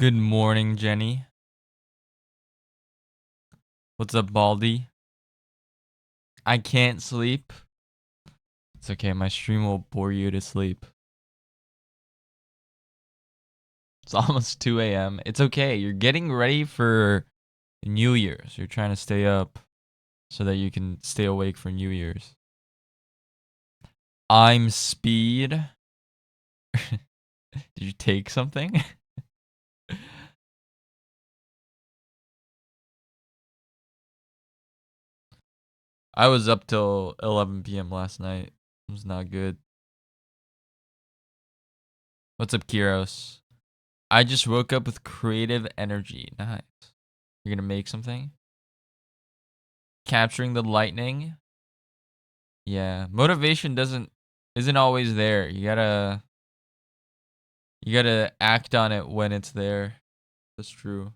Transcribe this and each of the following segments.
Good morning, Jenny. What's up, Baldy? I can't sleep. It's okay, my stream will bore you to sleep. It's almost 2 a.m. It's okay, you're getting ready for New Year's. You're trying to stay up so that you can stay awake for New Year's. I'm Speed. Did you take something? I was up till 11 p.m. last night. It was not good. What's up, Kiros? I just woke up with creative energy. Nice. You're gonna make something? Capturing the lightning. Yeah, motivation isn't always there. You gotta act on it when it's there. That's true.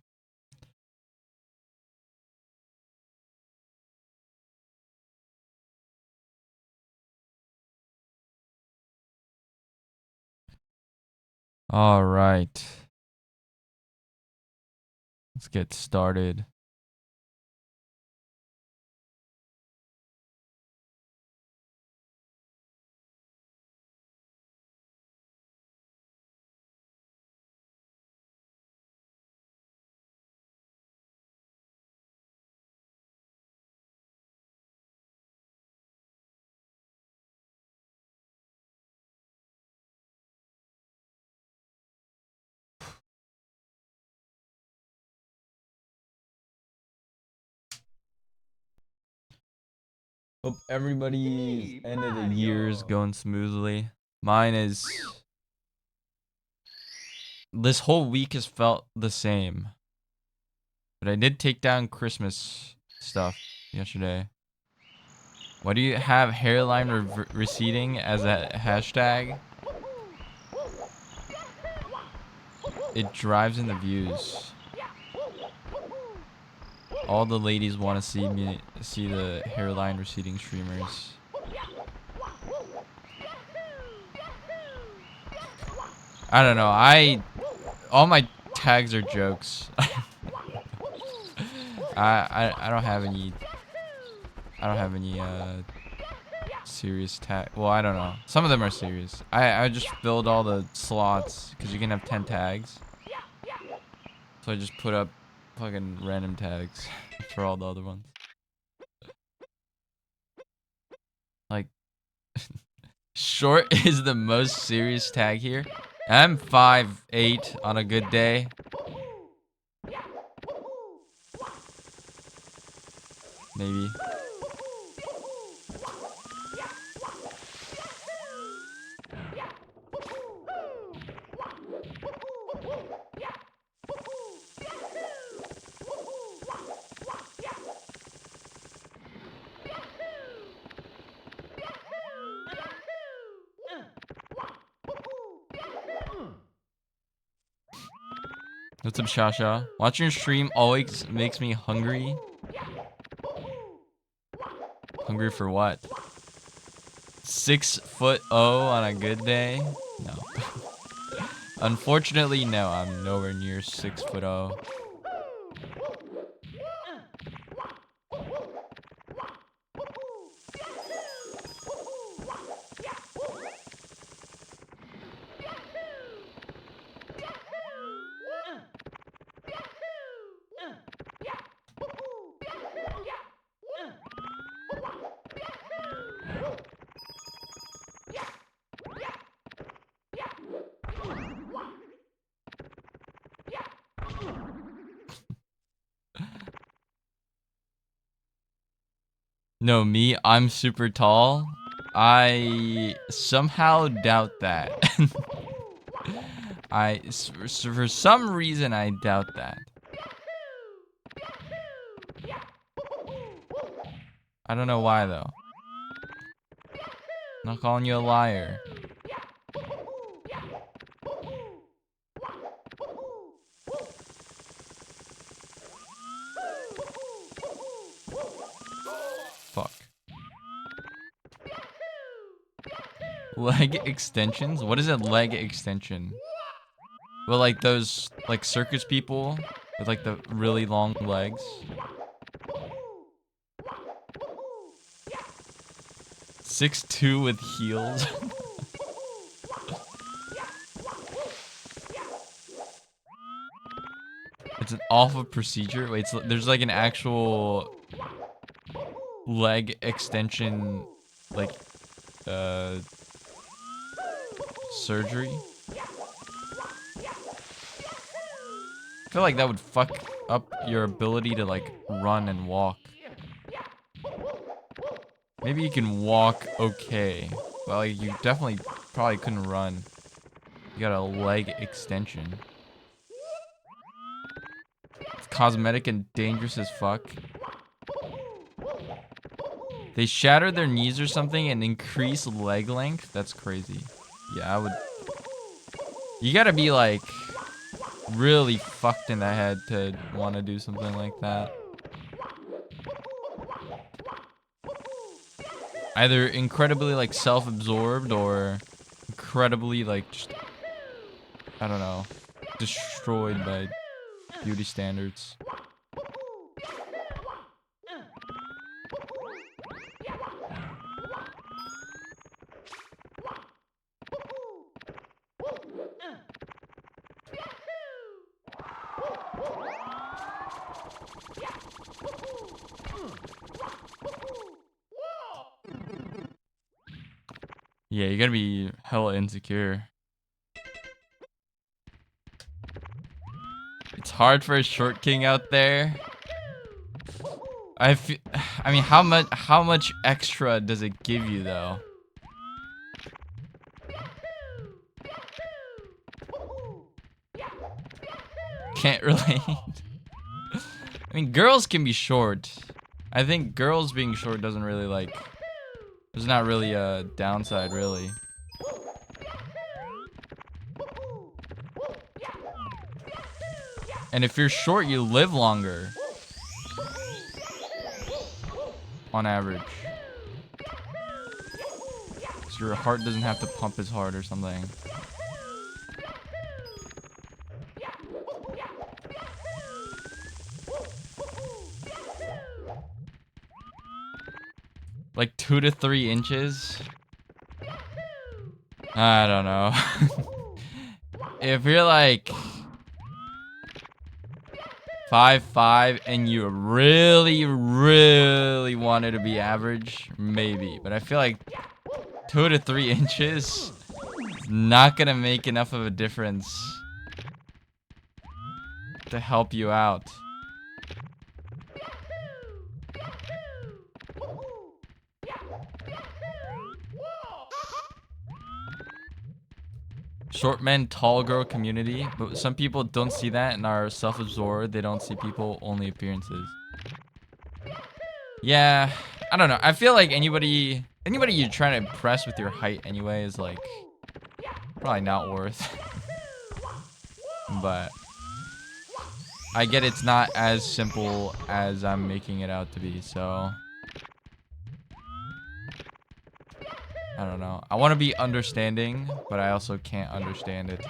All right, let's get started. Hope everybody's end of the year is going smoothly. Mine is. This whole week has felt the same, but I did take down Christmas stuff yesterday. Why do you have hairline receding as a hashtag? It drives in the views. All the ladies want to see the hairline receding streamers. I don't know. All my tags are jokes. I don't have any. I don't have any serious tag. Well, I don't know. Some of them are serious. I just filled all the slots because you can have 10 tags. So I just put up fucking random tags for all the other ones. Like, short is the most serious tag here. I'm 5'8" on a good day. Maybe. What's up, Shasha? Watching your stream always makes me hungry. Hungry for what? 6'0" on a good day? No. Unfortunately, no. I'm nowhere near 6'0". No, me, I'm super tall. I somehow doubt that. For some reason, I doubt that. I don't know why, though. I'm not calling you a liar. Fuck. Leg extensions? What is a leg extension? Well, like those like circus people with like the really long legs. 6'2" with heels. It's an awful procedure. Wait, there's like an actual leg extension, like, surgery. I feel like that would fuck up your ability to like run and walk. Maybe you can walk okay, but like you definitely probably couldn't run. You got a leg extension. It's cosmetic and dangerous as fuck. They shatter their knees or something and increase leg length? That's crazy. Yeah, I would... You gotta be like really fucked in the head to want to do something like that. Either incredibly like self-absorbed or incredibly like just, I don't know, destroyed by beauty standards. Yeah, you gotta be hella insecure. It's hard for a short king out there. I mean, how much extra does it give you though? Can't relate. I mean, girls can be short. I think girls being short doesn't really like... There's not really a downside, really. And if you're short, you live longer. On average. So your heart doesn't have to pump as hard or something. Like 2 to 3 inches? I don't know. If you're like 5'5" and you really, really wanted to be average, maybe. But I feel like 2 to 3 inches is not gonna make enough of a difference to help you out. Short men, tall girl community, but some people don't see that and are self-absorbed. They don't see people, only appearances. Yeah, I don't know. I feel like anybody you're trying to impress with your height anyway is like probably not worth. But I get it's not as simple as I'm making it out to be, so I don't know. I want to be understanding, but I also can't understand it.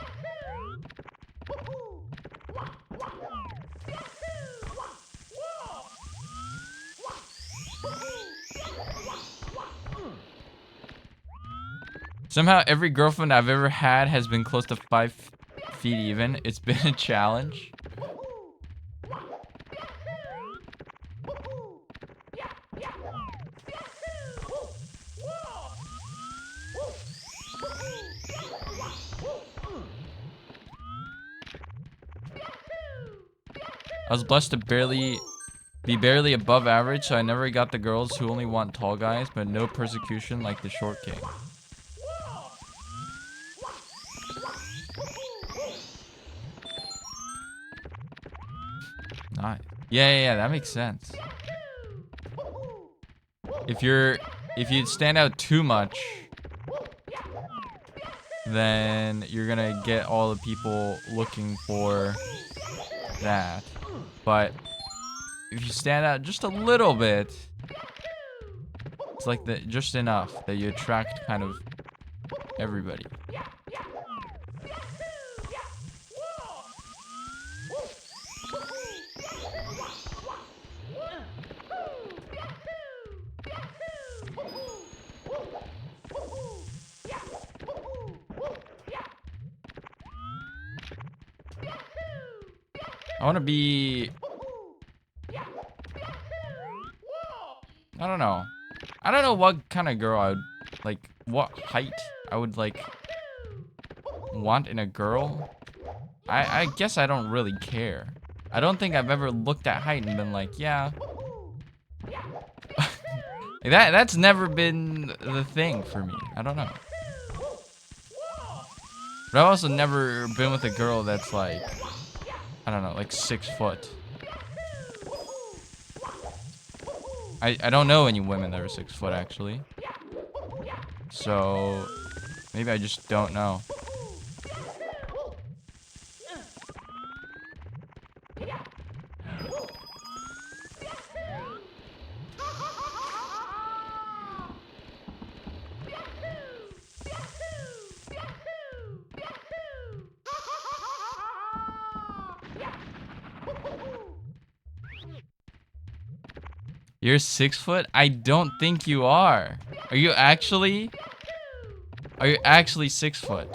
Somehow every girlfriend I've ever had has been close to 5 feet even. It's been a challenge. I was blessed to be barely above average, so I never got the girls who only want tall guys, but no persecution like the short king. Nice. Yeah, that makes sense. If you stand out too much, then you're gonna get all the people looking for that. But if you stand out just a little bit, it's like just enough that you attract kind of everybody. I want to be... I don't know. I don't know what kind of girl I would... Like, what height I would, like, want in a girl. I guess I don't really care. I don't think I've ever looked at height and been like, yeah. That's never been the thing for me. I don't know. But I've also never been with a girl that's like, I don't know, like 6 foot. I don't know any women that are 6 foot actually. So maybe I just don't know. You're 6 foot? I don't think you are. Are you actually? Are you actually 6 foot?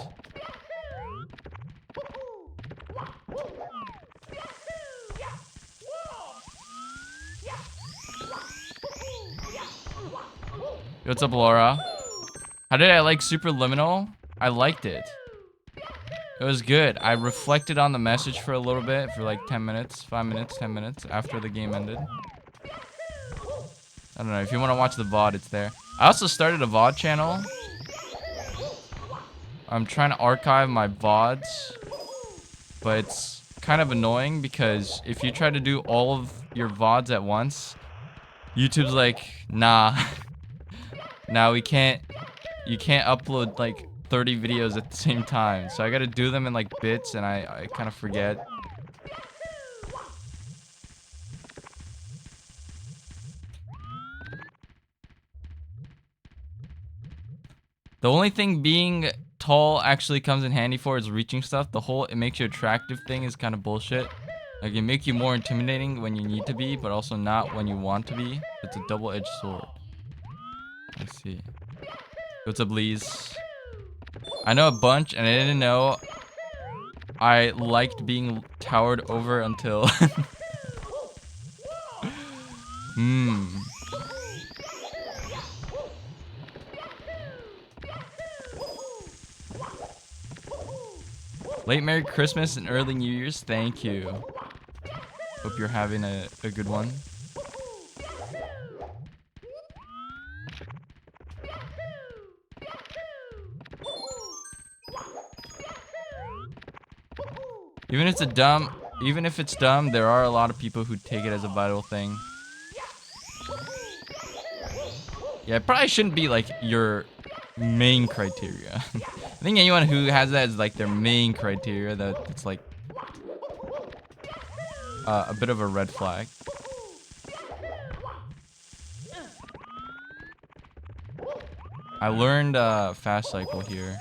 What's up, Laura? How did I like Superliminal? I liked it. It was good. I reflected on the message for a little bit, for like 10 minutes, 5 minutes, 10 minutes after the game ended. I don't know. If you want to watch the VOD, it's there. I also started a VOD channel. I'm trying to archive my VODs, but it's kind of annoying because if you try to do all of your VODs at once, YouTube's like, nah. Nah, we can't. You can't upload like 30 videos at the same time. So I gotta do them in like bits, and I kind of forget. The only thing being tall actually comes in handy for is reaching stuff. The whole it makes you attractive thing is kind of bullshit. Like, it make you more intimidating when you need to be, but also not when you want to be. It's a double-edged sword. I see. What's up, Lee's? I know a bunch, and I didn't know I liked being towered over until... Late Merry Christmas and early New Year's. Thank you. Hope you're having a good one. Even if it's dumb, there are a lot of people who take it as a vital thing. Yeah, it probably shouldn't be like your main criteria. I think anyone who has that as like their main criteria, that it's like a bit of a red flag. I learned fast cycle here.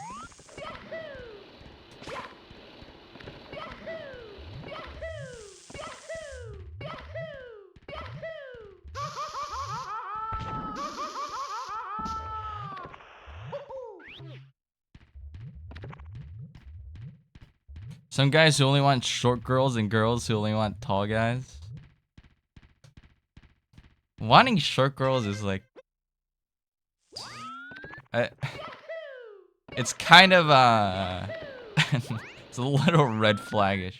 Some guys who only want short girls and girls who only want tall guys. Wanting short girls is like... it's kind of it's a little red flaggish.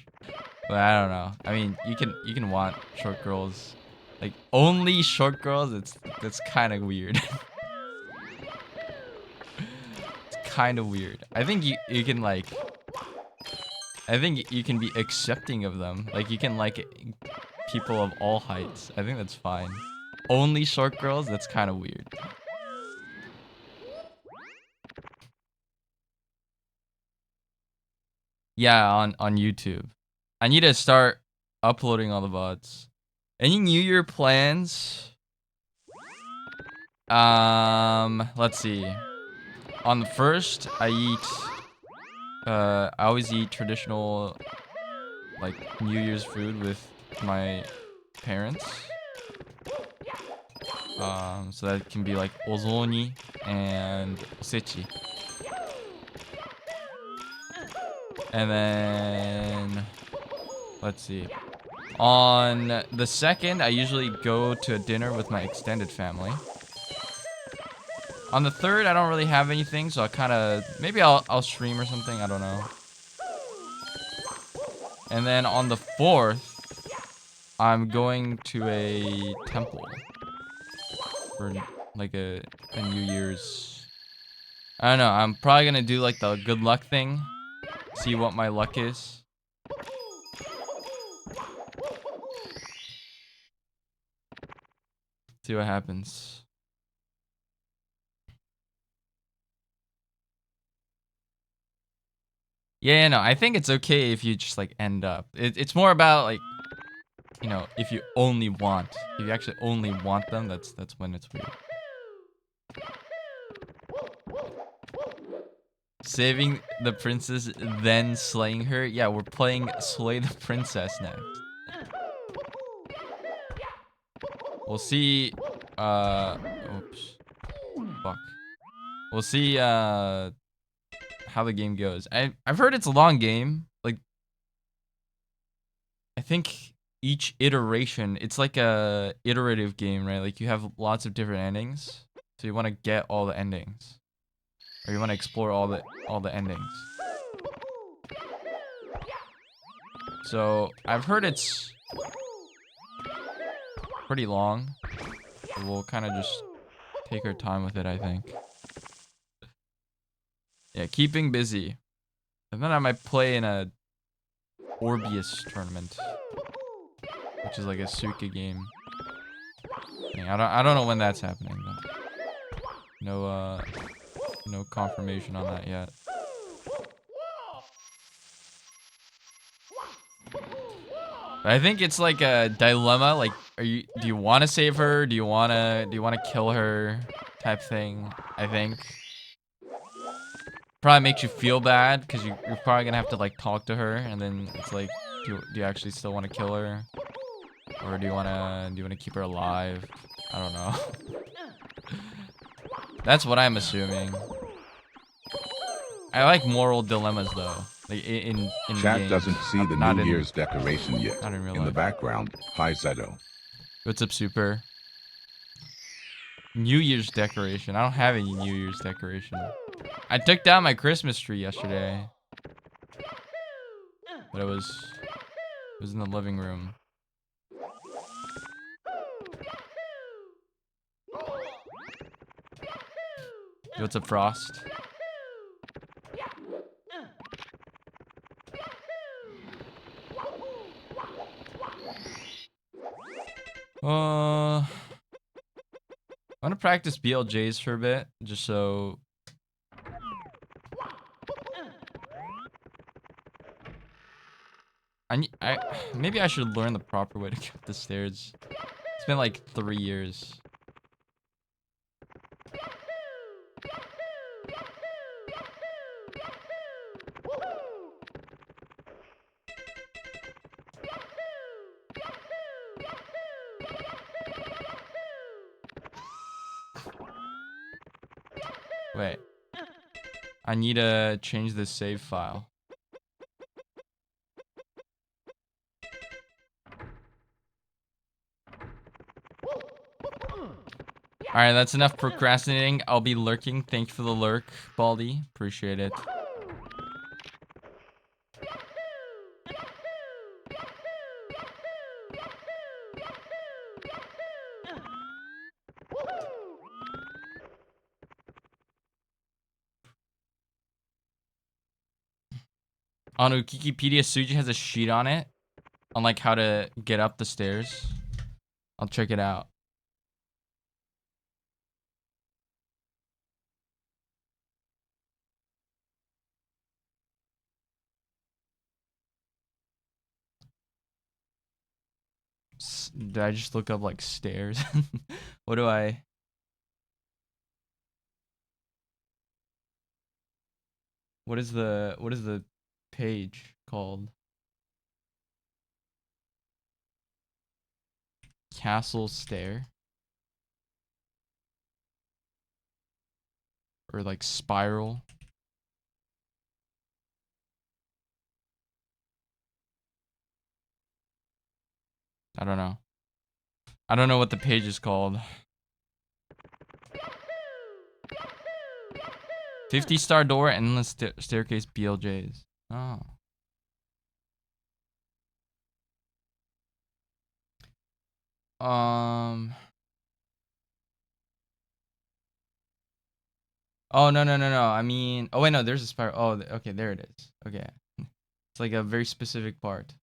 But I don't know. I mean, you can want short girls. Like, only short girls, that's kind of weird. It's kind of weird. I think you can like... I think you can be accepting of them. Like, you can like people of all heights. I think that's fine. Only short girls? That's kind of weird. Yeah, on YouTube. I need to start uploading all the VODs. Any New Year plans? Let's see. On the 1st, I always eat traditional, like, New Year's food with my parents. So that can be like ozoni and osechi. And then, let's see. On the 2nd, I usually go to dinner with my extended family. On the 3rd, I don't really have anything, so I kind of maybe I'll stream or something. I don't know. And then on the 4th, I'm going to a temple for like a New Year's. I don't know. I'm probably gonna do like the good luck thing. See what my luck is. See what happens. Yeah, no, I think it's okay if you just like end up. It's more about like, you know, if you only want, if you actually only want them, that's when it's weird. Saving the princess, then slaying her. Yeah, we're playing Slay the Princess next. We'll see. Oops. Fuck. We'll see. How the game goes. I've heard it's a long game. Like, I think each iteration, it's like a iterative game, right? Like you have lots of different endings, so you want to get all the endings, or you want to explore all the endings. So I've heard it's pretty long. So we'll kind of just take our time with it, I think. Yeah, keeping busy. And then I might play in a Orbius tournament, which is like a Suika game. I don't know when that's happening though. No confirmation on that yet. But I think it's like a dilemma. Like, do you want to save her? Do you wanna kill her? Type thing. I think probably makes you feel bad because you're probably gonna have to like talk to her, and then it's like, do you actually still want to kill her, or do you wanna keep her alive? I don't know. That's what I'm assuming. I like moral dilemmas though. Like in Chat games. doesn't see the Not New in, Year's decoration yet. not in real In the life. background, hi Zeto. What's up, Super? New Year's decoration. I don't have any New Year's decoration. I took down my Christmas tree yesterday, but it was in the living room. Yo, what's up, Frost? I want to practice BLJs for a bit, just so. Maybe I should learn the proper way to get up the stairs. It's been like 3 years. Wait. I need to change the save file. Alright, that's enough procrastinating. I'll be lurking. Thanks for the lurk, Baldy. Appreciate it. On Wikipedia, Suji has a sheet on it on like how to get up the stairs. I'll check it out. Did I just look up like stairs? What do I? What is the page called? Castle stair? Or like spiral? I don't know. I don't know what the page is called. 50-star door, endless staircase, BLJs. Oh. Oh, no, no, no, no. I mean, oh, wait, no, there's a spiral. Oh, okay, there it is. Okay. It's like a very specific part.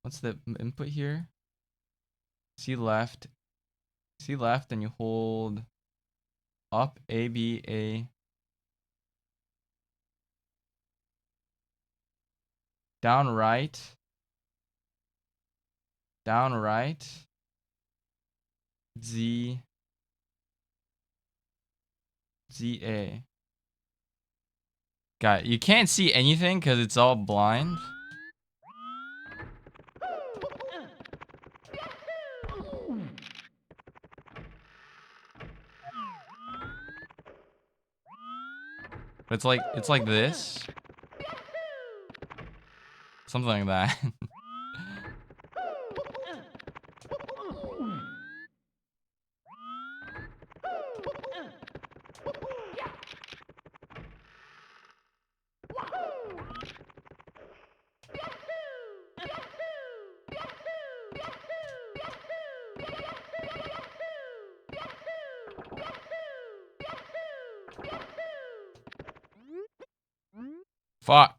What's the input here? See left. See left, and you hold up, A, B, A. Down right. Down right. Z. Z, A. Got it. You can't see anything because it's all blind. But it's like this. Something like that. Fuck.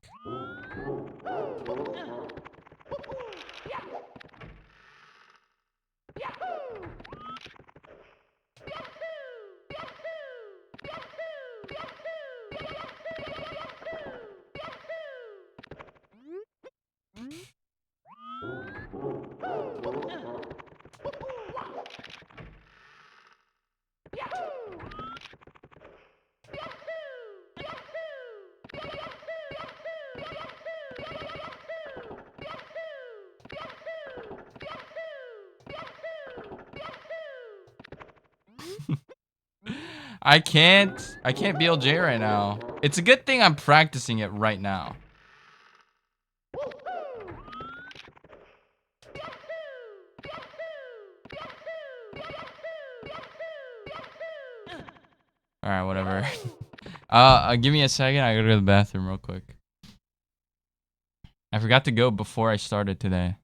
I can't BLJ right now. It's a good thing I'm practicing it right now. Alright, whatever. Give me a second. I gotta go to the bathroom real quick. I forgot to go before I started today.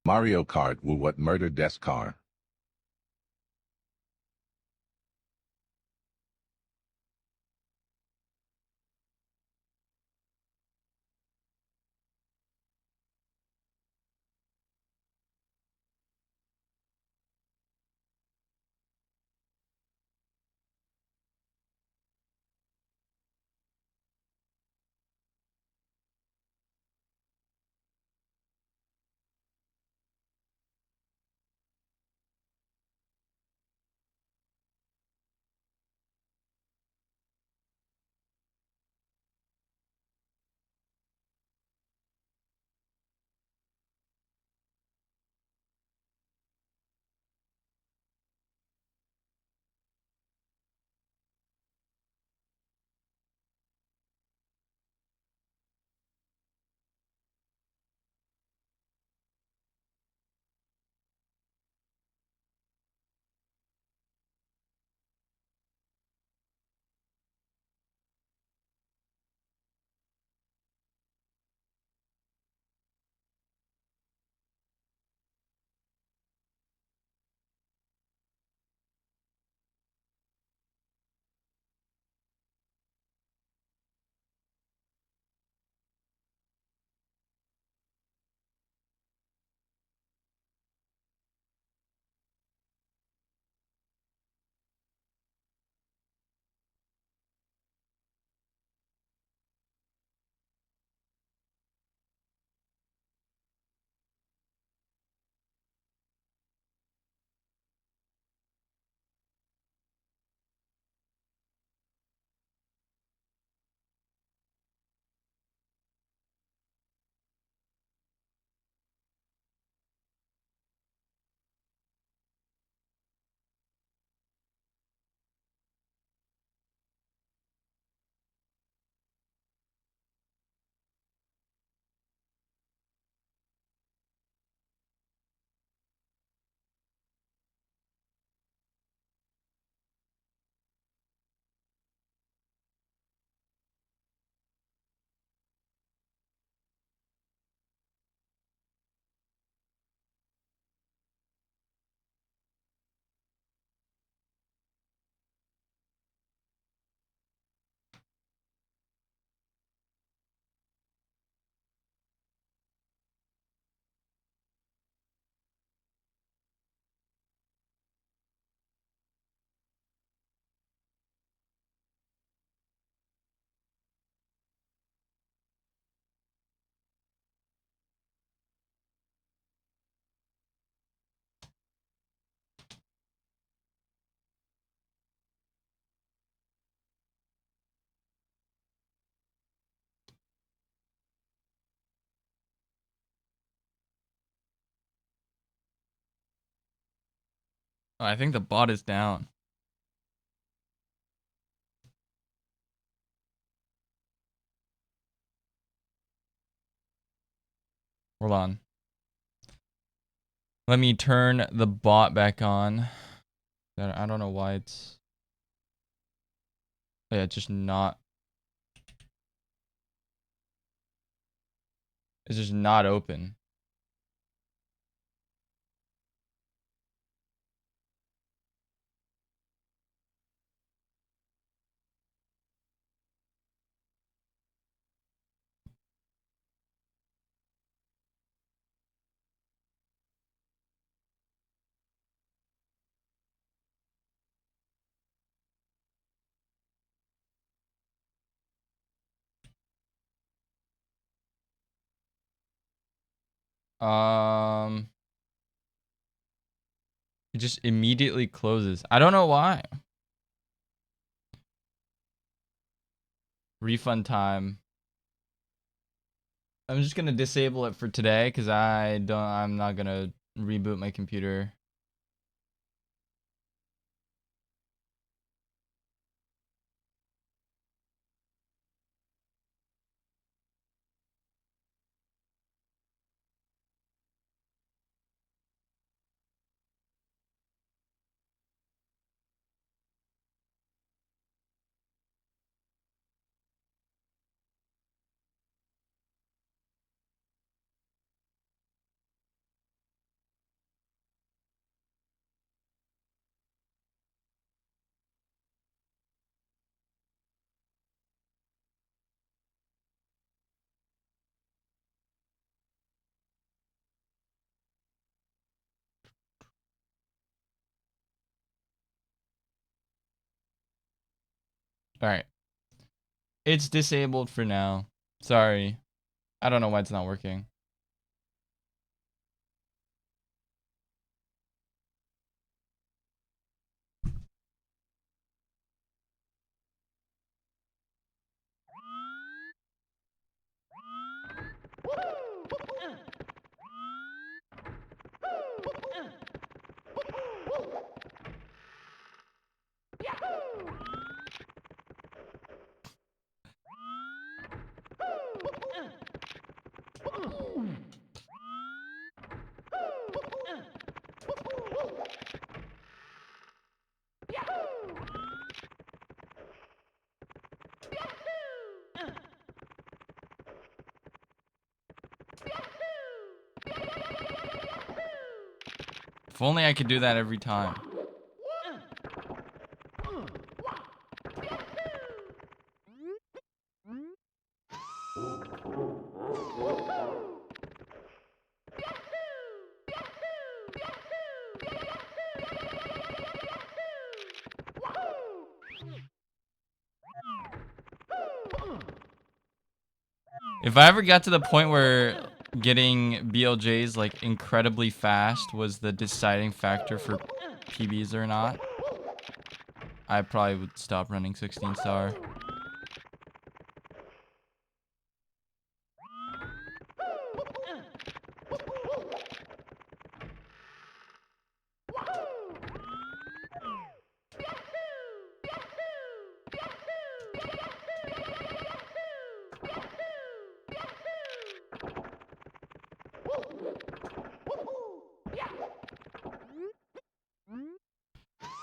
Mario Kart will what murder death car. Oh, I think the bot is down. Hold on. Let me turn the bot back on. I don't know why it's... Yeah, it's just not... It's just not open. It just immediately closes. I don't know why. Refund time. I'm just gonna disable it for today because I'm not gonna reboot my computer. Alright. It's disabled for now. Sorry. I don't know why it's not working. If only I could do that every time. If I ever got to the point where getting BLJs like incredibly fast was the deciding factor for PBs or not, I probably would stop running 16 star.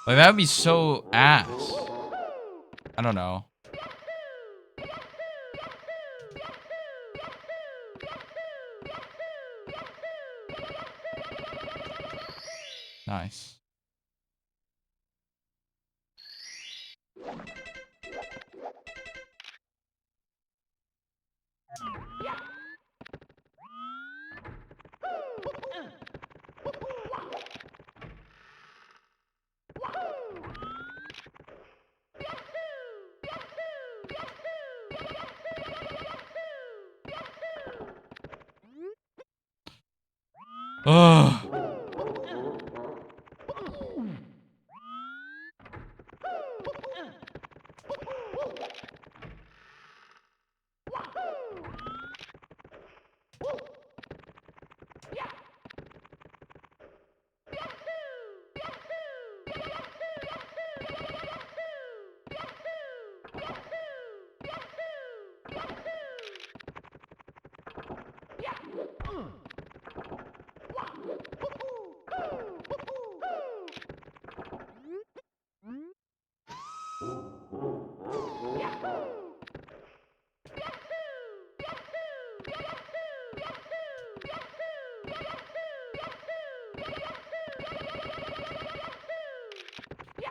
Like that would be so ass. I don't know. Nice. Ugh.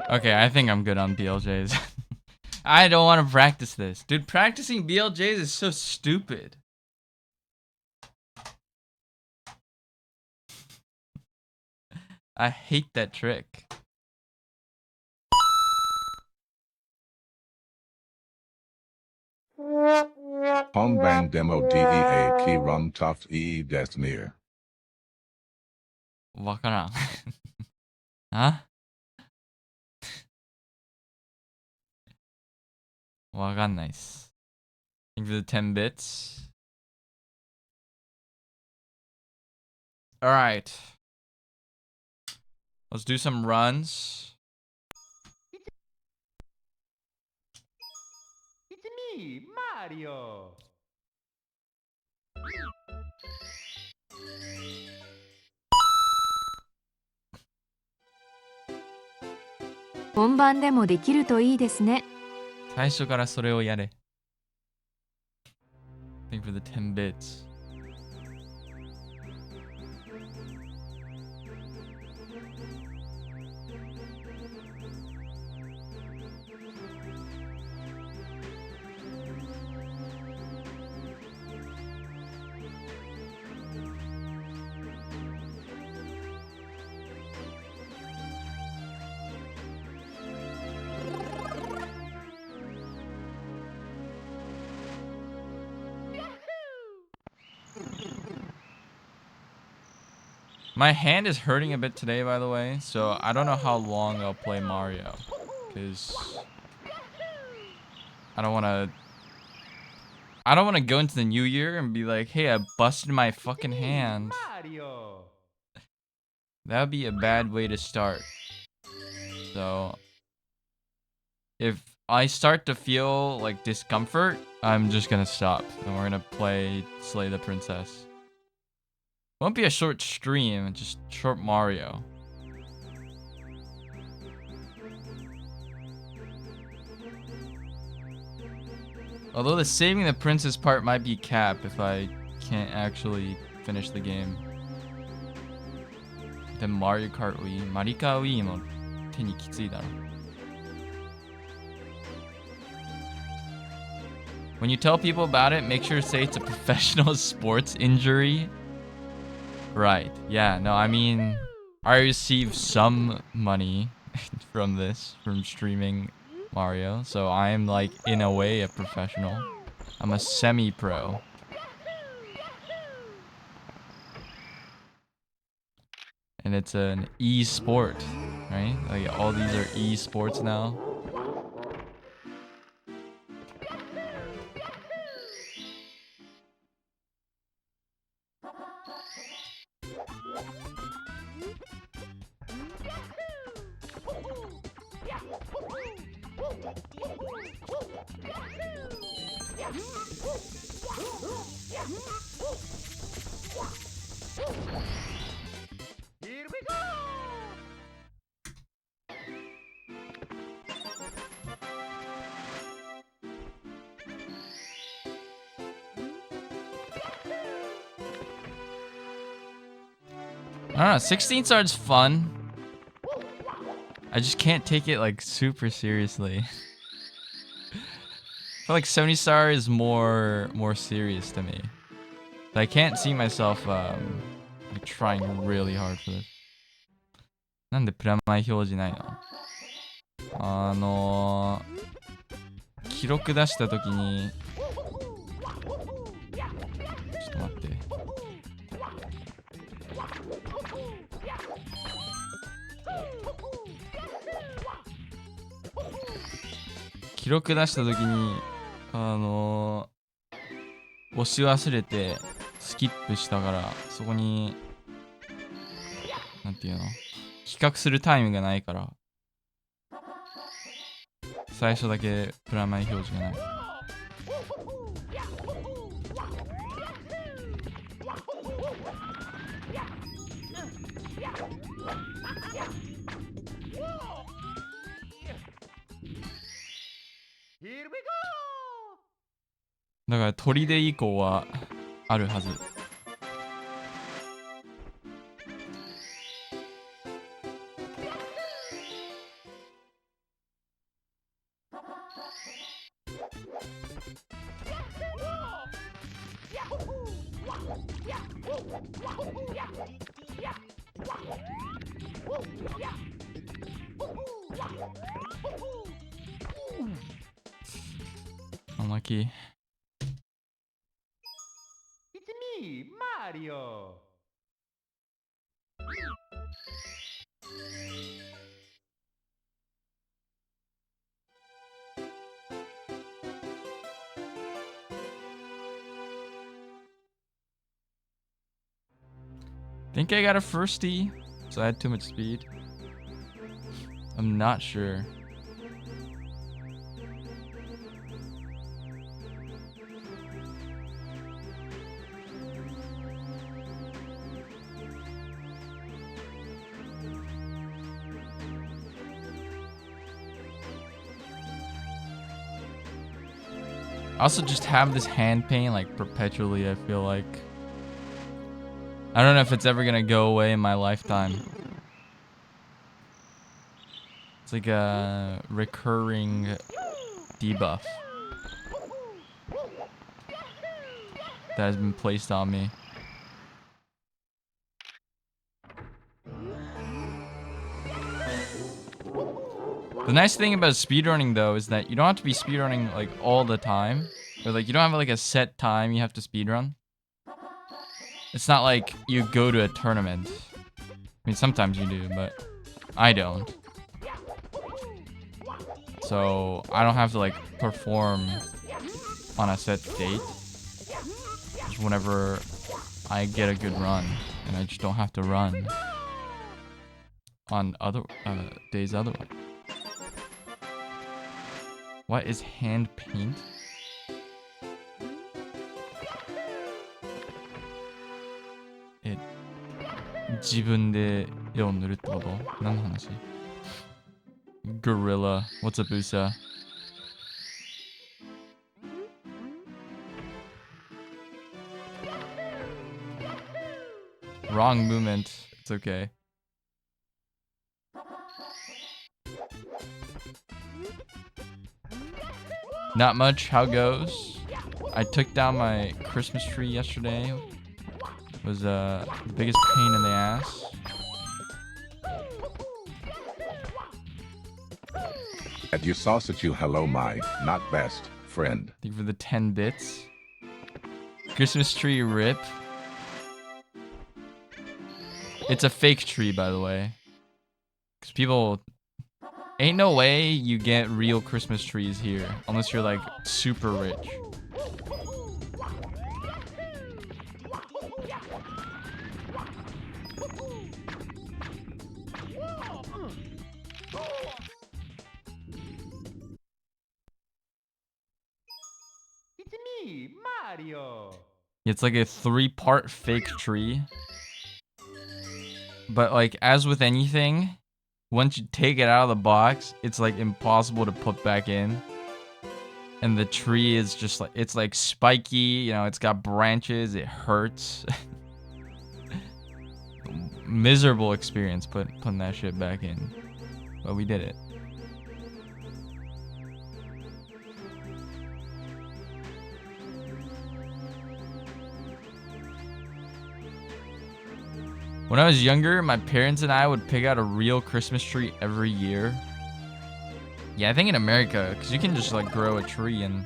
Okay, I think I'm good on BLJs. I don't want to practice this. Dude, practicing BLJs is so stupid. I hate that trick. Homeban demo DEA key rum tough E Desmere. わからん。あわかんないっす。Think for the 10 bits. Alright. Let's do some runs. It's me, Mario. 本番でもできるといいですね。最初からそれをやれ。Think for the 10 bits. My hand is hurting a bit today, by the way, so I don't know how long I'll play Mario, because I don't want to go into the new year and be like, hey, I busted my fucking hand. Mario. That would be a bad way to start. So if I start to feel like discomfort, I'm just gonna stop and we're gonna play Slay the Princess. Won't be a short stream, just short Mario. Although the saving the princess part might be cap if I can't actually finish the game. Then Mario Kart Wii, Marika Wii も手にきついだろ。When you tell people about it, make sure to say it's a professional sports injury. Right. Yeah, no, I mean, I receive some money from this, from streaming Mario. So I am, like, in a way, a professional. I'm a semi-pro. And it's an e-sport, right? Like, all these are e-sports now. Here we go. I don't know, 16 stars fun. I just can't take it like super seriously. I feel like 70 star is more serious to me. But I can't see myself like trying really hard for this. なんでプラマイ表示ないの？記録出した時にちょっと待って。記録出した時に押し忘れてスキップしたから、そこになんていうの、比較するタイムがないから最初だけプラマイ表示がない。Here we go! だから砦以降はあるはず。Unlucky. It's me, Mario! Think I got a firstie, so I had too much speed. I'm not sure. I also just have this hand pain like perpetually, I feel like. I don't know if it's ever gonna go away in my lifetime. It's like a recurring debuff that has been placed on me. The nice thing about speedrunning though is that you don't have to be speedrunning like all the time. Or like you don't have like a set time you have to speedrun. It's not like you go to a tournament. I mean sometimes you do, but I don't. So I don't have to like perform on a set date. Just whenever I get a good run. And I just don't have to run on other days otherwise. What is hand paint? It 自分で色を塗るってこと？何の話？ Gorilla. What's up, Usa? Wrong movement. It's okay. Not much. How goes? I took down my Christmas tree yesterday. It was the biggest pain in the ass. And you sausage you hello my, not best, friend. Thank you for the 10 bits. Christmas tree rip. It's a fake tree, by the way. Because people... Ain't no way you get real Christmas trees here. Unless you're like super rich. It's me, Mario! It's like a 3-part fake tree. But like, as with anything, once you take it out of the box, it's like impossible to put back in. And the tree is just like, it's like spiky, you know, it's got branches, it hurts. Miserable experience putting that shit back in. But we did it. When I was younger, my parents and I would pick out a real Christmas tree every year. Yeah, I think in America, because you can just like grow a tree and,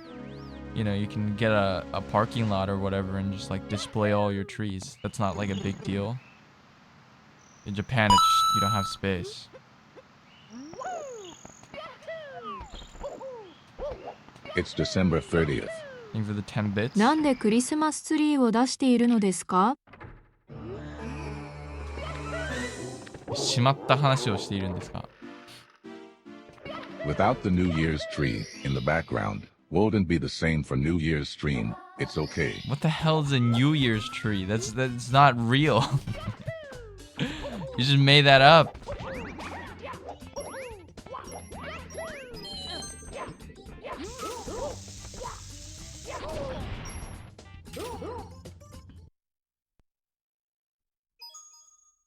you know, you can get a parking lot or whatever and just like display all your trees. That's not like a big deal. In Japan, it's just, you don't have space. It's December 30th. Thank you for the 10 bits. なんでクリスマスツリーを出しているのですか？しまった話をしているんですか？ Without the New Year's tree in the background, wouldn't be the same for New Year's stream. It's okay. What the hell is a New Year's tree? That's not real. You just made that up.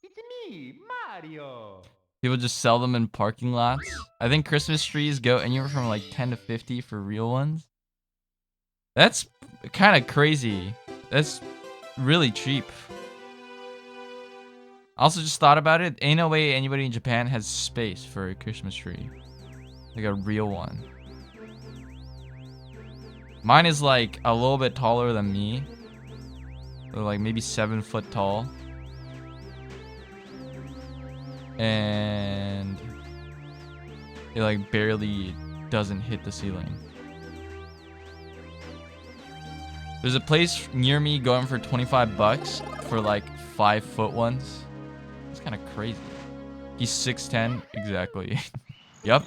It's me, Mario. People just sell them in parking lots. I think Christmas trees go anywhere from like 10 to 50 for real ones. That's kind of crazy. That's really cheap. I also just thought about it. Ain't no way anybody in Japan has space for a Christmas tree. Like a real one. Mine is like a little bit taller than me. Or like maybe 7 foot tall. And it like barely doesn't hit the ceiling. There's a place near me going for 25 bucks for like 5 foot ones. It's kind of crazy. He's 6'10", exactly. Yup,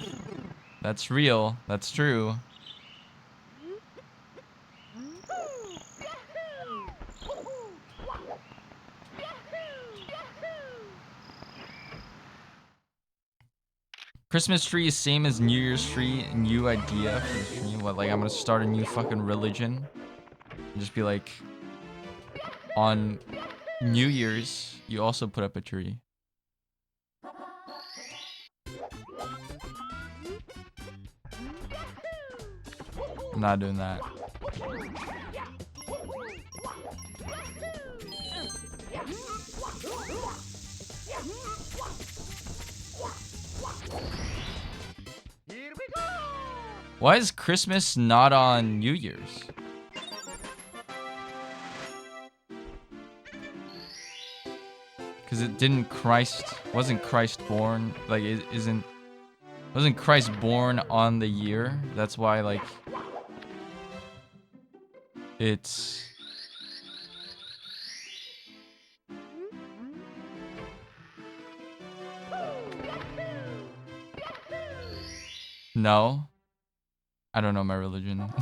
that's real. That's true. Christmas tree is same as New Year's tree. New idea for the stream. What, like I'm gonna start a new fucking religion and just be like, on New Year's you also put up a tree. I'm not doing that. Here we go. Why is Christmas not on New Year's? Because it wasn't Christ born, like wasn't Christ born on the year? That's why like it's no. I don't know my religion.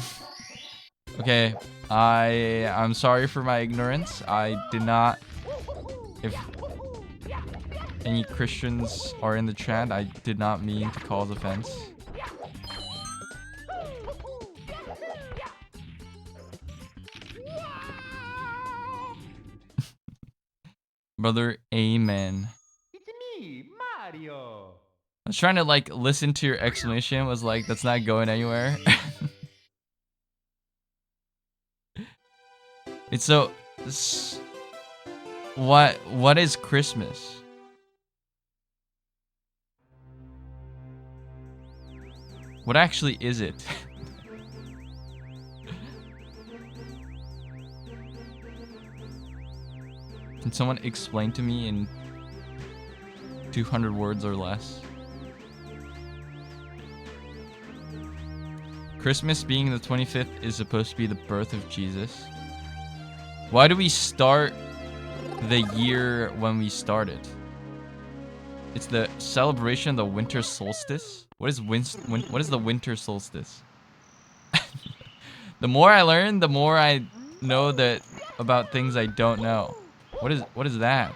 Okay, I'm sorry for my ignorance. I did not. If any Christians are in the chat, I did not mean to cause offense. Brother, amen. It's me, Mario. I was trying to like listen to your explanation, was like, that's not going anywhere. It's so... What is Christmas? What actually is it? Can someone explain to me in 200 words or less? Christmas being the 25th is supposed to be the birth of Jesus. Why do we start the year when we started? It's the celebration of the winter solstice. What is the winter solstice? The more I learn, the more I know that about things I don't know. What is that?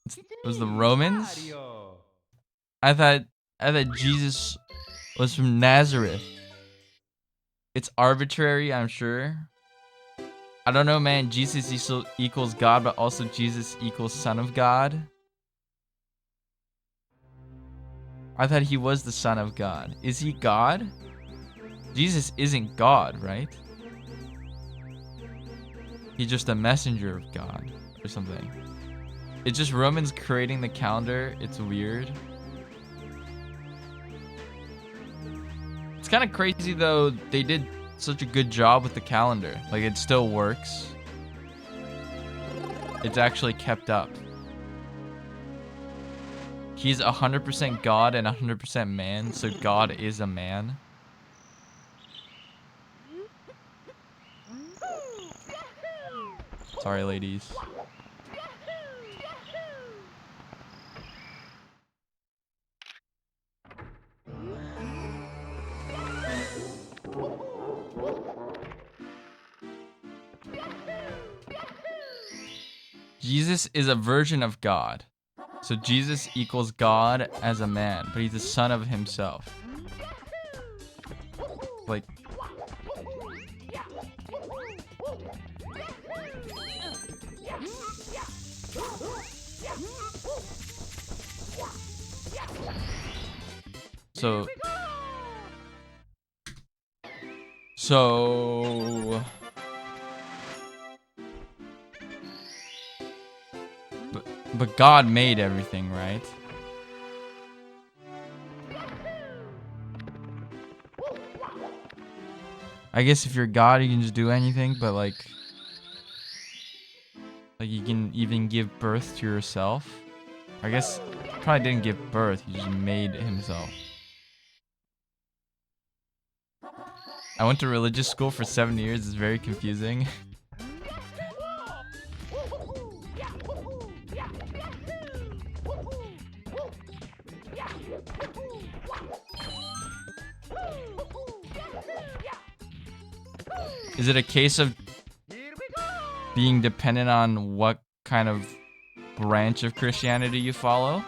It was the Romans? Mario. I thought Jesus was from Nazareth. It's arbitrary, I'm sure. I don't know, man. Jesus equals God, but also Jesus equals Son of God. I thought he was the Son of God. Is he God? Jesus isn't God, right? He's just a messenger of God or something. It's just Romans creating the calendar. It's weird. It's kind of crazy though. They did such a good job with the calendar. Like it still works. It's actually kept up. He's 100% God and 100% man, so God is a man. Sorry, ladies. Jesus is a version of God. So Jesus equals God as a man, but he's the son of himself. Like, so but God made everything, right? I guess if you're God, you can just do anything, but like you can even give birth to yourself. I guess probably didn't give birth, he just made himself. I went to religious school for 7 years, it's very confusing. Is it a case of being dependent on what kind of branch of Christianity you follow?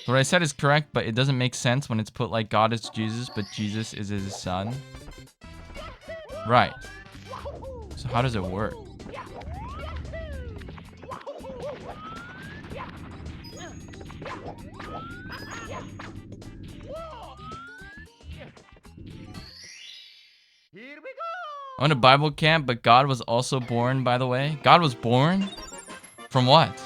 What I said is correct, but it doesn't make sense when it's put like God is Jesus, but Jesus is his son. Right. So how does it work? I went to Bible camp, but God was also born, by the way. God was born? From what?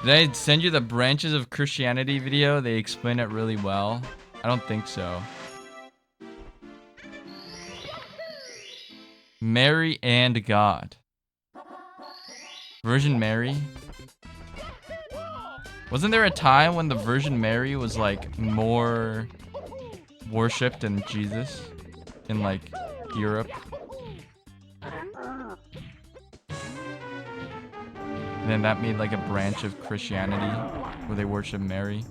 Did I send you the branches of Christianity video? They explain it really well. I don't think so. Mary and God. Virgin Mary? Wasn't there a time when the Virgin Mary was like more worshipped than Jesus in like Europe? And then that made like a branch of Christianity where they worship Mary.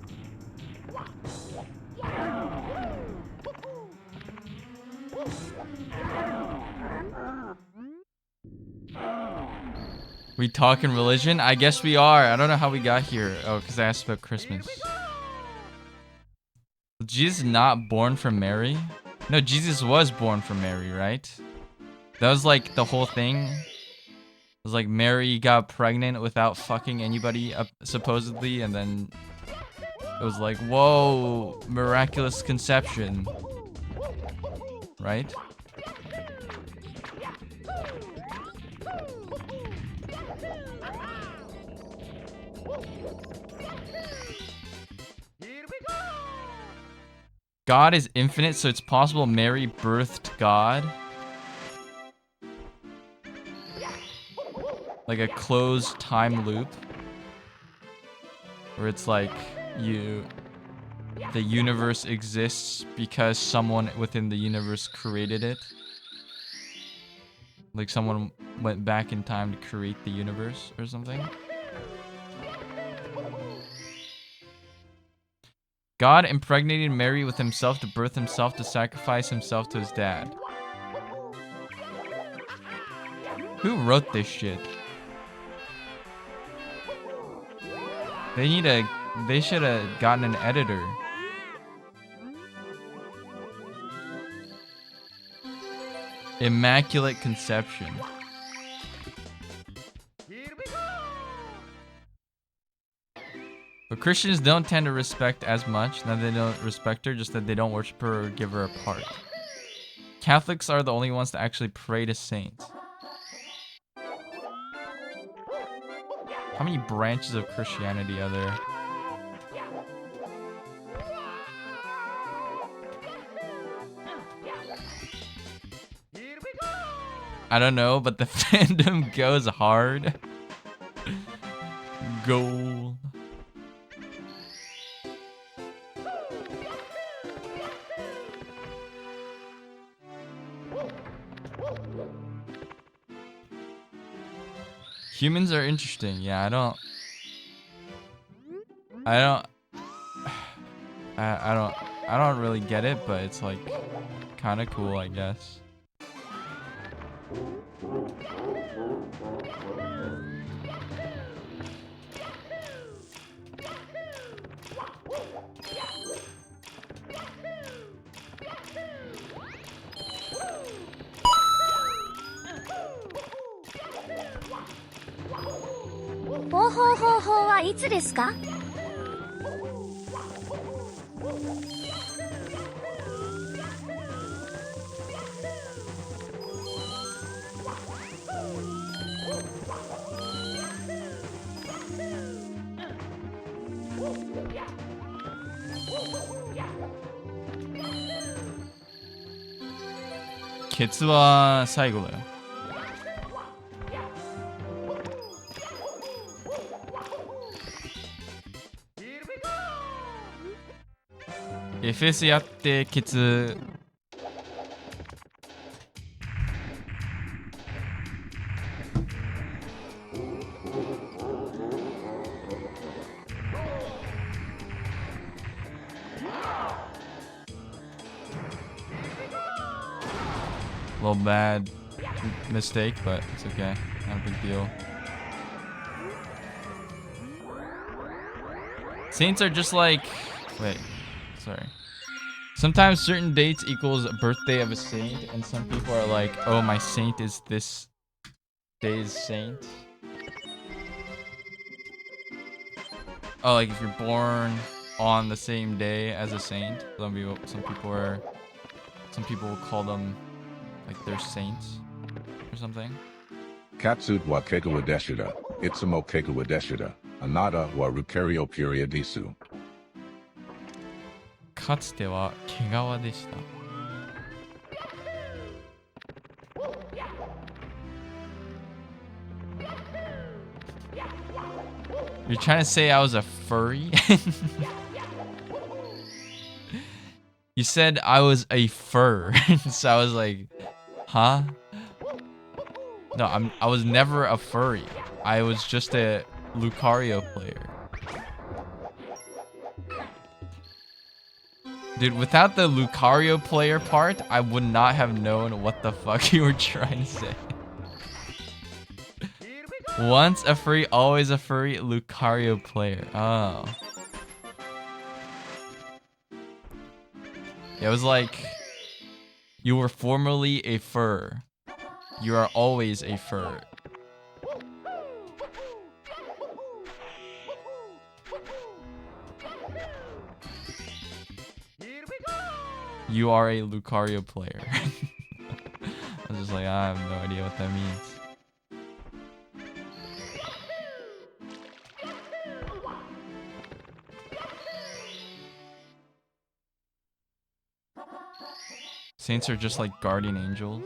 We talking religion? I guess we are. I don't know how we got here. Oh, because I asked about Christmas. Was Jesus not born from Mary? No, Jesus was born from Mary, right? That was like the whole thing. It was like Mary got pregnant without fucking anybody, supposedly, and then it was like, whoa, miraculous conception. Right? God is infinite, so it's possible Mary birthed God. Like a closed time loop. Where it's like the universe exists because someone within the universe created it. Like someone went back in time to create the universe or something. God impregnated Mary with himself to birth himself to sacrifice himself to his dad. Who wrote this shit? They should have gotten an editor. Immaculate Conception. But Christians don't tend to respect as much. Not that they don't respect her, just that they don't worship her or give her a part. Catholics are the only ones to actually pray to saints. How many branches of Christianity are there? I don't know, but the fandom goes hard. Goal. Humans are interesting. Yeah, I don't really get it, but it's like kind of cool, I guess. Hoはいつですか? Ketsu は最後だよ。FS やってケツ。Little bad mistake, but it's okay. Not a big deal. Saints are just like... Wait. Sorry. Sometimes certain dates equals a birthday of a saint, and some people are like, oh, my saint is this day's saint. Oh, like if you're born on the same day as a saint, some people will call them like they're saints or something. Katsut wa keka wa deshida. Itsumo keka wa deshida. Anata wa rukario period disu. かつては毛皮でした。You're trying to say I was a furry? You said I was a fur. So I was like, huh? No, I was never a furry. I was just a Lucario player. Dude, without the Lucario player part, I would not have known what the fuck you were trying to say. Once a furry, always a furry Lucario player. Oh. Yeah, it was like, you were formerly a fur. You are always a fur. You are a Lucario player. I was just like, I have no idea what that means. Saints are just like guardian angels.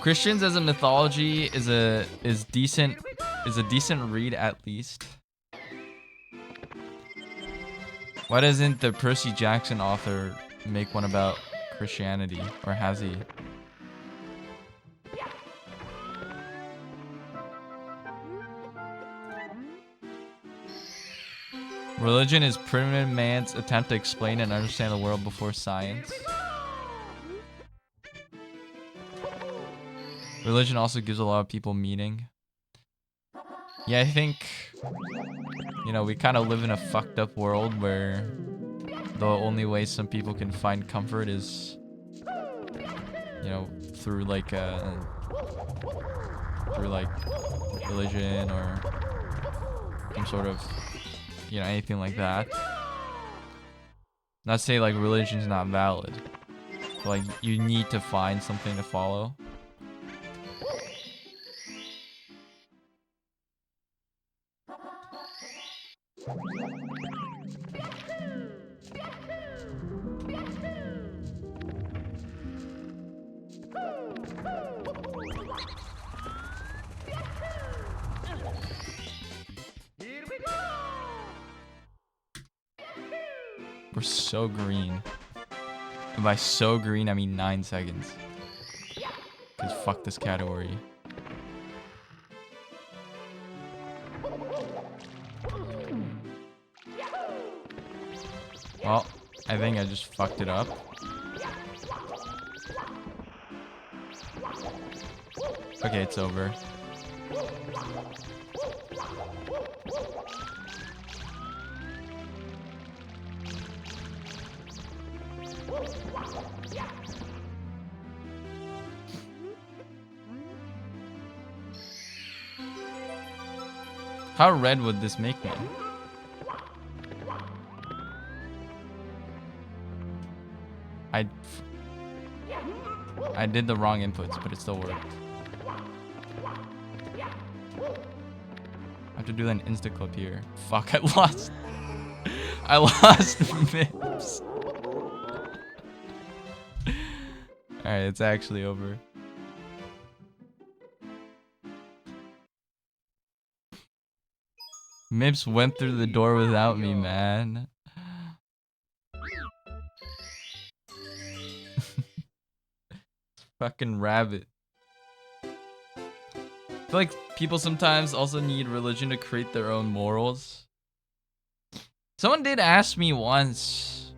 Christians as a mythology is a decent read at least. Why doesn't the Percy Jackson author make one about Christianity, or has he? Religion is primitive man's attempt to explain and understand the world before science. Religion also gives a lot of people meaning. Yeah, I think, you know, we kind of live in a fucked up world where the only way some people can find comfort is, you know, through like religion or some sort of, you know, anything like that. Not to say like religion's not valid, but like you need to find something to follow. We're so green. And by so green, I mean 9 seconds. Because fuck this category. Well, I think I just fucked it up. Okay, it's over. How red would this make me? I did the wrong inputs, but it still worked. I have to do an insta clip here. Fuck, I lost. I lost Mips. Alright, it's actually over. Mips went through the door without me, man. Fucking rabbit. I feel like people sometimes also need religion to create their own morals. Someone did ask me once,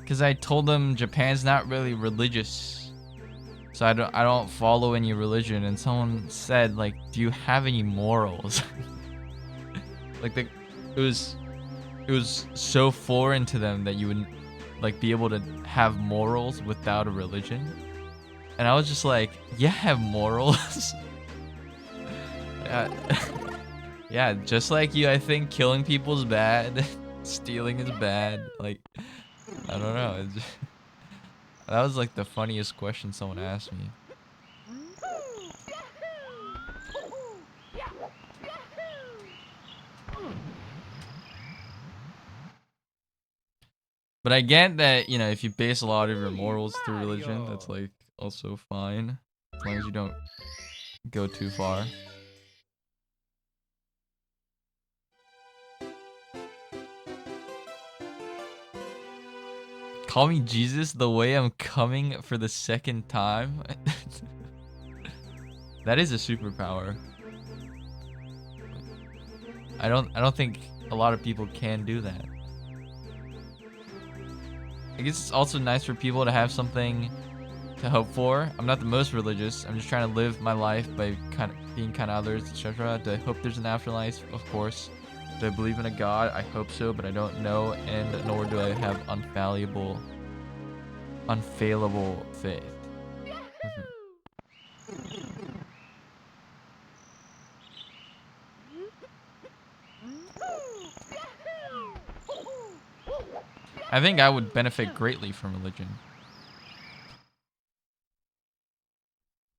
because I told them Japan's not really religious, so I don't follow any religion, and someone said, like, do you have any morals? Like, it was so foreign to them that you would like be able to have morals without a religion. And I was just like, yeah, I have morals. Yeah, just like you, I think killing people is bad. Stealing is bad. Like, I don't know. That was like the funniest question someone asked me. But I get that, you know, if you base a lot of your morals through religion, that's like also fine. As long as you don't go too far. Call me Jesus the way I'm coming for the second time. That is a superpower. I don't think a lot of people can do that. I guess it's also nice for people to have something to hope for. I'm not the most religious. I'm just trying to live my life by being kind of others, etc. Do I hope there's an afterlife? Of course. Do I believe in a God? I hope so, but I don't know, and nor do I have unfallible faith. I think I would benefit greatly from religion.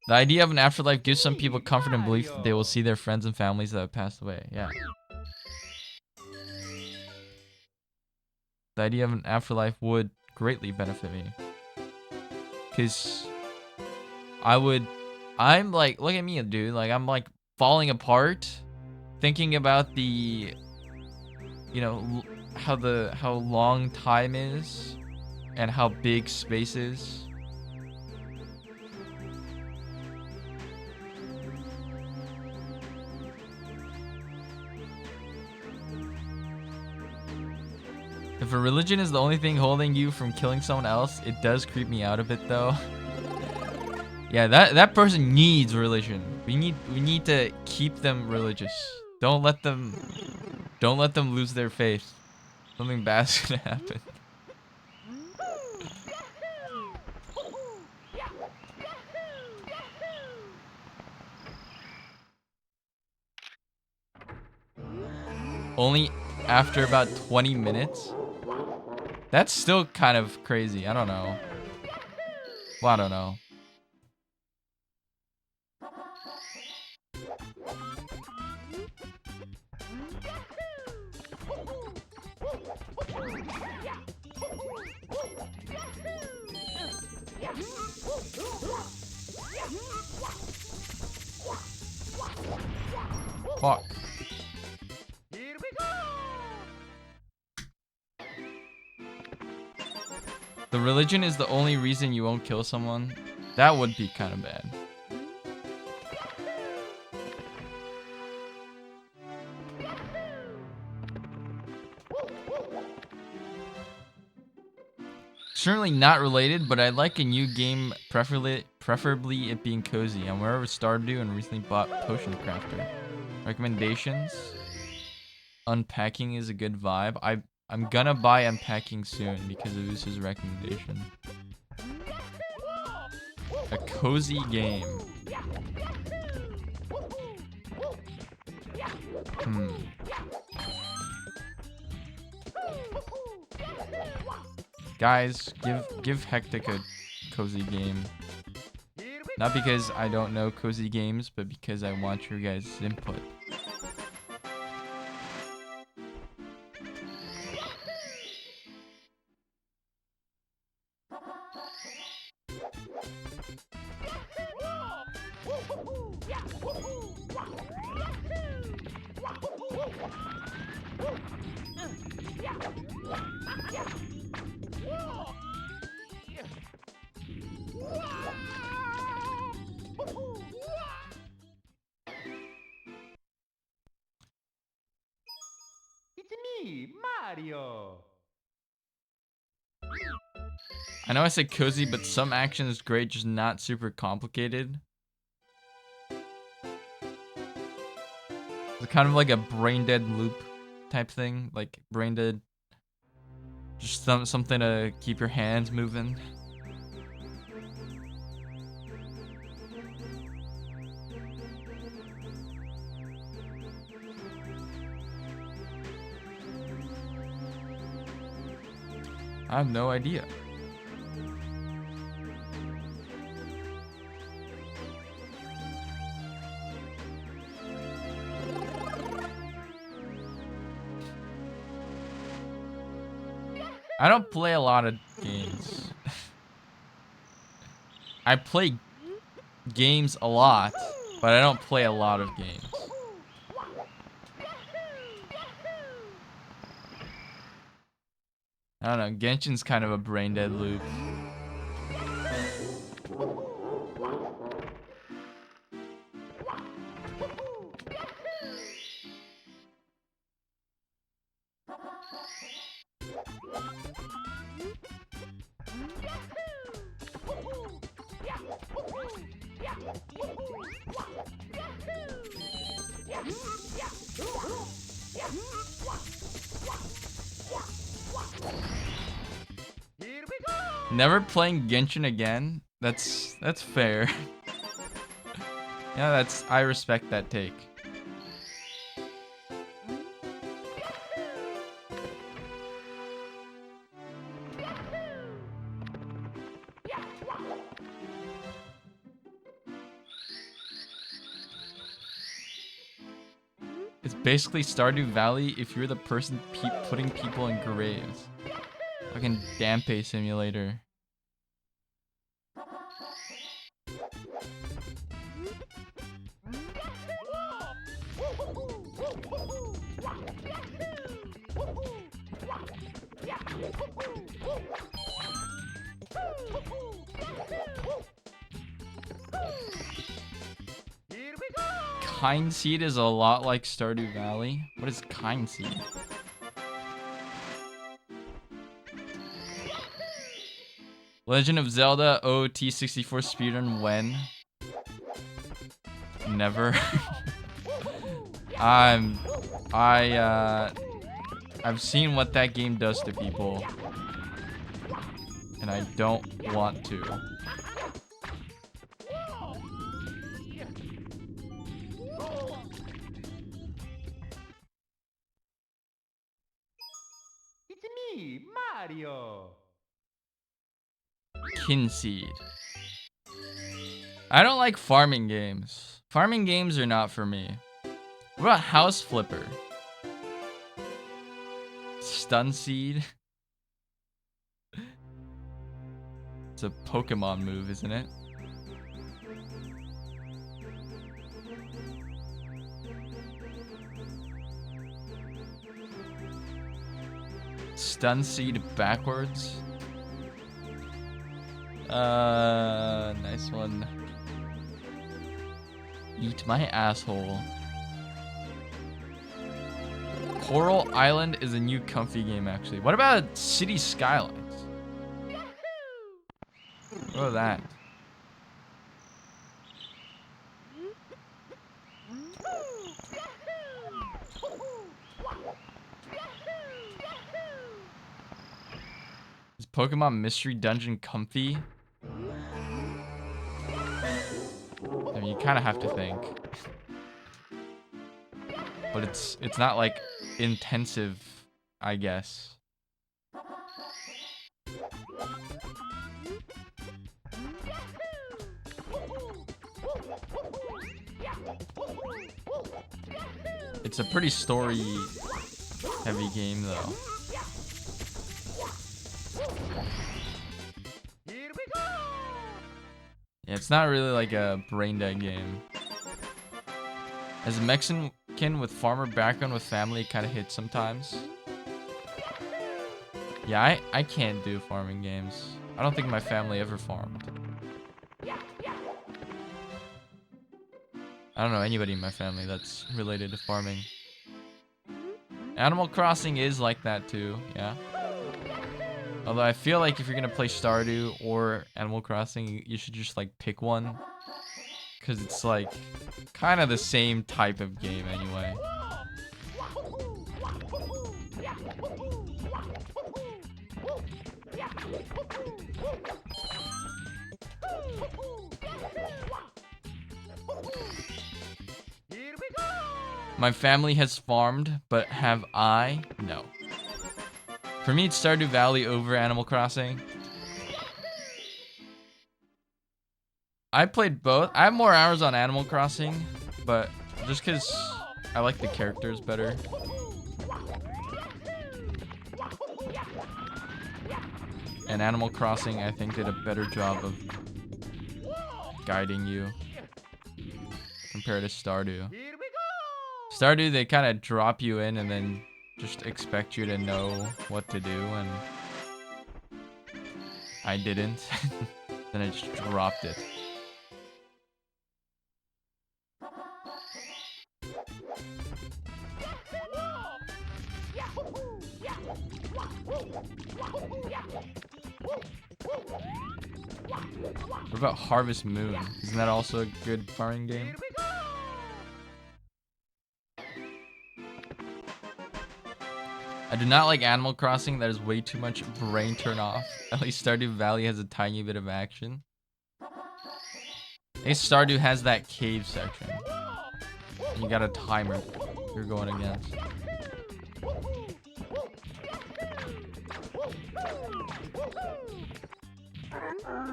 The idea of an afterlife gives some people comfort and belief that they will see their friends and families that have passed away. Yeah. The idea of an afterlife would greatly benefit me. Because I'm like, look at me, dude. Like, I'm like falling apart thinking about the, you know, how long time is and how big space is. If a religion is the only thing holding you from killing someone else, it does creep me out a bit though. Yeah, that person needs religion. We need to keep them religious. Don't let them lose their faith. Something bad's gonna happen. Only after about 20 minutes? That's still kind of crazy. I don't know. Well, I don't know. Fuck. Here we go! The religion is the only reason you won't kill someone. That would be kind of bad. Certainly not related, but I'd like a new game, preferably it being cozy. I'm aware of Stardew and recently bought Potion Crafter. Recommendations? Unpacking is a good vibe. I'm gonna buy Unpacking soon because of Usa's recommendation. A cozy game. Guys, give Hectic a cozy game. Not because I don't know cozy games, but because I want your guys' input. It's me, Mario. I know I said cozy, but some action is great, just not super complicated. It's kind of like a brain dead loop type thing, like brain dead. Just something to keep your hands moving. I have no idea. I don't play a lot of games. I play games a lot, but I don't play a lot of games. I don't know, Genshin's kind of a brain dead loop. Never playing Genshin again? That's fair. Yeah, I respect that take. It's basically Stardew Valley if you're the person putting people in graves. Fucking Dampe Simulator. Kind Seed is a lot like Stardew Valley. What is Kind Seed? Legend of Zelda OT64 speedrun when? Never. I've seen what that game does to people, and I don't want to. It's me, Mario. Kinseed. I don't like farming games. Farming games are not for me. What about House Flipper? Stun Seed? It's a Pokemon move, isn't it? Stun Seed backwards? Nice one. Eat my asshole. Coral Island is a new comfy game, actually. What about City Skylines? What about that? Is Pokemon Mystery Dungeon comfy? I mean, you kind of have to think. But it's not like intensive, I guess. It's a pretty story heavy game though. Yeah, it's not really like a brain dead game. As a Mexican with farmer background with family, kind of hits sometimes. Yeah, I can't do farming games. I don't think my family ever farmed. I don't know anybody in my family that's related to farming. Animal Crossing is like that too, yeah. Although I feel like if you're gonna play Stardew or Animal Crossing, you should just like pick one. Because it's like kind of the same type of game anyway. My family has farmed, but have I? No. For me, it's Stardew Valley over Animal Crossing. I played both. I have more hours on Animal Crossing, but just because I like the characters better. And Animal Crossing, I think, did a better job of guiding you compared to Stardew. Stardew, they kind of drop you in and then just expect you to know what to do, and I didn't. Then I just dropped it. What about Harvest Moon? Isn't that also a good farming game? I do not like Animal Crossing. That is way too much brain turn off. At least Stardew Valley has a tiny bit of action. I guess Stardew has that cave section. And you got a timer you're going against.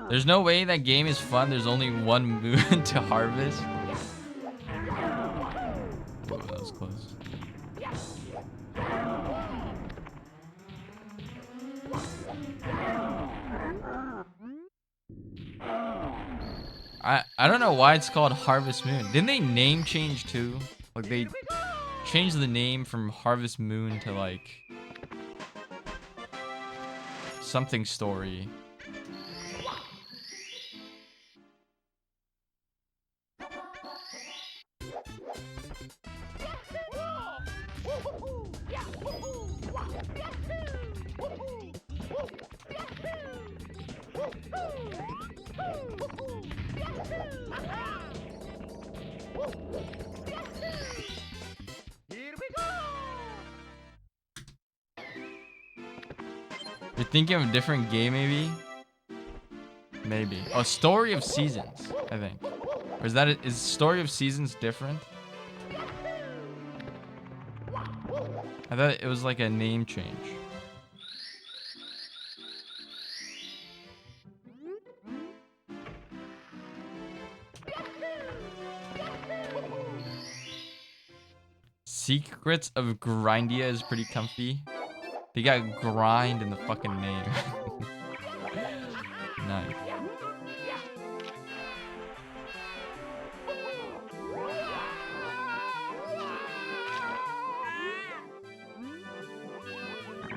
There's no way that game is fun. There's only one moon to harvest. Whoa, that was close. I don't know why it's called Harvest Moon. Didn't they name change too? Like they changed the name from Harvest Moon to like something story. You're thinking of a different game, maybe? Maybe. Oh, Story of Seasons, I think. Or is that is Story of Seasons different? I thought it was like a name change. Secrets of Grindia is pretty comfy. They got grind in the fucking name. Nice.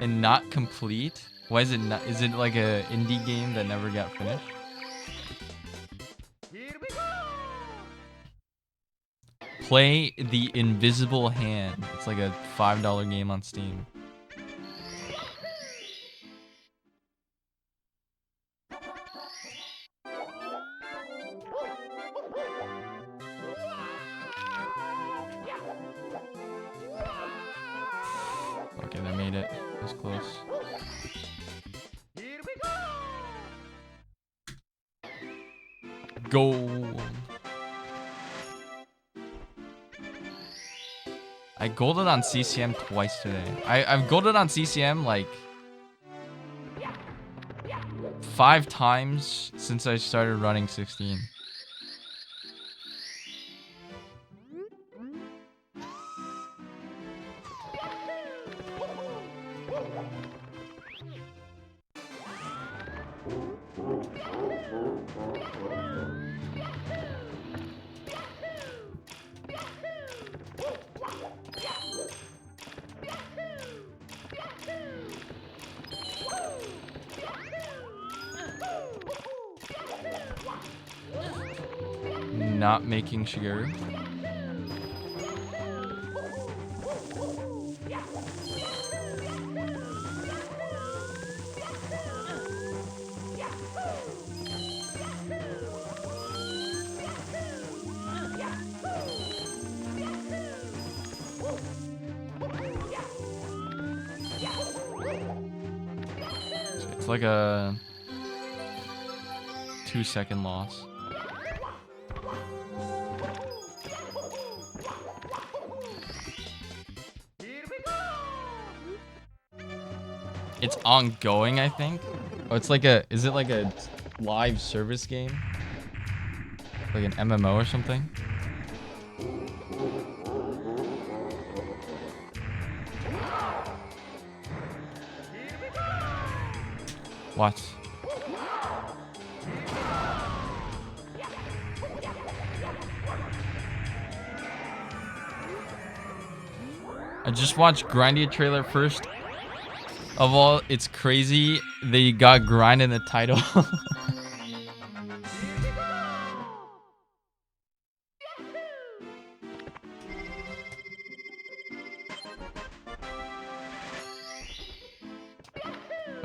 And not complete? Why is it not? Is it like a indie game that never got finished? Play the Invisible Hand. It's like a $5 game on Steam. Okay, I made it. That was close. Here we go. Gold. I golded on CCM twice today. I've golded on CCM like 5 times since I started running 16. Not making sure. It's like a 2-second loss. It's ongoing, I think. Oh, it's like a... Is it like a live service game? Like an MMO or something? What? I just watched Grindia trailer first. Of all, it's crazy they got grind in the title.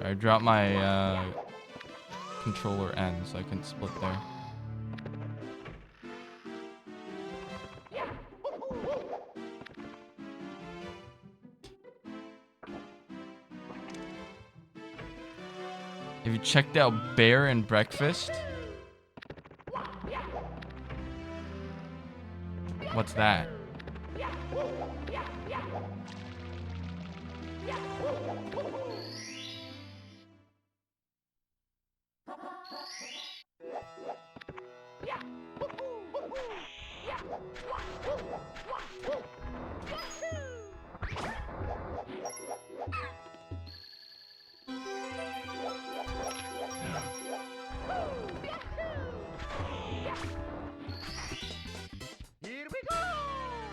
I dropped my controller end so I can split there. Have you checked out Bear and Breakfast? What's that?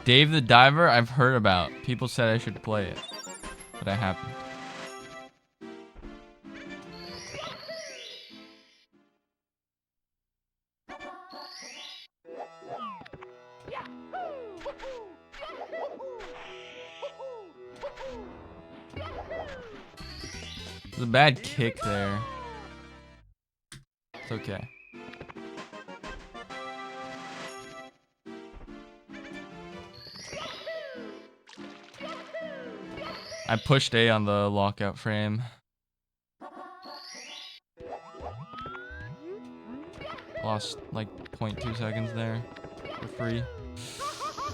Dave the Diver, I've heard about. People said I should play it, but I haven't. There's a bad kick there. It's okay. I pushed A on the lockout frame. Lost like 0.2 seconds there for free.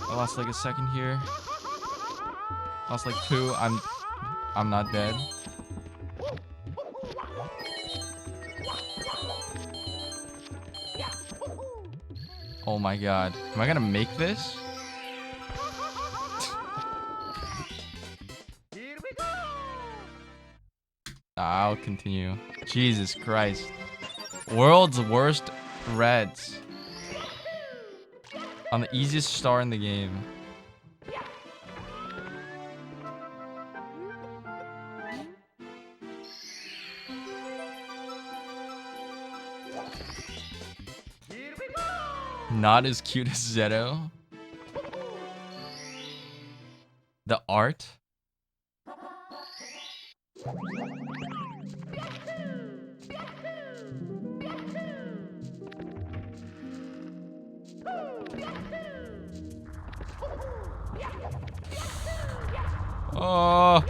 I lost like a second here. Lost like 2. I'm not dead. Oh my god. Am I gonna make this? I'll continue. Jesus Christ. World's worst reds. On the easiest star in the game. Not as cute as Zeto. The art? Oh.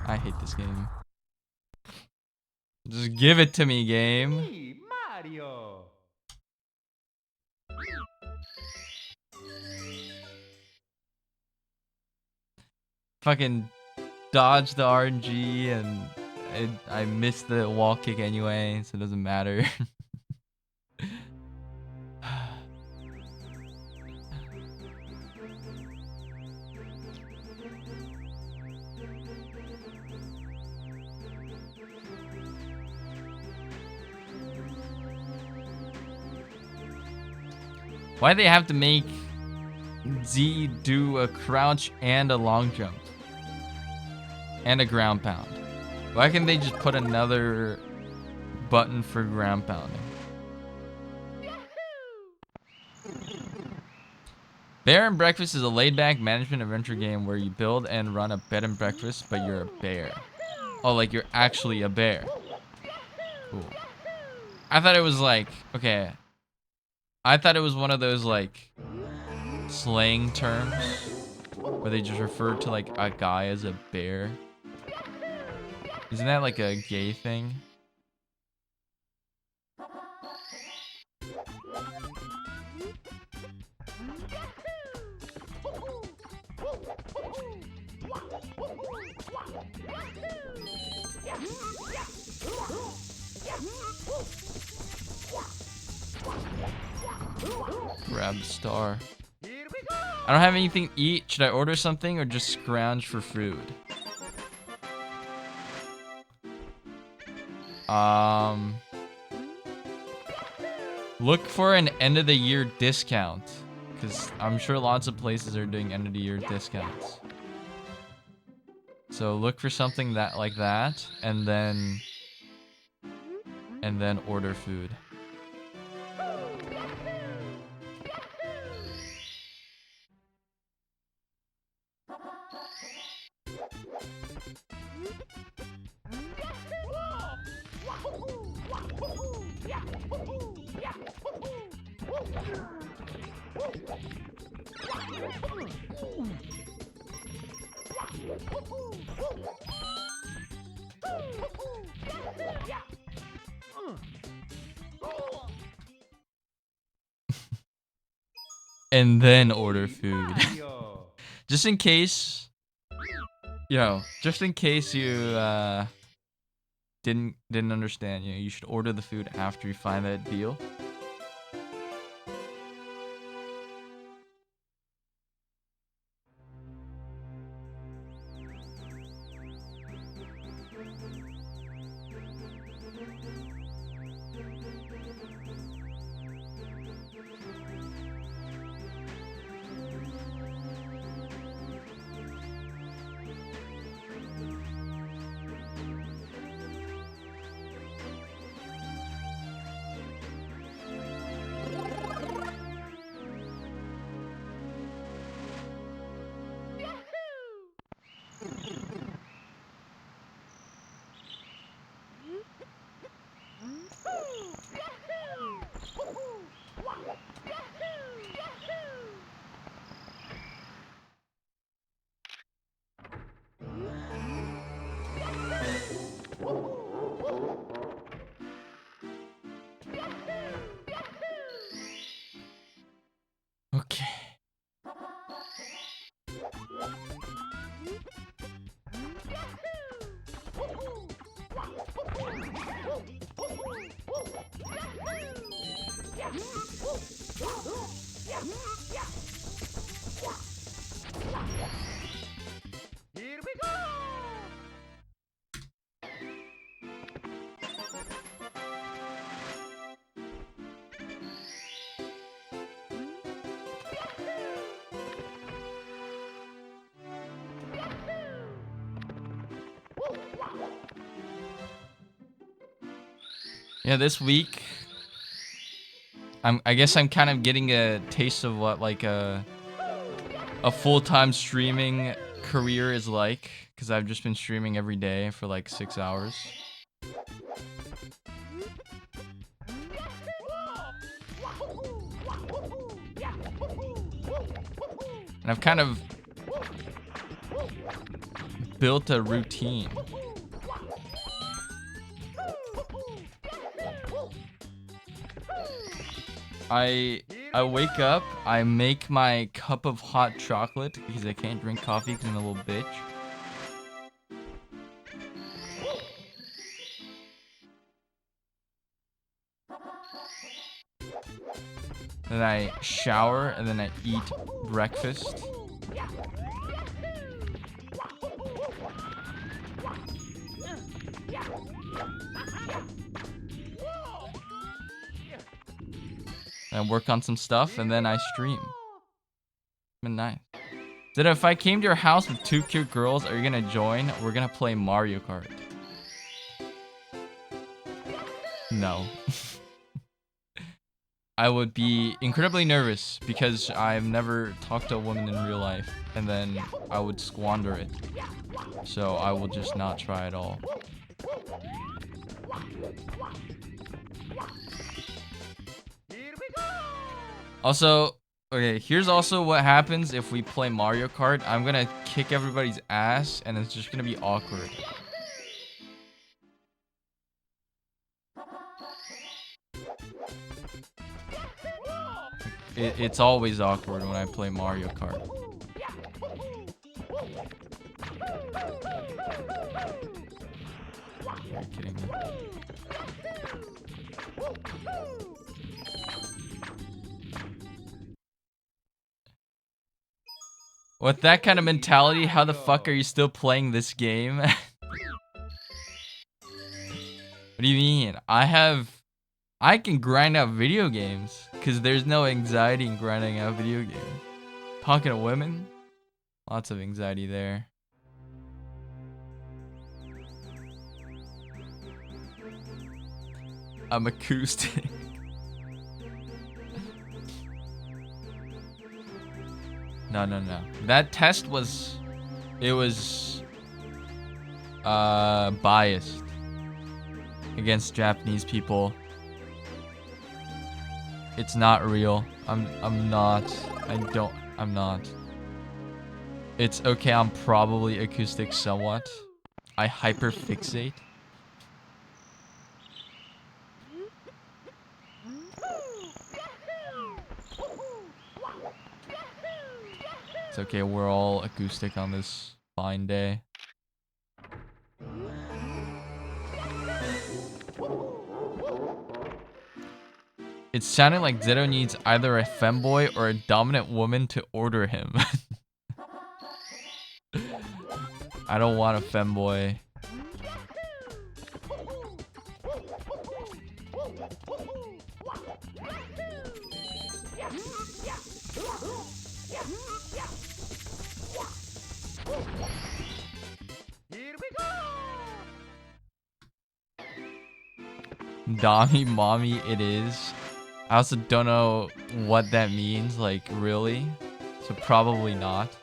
I hate this game. Just give it to me, game. Hey, Mario. Fucking dodge the RNG and I missed the wall kick anyway, so it doesn't matter. Why they have to make Z do a crouch and a long jump? And a ground pound? Why can't they just put another button for ground pounding? Bear and Breakfast is a laid-back management adventure game where you build and run a bed and breakfast, but you're a bear. Oh, like you're actually a bear. Cool. I thought it was like, okay. I thought it was one of those like slang terms where they just refer to like a guy as a bear. Isn't that like a gay thing? Grab the star. Here we go. I don't have anything to eat. Should I order something or just scrounge for food? Look for an end of the year discount, because I'm sure lots of places are doing end of the year discounts. So look for something that like that, and then order food. And then order food. Mario. Just in case, just in case you didn't understand, you should order the food after you find that deal. Okay. Here we go. Yeah, this week I guess I'm kind of getting a taste of what like a full-time streaming career is like, because I've just been streaming every day for like 6 hours. And I've kind of built a routine. I wake up, I make my cup of hot chocolate because I can't drink coffee because I'm a little bitch. Then I shower and then I eat breakfast. And work on some stuff, and then I stream. Been nice. Zeta, if I came to your house with 2 cute girls, are you gonna join? We're gonna play Mario Kart. No. I would be incredibly nervous because I've never talked to a woman in real life, and then I would squander it. So I will just not try at all. Also, okay, here's also what happens if we play Mario Kart. I'm gonna kick everybody's ass, and it's just gonna be awkward. It's always awkward when I play Mario Kart. Are you kidding me? With that kind of mentality, how the fuck are you still playing this game? What do you mean? I can grind out video games because there's no anxiety in grinding out video games. Talking to women, lots of anxiety there. I'm acoustic. No. That test was, it was biased against Japanese people. It's not real. I'm not. I'm not. It's okay, I'm probably acoustic somewhat. I hyperfixate. It's okay, we're all acoustic on this fine day. It sounded like Zero needs either a femboy or a dominant woman to order him. I don't want a femboy. Dommy mommy it is. I also don't know what that means, like, really. So probably not.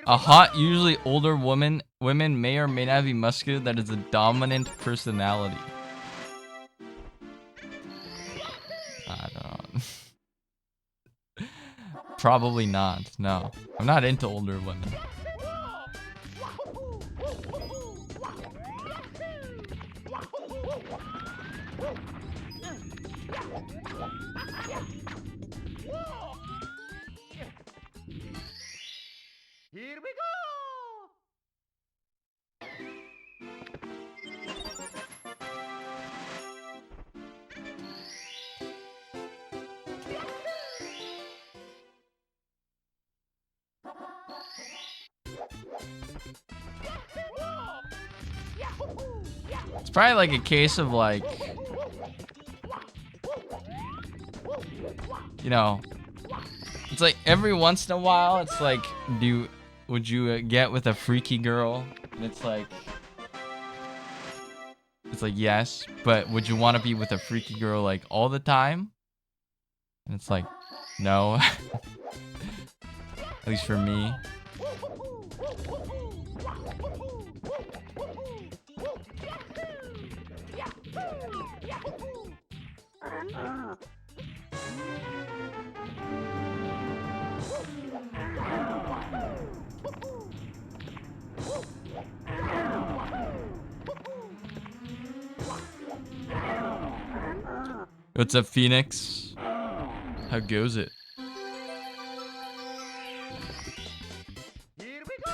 A hot, usually older women may or may not be muscular. That is a dominant personality. I don't know. Probably not. No, I'm not into older women. It's probably like a case of like, you know, it's like every once in a while, it's like, would you get with a freaky girl? And it's like yes, but would you want to be with a freaky girl like all the time? And it's like, no. At least for me. What's up, Phoenix? How goes it? Here we go!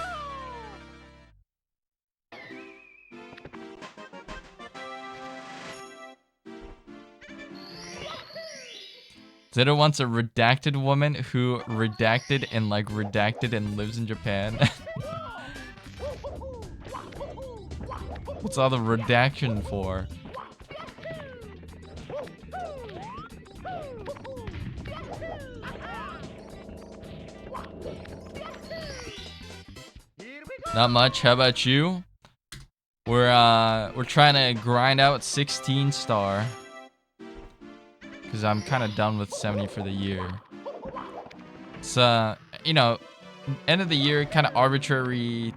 Zeta wants a redacted woman who redacted and lives in Japan. What's all the redaction for? Not much. How about you? We're trying to grind out 16 star. Cause I'm kind of done with 70 for the year. It's you know, end of the year kind of arbitrary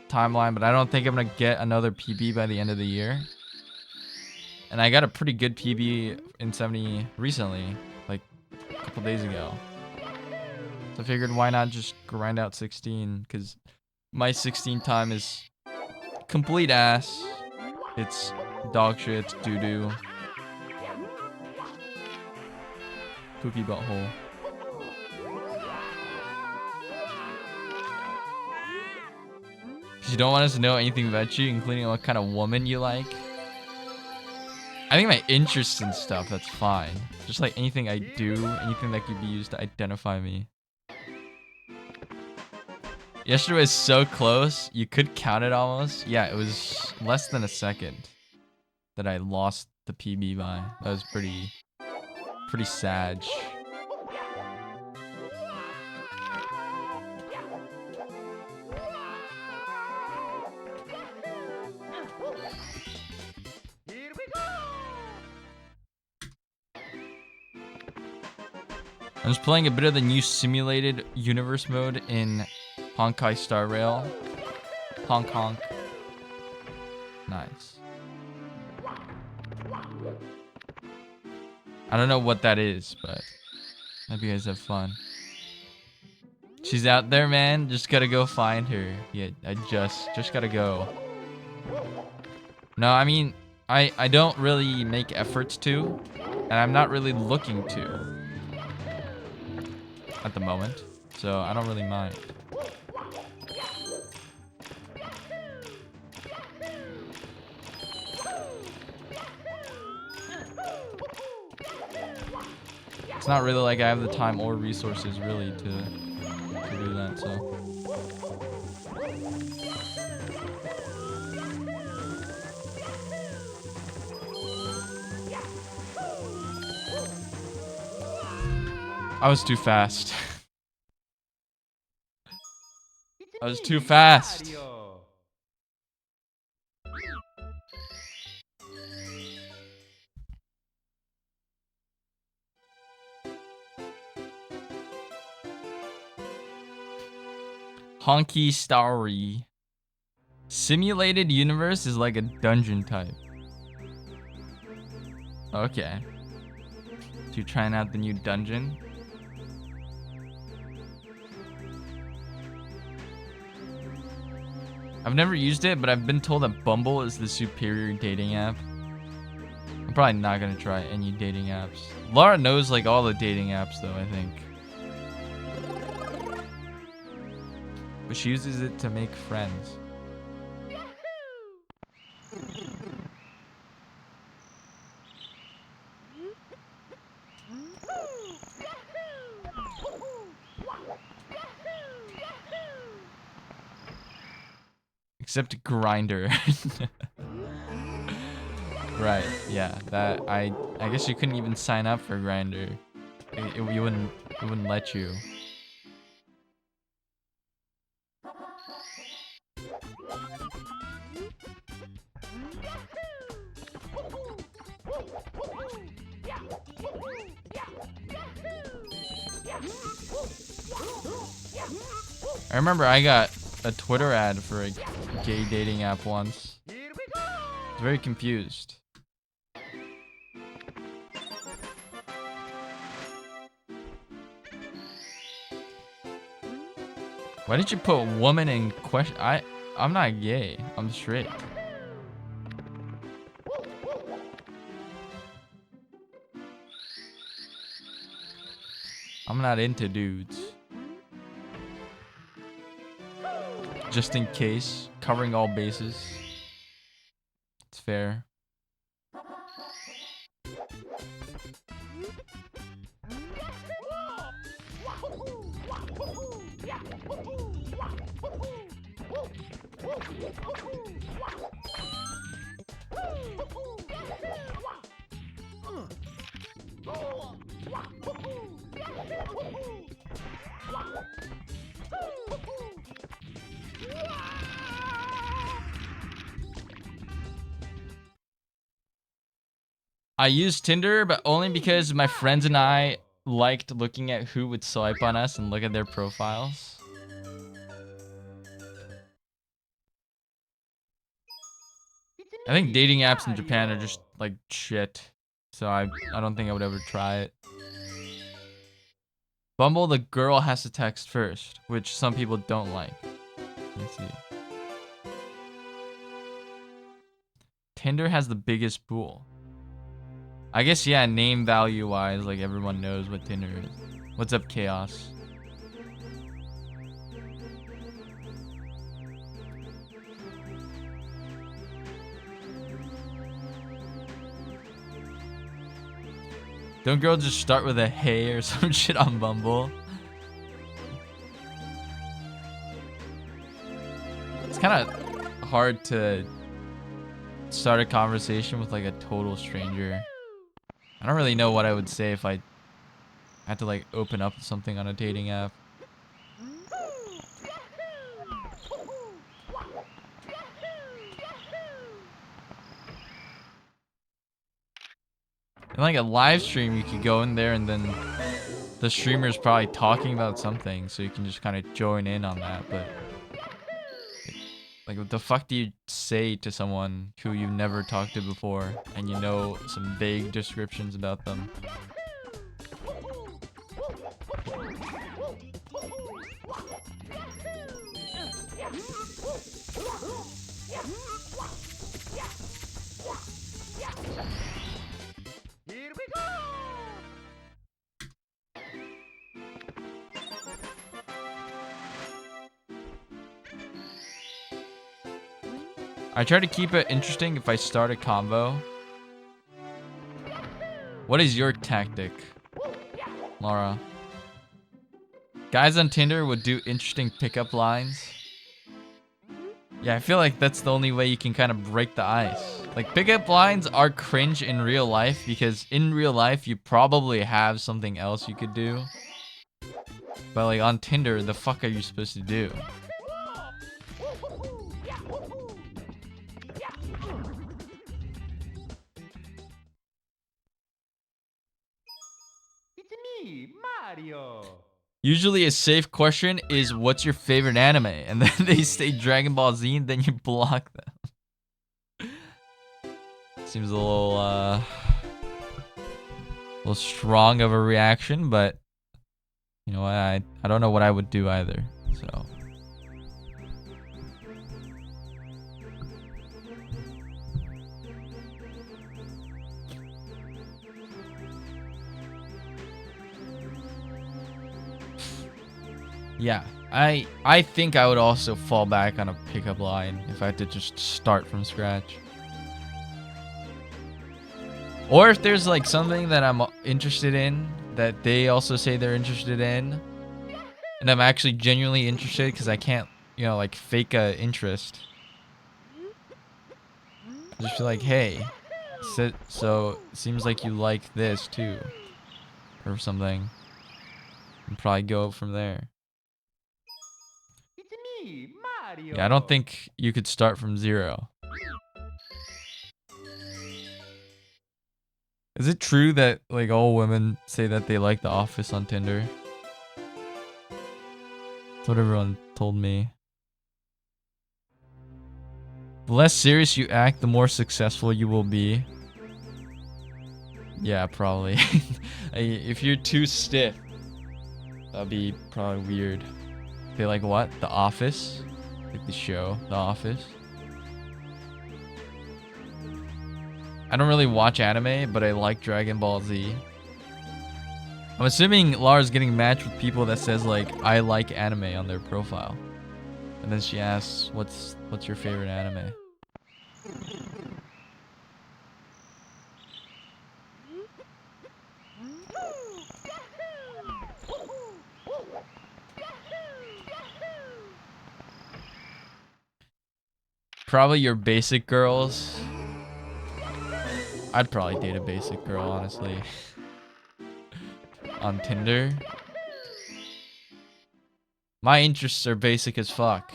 timeline, but I don't think I'm gonna get another PB by the end of the year. And I got a pretty good PB in 70 recently, like a couple days ago. So I figured why not just grind out 16, because my 16 time is complete ass. It's dog shit, it's doo-doo. Cookie butthole. You don't want us to know anything about you, including what kind of woman you like? I think my interests and stuff, that's fine. Just like anything I do, anything that could be used to identify me. Yesterday was so close, you could count it almost. Yeah, it was less than a second that I lost the PB by. That was pretty sad. Here we go! I'm just playing a bit of the new simulated universe mode in Honkai Star Rail. Honk honk. Nice. I don't know what that is, but hope you guys have fun. She's out there, man. Just gotta go find her. Yeah, I just gotta go. No, I mean, I don't really make efforts to, and I'm not really looking to at the moment, so I don't really mind. It's not really like I have the time or resources really to do that, so. I was too fast. I was too fast. Mario. Honky Starry. Simulated universe is like a dungeon type. Okay. So you're trying out the new dungeon? I've never used it, but I've been told that Bumble is the superior dating app. I'm probably not gonna try any dating apps. Laura knows like all the dating apps though, I think. But she uses it to make friends. Except Grinder. Right, yeah. That I guess you couldn't even sign up for Grinder. It wouldn't let you. I remember I got a Twitter ad for a gay dating app once. Here we go. I was very confused. Why did you put woman in question? I'm not gay. I'm straight. I'm not into dudes. Just in case, covering all bases. It's fair. I used Tinder, but only because my friends and I liked looking at who would swipe on us and look at their profiles. I think dating apps in Japan are just like shit. So I don't think I would ever try it. Bumble, the girl has to text first, which some people don't like. Let me see. Tinder has the biggest pool. I guess, yeah, name value wise, like everyone knows what Tinder is. What's up, Chaos? Don't girls just start with a hey or some shit on Bumble? It's kind of hard to start a conversation with like a total stranger. I don't really know what I would say if I had to like open up something on a dating app. In like a live stream, you could go in there and then the streamer's probably talking about something, so you can just kind of join in on that. But like, what the fuck do you say to someone who you've never talked to before and you know some vague descriptions about them? Here we go. I try to keep it interesting if I start a convo. What is your tactic, Laura? Guys on Tinder would do interesting pickup lines. Yeah, I feel like that's the only way you can kind of break the ice. Like, pickup lines are cringe in real life because in real life you probably have something else you could do. But like on Tinder, the fuck are you supposed to do? It's me, Mario. Usually a safe question is, what's your favorite anime? And then they say Dragon Ball Z and then you block them. Seems a little strong of a reaction, but you know what, I don't know what I would do either, so. Yeah, I think I would also fall back on a pickup line if I had to just start from scratch. Or if there's like something that I'm interested in that they also say they're interested in, and I'm actually genuinely interested because I can't, you know, like fake a interest. Just be like, hey, so it seems like you like this too, or something. And probably go from there. It's me, Mario. Yeah, I don't think you could start from 0. Is it true that like all women say that they like The Office on Tinder? That's what everyone told me. The less serious you act, the more successful you will be. Yeah, probably. If you're too stiff, that'd be probably weird. They like what? The Office? Like the show, The Office? I don't really watch anime, but I like Dragon Ball Z. I'm assuming Lara's getting matched with people that says like, I like anime on their profile. And then she asks, what's your favorite anime? Probably your basic girls. I'd probably date a basic girl, honestly. On Tinder. My interests are basic as fuck.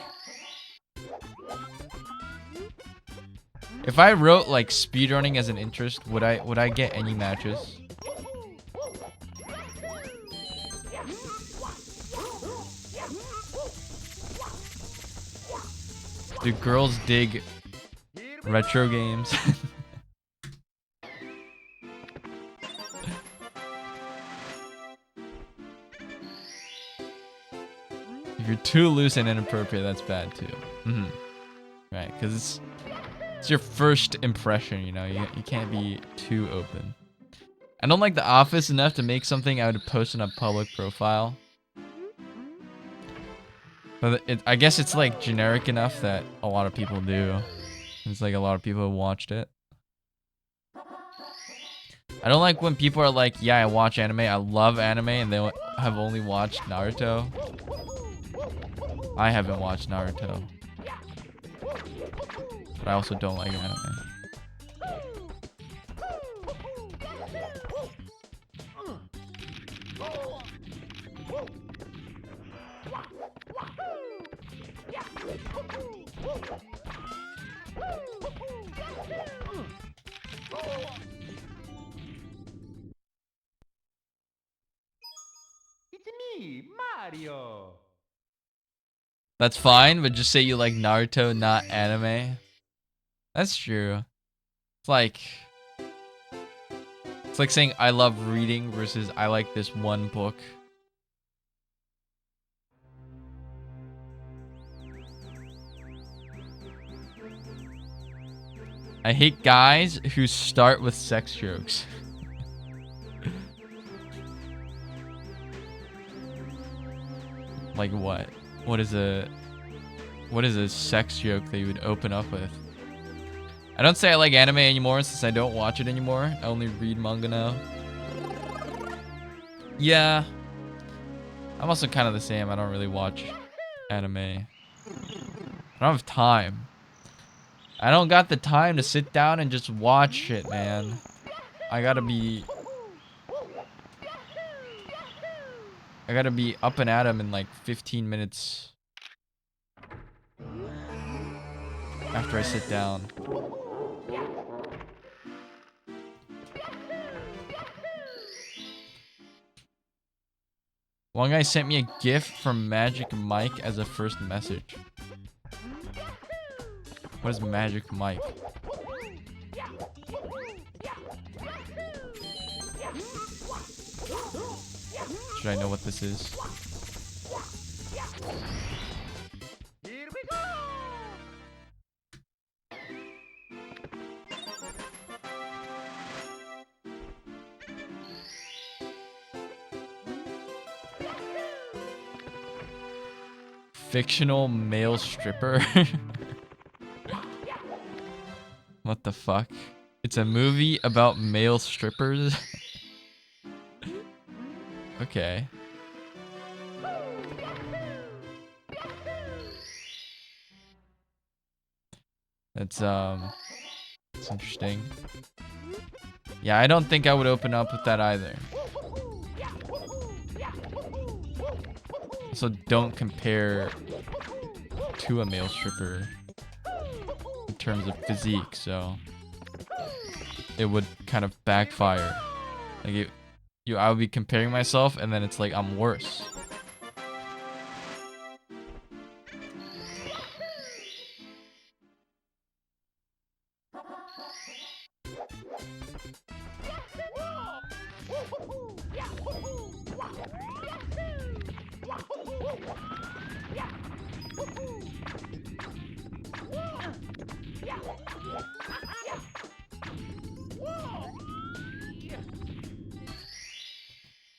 If I wrote like speedrunning as an interest, would I get any matches? Do girls dig retro games? If you're too loose and inappropriate, that's bad too. Right, because it's your first impression, you know. You can't be too open. I don't like The Office enough to make something I would post in a public profile. But I guess it's like generic enough that a lot of people do. It's like a lot of people have watched it. I don't like when people are like, yeah, I watch anime, I love anime, and they have only watched Naruto. I haven't watched Naruto. But I also don't like anime. It's me, Mario. That's fine, but just say you like Naruto, not anime. That's true. It's like saying I love reading versus I like this one book. I hate guys who start with sex jokes. Like what? What is a sex joke that you would open up with? I don't say I like anime anymore since I don't watch it anymore. I only read manga now. Yeah. I'm also kind of the same. I don't really watch anime. I don't have time. I don't got the time to sit down and just watch shit, man. I gotta be up and at 'em in like 15 minutes after I sit down. One guy sent me a GIF from Magic Mike as a first message. What is Magic Mike? Should I know what this is? Here we go. Fictional male stripper? What the fuck? It's a movie about male strippers? Okay. That's It's interesting. Yeah, I don't think I would open up with that either. So don't compare to a male stripper in terms of physique, so it would kind of backfire. Like I would be comparing myself, and then it's like I'm worse.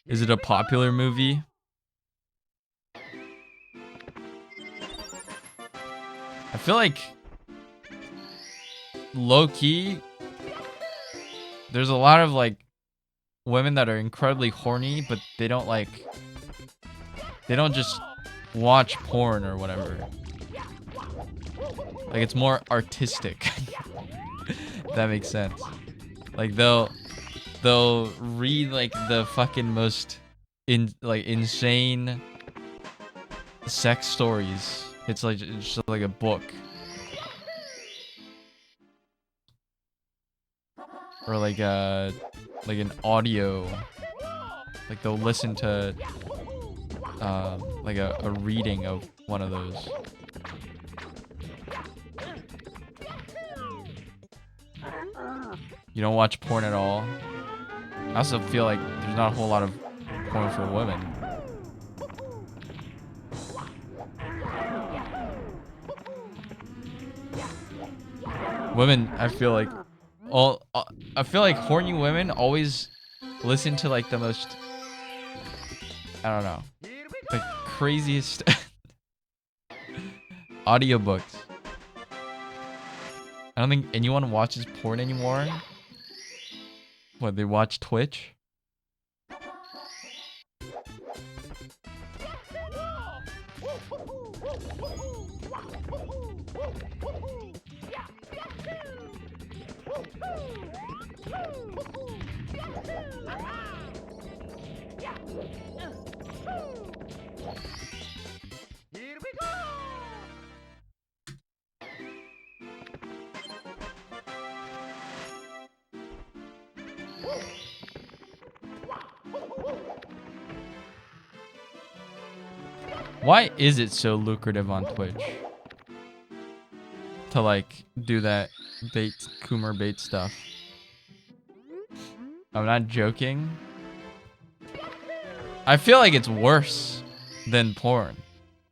Is it a popular movie? I feel like low key there's a lot of like women that are incredibly horny, but they don't just watch porn or whatever. Like it's more artistic. If that makes sense. Like they'll read like the fucking most insane sex stories. It's just like a book. Or like an audio. Like they'll listen to like a reading of one of those. You don't watch porn at all? I also feel like there's not a whole lot of porn for women. Women, I feel like horny women always listen to like the most, I don't know, the craziest audiobooks. I don't think anyone watches porn anymore. What, they watch Twitch? Here we go! Why is it so lucrative on Twitch to like do that Coomer bait stuff? I'm not joking. I feel like it's worse than porn.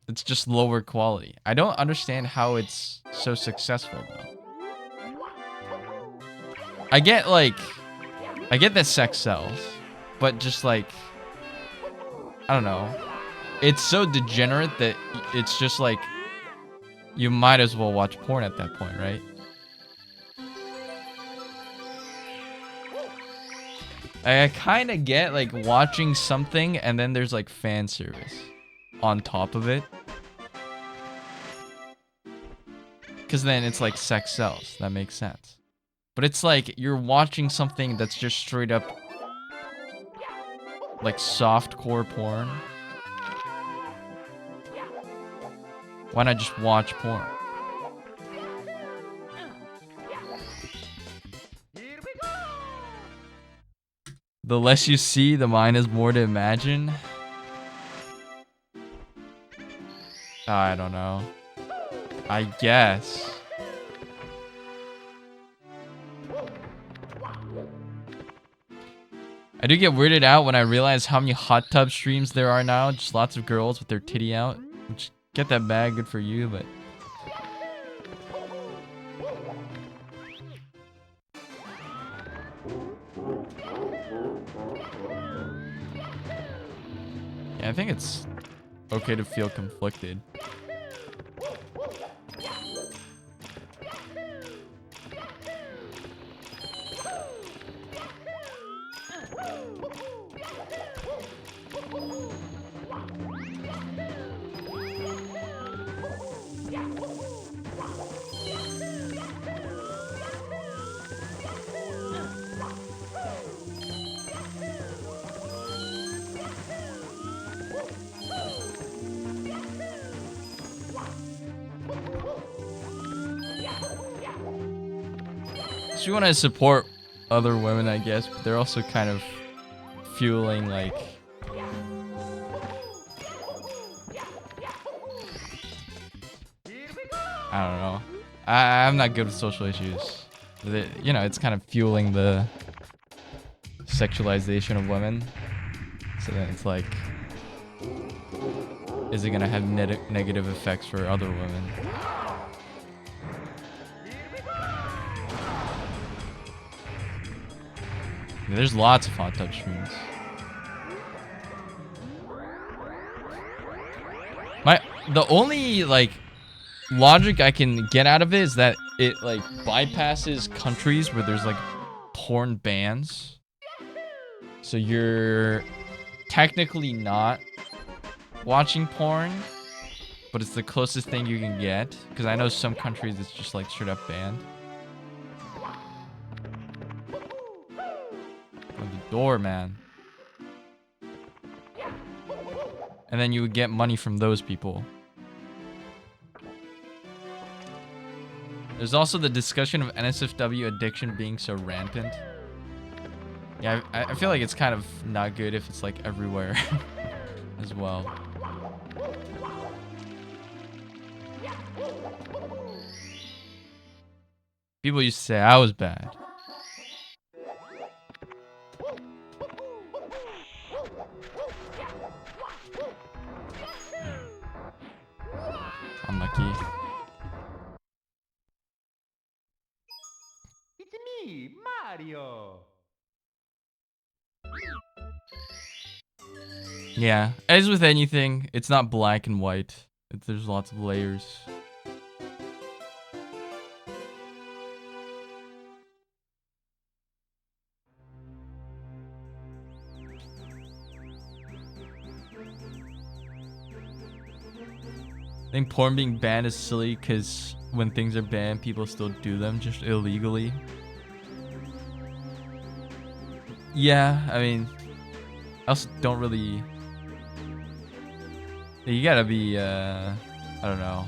It's just lower quality. I don't understand how it's so successful though. I get that sex sells, but just like, I don't know. It's so degenerate that it's just like, you might as well watch porn at that point, right? I kind of get like watching something and then there's like fan service on top of it. Because then it's like sex sells. That makes sense. But it's like you're watching something that's just straight up like softcore porn. Why not just watch porn? The less you see, the mind is more to imagine. I don't know. I guess. I do get weirded out when I realize how many hot tub streams there are now. Just lots of girls with their titty out. Which, get that bag, good for you, but... yeah, I think it's okay to feel conflicted. So you want to support other women, I guess, but they're also kind of fueling like I don't know. I'm not good with social issues. You know, it's kind of fueling the sexualization of women. So then it's like, is it gonna have negative effects for other women? Yeah, there's lots of hot tub streams. The only like logic I can get out of it is that it like bypasses countries where there's like porn bans. So you're technically not watching porn, but it's the closest thing you can get. Because I know some countries it's just like straight up banned. Open the door, man. And then you would get money from those people. There's also the discussion of NSFW addiction being so rampant. Yeah, I feel like it's kind of not good if it's like everywhere as well. People used to say I was bad. Unlucky. It's me, Mario. Yeah, as with anything, it's not black and white. There's lots of layers. I think porn being banned is silly because when things are banned, people still do them just illegally. Yeah, I mean, I also don't really... You gotta be, I don't know.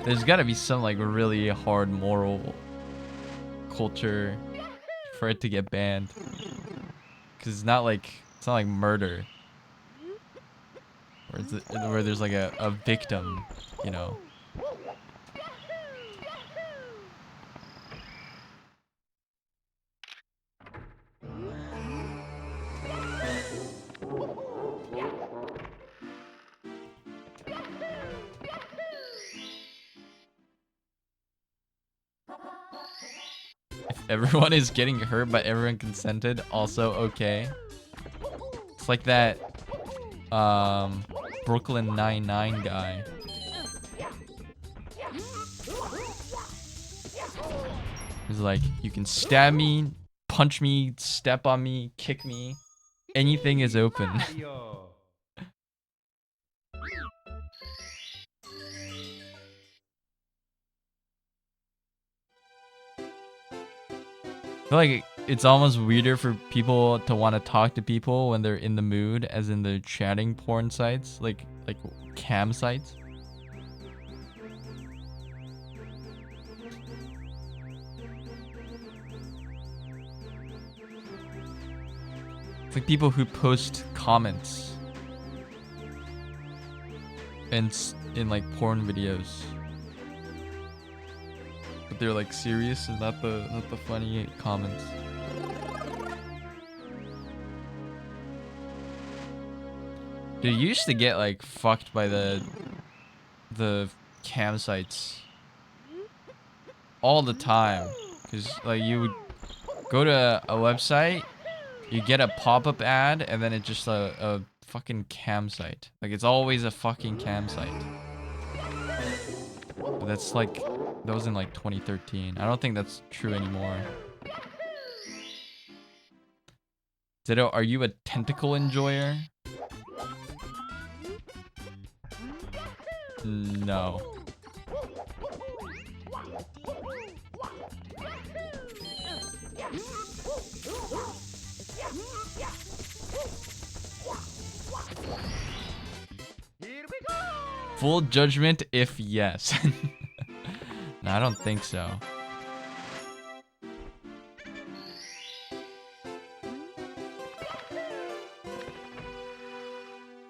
There's gotta be some like really hard moral culture for it to get banned. Cause it's not like murder. Where there's like a victim, you know. If everyone is getting hurt but everyone consented, also okay. It's like that Brooklyn Nine-Nine guy. He's like, you can stab me, punch me, step on me, kick me. Anything is open. Mario. I feel like it's almost weirder for people to want to talk to people when they're in the mood, as in the chatting porn sites, like cam sites. It's like people who post comments in like porn videos. But they're like serious and not the funny comments. Dude, you used to get like fucked by the cam sites all the time, cause like you would go to a website, you get a pop-up ad, and then it's just a fucking cam site. Like it's always a fucking cam site. But that's like, that was in like 2013. I don't think that's true anymore. Ditto, are you a tentacle enjoyer? No. Here we go. Full judgment if yes. No, I don't think so.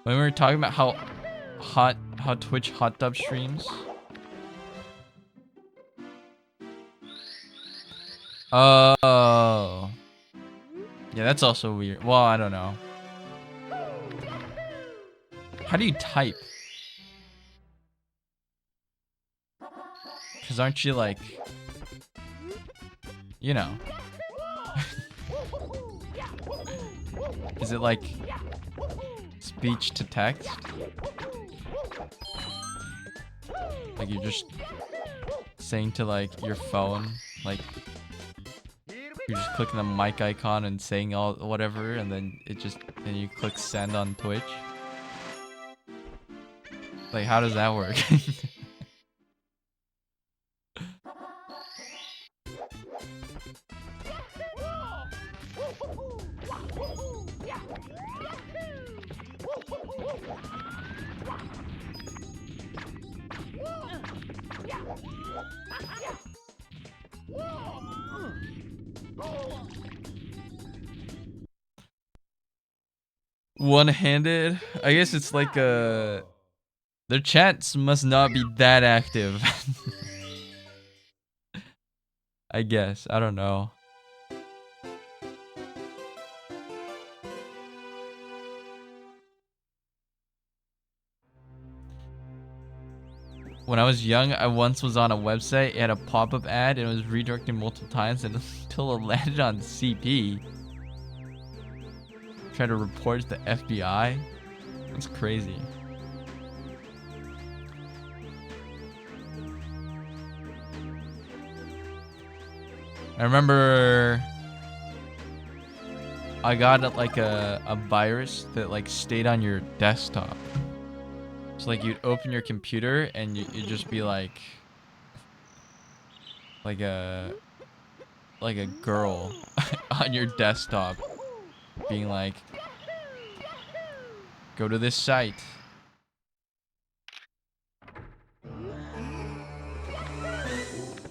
When we were talking about how Twitch hot dub streams. Oh. Yeah, that's also weird. Well, I don't know. How do you type? Because aren't you like... You know. Is it like... speech to text? Like you're just saying to like your phone, like you're just clicking the mic icon and saying all whatever, and then then you click send on Twitch. Like how does that work? One-handed? I guess it's like their chats must not be that active. I guess. I don't know. When I was young, I once was on a website. It had a pop-up ad and it was redirecting multiple times until it landed on CP. Try to report to the FBI. That's crazy. I remember I got like a virus that like stayed on your desktop. So like you'd open your computer and you'd just be like a girl on your desktop being like, go to this site.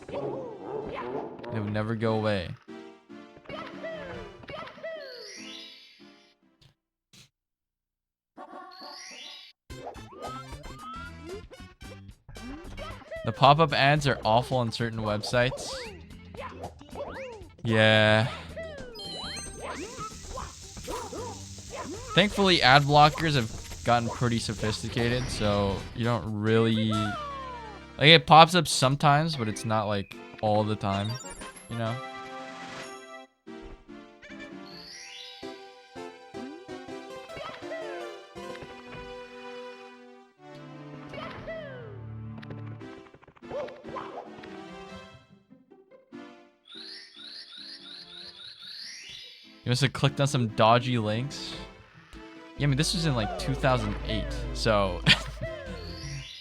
It would never go away. The pop-up ads are awful on certain websites. Yeah. Thankfully, ad blockers have gotten pretty sophisticated, so you don't really... Like, it pops up sometimes, but it's not, like, all the time, you know? You must have clicked on some dodgy links. Yeah, I mean, this was in like 2008, so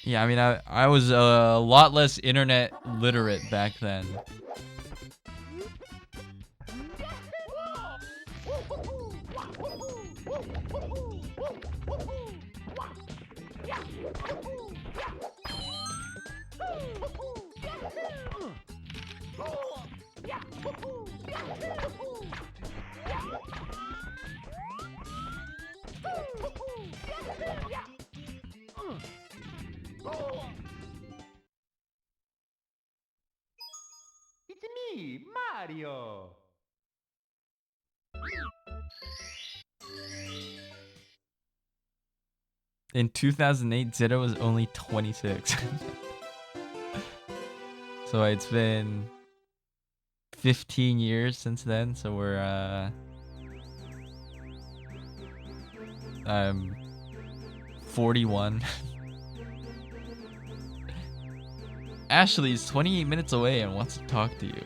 yeah, I mean, I was a lot less internet literate back then. It's me, Mario. In 2008, Zeta was only 26. So it's been 15 years since then, so we're I'm 41. Ashley is 28 minutes away and wants to talk to you.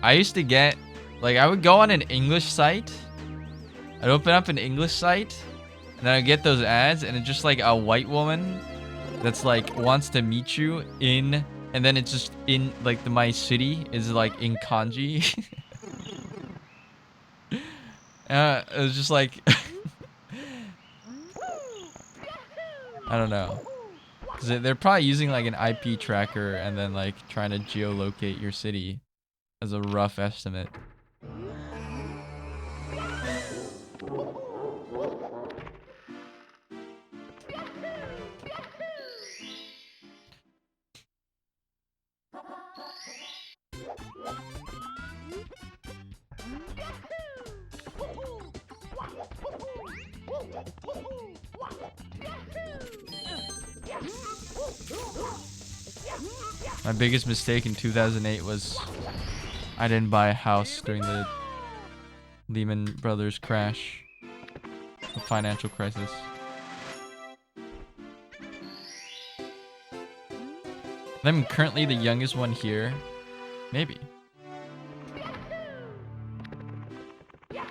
I used to get, like, I would go on an English site. I'd open up an English site, and then I'd get those ads, and it's just like a white woman that's like wants to meet you in, and then it's just in like my city is like in kanji. It was just like I don't know. Because they're probably using like an IP tracker and then like trying to geolocate your city as a rough estimate. My biggest mistake in 2008 was I didn't buy a house during the Lehman Brothers crash, the financial crisis. I'm currently the youngest one here. Maybe. Yeah,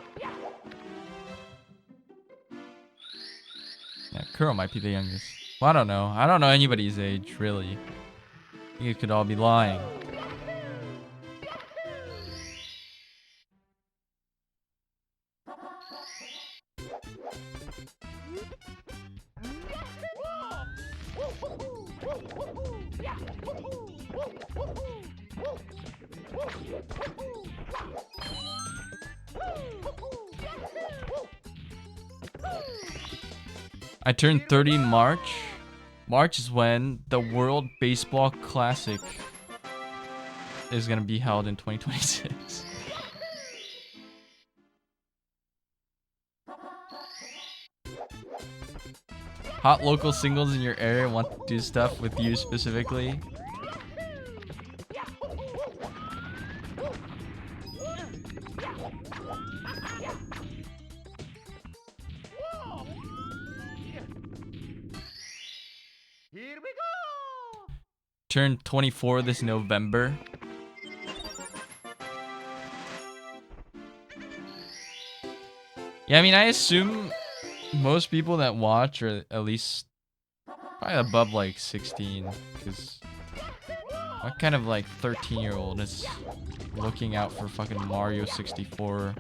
Kuro might be the youngest. Well, I don't know. I don't know anybody's age, really. I think it could all be lying. I turned 30 in March. March is when the World Baseball Classic is going to be held in 2026. Hot local singles in your area want to do stuff with you specifically. Here we go. Turned 24 this November. Yeah, I mean, I assume most people that watch are at least probably above like 16, because what kind of like 13-year-old is looking out for fucking Mario 64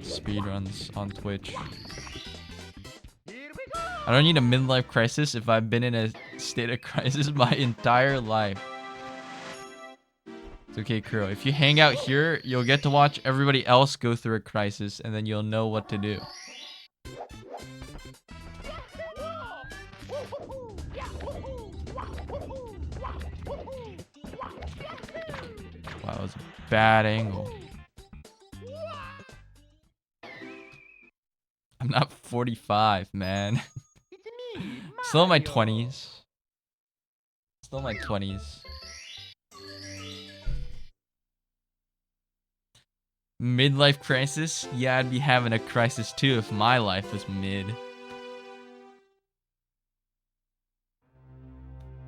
speedruns on Twitch? I don't need a midlife crisis if I've been in a state of crisis my entire life. It's okay, Kuro. If you hang out here, you'll get to watch everybody else go through a crisis, and then you'll know what to do. Wow, that was a bad angle. I'm not 45, man. Still in my 20s. Still in my 20s. Midlife crisis? Yeah, I'd be having a crisis too if my life was mid.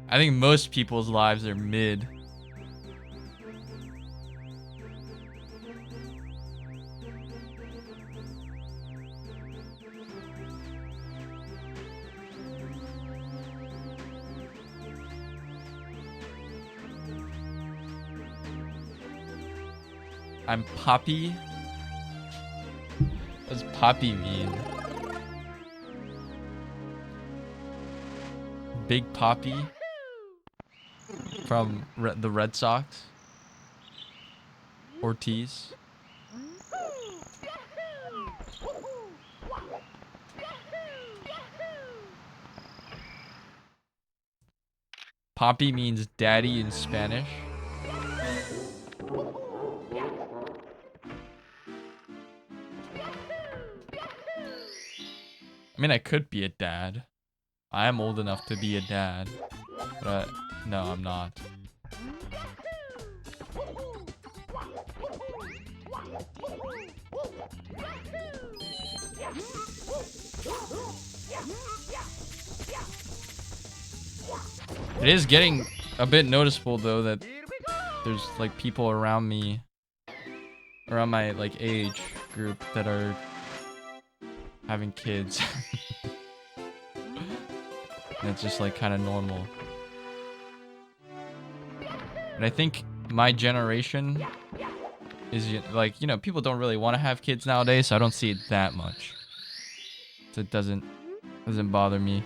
I think most people's lives are mid. I'm Poppy? What does Poppy mean? Big Poppy? From the Red Sox? Ortiz? Poppy means daddy in Spanish. I mean, I could be a dad. I am old enough to be a dad. But no, I'm not. It is getting a bit noticeable though that there's like people around me, around my like age group, that are having kids. And it's just like kind of normal. But I think my generation is like, you know, people don't really want to have kids nowadays, so I don't see it that much. So it doesn't bother me.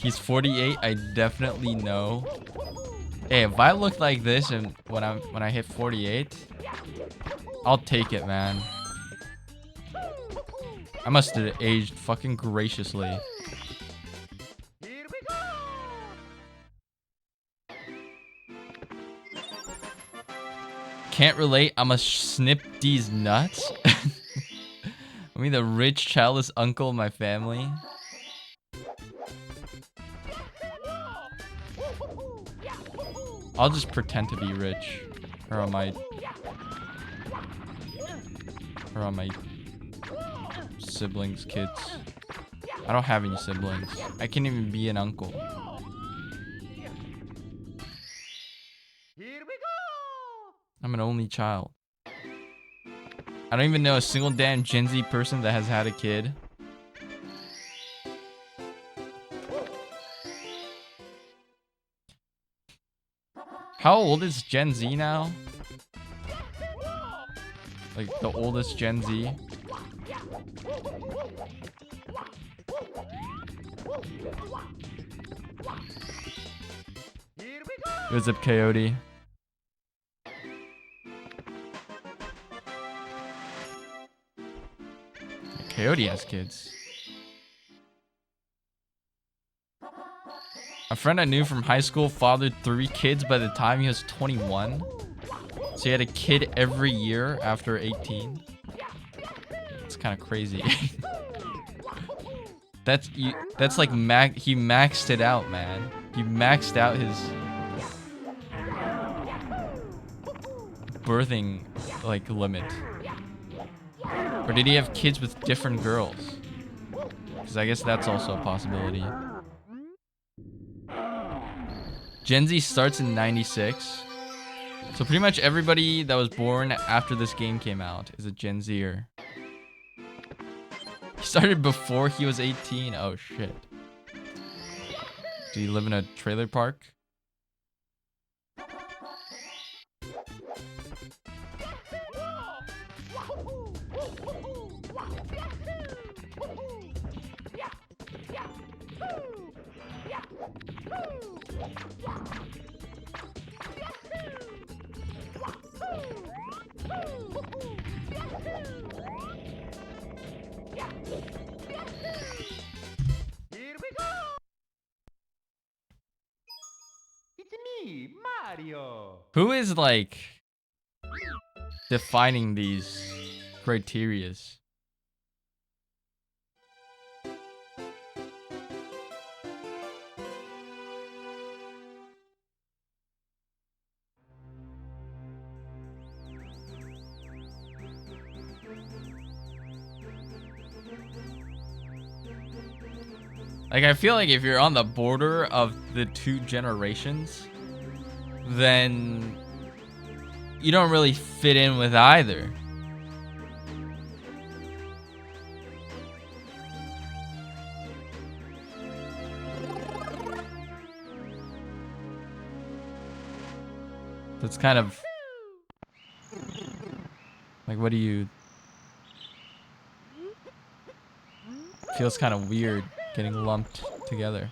He's 48. I definitely know. Hey, if I look like this and when I hit 48, I'll take it, man. I must have aged fucking graciously. Here we go. Can't relate. I'ma snip these nuts. I mean, the rich, childless uncle in my family. I'll just pretend to be rich, or on my siblings' kids. I don't have any siblings. I can't even be an uncle. Here we go. I'm an only child. I don't even know a single damn Gen Z person that has had a kid. How old is Gen Z now? Like the oldest Gen Z? Here we go. What's up, Coyote? Coyote has kids. A friend I knew from high school fathered 3 kids by the time he was 21. So he had a kid every year after 18. It's kind of crazy. That's like he maxed it out, man. He maxed out his birthing like limit. Or did he have kids with different girls? Because I guess that's also a possibility. Gen Z starts in 96. So pretty much everybody that was born after this game came out is a Gen Zer. He started before he was 18. Oh shit. Do you live in a trailer park? Here we go. It's me, Mario. Who is like defining these criterias? Like, I feel like if you're on the border of the 2 generations, then you don't really fit in with either. That's kind of like, what do you... Feels kind of weird getting lumped together.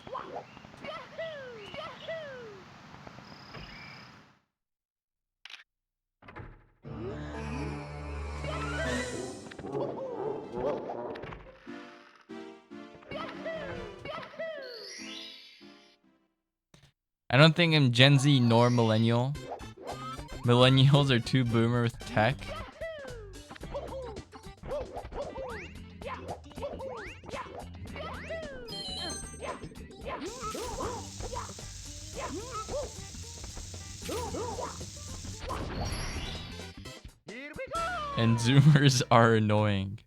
I don't think I'm Gen Z nor millennial. Millennials are too boomer with tech. Here we go. And Zoomers are annoying.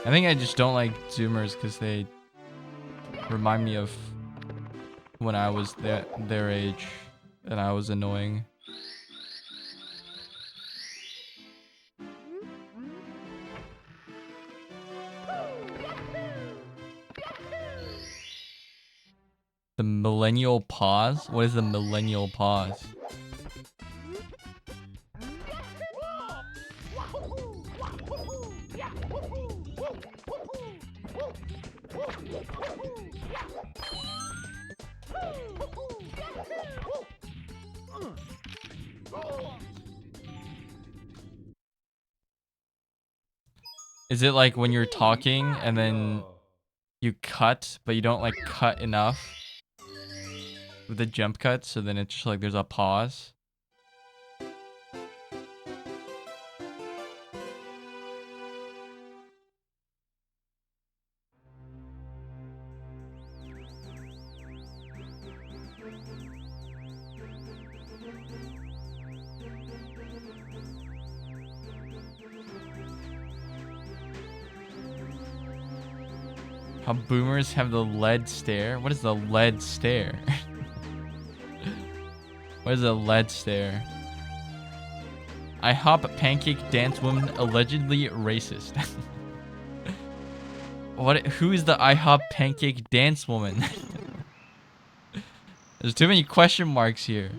I think I just don't like Zoomers because they remind me of when I was their age and I was annoying. The millennial pause? What is the millennial pause? Is it like when you're talking and then you cut, but you don't like cut enough with the jump cut, so then it's just like there's a pause? How boomers have the lead stare? What is the lead stare? What is a lead stare? IHOP pancake dance woman allegedly racist. What? Who is the IHOP pancake dance woman? There's too many question marks here.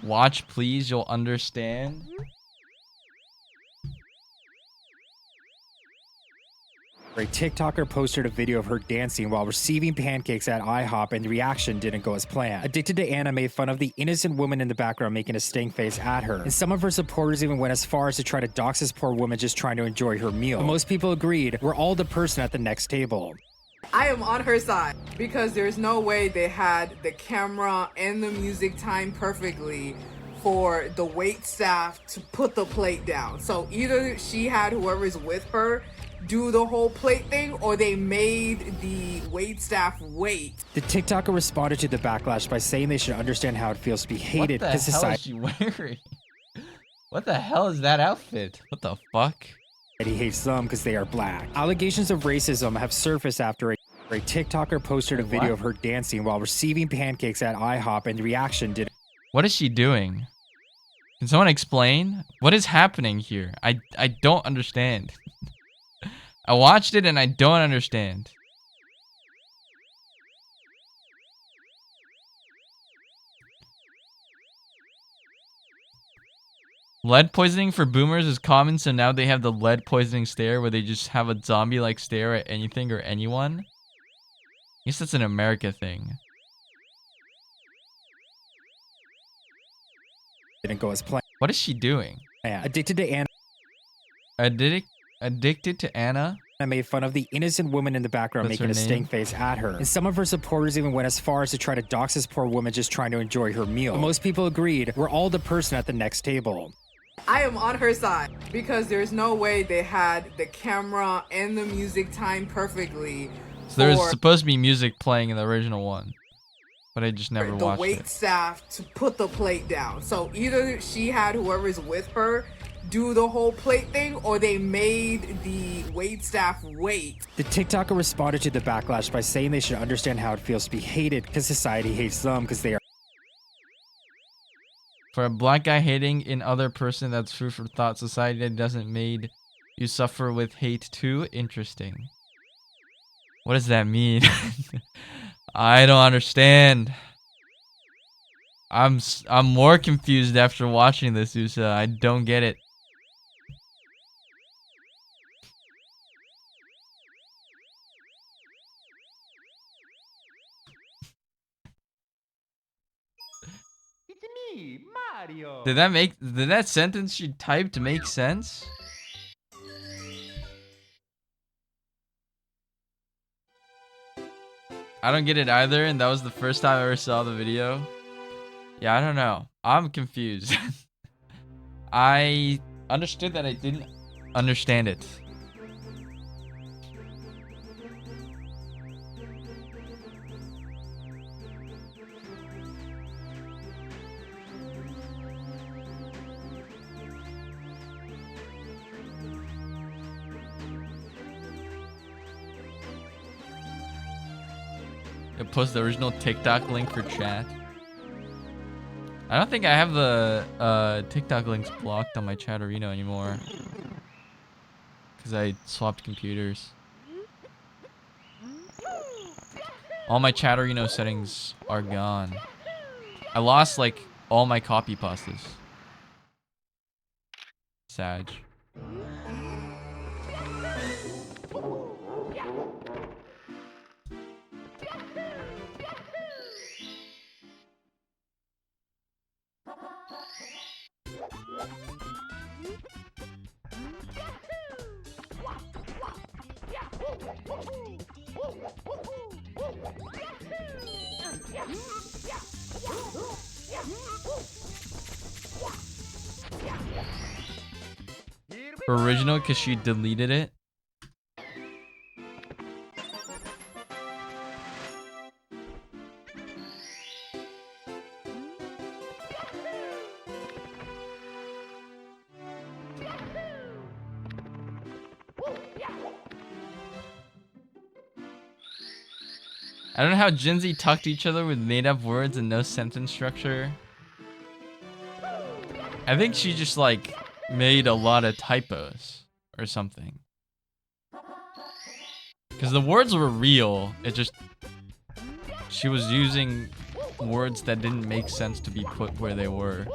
Watch, please. You'll understand. A TikToker posted a video of her dancing while receiving pancakes at IHOP, and the reaction didn't go as planned. Addicted to Anna made fun of the innocent woman in the background making a stink face at her, and some of her supporters even went as far as to try to dox this poor woman just trying to enjoy her meal. But most people agreed, we're all the person at the next table. I am on her side because there's no way they had the camera and the music timed perfectly for the wait staff to put the plate down. So either she had whoever's with her do the whole plate thing, or they made the wait staff wait. The TikToker responded to the backlash by saying they should understand how it feels to be hated What the because hell is she wearing? What the hell is that outfit? What the fuck? society hates them because they are black. Allegations of racism have surfaced after a TikToker posted a video of her dancing while receiving pancakes at IHOP, and the reaction did. What is she doing? Can someone explain? What is happening here? I don't understand. I watched it and I don't understand. Lead poisoning for boomers is common, so now they have the lead poisoning stare where they just have a zombie-like stare at anything or anyone. I guess that's an America thing. Didn't go as planned. What is she doing? Addicted to Anna Addicted to Anna? made fun of the innocent woman in the background That's making her a name? stink face at her, and some of her supporters even went as far as to try to dox this poor woman just trying to enjoy her meal. But most people agreed, we're all the person at the next table. I am on her side because there's no way they had the camera and the music timed perfectly So there's for supposed to be music playing in the original one, but I just never the watched wait it. staff to put the plate down. So either she had whoever's with her do the whole plate thing, or they made the wait staff wait. The TikToker responded to the backlash by saying they should understand how it feels to be hated because society hates them because they are. For a black guy hating in other person, that's food for thought. Society that doesn't made you suffer with hate too. Interesting. What does that mean? I don't understand. I'm more confused after watching this, Usa. I don't get it. It's me, Mario. Did that sentence she typed make sense? I don't get it either, and that was the first time I ever saw the video. Yeah, I don't know. I'm confused. I understood that I didn't understand it. Post the original TikTok link for chat. I don't think I have the TikTok links blocked on my Chatterino anymore, because I swapped computers. All my Chatterino settings are gone. I lost like all my copy pastas. Sag. Original because she deleted it. I don't know how Gen Z talk to each other with made-up words and no sentence structure. I think she just like made a lot of typos or something. Because the words were real. It just she was using words that didn't make sense to be put where they were.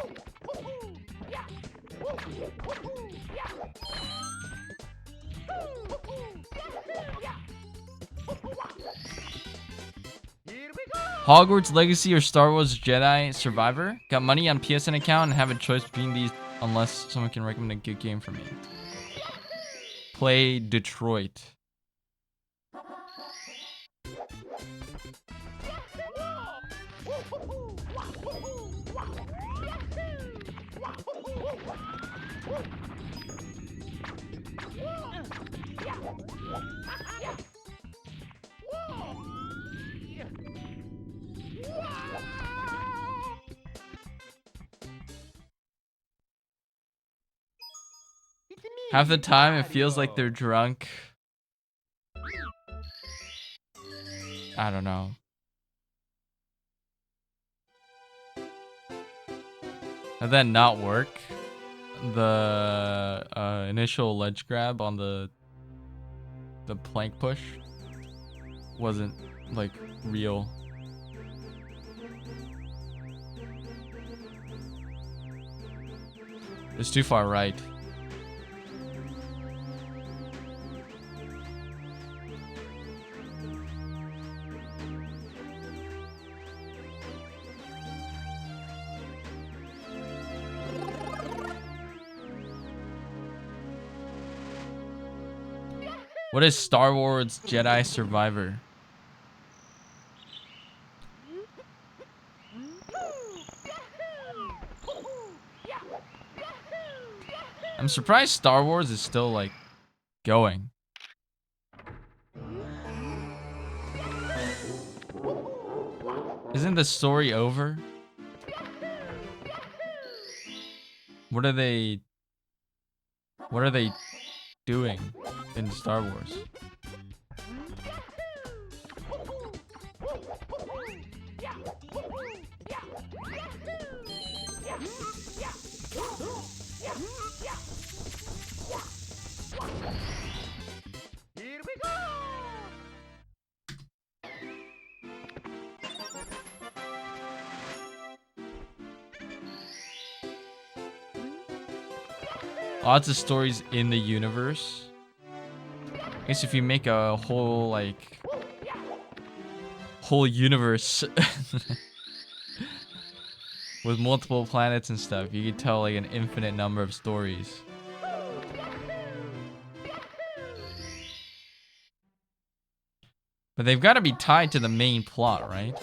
Hogwarts Legacy or Star Wars Jedi Survivor? Got money on PSN account and have a choice between these unless someone can recommend a good game for me. Play Detroit. Half the time it feels like they're drunk. I don't know. Did that not work? The initial ledge grab on the plank push wasn't like real. It's too far right. What is Star Wars Jedi Survivor? I'm surprised Star Wars is still like going. Isn't the story over? What are they doing in Star Wars? Lots of stories in the universe. I guess if you make a whole universe with multiple planets and stuff, you could tell like an infinite number of stories. But they've got to be tied to the main plot, right?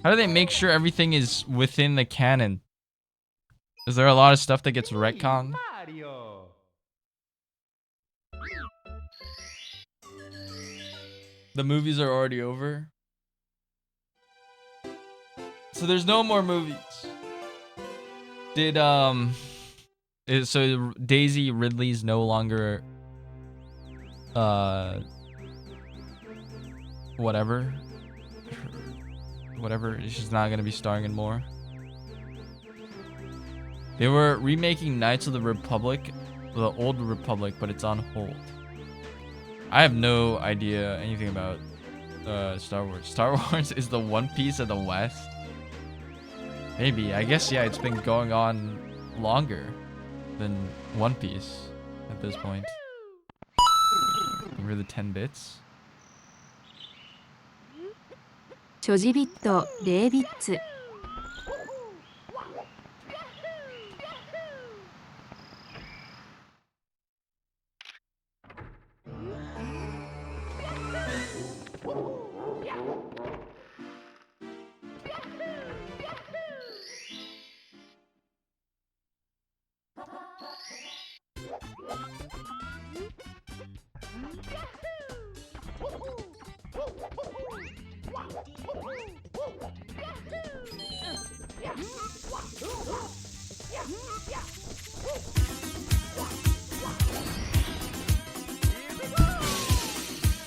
How do they make sure everything is within the canon? Is there a lot of stuff that gets retconned? Mario. The movies are already over. So there's no more movies. So Daisy Ridley's no longer whatever, she's not gonna be starring in more. They were remaking Knights of the Republic, the old Republic, but it's on hold. I have no idea anything about Star Wars. Star Wars is the One Piece of the West. Maybe. I guess, yeah, it's been going on longer than One Piece at this point. Remember the 10 bits? 所持ビット0ビッツ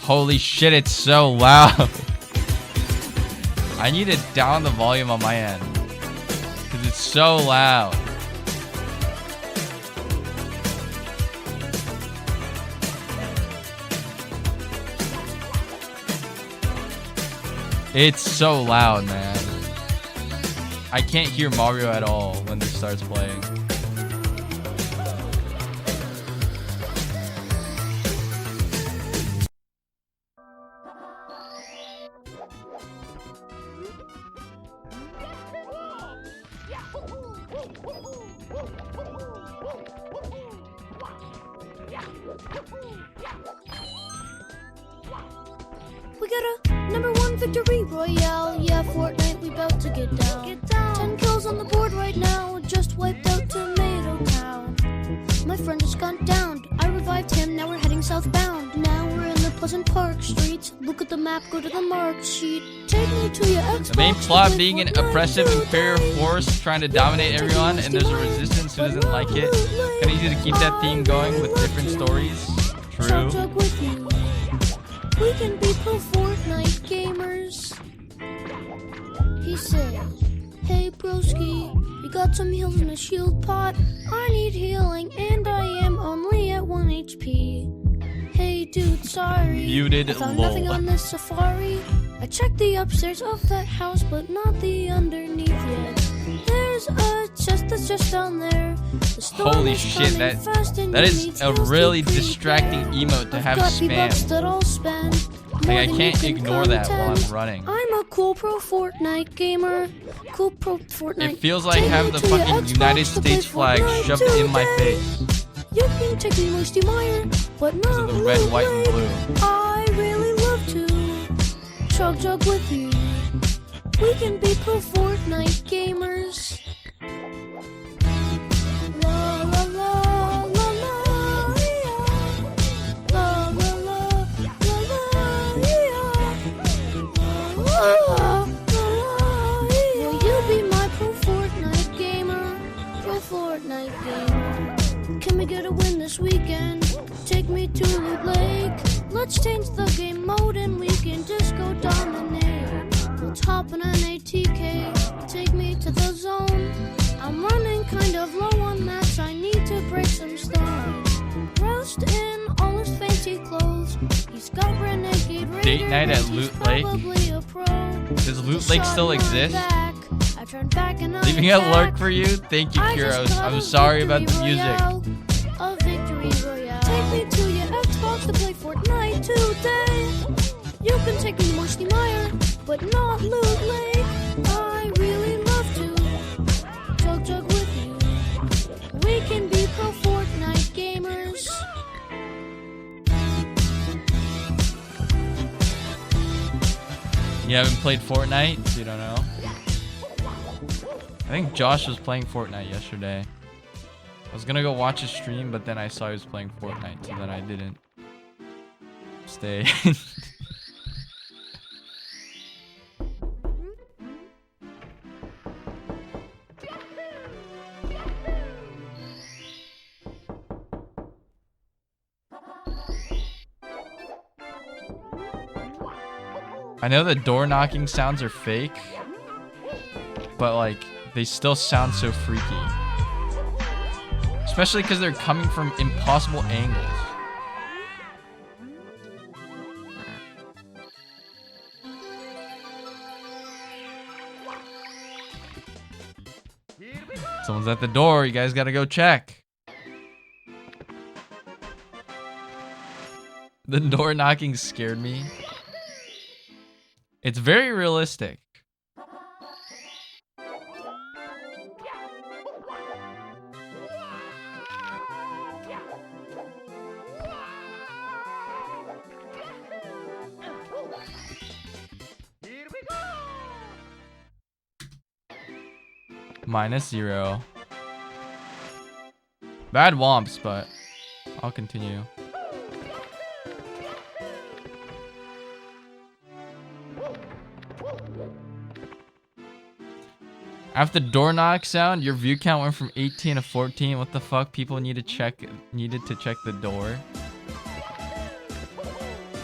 Holy shit, it's so loud. I need to down the volume on my end because it's so loud. It's so loud, man. I can't hear Mario at all when this starts playing. We got a #1 victory royale. Yeah, Fortnite, we bout to get down. 10 kills on the board right now. Just wiped out Tomato Town. My friend just got downed. I revived him. Now we're heading southbound. Now we're in the Pleasant Park streets. Look at the map. Go to the mark sheet. Take me to your Xbox. The main plot being an oppressive imperial force trying to dominate everyone, and there's a resistance who doesn't like it. Kind of easy to keep that theme going with different stories. True. We can be pro Fortnite gamers. He said, hey broski, you got some heals in a shield pot? I need healing and I am only at 1 HP. Hey dude, sorry. Muted, I found lol. nothing on this safari. I checked the upstairs of that house, but not the underneath yet. There's a chest that's just down there. The storm Holy is shit, coming fast and that you is need a skills to really prepare. distracting emote to I've have got V-Bucks spam. that I'll spend. Like, More I than can't you can ignore that while I'm contend. running. I'm a cool pro Fortnite gamer. Cool pro Fortnite. It feels like Take having me the to your fucking Xbox United to play States flag Fortnite shoved in my today. face. You can take me Moisty Meyer, but Because not of the red, Loot white, and Lake. blue. I really love to chug jug with you. We can be pro Fortnite gamers. La la la la la yeah. La la la la la yeah. La la la yeah. Will you be my pro Fortnite gamer? Pro Fortnite gamer. Can we get a win this weekend? Take me to Loot Lake. Let's change the game mode and we can just go dominate. Let's hop in an ATK. Take me to the zone. I'm running kind of low on mats. I need to break some stones. Dressed in all his fancy clothes. He's got Renegade Raider. Date night at he's Loot Lake? probably a pro. Does Loot Lake still exist? I turned back and I Leaving a lurk attacked. for you? Thank you, I just Kuros. got I'm a sorry about the victory music. royale, a victory royale. Take me to your Xbox to play Fortnite today. You can take me Moisty Meyer, but not Loot Lake. I really love to chug jug with you. We can be pro Fortnite gamers. You haven't played Fortnite, so you don't know. I think Josh was playing Fortnite yesterday. I was gonna go watch his stream, but then I saw he was playing Fortnite, so then I didn't stay. I know the door knocking sounds are fake, but like they still sound so freaky. Especially because they're coming from impossible angles. Someone's at the door. You guys gotta go check. The door knocking scared me. It's very realistic. -0. Bad womps, but I'll continue. After the door knock sound, your view count went from 18 to 14. What the fuck? People needed to check the door.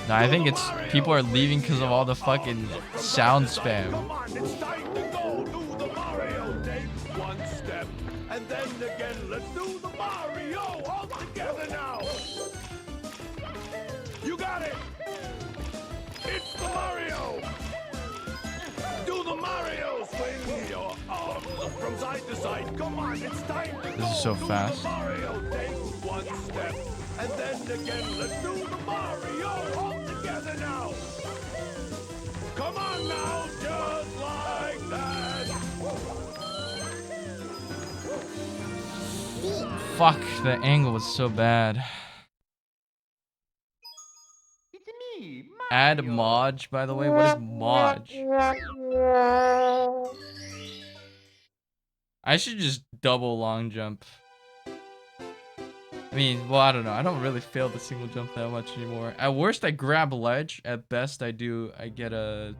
No, I think it's people are leaving because of all the fucking sound spam. Come on, it's time to go do the Mario. Take one step, and then again, let's do the Mario all together now. You got it. It's the Mario. Do the Mario. Swing your arms from side to side. Come on, it's time to go This is so do fast. the Mario. Take one step, and then again, let's do the Mario all together now. Come on now, just like that. Fuck, the angle was so bad. It's me, Add Mario. Modge, by the way. What is Modge? I should just double long jump. I mean, well, I don't know. I don't really fail the single jump that much anymore. At worst, I grab ledge. At best, I get a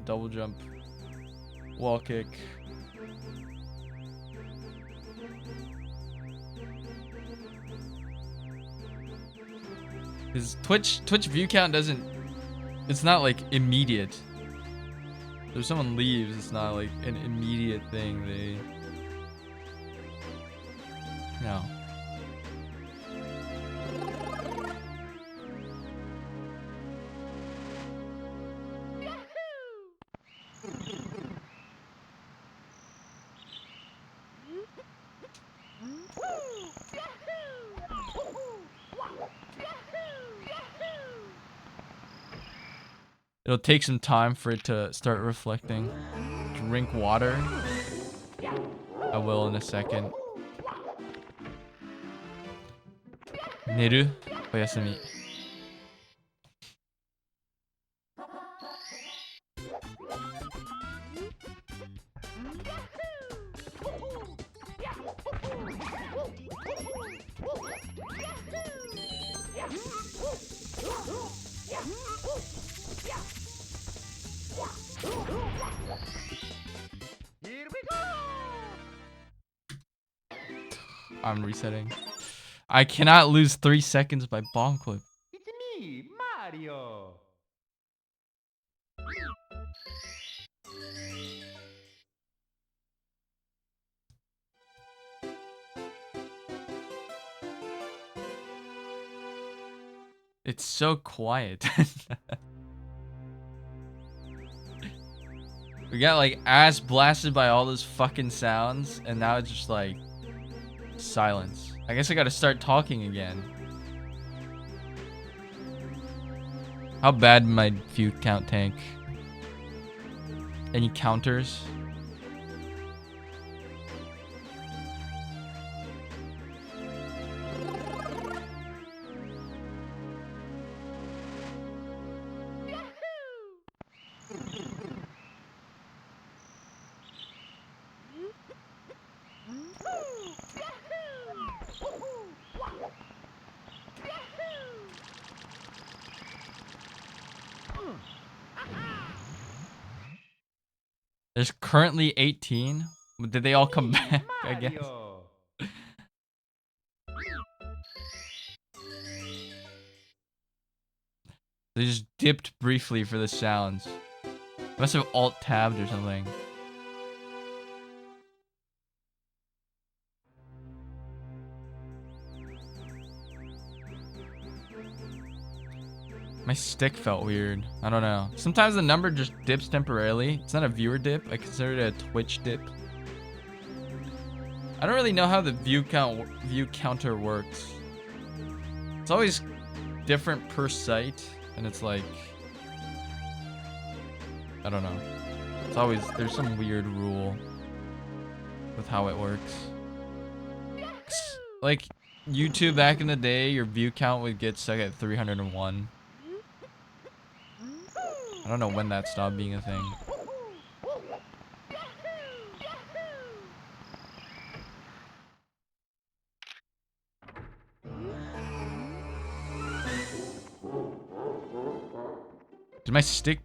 double jump wall kick. Because Twitch view count doesn't... It's not like immediate. If someone leaves, it's not like an immediate thing. No. It'll take some time for it to start reflecting. Drink water. I will in a second. Neru, oyasumi. Here we go. I'm resetting. I cannot lose 3 seconds by bomb clip. It's me, Mario. It's so quiet. We got like ass blasted by all those fucking sounds, and now it's just like silence. I guess I gotta start talking again. How bad my view count tank? Any counters? There's currently 18. Did they all come back? I guess. Mario. They just dipped briefly for the sounds. Must have alt tabbed or something. My stick felt weird. I don't know. Sometimes the number just dips temporarily. It's not a viewer dip. I consider it a Twitch dip. I don't really know how the view counter works. It's always different per site, and it's like, I don't know. It's always, there's some weird rule with how it works. Like YouTube back in the day, your view count would get stuck at 301. I don't know when that stopped being a thing. Did my stick...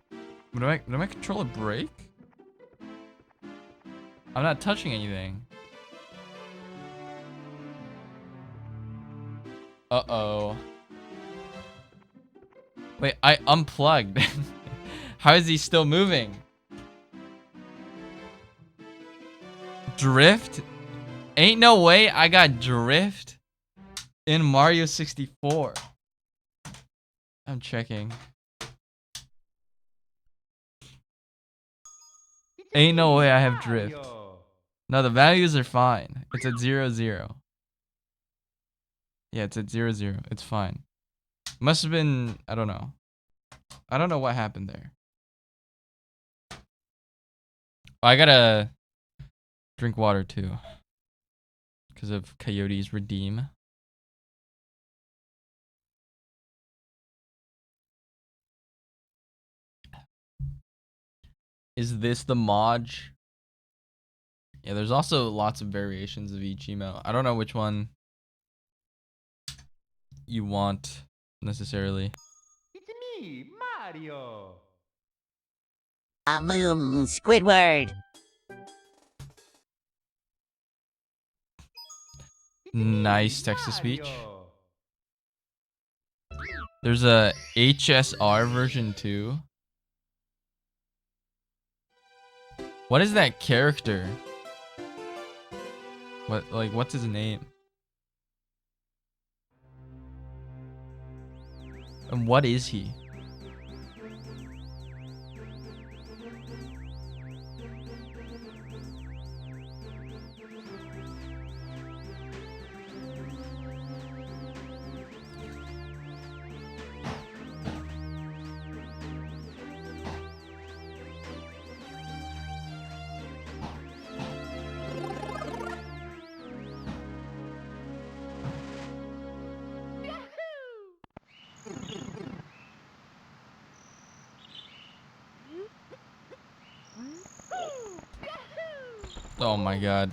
Did my controller break? I'm not touching anything. Uh-oh. Wait, I unplugged. How is he still moving? Drift? Ain't no way I got drift in Mario 64. I'm checking. Ain't no way I have drift. No, the values are fine. It's at 0, 0. Yeah, it's at 0, 0. It's fine. Must have been, I don't know. I don't know what happened there. Oh, I gotta drink water too. Because of Coyote's Redeem. Is this the mod? Yeah, there's also lots of variations of each emote. I don't know which one you want necessarily. It's me, Mario. Boom, Squidward. Nice text to speech. There's a HSR version too. What is that character? What's his name? And what is he? Oh my god.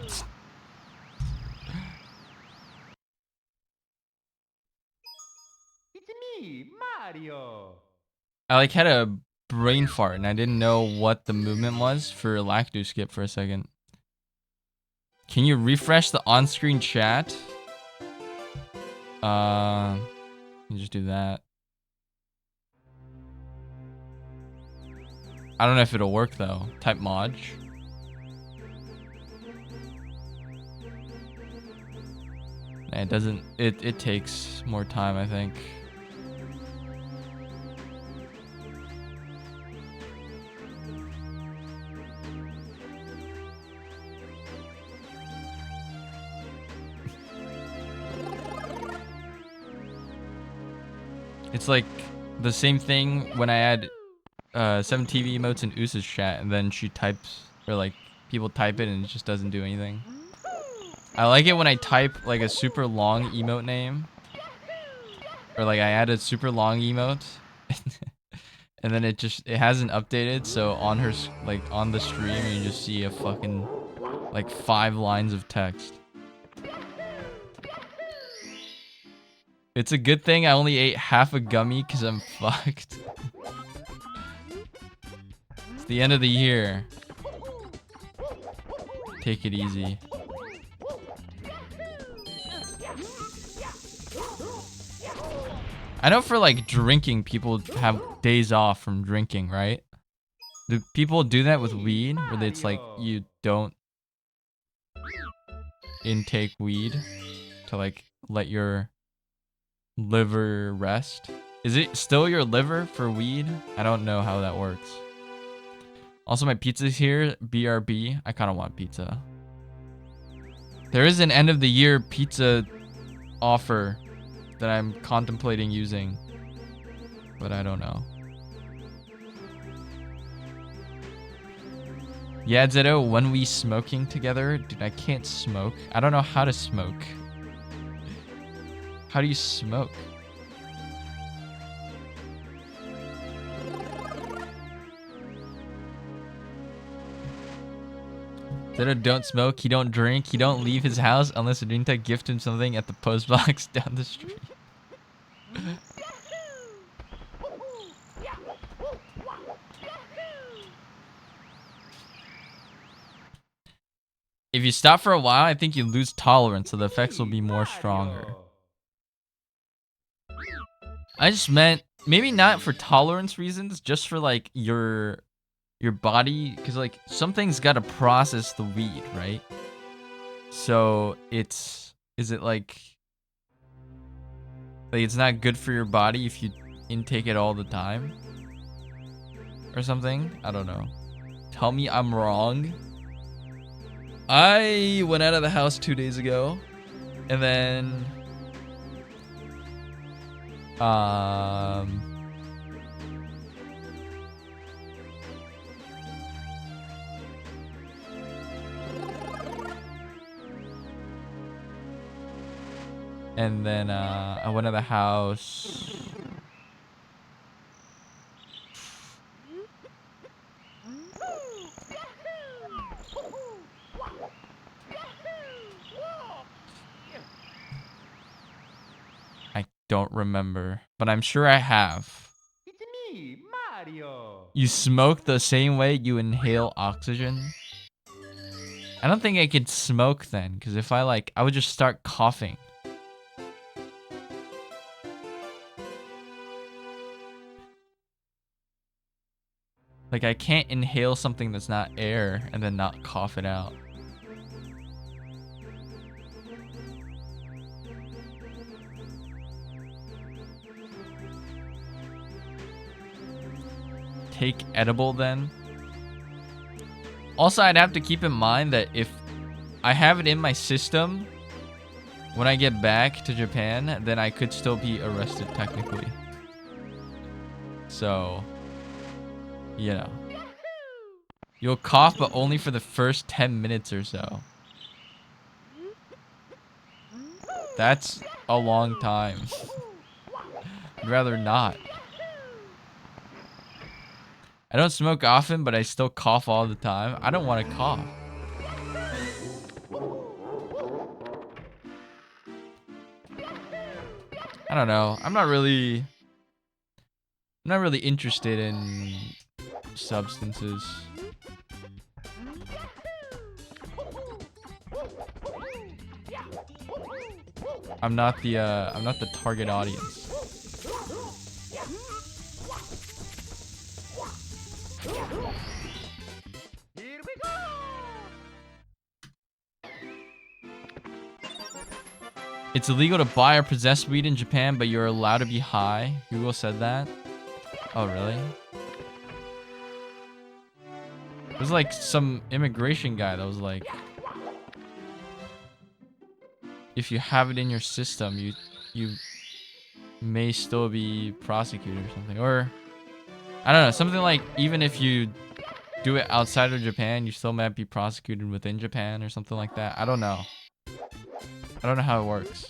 It's me, Mario. I had a brain fart and I didn't know what the movement was for Lacto Skip for a second. Can you refresh the on-screen chat? You just do that. I don't know if it'll work though. Type mod. Nah, it doesn't. It takes more time, I think. It's like the same thing when I add 7 TV emotes in Usa's chat, and then she types, or like people type it and it just doesn't do anything. I like it when I type like a super long emote name, or like I add a super long emote and then it hasn't updated, so on her, like on the stream you just see a fucking like 5 lines of text. It's a good thing I only ate half a gummy because I'm fucked. It's the end of the year. Take it easy. I know for like drinking, people have days off from drinking, right? Do people do that with weed? Where it's like you don't intake weed to like let your liver rest. Is it still your liver for weed? I don't know how that works. Also, my pizza's here. BRB. I kind of want pizza. There is an end of the year pizza offer that I'm contemplating using, but I don't know. Yeah, Zeto, when we smoking together? Dude, I can't smoke. I don't know how to smoke. How do you smoke? Zeto don't smoke, he don't drink, he don't leave his house unless Rinta gift him something at the post box down the street. If you stop for a while, I think you lose tolerance, so the effects will be more stronger. I just meant maybe not for tolerance reasons, just for like your body, because like something's got to process the weed, right? So is it like it's not good for your body if you intake it all the time or something? I don't know. Tell me I'm wrong. I went out of the house 2 days ago, and then I went to the house. I don't remember, but I'm sure I have. It's me, Mario. You smoke the same way you inhale oxygen? I don't think I could smoke then, because if I would just start coughing. Like, I can't inhale something that's not air and then not cough it out. Take edible then. Also, I'd have to keep in mind that if I have it in my system when I get back to Japan, then I could still be arrested technically. So, you know. You'll cough, but only for the first 10 minutes or so. That's a long time. I'd rather not. I don't smoke often, but I still cough all the time. I don't want to cough. I don't know. I'm not really interested in substances. I'm not the target audience. Here we go. It's illegal to buy or possess weed in Japan, but you're allowed to be high. Google said that. Oh, really? It was like some immigration guy that was like, if you have it in your system, you may still be prosecuted or something. Or, I don't know, something like even if you do it outside of Japan, you still might be prosecuted within Japan or something like that. I don't know. I don't know how it works.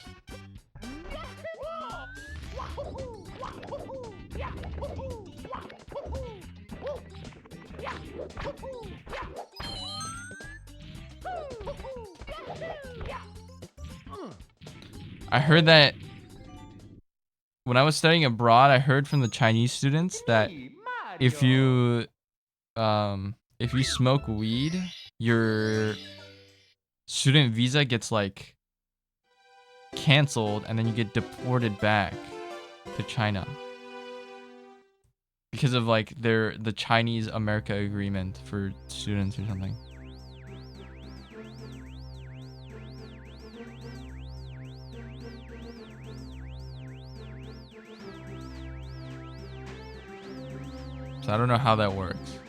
I heard that when I was studying abroad, I heard from the Chinese students that if you smoke weed, your student visa gets like canceled and then you get deported back to China because of like the Chinese America agreement for students or something. So I don't know how that works.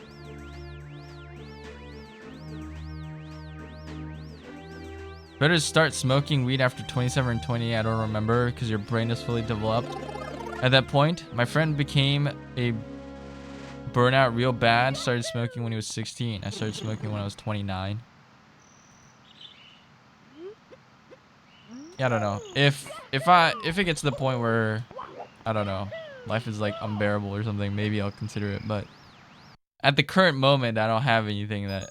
Better start smoking weed after 27 or 28. I don't remember because your brain is fully developed. At that point, my friend became a burnout real bad. Started smoking when he was 16. I started smoking when I was 29. Yeah, I don't know. If it gets to the point where, I don't know, life is like unbearable or something, maybe I'll consider it. But at the current moment, I don't have anything that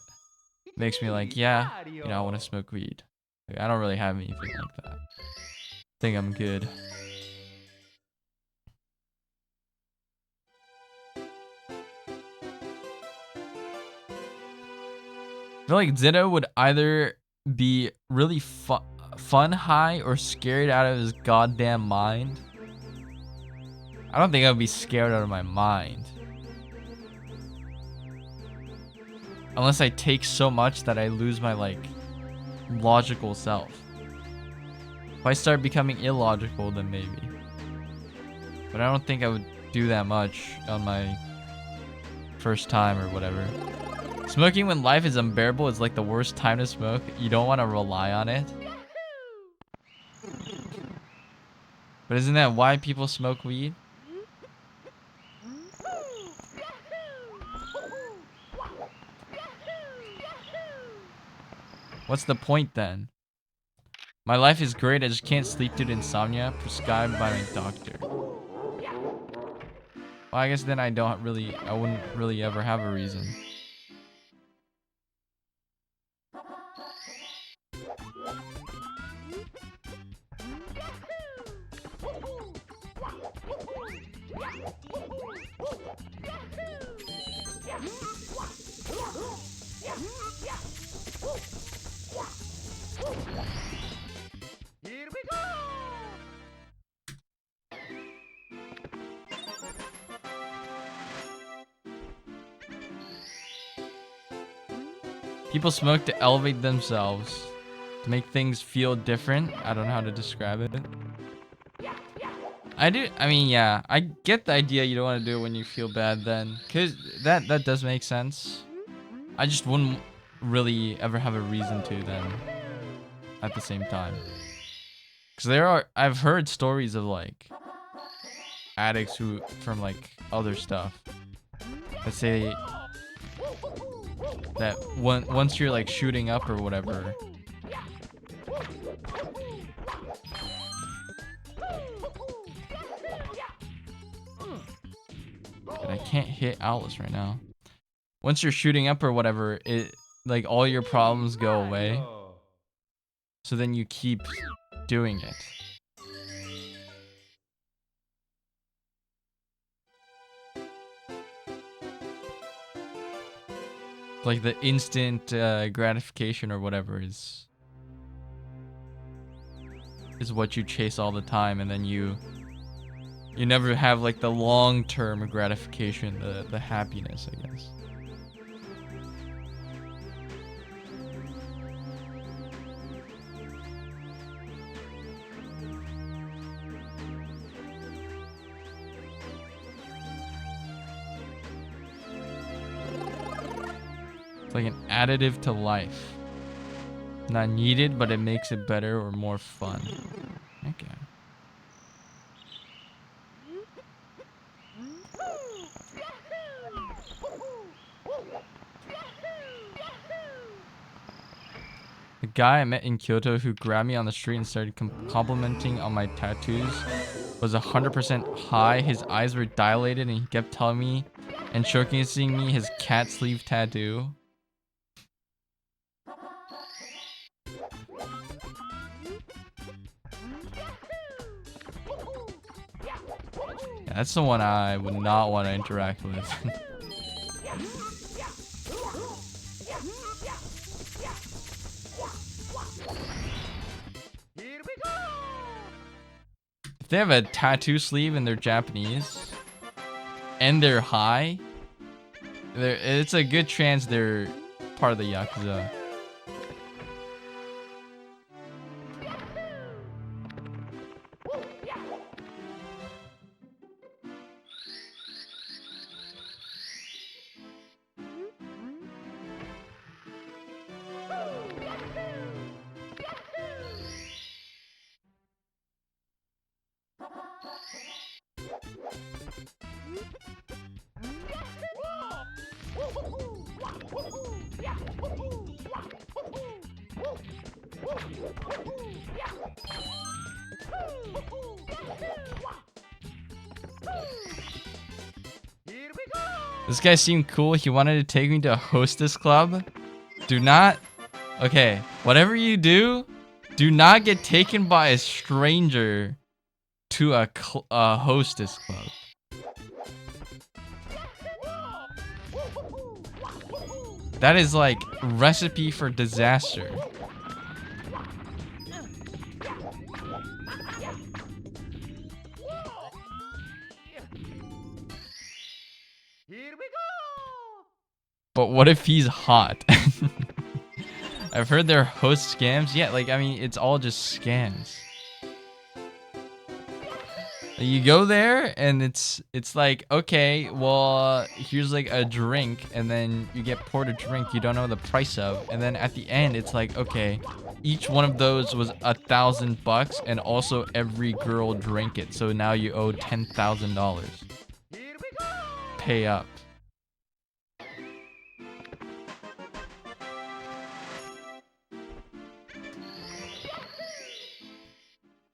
makes me like, yeah, you know, I want to smoke weed. Like, I don't really have anything like that. I think I'm good. I feel like Zeno would either be really fun high or scared out of his goddamn mind. I don't think I would be scared out of my mind. Unless I take so much that I lose my, like, logical self. If I start becoming illogical, then maybe. But I don't think I would do that much on my first time or whatever. Smoking when life is unbearable is like the worst time to smoke. You don't want to rely on it. But isn't that why people smoke weed? What's the point then? My life is great, I just can't sleep due to insomnia prescribed by my doctor. Well, I guess then I wouldn't really ever have a reason. Here we go! People smoke to elevate themselves, to make things feel different. I don't know how to describe it. I mean, yeah, I get the idea you don't want to do it when you feel bad then. Because that does make sense. I just wouldn't really ever have a reason to then at the same time. Because I've heard stories of like addicts who, from like other stuff, that say that once you're like shooting up or whatever, but I can't hit Alice right now. Once you're shooting up or whatever, it like all your problems go away. So then you keep doing it. Like the instant gratification or whatever is what you chase all the time, and then you never have like the long-term gratification, the happiness, I guess. It's like an additive to life. Not needed, but it makes it better or more fun. Okay. The guy I met in Kyoto who grabbed me on the street and started complimenting on my tattoos was 100% high. His eyes were dilated and he kept telling me and showcasing me his cat sleeve tattoo. Yeah, that's the one I would not want to interact with. If they have a tattoo sleeve and they're Japanese and they're high, it's a good chance they're part of the Yakuza. This guy seemed cool. He wanted to take me to a hostess club. Do not... Okay, whatever you do, do not get taken by a stranger to a hostess club. That is like recipe for disaster. Here we go. But what if he's hot? I've heard they're host scams. Yeah, like, I mean, it's all just scams. You go there and it's like, okay, well, here's like a drink, and then you get poured a drink you don't know the price of, and then at the end it's like, okay, each one of those was $1,000, and also every girl drank it, so now you owe $10,000. Pay up.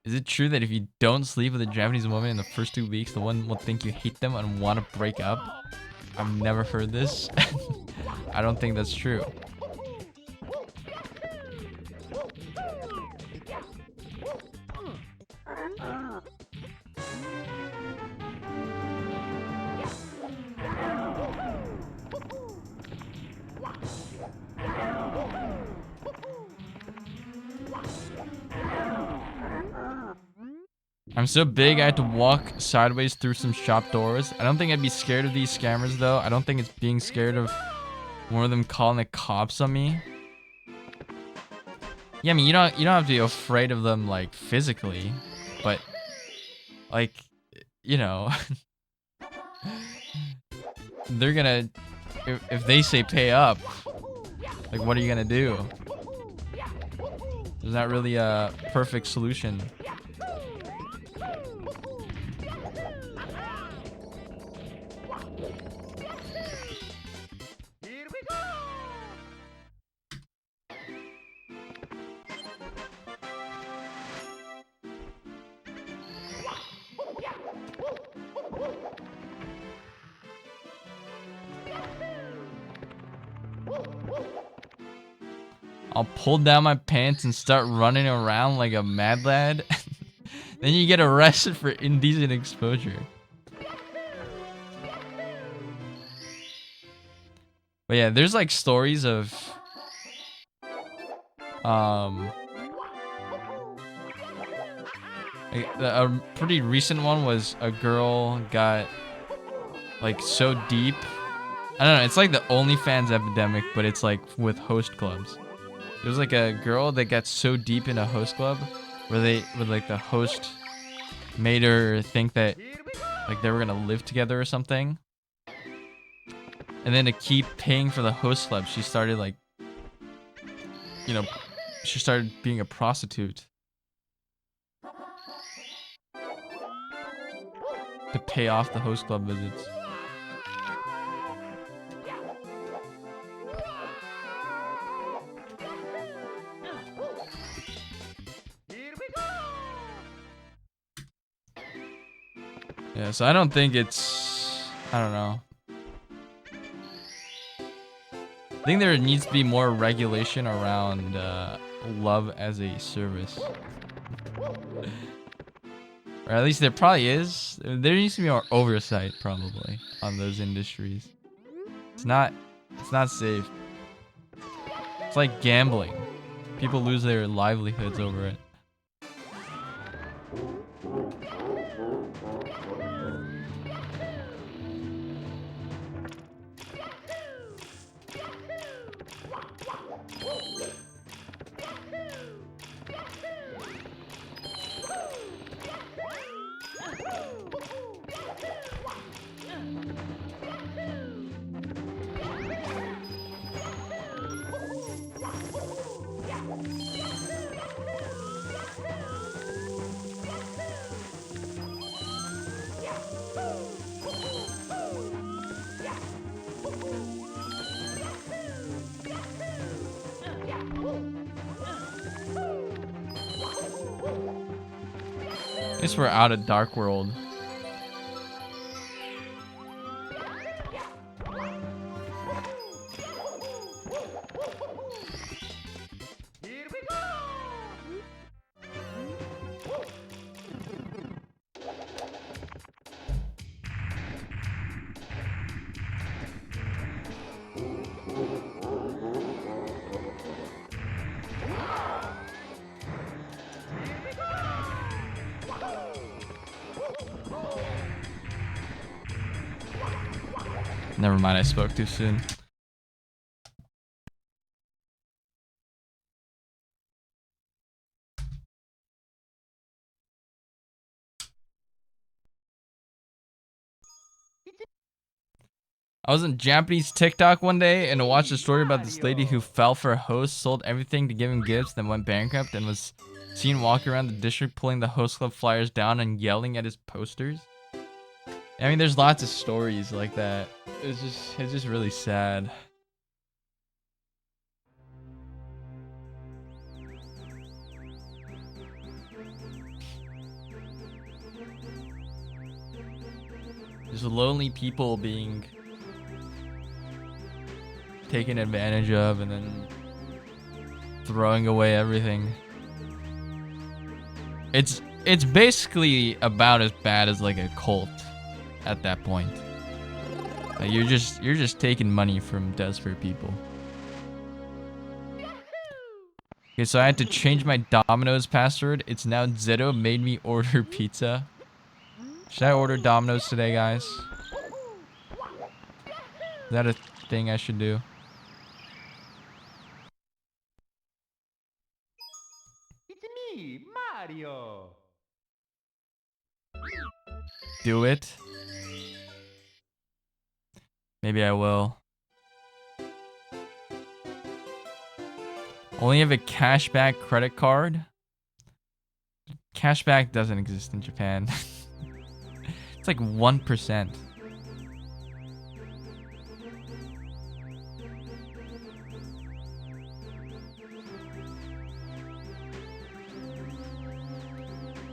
Is it true that if you don't sleep with a Japanese woman in the first 2 weeks, the one will think you hate them and want to break up? I've never heard this. I don't think that's true. I'm so big I had to walk sideways through some shop doors. I don't think I'd be scared of these scammers though. I don't think it's being scared of one of them calling the cops on me. Yeah, I mean, you don't have to be afraid of them like physically, but like, you know, they're gonna, if they say pay up, like what are you gonna do? There's not really a perfect solution. I'll pull down my pants and start running around like a mad lad. Then you get arrested for indecent exposure. But yeah, there's like stories of a pretty recent one was a girl got like so deep. I don't know, it's like the OnlyFans epidemic, but it's like with host clubs. There's like a girl that got so deep in a host club where the host made her think that like they were gonna live together or something. And then to keep paying for the host club, she started like, you know, she started being a prostitute to pay off the host club visits. Yeah, so I don't think it's, I don't know. I think there needs to be more regulation around love as a service. Or at least there probably is. There needs to be more oversight probably on those industries. It's not safe. It's like gambling. People lose their livelihoods over it. guess we're out of Dark World. Here we go! Never mind, I spoke too soon. I was in Japanese TikTok one day and watched a story about this lady who fell for a host, sold everything to give him gifts, then went bankrupt and was seen walking around the district pulling the host club flyers down and yelling at his posters. I mean, there's lots of stories like that. It's just really sad. Just lonely people being taken advantage of and then throwing away everything. It's basically about as bad as like a cult at that point. Like you're just taking money from desperate people. Okay, so I had to change my Domino's password. It's now Zero made me order pizza. Should I order Domino's today, guys? Is that a thing I should do? It's me, Mario! Do it? Maybe I will. Only have a cashback credit card? Cashback doesn't exist in Japan. It's like 1%.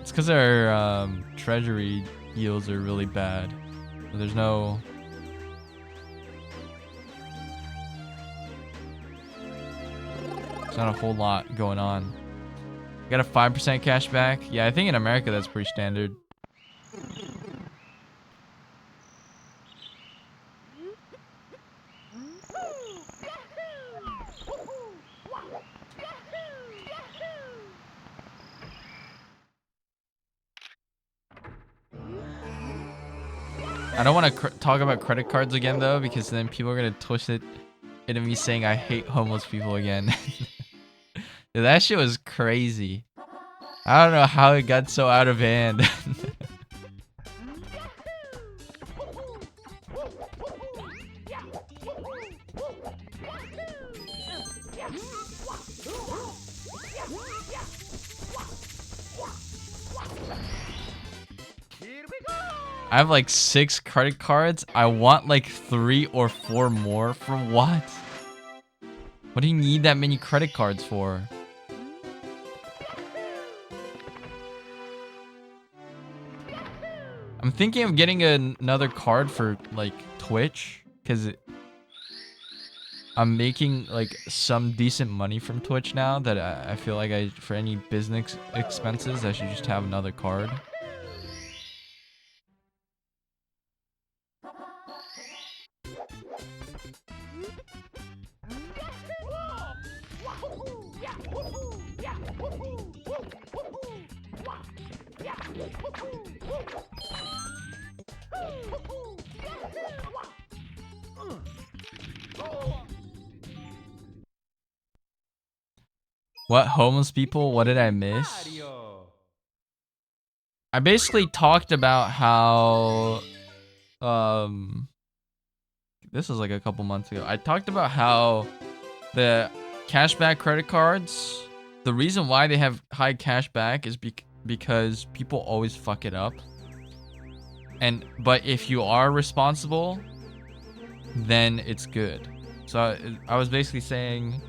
It's because our treasury yields are really bad. There's no... There's not a whole lot going on. Got a 5% cash back. Yeah, I think in America that's pretty standard. I don't want to talk about credit cards again though, because then people are gonna twist it into me saying I hate homeless people again. Dude, that shit was crazy. I don't know how it got so out of hand. I have like 6 credit cards. I want like 3 or 4 more. For what? What do you need that many credit cards for? I'm thinking of getting another card for like Twitch, because I'm making like some decent money from Twitch now that I feel like for any business expenses I should just have another card. What homeless people? What did I miss? I basically talked about how this was like a couple months ago. I talked about how the cashback credit cards, the reason why they have high cashback is because people always fuck it up. But if you are responsible, then it's good. So I was basically saying,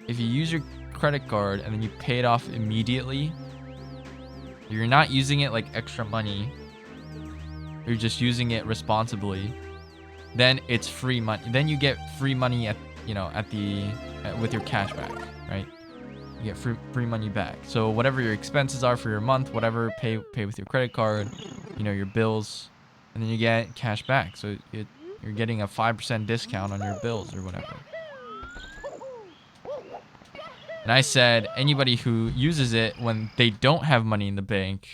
if you use your credit card and then you pay it off immediately, you're not using it like extra money, you're just using it responsibly, then it's free money. Then you get free money at, you know, with your cashback, right? You get free money back. So whatever your expenses are for your month, whatever, pay with your credit card, you know, your bills, and then you get cash back. So you're getting a 5% discount on your bills or whatever. And I said anybody who uses it when they don't have money in the bank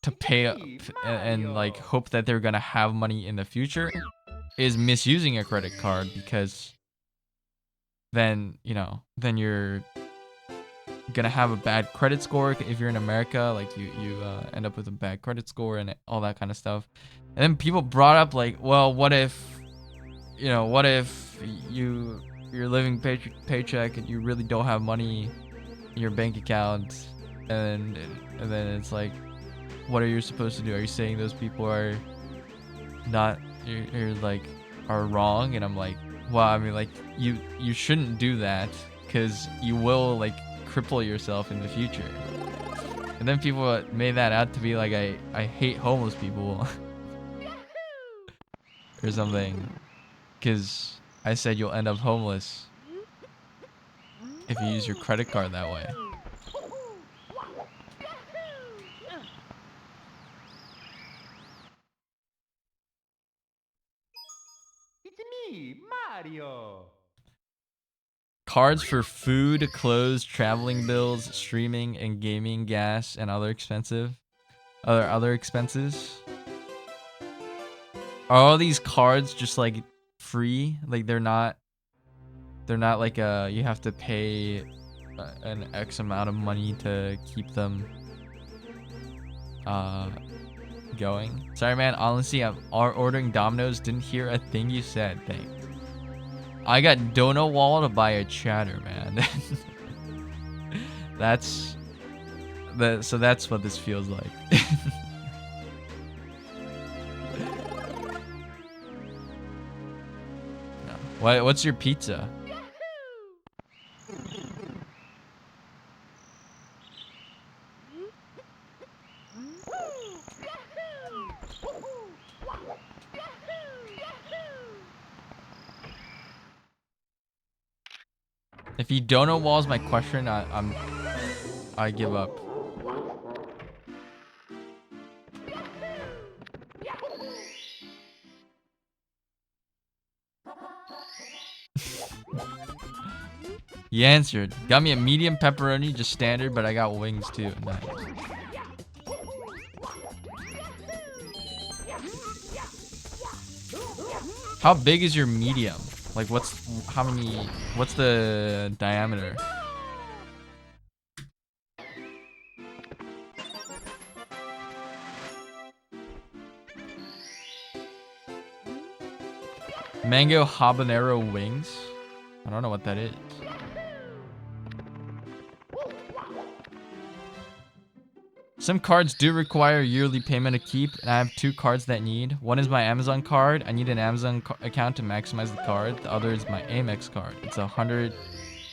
to pay and like hope that they're gonna have money in the future is misusing a credit card, because then, you know, then you're gonna have a bad credit score if you're in America. Like you end up with a bad credit score and all that kind of stuff. And then people brought up like, well, what if you're living paycheck and you really don't have money in your bank account, and then it's like, what are you supposed to do? Are you saying those people are not, you're like, are wrong? And I'm like, well, I mean, like, you shouldn't do that, because you will like cripple yourself in the future. And then people made that out to be like I hate homeless people or something, because I said you'll end up homeless if you use your credit card that way. It's me, Mario. Cards for food, clothes, traveling bills, streaming and gaming, gas, and other expenses. Are all these cards just like free? Like they're not like you have to pay an X amount of money to keep them going? Sorry, man. Honestly, I'm ordering Domino's. Didn't hear a thing you said. Thanks. I got Donut Wall to buy a chatter, man. So that's what this feels like. No. What's your pizza? If you don't know Wall's my question, I give up. You answered. Got me a medium pepperoni, just standard, but I got wings too. Nice. How big is your medium? Like what's the diameter? Mango habanero wings? I don't know what that is. Some cards do require yearly payment to keep, and I have 2 cards that need. One is my Amazon card. I need an Amazon account to maximize the card. The other is my Amex card. It's $100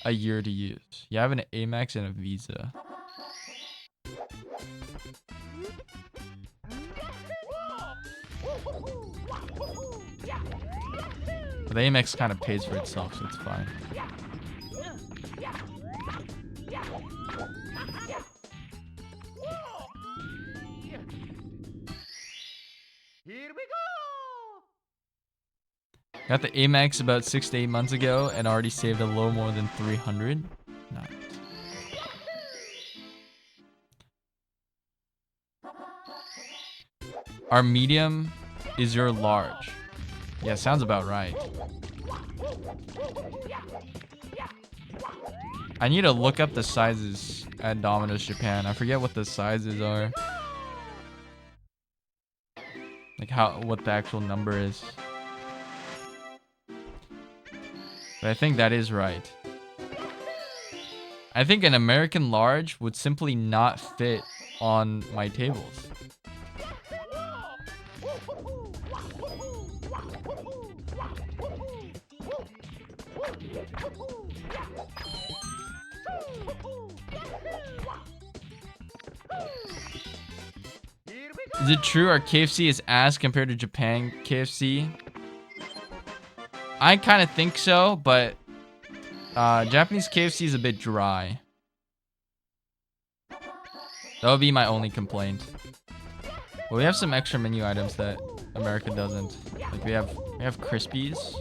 a year to use. Yeah, I have an Amex and a Visa. But the Amex kind of pays for itself, so it's fine. Here we go. Got the Amex about 6 to 8 months ago and already saved a little more than 300. Nice. Our medium is your large. Yeah, sounds about right. I need to look up the sizes at Domino's Japan. I forget what the sizes are. Like what the actual number is. But I think that is right. I think an American large would simply not fit on my tables. Is it true our KFC is ass compared to Japan KFC? I kind of think so, but Japanese KFC is a bit dry. That would be my only complaint. But we have some extra menu items that America doesn't. Like we have Crispies.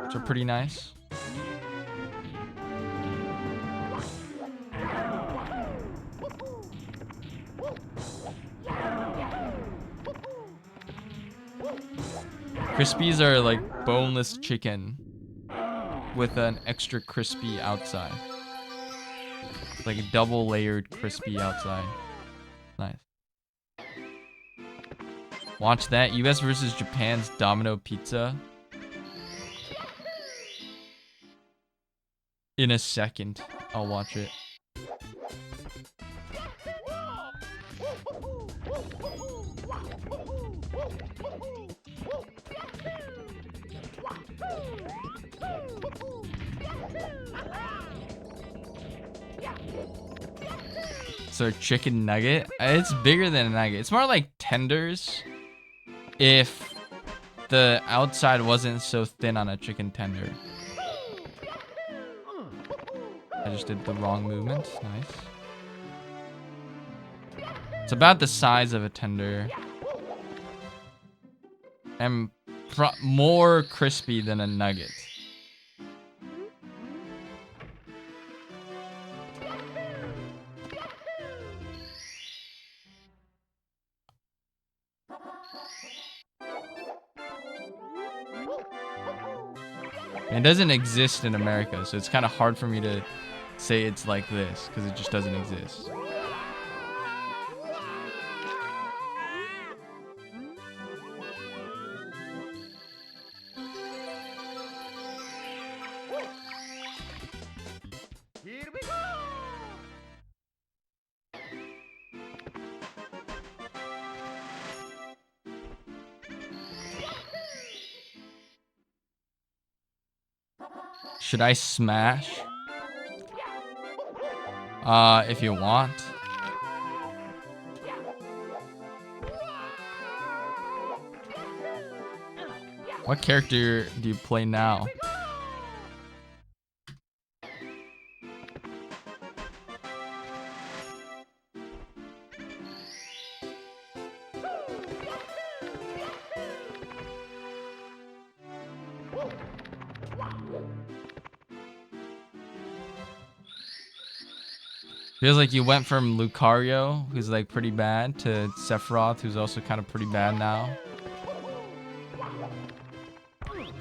Which are pretty nice. Crispies are like boneless chicken with an extra crispy outside. Like a double layered crispy outside. Nice. Watch that. US versus Japan's Domino Pizza. In a second. I'll watch it. So chicken nugget, it's bigger than a nugget. It's more like tenders if the outside wasn't so thin on a chicken tender. I just did the wrong movement. Nice. It's about the size of a tender and more crispy than a nugget. It doesn't exist in America, so it's kind of hard for me to say it's like this because it just doesn't exist. Here we go! Should I smash? If you want. What character do you play now? Feels like you went from Lucario, who's like pretty bad, to Sephiroth, who's also kind of pretty bad now.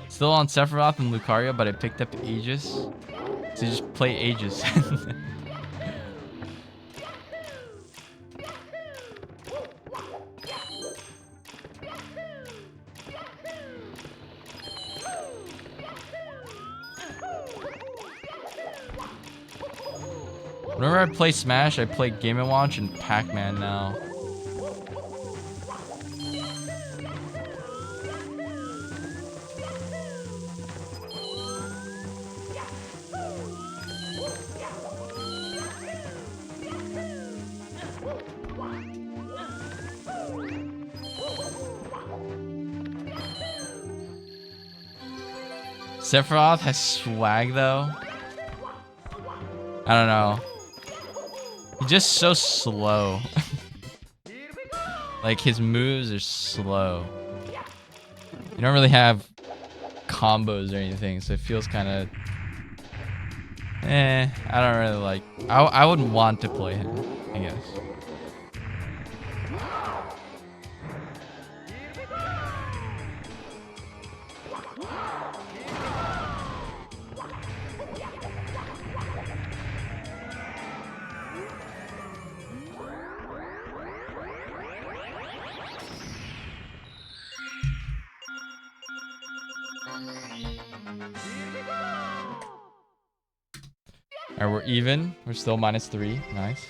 Still on Sephiroth and Lucario, but I picked up Aegis. So you just play Aegis. Whenever I play Smash, I play Game & Watch and Pac-Man now. Sephiroth has swag though. I don't know. He's just so slow. Like his moves are slow. You don't really have combos or anything, so it feels kind of I don't really like. I wouldn't want to play him, I guess. Alright, we're even. We're still -3. Nice.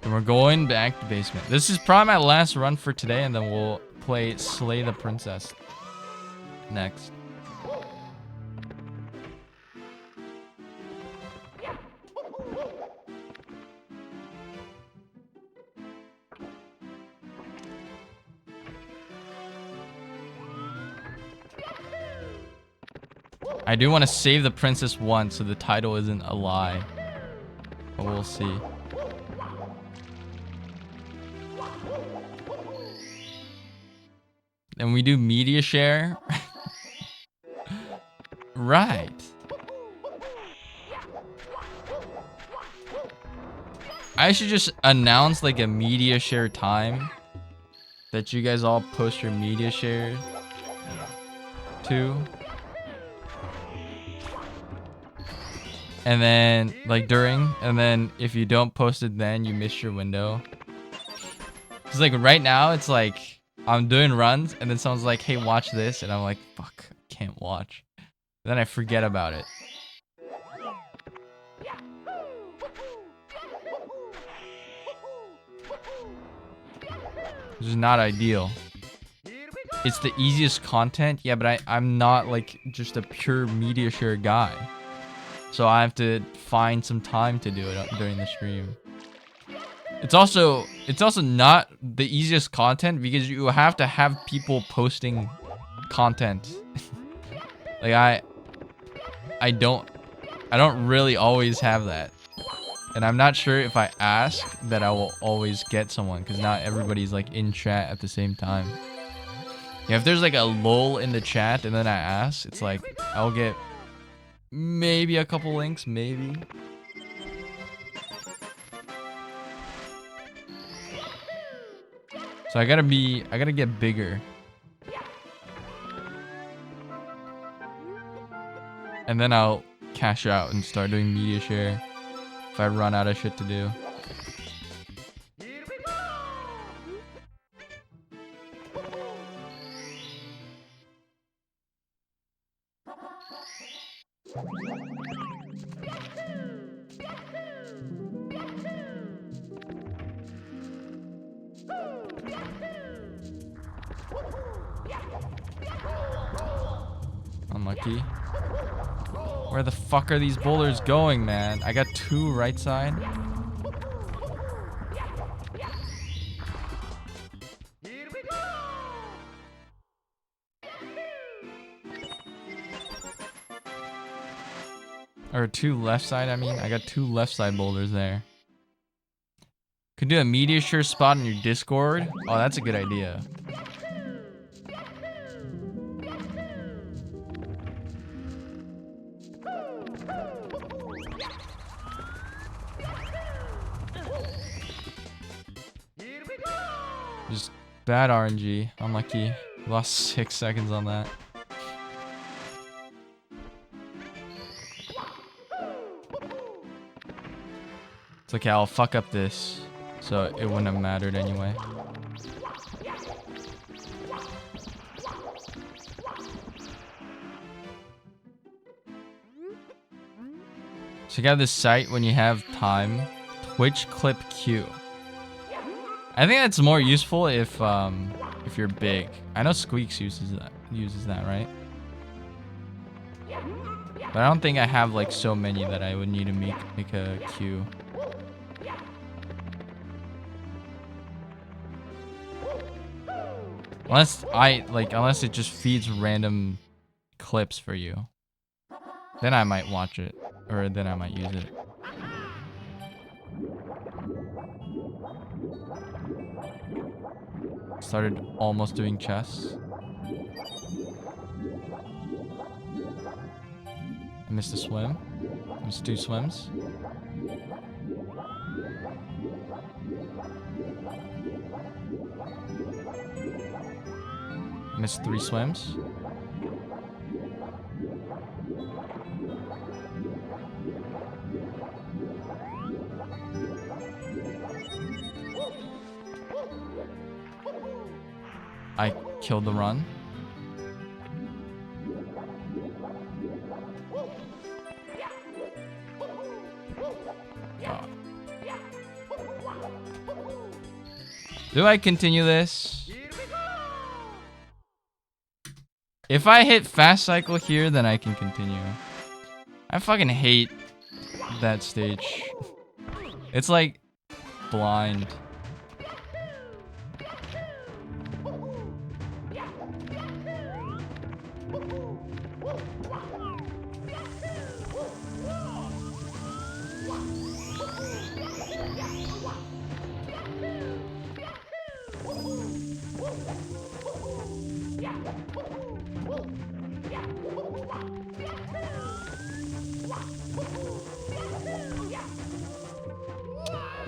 And we're going back to basement. This is probably my last run for today, and then we'll play Slay the Princess next. I do want to save the princess once so the title isn't a lie. But we'll see. And we do media share. Right. I should just announce like a media share time that you guys all post your media share to. And then like during, and then if you don't post it then you miss your window. Cause like right now it's like I'm doing runs and then someone's like, hey, watch this, and I'm like, fuck, I can't watch. Then I forget about it. Which is not ideal. It's the easiest content, yeah, but I'm not like just a pure media share guy. So I have to find some time to do it during the stream. It's also not the easiest content because you have to have people posting content. Like I don't really always have that. And I'm not sure if I ask that I will always get someone, because not everybody's like in chat at the same time. Yeah, if there's like a lull in the chat and then I ask, it's like I'll get maybe a couple links, maybe. So I gotta get bigger. And then I'll cash out and start doing media share if I run out of shit to do. Unlucky. Where the fuck are these boulders going, man? I got 2 right side. Or 2 left side, I mean. I got 2 left side boulders there. Could do a media share spot in your Discord. Oh, that's a good idea. Just bad RNG. Unlucky. Lost 6 seconds on that. It's okay, I'll fuck up this, so it wouldn't have mattered anyway. Check out this site when you have time. Twitch Clip Q. I think that's more useful if you're big. I know Squeaks uses that, right? But I don't think I have like so many that I would need to make a queue. Unless it just feeds random clips for you. Then I might watch it. Or then I might use it. Started almost doing chess. I missed a swim. Missed 2 swims. Missed 3 swims. I killed the run. God. Do I continue this? If I hit fast cycle here, then I can continue. I fucking hate that stage. It's like blind.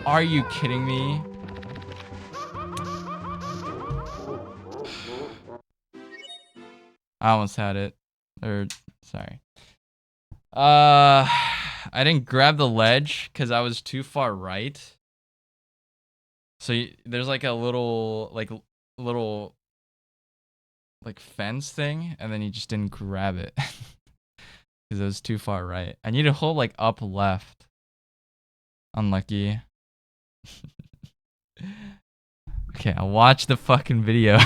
Are you kidding me? I almost had it. Or sorry. I didn't grab the ledge because I was too far right. So there's like a little fence thing, and then you just didn't grab it because it was too far right. I need to hold like up left. Unlucky. Okay, I'll watch the fucking video.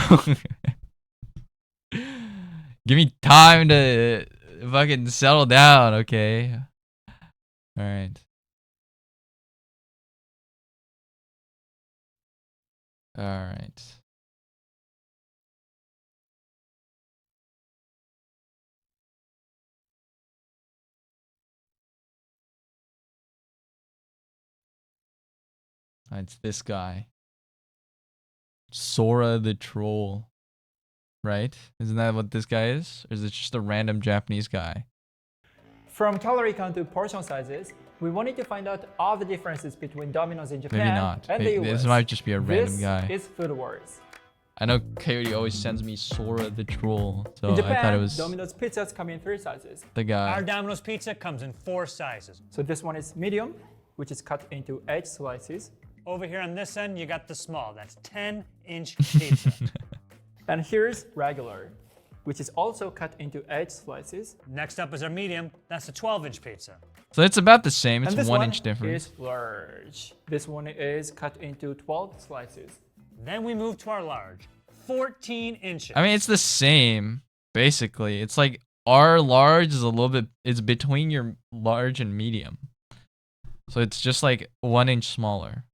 Give me time to fucking settle down, okay? Alright. Alright. It's this guy. Sora the Troll. Right? Isn't that what this guy is? Or is it just a random Japanese guy? From calorie count to portion sizes, we wanted to find out all the differences between Domino's in Japan Maybe not. and the US. This might just be a random guy. This is Food Wars. I know Coyote always sends me Sora the Troll, so In Japan, I thought it was Domino's pizzas come in 3 sizes. the guy. Our Domino's pizza comes in 4 sizes. So this one is medium, which is cut into 8 slices. Over here on this end, you got the small. That's 10-inch pizza. And here's regular, which is also cut into 8 slices. Next up is our medium. That's a 12-inch pizza. So it's about the same. It's And this 1 one inch difference. is large. This one is cut into 12 slices. Then we move to our large, 14 inches. I mean, it's the same, basically. It's like our large is a little bit, it's between your large and medium. So it's just like 1 inch smaller.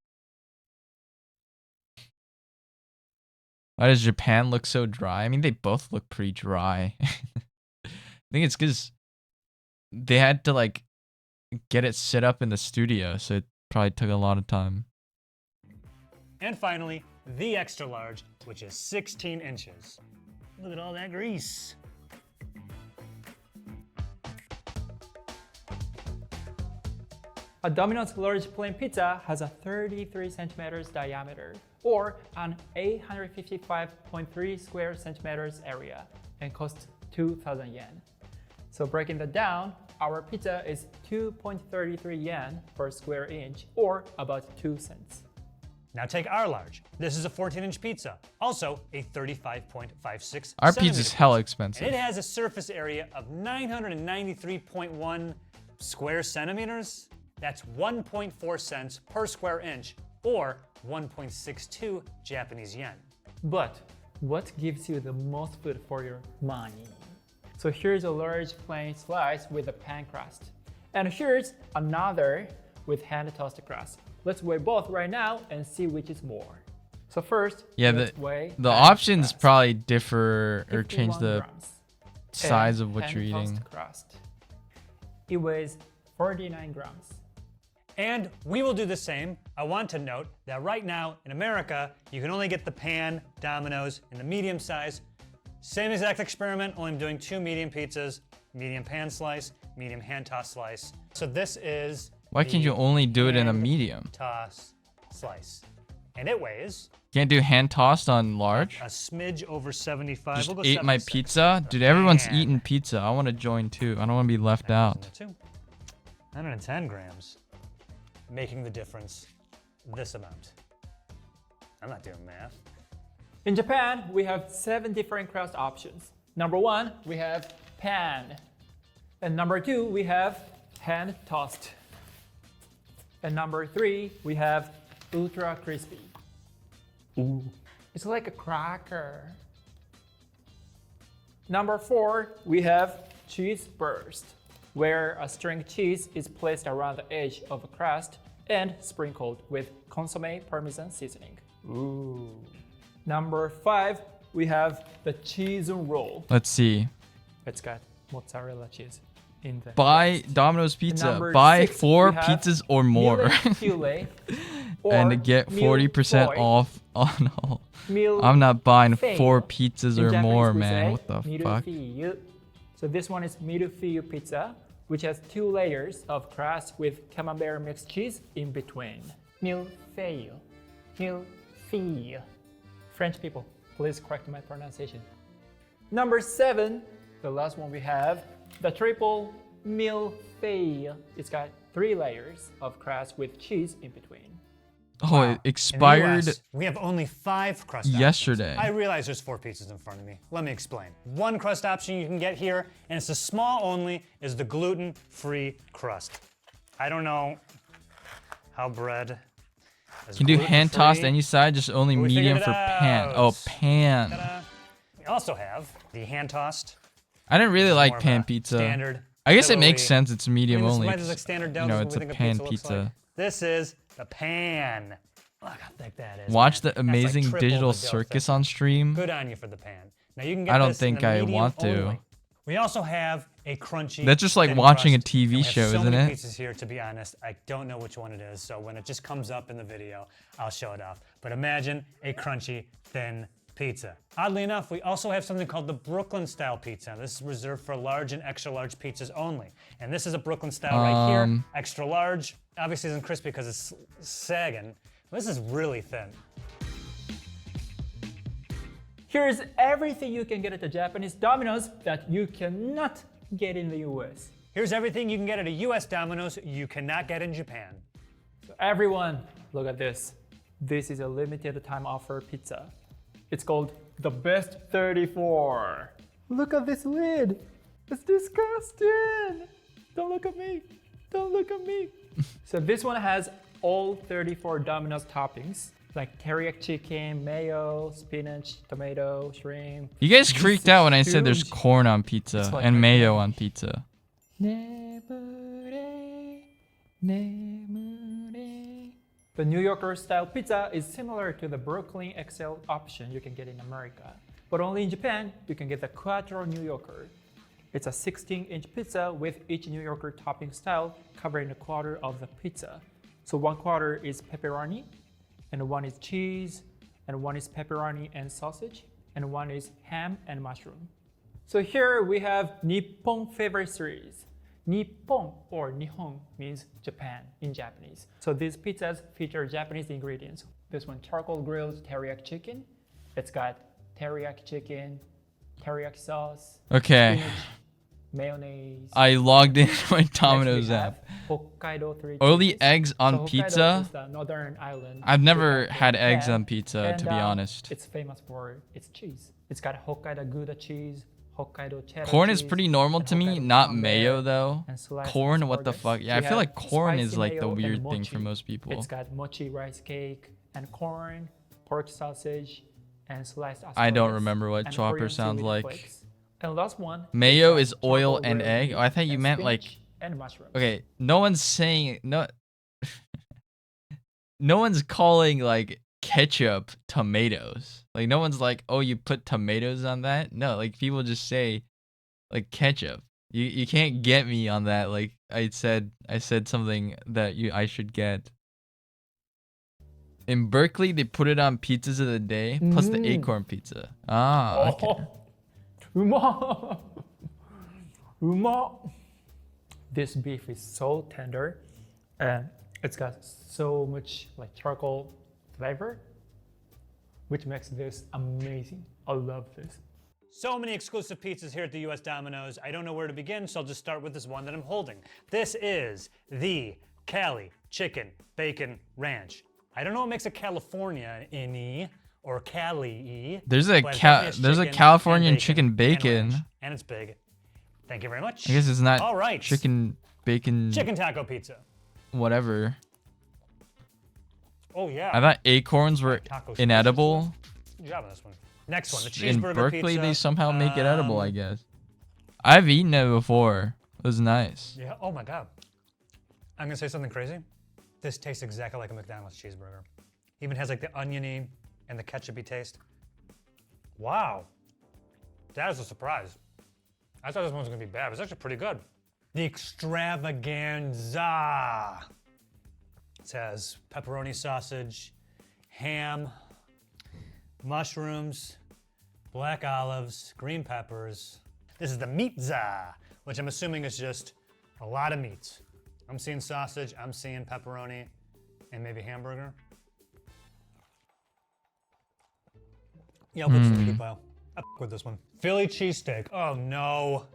Why does Japan look so dry? I mean, they both look pretty dry. I think it's because they had to like get it set up in the studio, so it probably took a lot of time. And finally, the extra large, which is 16 inches. Look at all that grease. A Domino's large plain pizza has a 33 centimeters diameter, or an 855.3 square centimeters area, and costs 2,000 yen. So breaking that down, our pizza is 2.33 yen per square inch, or about 2 cents. Now take our large. This is a 14-inch pizza, also a 35.56 Our pizza's hella and expensive. it has a surface area of 993.1 square centimeters. That's 1.4 cents per square inch, or 1.62 Japanese yen. But what gives you the most food for your money? So here's a large plain slice with a pan crust. And here's another with hand-tossed crust. Let's weigh both right now and see which is more. So first, Yeah, let's weigh the pan options crust. probably differ or 51 change the grams. size And of what you're hand-tossed eating. crust. It weighs 49 grams. And we will do the same. I want to note that right now in America, you can only get the pan Domino's in the medium size. Same exact experiment, only I'm doing 2 medium pizzas, medium pan slice, medium hand toss slice. So this is Why can't you only do it in a hand medium? toss slice. And it weighs Can't do hand tossed on large? a smidge over 75. Just We'll go ate my 76. pizza? Dude, everyone's Man. eating pizza. I want to join too. I don't want to be left out. 110 grams, making the difference this amount. I'm not doing math. In Japan, we have 7 different crust options. Number 1, we have pan. And number 2, we have hand tossed. And number 3, we have ultra crispy. Ooh. It's like a cracker. Number 4, we have cheese burst, where a string cheese is placed around the edge of a crust and sprinkled with consomme parmesan seasoning. Ooh. Number 5, we have the cheese roll. Let's see. It's got mozzarella cheese in the Buy crust. Domino's Pizza. Number Buy 6, 4 we have pizzas or more. Filet, or and get mille 40% feuille. off on all. Mille I'm not buying feuille. 4 pizzas In or Japanese, more, we man. say What the mille fuck? feuille. So this one is mille feuille pizza, which has 2 layers of crust with camembert mixed cheese in between. Millefeuille. Millefeuille. French people, please correct my pronunciation. Number 7, the last one we have, the triple millefeuille. It's got 3 layers of crust with cheese in between. Oh, it In the expired US, we have only 5 crust options. yesterday. I realize there's 4 pizzas in front of me. Let me explain. One crust option you can get here, and it's a small only, is the gluten-free crust. I don't know how bread is You can do hand tossed gluten-free. any side, just only We medium figured for it pan. out. Oh, pan. Ta-da. We also have the hand-tossed. I didn't really More like of pan a pizza. standard I guess it makes pillowy- sense. It's medium I mean, this only. might be like 'cause, standard dough, you know, this it's is a what we think pan looks pizza. like. This is the pan. Look how thick that is. Watch man. the That's like amazing triple digital the dough circus thickness. on stream. Good on you for the pan. Now you can get I don't this in think the I medium want to. only. We also have a crunchy. That's just like thin watching a crust, TV and we have show, so isn't many it? pizzas here, to be honest, I don't know which one it is. So when it just comes up in the video, I'll show it off. But imagine a crunchy, thin pizza. Oddly enough, we also have something called the Brooklyn style pizza. This is reserved for large and extra large pizzas only. And this is a Brooklyn style right here, extra large. Obviously isn't crispy because it's sagging. This is really thin. Here's everything you can get at the Japanese Domino's that you cannot get in the US. Here's everything you can get at a US Domino's you cannot get in Japan. So everyone, look at this. This is a limited time offer pizza. It's called the Best 34. Look at this lid. It's disgusting. Don't look at me. Don't look at me. So this one has all 34 Domino's toppings, like teriyaki chicken, mayo, spinach, tomato, shrimp. You guys This freaked is out when I said there's huge. corn on pizza It's like and my mayo God. on pizza. The New Yorker style pizza is similar to the Brooklyn XL option you can get in America. But only in Japan, you can get the Quattro New Yorker. It's a 16-inch pizza with each New Yorker topping style covering a quarter of the pizza. So 1/4 is pepperoni, and 1 is cheese, and 1 is pepperoni and sausage, and 1 is ham and mushroom. So here we have Nippon favorite series. Nippon or Nihon means Japan in Japanese. So these pizzas feature Japanese ingredients. This one, charcoal grilled teriyaki chicken. It's got teriyaki chicken, teriyaki sauce, Okay. spinach, mayonnaise. I logged in my Next we Domino's have app. Hokkaido 3 Only cheese. eggs on So Hokkaido pizza? is the northern island. I've never with had eggs Japan, on pizza, to be honest. It's famous for its cheese. It's got Hokkaido Gouda cheese, Hokkaido cheddar Corn is cheese, pretty normal and to me, Hokkaido not camembert, mayo though. and sliced Corn, what the asparagus. fuck? Yeah, I We feel have like corn is spicy like the mayo and weird thing for mochi. most people. It's got mochi rice cake and corn, pork sausage, and sliced asparagus. I don't remember what and Chopper Korean sounds seaweed like. flakes. And last one. Mayo it's is got oil charcoal and grilled egg? meat Oh, I thought you and meant like... spinach and mushrooms. Okay, no one's saying... No one's calling like ketchup tomatoes. Like no one's like, oh, you put tomatoes on that? No, like people just say like ketchup. You can't get me on that. Like I said something that I should get. In Berkeley, they put it on pizzas of the day plus the acorn pizza. Ah, okay. Uma. Uma. This beef is so tender and it's got so much like charcoal flavor, which makes this amazing. I love this. So many exclusive pizzas here at the US Domino's. I don't know where to begin, so I'll just start with this one that I'm holding. This is the Cali Chicken Bacon Ranch. I don't know what makes a California-y or Cali-y. There's but a it definitely has there's a chicken Californian and chicken and bacon. ranch, and it's big. Thank you very much. I guess it's not All right. chicken bacon Chicken taco pizza. whatever. Oh yeah. I thought acorns were Taco inedible. Good job on this one. Next one, the In cheeseburger Berkeley, pizza. they somehow make it edible, I guess. I've eaten it before. It was nice. Yeah. Oh my god. I'm gonna say something crazy. This tastes exactly like a McDonald's cheeseburger. Even has like the oniony and the ketchupy taste. Wow. That is a surprise. I thought this one was gonna be bad, but it's actually pretty good. The extravaganza. It has pepperoni sausage, ham, mushrooms, black olives, green peppers. This is the meatza, which I'm assuming is just a lot of meat. I'm seeing sausage, I'm seeing pepperoni, and maybe hamburger. Yeah, I'll put this in the good pile. I'll with this one. Philly cheesesteak. Oh no.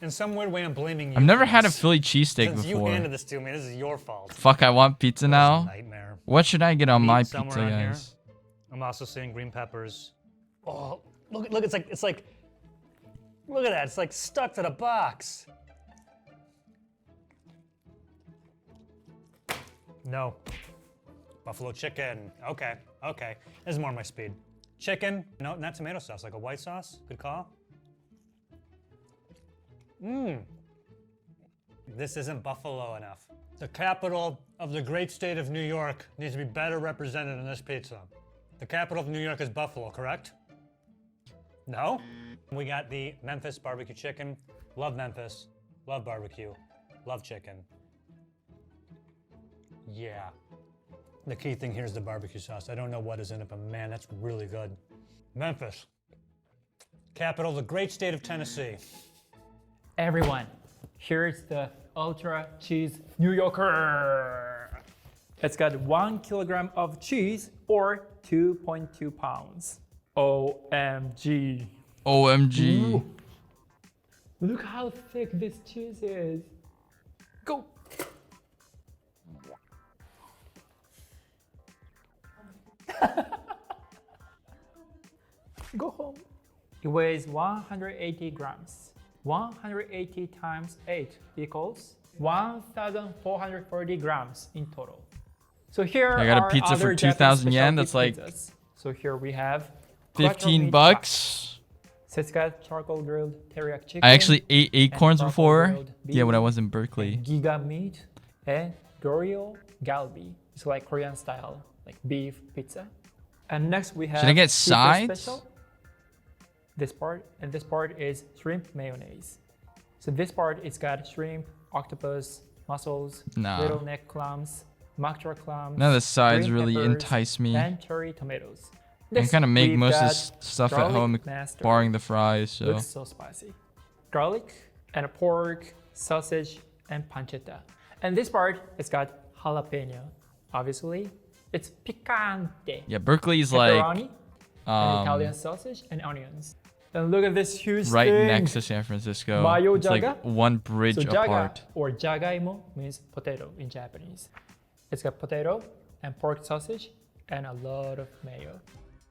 In some weird way, I'm blaming you. I've never for had a this. Philly cheesesteak Since before. you handed this to me, this is your fault. Fuck, I want pizza What a now. nightmare. What should I get on Meat my somewhere pizza, on here. guys? I'm also seeing green peppers. Oh, look, it's like, look at that, it's like stuck to the box. No. Buffalo chicken. Okay. This is more my speed. Chicken. No, not tomato sauce, like a white sauce. Good call. This isn't buffalo enough. The capital of the great state of New York needs to be better represented in this pizza. The capital of New York is Buffalo, correct? No? We got the Memphis barbecue chicken. Love Memphis. Love barbecue. Love chicken. Yeah. The key thing here is the barbecue sauce. I don't know what is in it, but man, that's really good. Memphis. Capital of the great state of Tennessee. Everyone, here's the Ultra Cheese New Yorker. It's got 1 kilogram of cheese or 2.2 pounds. OMG. OMG. Ooh. Look how thick this cheese is. Go. Go home. It weighs 180 grams. 180 times 8 equals 1,440 grams in total. So here I got a are pizza other for 2,000 yen. That's like Japanese pizzas. So here we have 15 bucks. It's got charcoal grilled teriyaki chicken. I actually ate acorns and before. charcoal-grilled Yeah, when I beef, was in Berkeley. and Giga meat and Goryeo galbi. It's like Korean style, like beef pizza. And next we have Should I get super sides? special. This part is shrimp mayonnaise. So this part it's got shrimp, octopus, mussels, Nah. little neck clams, mackerel clams. None of the sides green really peppers, entice me. and cherry tomatoes. I can Next, kind of make we've most of got this stuff at garlic home, master. barring the fries. So Looks so spicy. Garlic and a pork, sausage, and pancetta. And this part, it's got jalapeno. Obviously, it's picante. yeah, Berkeley's Pepperoni, like and Italian sausage, and onions. And look at this huge right thing. next to San Francisco. Mayo It's jaga. like one bridge So jaga apart. or jagaimo means potato in Japanese. It's got potato and pork sausage and a lot of mayo.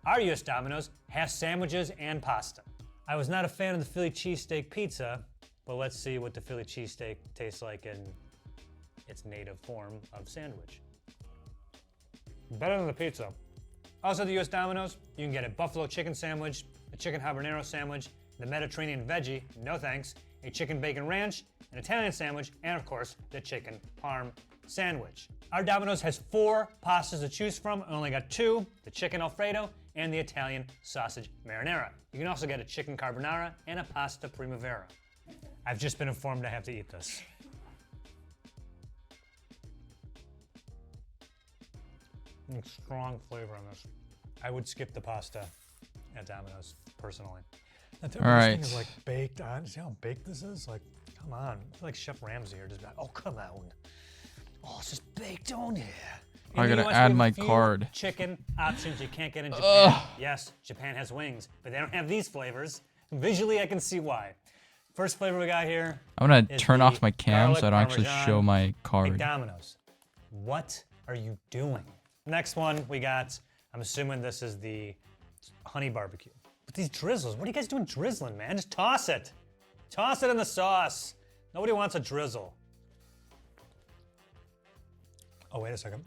Our US Domino's has sandwiches and pasta. I was not a fan of the Philly cheesesteak pizza, but let's see what the Philly cheesesteak tastes like in its native form of sandwich. Better than the pizza. Also at the US Domino's, you can get a buffalo chicken sandwich, a chicken habanero sandwich, the Mediterranean veggie, no thanks, a chicken bacon ranch, an Italian sandwich, and of course, the chicken parm sandwich. Our Domino's has 4 pastas to choose from. I only got 2, the chicken Alfredo and the Italian sausage marinara. You can also get a chicken carbonara and a pasta primavera. I've just been informed I have to eat this. Strong flavor on this. I would skip the pasta at Domino's, personally. That All right. thing is like baked on. See how baked this is? Like, come on. I feel like Chef Ramsay here just be like, oh, come on. Oh, it's just baked on here. I In the gotta US, we add have a my few card. Chicken options you can't get in Japan. Ugh. Yes, Japan has wings, but they don't have these flavors. Visually, I can see why. First flavor we got here. I'm gonna is turn the off my cam so I garlic don't actually parmesan show my card. McDomino's. What are you doing? Next one we got, I'm assuming this is the honey barbecue. But these drizzles, what are you guys doing drizzling, man? Just toss it. Toss it in the sauce. Nobody wants a drizzle. Oh, wait a second.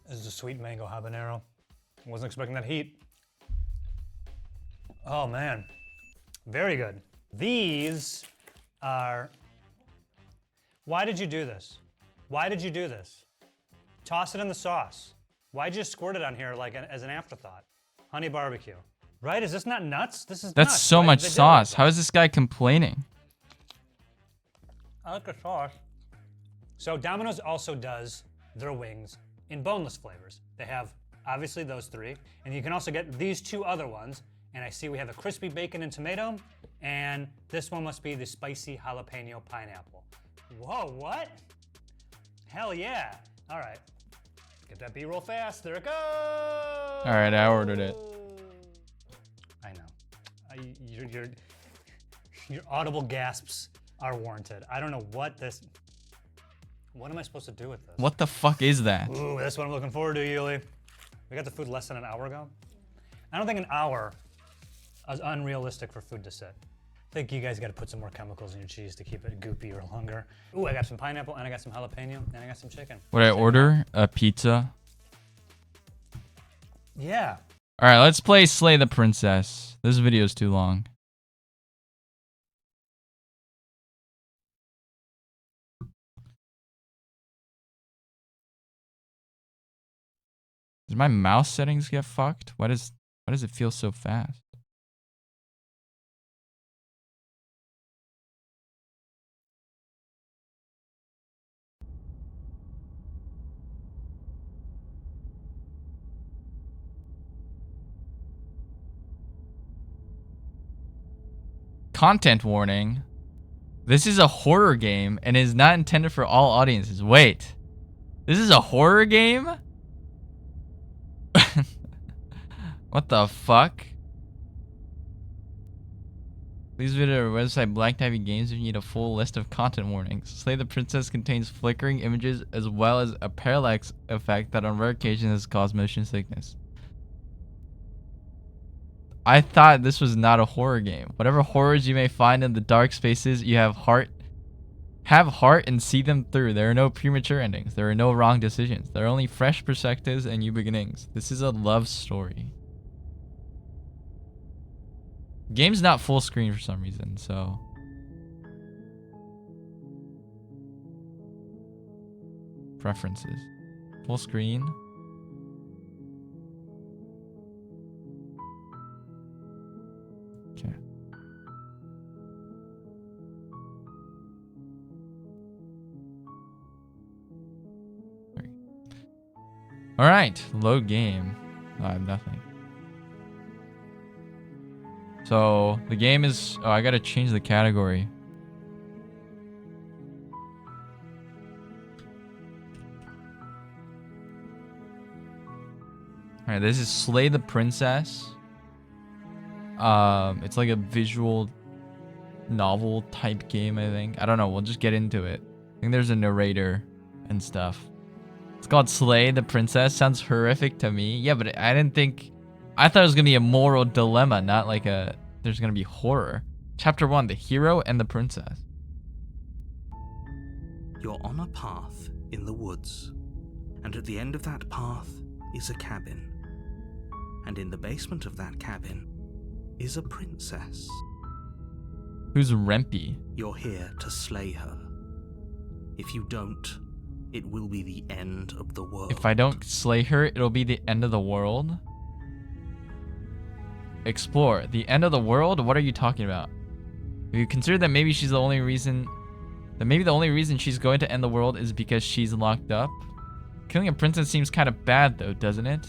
This is a sweet mango habanero. I wasn't expecting that heat. Oh man, very good. These are, why did you do this? Why did you do this? Toss it in the sauce. Why'd you squirt it on here like as an afterthought? Honey barbecue. Right, is this not nuts? This is That's nuts. so Why did much they do sauce. this? How is this guy complaining? I like the sauce. So Domino's also does their wings in boneless flavors. They have obviously those 3, and you can also get these 2 other ones. And I see we have a crispy bacon and tomato, and this one must be the spicy jalapeno pineapple. Whoa, what? Hell yeah. All right, Get that B-roll fast. There it goes. All right, I ordered it. I know. Your audible gasps are warranted. I don't know what this. What am I supposed to do with this? What the fuck is that? Ooh, that's what I'm looking forward to, Yuli. We got the food less than an hour ago. I don't think an hour is unrealistic for food to sit. I think you guys got to put some more chemicals in your cheese to keep it goopier longer. Ooh, I got some pineapple, and I got some jalapeno, and I got some chicken. Would I order a pizza? Yeah. All right, let's play Slay the Princess. This video is too long. Did my mouse settings get fucked? Why does it feel so fast? Content warning. This is a horror game and is not intended for all audiences. Wait. This is a horror game? What the fuck? Please visit our website Black Tabby Games if you need a full list of content warnings. Slay the Princess contains flickering images as well as a parallax effect that on rare occasions has caused motion sickness. I thought this was not a horror game. Whatever horrors you may find in the dark spaces, you have heart and see them through. There are no premature endings. There are no wrong decisions. There are only fresh perspectives and new beginnings. This is a love story. Game's not full screen for some reason, so. Preferences. Full screen. Okay. All right, load game. I have nothing. So the game is. Oh, I gotta change the category. All right, this is Slay the Princess. It's like a visual novel type game, I think. I don't know. We'll just get into it. I think there's a narrator and stuff. It's called Slay the Princess. Sounds horrific to me. Yeah, but I didn't think... I thought it was going to be a moral dilemma, not like a... There's going to be horror. Chapter 1, The Hero and the Princess. You're on a path in the woods. And at the end of that path is a cabin. And in the basement of that cabin is a princess. Who's Rempy? You're here to slay her. If you don't, it will be the end of the world. If I don't slay her, it'll be the end of the world? Explore. The end of the world? What are you talking about? If you consider that maybe she's the only reason... That maybe the only reason she's going to end the world is because she's locked up? Killing a princess seems kind of bad though, doesn't it?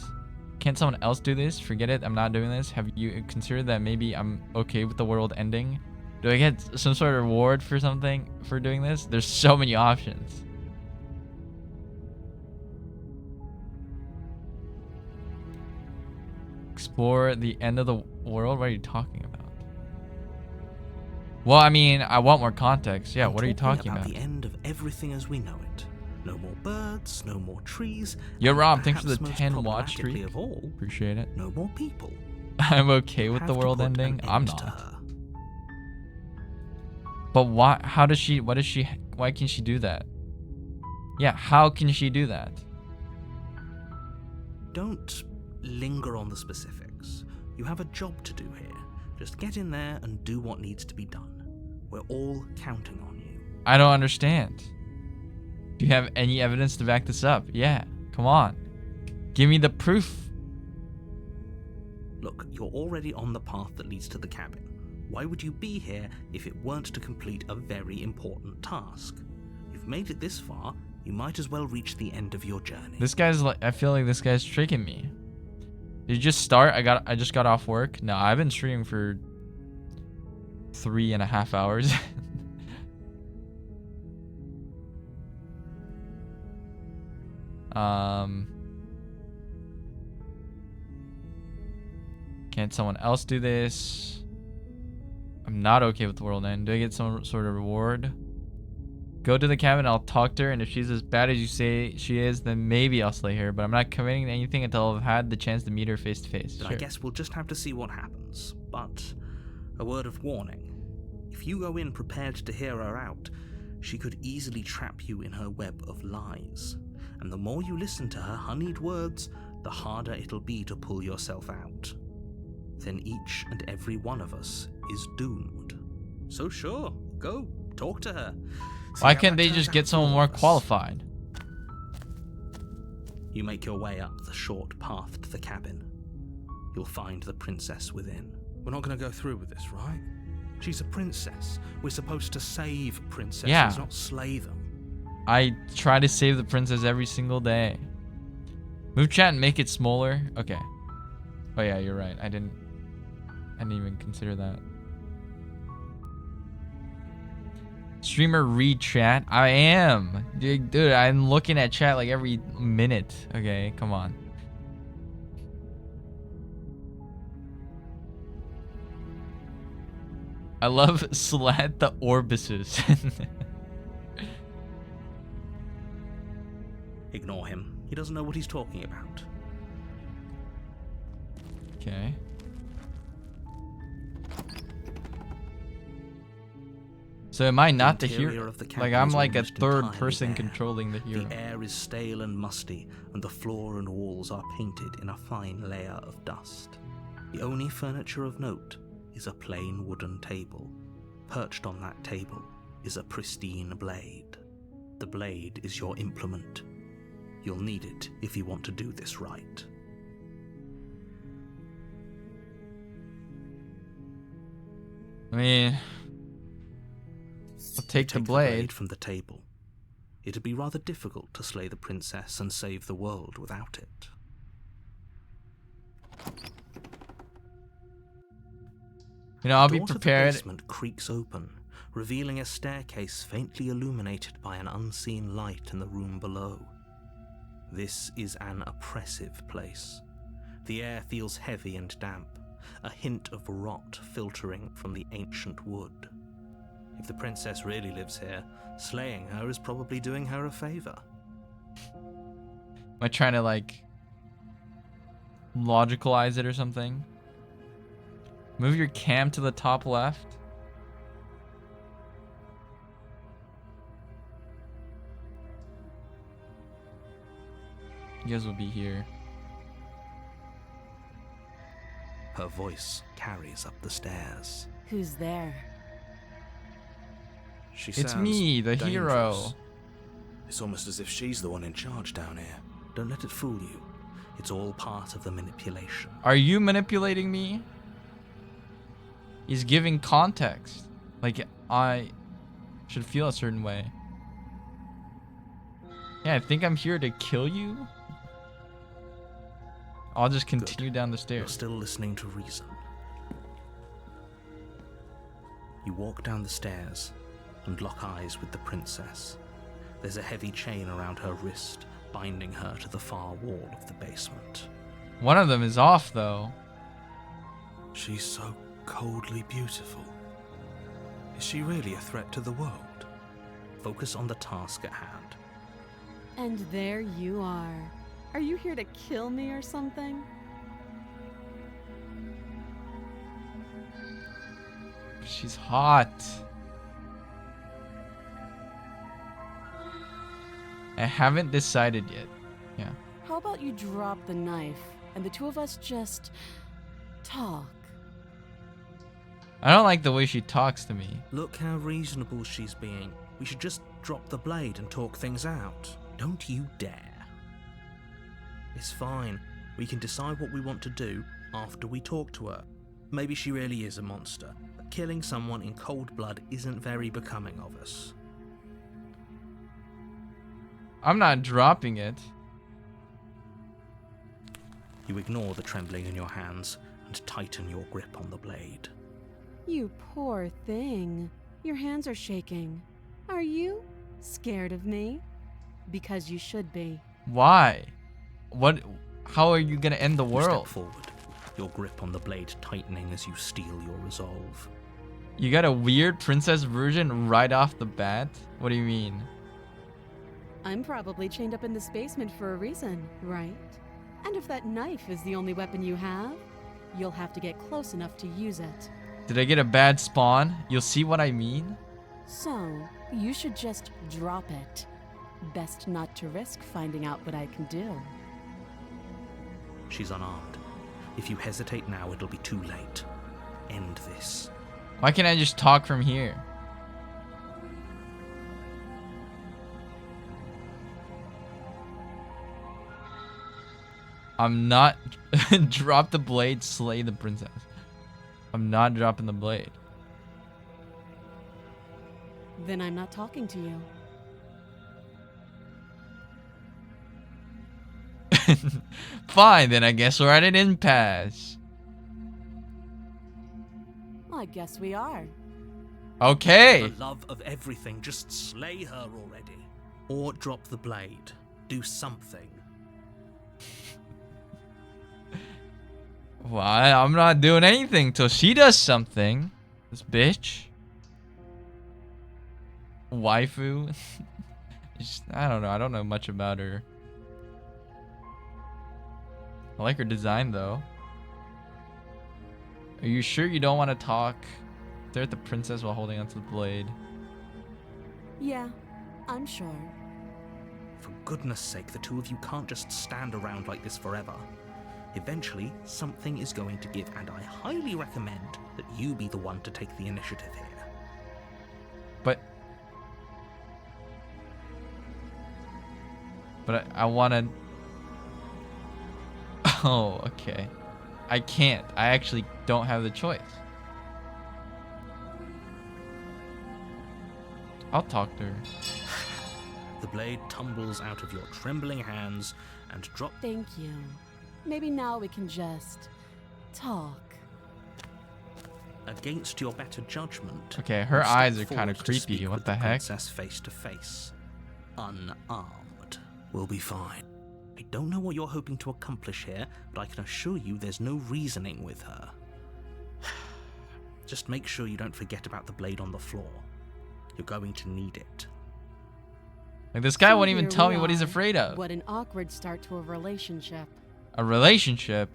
Can't someone else do this? Forget it, I'm not doing this. Have you considered that maybe I'm okay with the world ending? Do I get some sort of reward for something for doing this? There's so many options. Explore the end of the world? What are you talking about? Well, I mean, I want more context. Yeah, what are you talking about? The end of everything as we know it. No more birds, no more trees. Yo, Rob, thanks for the 10 watch streak. Of all, appreciate it. No more people. I'm okay with the world ending. I'm not. But why? How does she? What does she? Why can she do that? Yeah, how can she do that? Don't linger on the specifics. You have a job to do here. Just get in there and do what needs to be done. We're all counting on you. I don't understand. Do you have any evidence to back this up? Yeah, come on. Give me the proof. Look, you're already on the path that leads to the cabin. Why would you be here if it weren't to complete a very important task? You've made it this far, you might as well reach the end of your journey. This guy's like, I feel like this guy's tricking me. Did you just start? I just got off work. No, I've been streaming for 3.5 hours. Can't someone else do this? I'm not okay with the world end. Do I get some sort of reward? Go to the cabin, I'll talk to her, and if she's as bad as you say she is, then maybe I'll slay her, but I'm not committing to anything until I've had the chance to meet her face to face. I guess we'll just have to see what happens. But a word of warning. If you go in prepared to hear her out, she could easily trap you in her web of lies. And the more you listen to her honeyed words, the harder it'll be to pull yourself out. Then each and every one of us is doomed. So sure, go, talk to her. Why can't they just get someone more qualified? You make your way up the short path to the cabin. You'll find the princess within. We're not going to go through with this, right? She's a princess. We're supposed to save princesses, Yeah. not slay them. I try to save the princess every single day. Move chat and make it smaller. Okay. Oh yeah, you're right. I didn't even consider that. Streamer read chat. I am. Dude, I'm looking at chat like every minute. Okay, come on. I love Slat the Orbises. Ignore him. He doesn't know what he's talking about. Okay. So am I not the interior hero? of the cabin Like I'm is like a almost third entirely person bare. controlling the hero. The air is stale and musty, and the floor and walls are painted in a fine layer of dust. The only furniture of note is a plain wooden table. Perched on that table is a pristine blade. The blade is your implement. You'll need it if you want to do this right. I mean, I'll take the blade from the table. It'd be rather difficult to slay the princess and save the world without it. You know, I'll be The door to the prepared. basement creaks open, revealing a staircase faintly illuminated by an unseen light in the room below. This is an oppressive place. The air feels heavy and damp, a hint of rot filtering from the ancient wood. If the princess really lives here, slaying her is probably doing her a favor. Am I trying to like logicalize it or something? Move your cam to the top left. You guys will be here. Her voice carries up the stairs. Who's there? She It's sounds me, the dangerous. hero. It's almost as if she's the one in charge down here. Don't let it fool you. It's all part of the manipulation. Are you manipulating me? He's giving context. Like I should feel a certain way. Yeah, I think I'm here to kill you. I'll just continue down the You're stairs. still listening to reason. You walk down the stairs and lock eyes with the princess. There's a heavy chain around her wrist, binding her to the far wall of the basement. One of them is off though. She's so coldly beautiful. Is she really a threat to the world? Focus on the task at hand. And there you are. Are you here to kill me or something? She's hot. I haven't decided yet. Yeah. How about you drop the knife and the two of us just talk? I don't like the way she talks to me. Look how reasonable she's being. We should just drop the blade and talk things out. Don't you dare. It's fine. We can decide what we want to do after we talk to her. Maybe she really is a monster, but killing someone in cold blood isn't very becoming of us. I'm not dropping it. You ignore the trembling in your hands and tighten your grip on the blade. You poor thing. Your hands are shaking. Are you scared of me? Because you should be. Why? What? How are you gonna end the You world? step forward, your grip on the blade tightening as you steel your resolve. You got a weird princess version right off the bat? What do you mean? I'm probably chained up in this basement for a reason, right? And if that knife is the only weapon you have, you'll have to get close enough to use it. Did I get a bad spawn? You'll see what I mean? So, you should just drop it. Best not to risk finding out what I can do. She's unarmed. If you hesitate now, it'll be too late. End this. Why can't I just talk from here? I'm not drop the blade, slay the princess. I'm not dropping the blade. Then I'm not talking to you. Fine, then I guess we're at an impasse. I guess we are. Okay. For the love of everything, just slay her already. Or drop the blade. Do something. Well, I'm not doing anything till she does something. This bitch. Waifu. I don't know. I don't know much about her. I like her design though. Are you sure you don't want to talk? Stare at the princess while holding onto the blade. Yeah, I'm sure. For goodness sake, the two of you can't just stand around like this forever. Eventually, something is going to give, and I highly recommend that you be the one to take the initiative here. But I want to... Oh, okay. I can't. I actually don't have the choice. I'll talk to her. The blade tumbles out of your trembling hands and drops. Thank you. Maybe now we can just talk. Against your better judgment. Okay, her you step eyes are kind forward of to creepy. speak What with the heck? Princess face to face. Unarmed. We'll be fine. I don't know what you're hoping to accomplish here, but I can assure you there's no reasoning with her. Just make sure you don't forget about the blade on the floor. You're going to need it. Like, this guy So won't even here tell we me what he's are. afraid of. What an awkward start to a relationship. A relationship?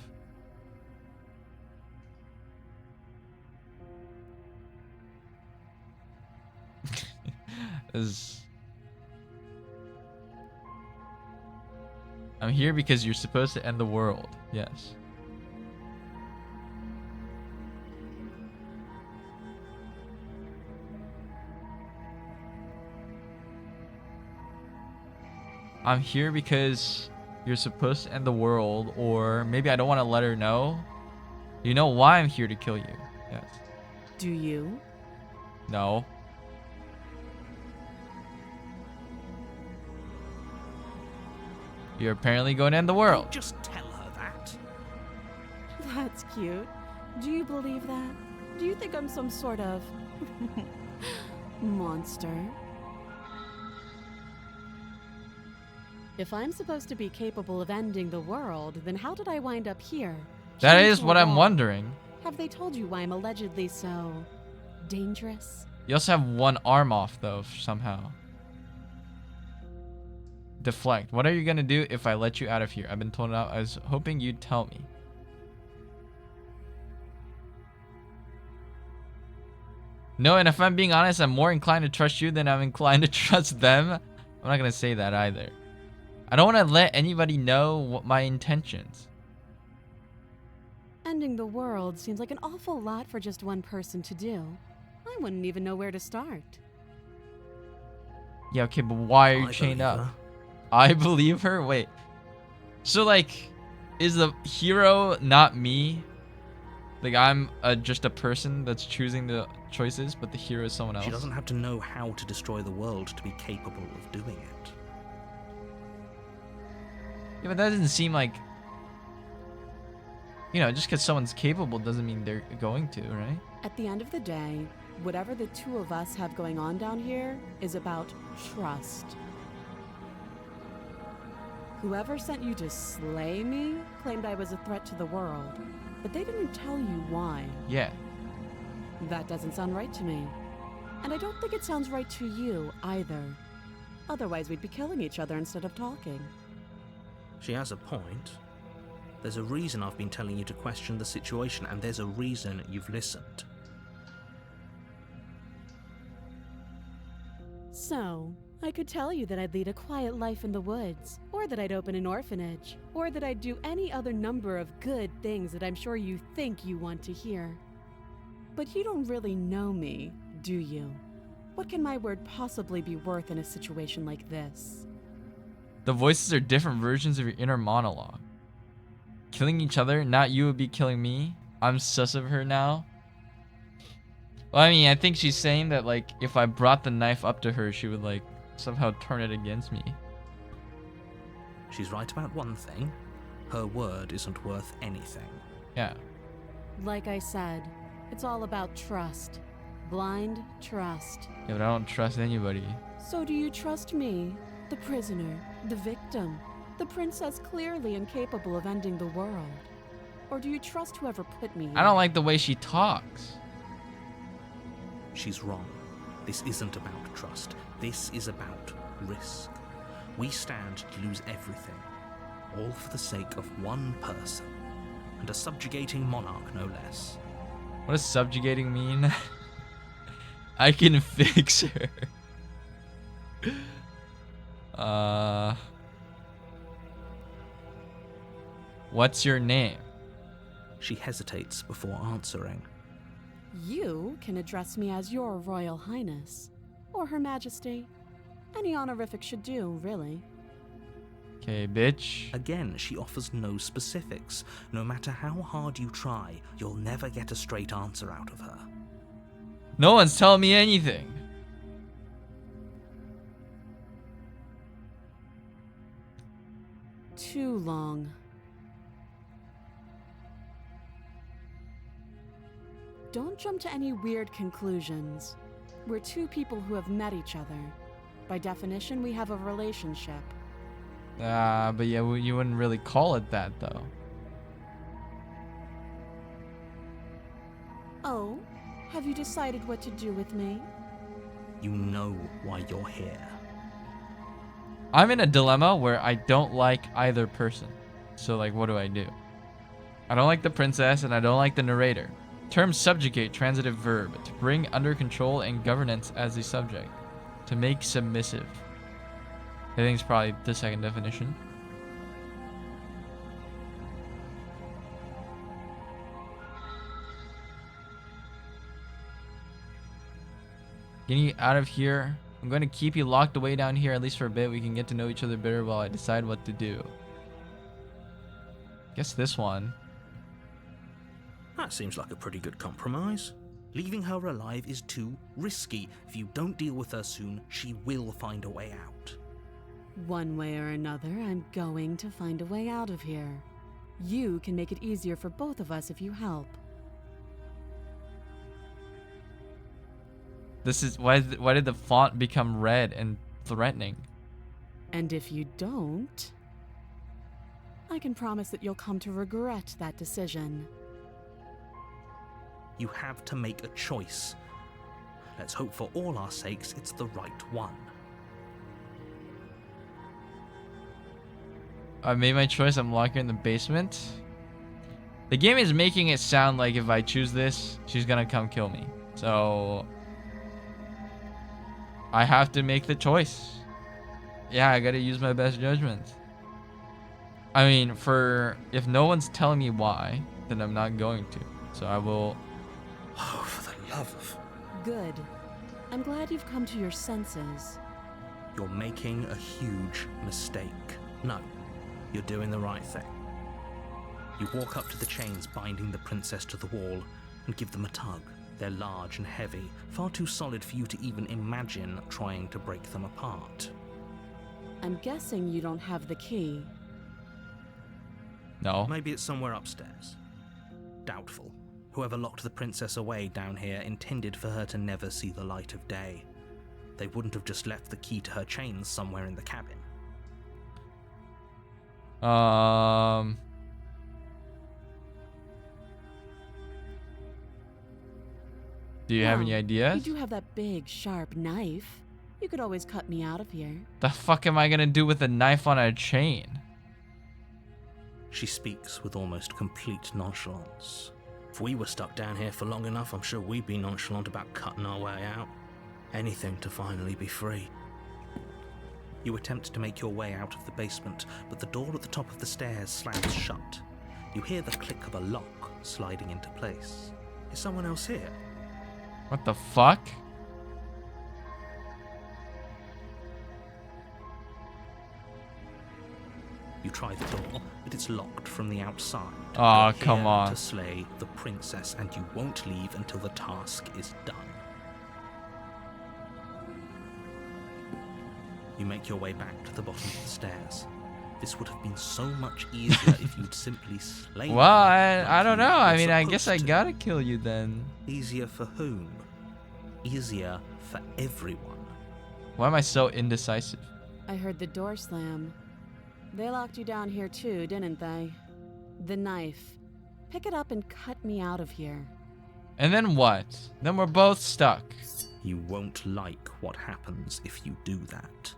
I'm here because you're supposed to end the world. Yes. I'm here because you're supposed to end the world, or maybe I don't want to let her know. You know why I'm here to kill you. Yes. Do you? No. You're apparently going to end the world. Just tell her that. That's cute. Do you believe that? Do you think I'm some sort of monster? If I'm supposed to be capable of ending the world, then how did I wind up here? That chained is to a what I'm wall? wondering. Have they told you why I'm allegedly so dangerous? You also have one arm off, though, somehow. Deflect. What are you going to do if I let you out of here? I've been told out. I was hoping you'd tell me. No, and if I'm being honest, I'm more inclined to trust you than I'm inclined to trust them. I'm not going to say that either. I don't want to let anybody know what my intentions. Ending the world seems like an awful lot for just one person to do. I wouldn't even know where to start. Yeah, okay, but why are you I chained believe up? her. I believe her? Wait. So, like, is the hero not me? Like, I'm just a person that's choosing the choices, but the hero is someone else? She doesn't have to know how to destroy the world to be capable of doing it. Yeah, but that doesn't seem like... You know, just because someone's capable doesn't mean they're going to, right? At the end of the day, whatever the two of us have going on down here is about trust. Whoever sent you to slay me claimed I was a threat to the world. but they didn't tell you why. Yeah. That doesn't sound right to me. And I don't think it sounds right to you either. Otherwise, we'd be killing each other instead of talking. She has a point. There's a reason I've been telling you to question the situation, and there's a reason you've listened. So, I could tell you that I'd lead a quiet life in the woods, or that I'd open an orphanage, or that I'd do any other number of good things that I'm sure you think you want to hear. But you don't really know me, do you? What can my word possibly be worth in a situation like this? The voices are different versions of your inner monologue. Killing each other, not you would be killing me. I'm sus of her now. Well, I mean, I think she's saying that, like, if I brought the knife up to her, she would, like, somehow turn it against me. She's right about one thing. Her word isn't worth anything. Yeah. Like I said, it's all about trust. Blind trust. Yeah, but I don't trust anybody. So do you trust me, the prisoner, the victim, the princess clearly incapable of ending the world? Or do you trust whoever put me here? I don't like the way she talks. She's wrong. This isn't about trust. This is about risk. We stand to lose everything, all for the sake of one person, and a subjugating monarch no less. What does subjugating mean? I can fix her. What's your name? She hesitates before answering. You can address me as your Royal Highness, or Her Majesty. Any honorific should do, really. Okay, bitch. Again, she offers no specifics. No matter how hard you try, you'll never get a straight answer out of her. No one's telling me anything. Too long. Don't jump to any weird conclusions. We're two people who have met each other. By definition, we have a relationship. But yeah, you wouldn't really call it that, though. Oh, have you decided what to do with me? You know why you're here. I'm in a dilemma where I don't like either person. So, like, what do I do? I don't like the princess and I don't like the narrator. Term subjugate, transitive verb. To bring under control and governance as the subject. To make submissive. I think it's probably the second definition. Getting you out of here. I'm going to keep you locked away down here, at least for a bit. We can get to know each other better while I decide what to do. Guess this one. That seems like a pretty good compromise. Leaving her alive is too risky. If you don't deal with her soon, she will find a way out. One way or another, I'm going to find a way out of here. You can make it easier for both of us if you help. This is why did the font become red and threatening? And if you don't, I can promise that you'll come to regret that decision. You have to make a choice. Let's hope for all our sakes it's the right one. I made my choice. I'm locked her in the basement. The game is making it sound like if I choose this, she's gonna come kill me. So I have to make the choice. Yeah, I gotta use my best judgment. I mean, if no one's telling me why, then I'm not going to. So I will. Oh, for the love of... Good. I'm glad you've come to your senses. You're making a huge mistake. No, you're doing the right thing. You walk up to the chains binding the princess to the wall and give them a tug. They're large and heavy, far too solid for you to even imagine trying to break them apart. I'm guessing you don't have the key. No. Maybe it's somewhere upstairs. Doubtful. Whoever locked the princess away down here intended for her to never see the light of day. They wouldn't have just left the key to her chains somewhere in the cabin. Do you have any Well, ideas? You do have that big, sharp knife. You could always cut me out of here. The fuck am I gonna do with a knife on a chain? She speaks with almost complete nonchalance. If we were stuck down here for long enough, I'm sure we'd be nonchalant about cutting our way out. Anything to finally be free. You attempt to make your way out of the basement, but the door at the top of the stairs slams shut. You hear the click of a lock sliding into place. Is someone else here? What the fuck? You try the door, but it's locked from the outside. Aw, You're come here on. to slay the princess, and you won't leave until the task is done. You make your way back to the bottom of the stairs. This would have been so much easier if you'd simply slain Well, her I don't like know. you I were mean, I guess I supposed to. gotta kill you then. Easier for whom? Easier for everyone. Why am I so indecisive? I heard the door slam. They locked you down here too, didn't they? The knife. Pick it up and cut me out of here. And then what? Then we're both stuck. You won't like what happens if you do that.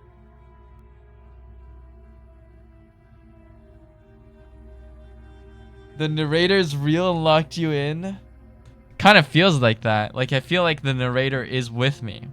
The narrator's real and locked you in? Kind of feels like that. Like, I feel like the narrator is with me.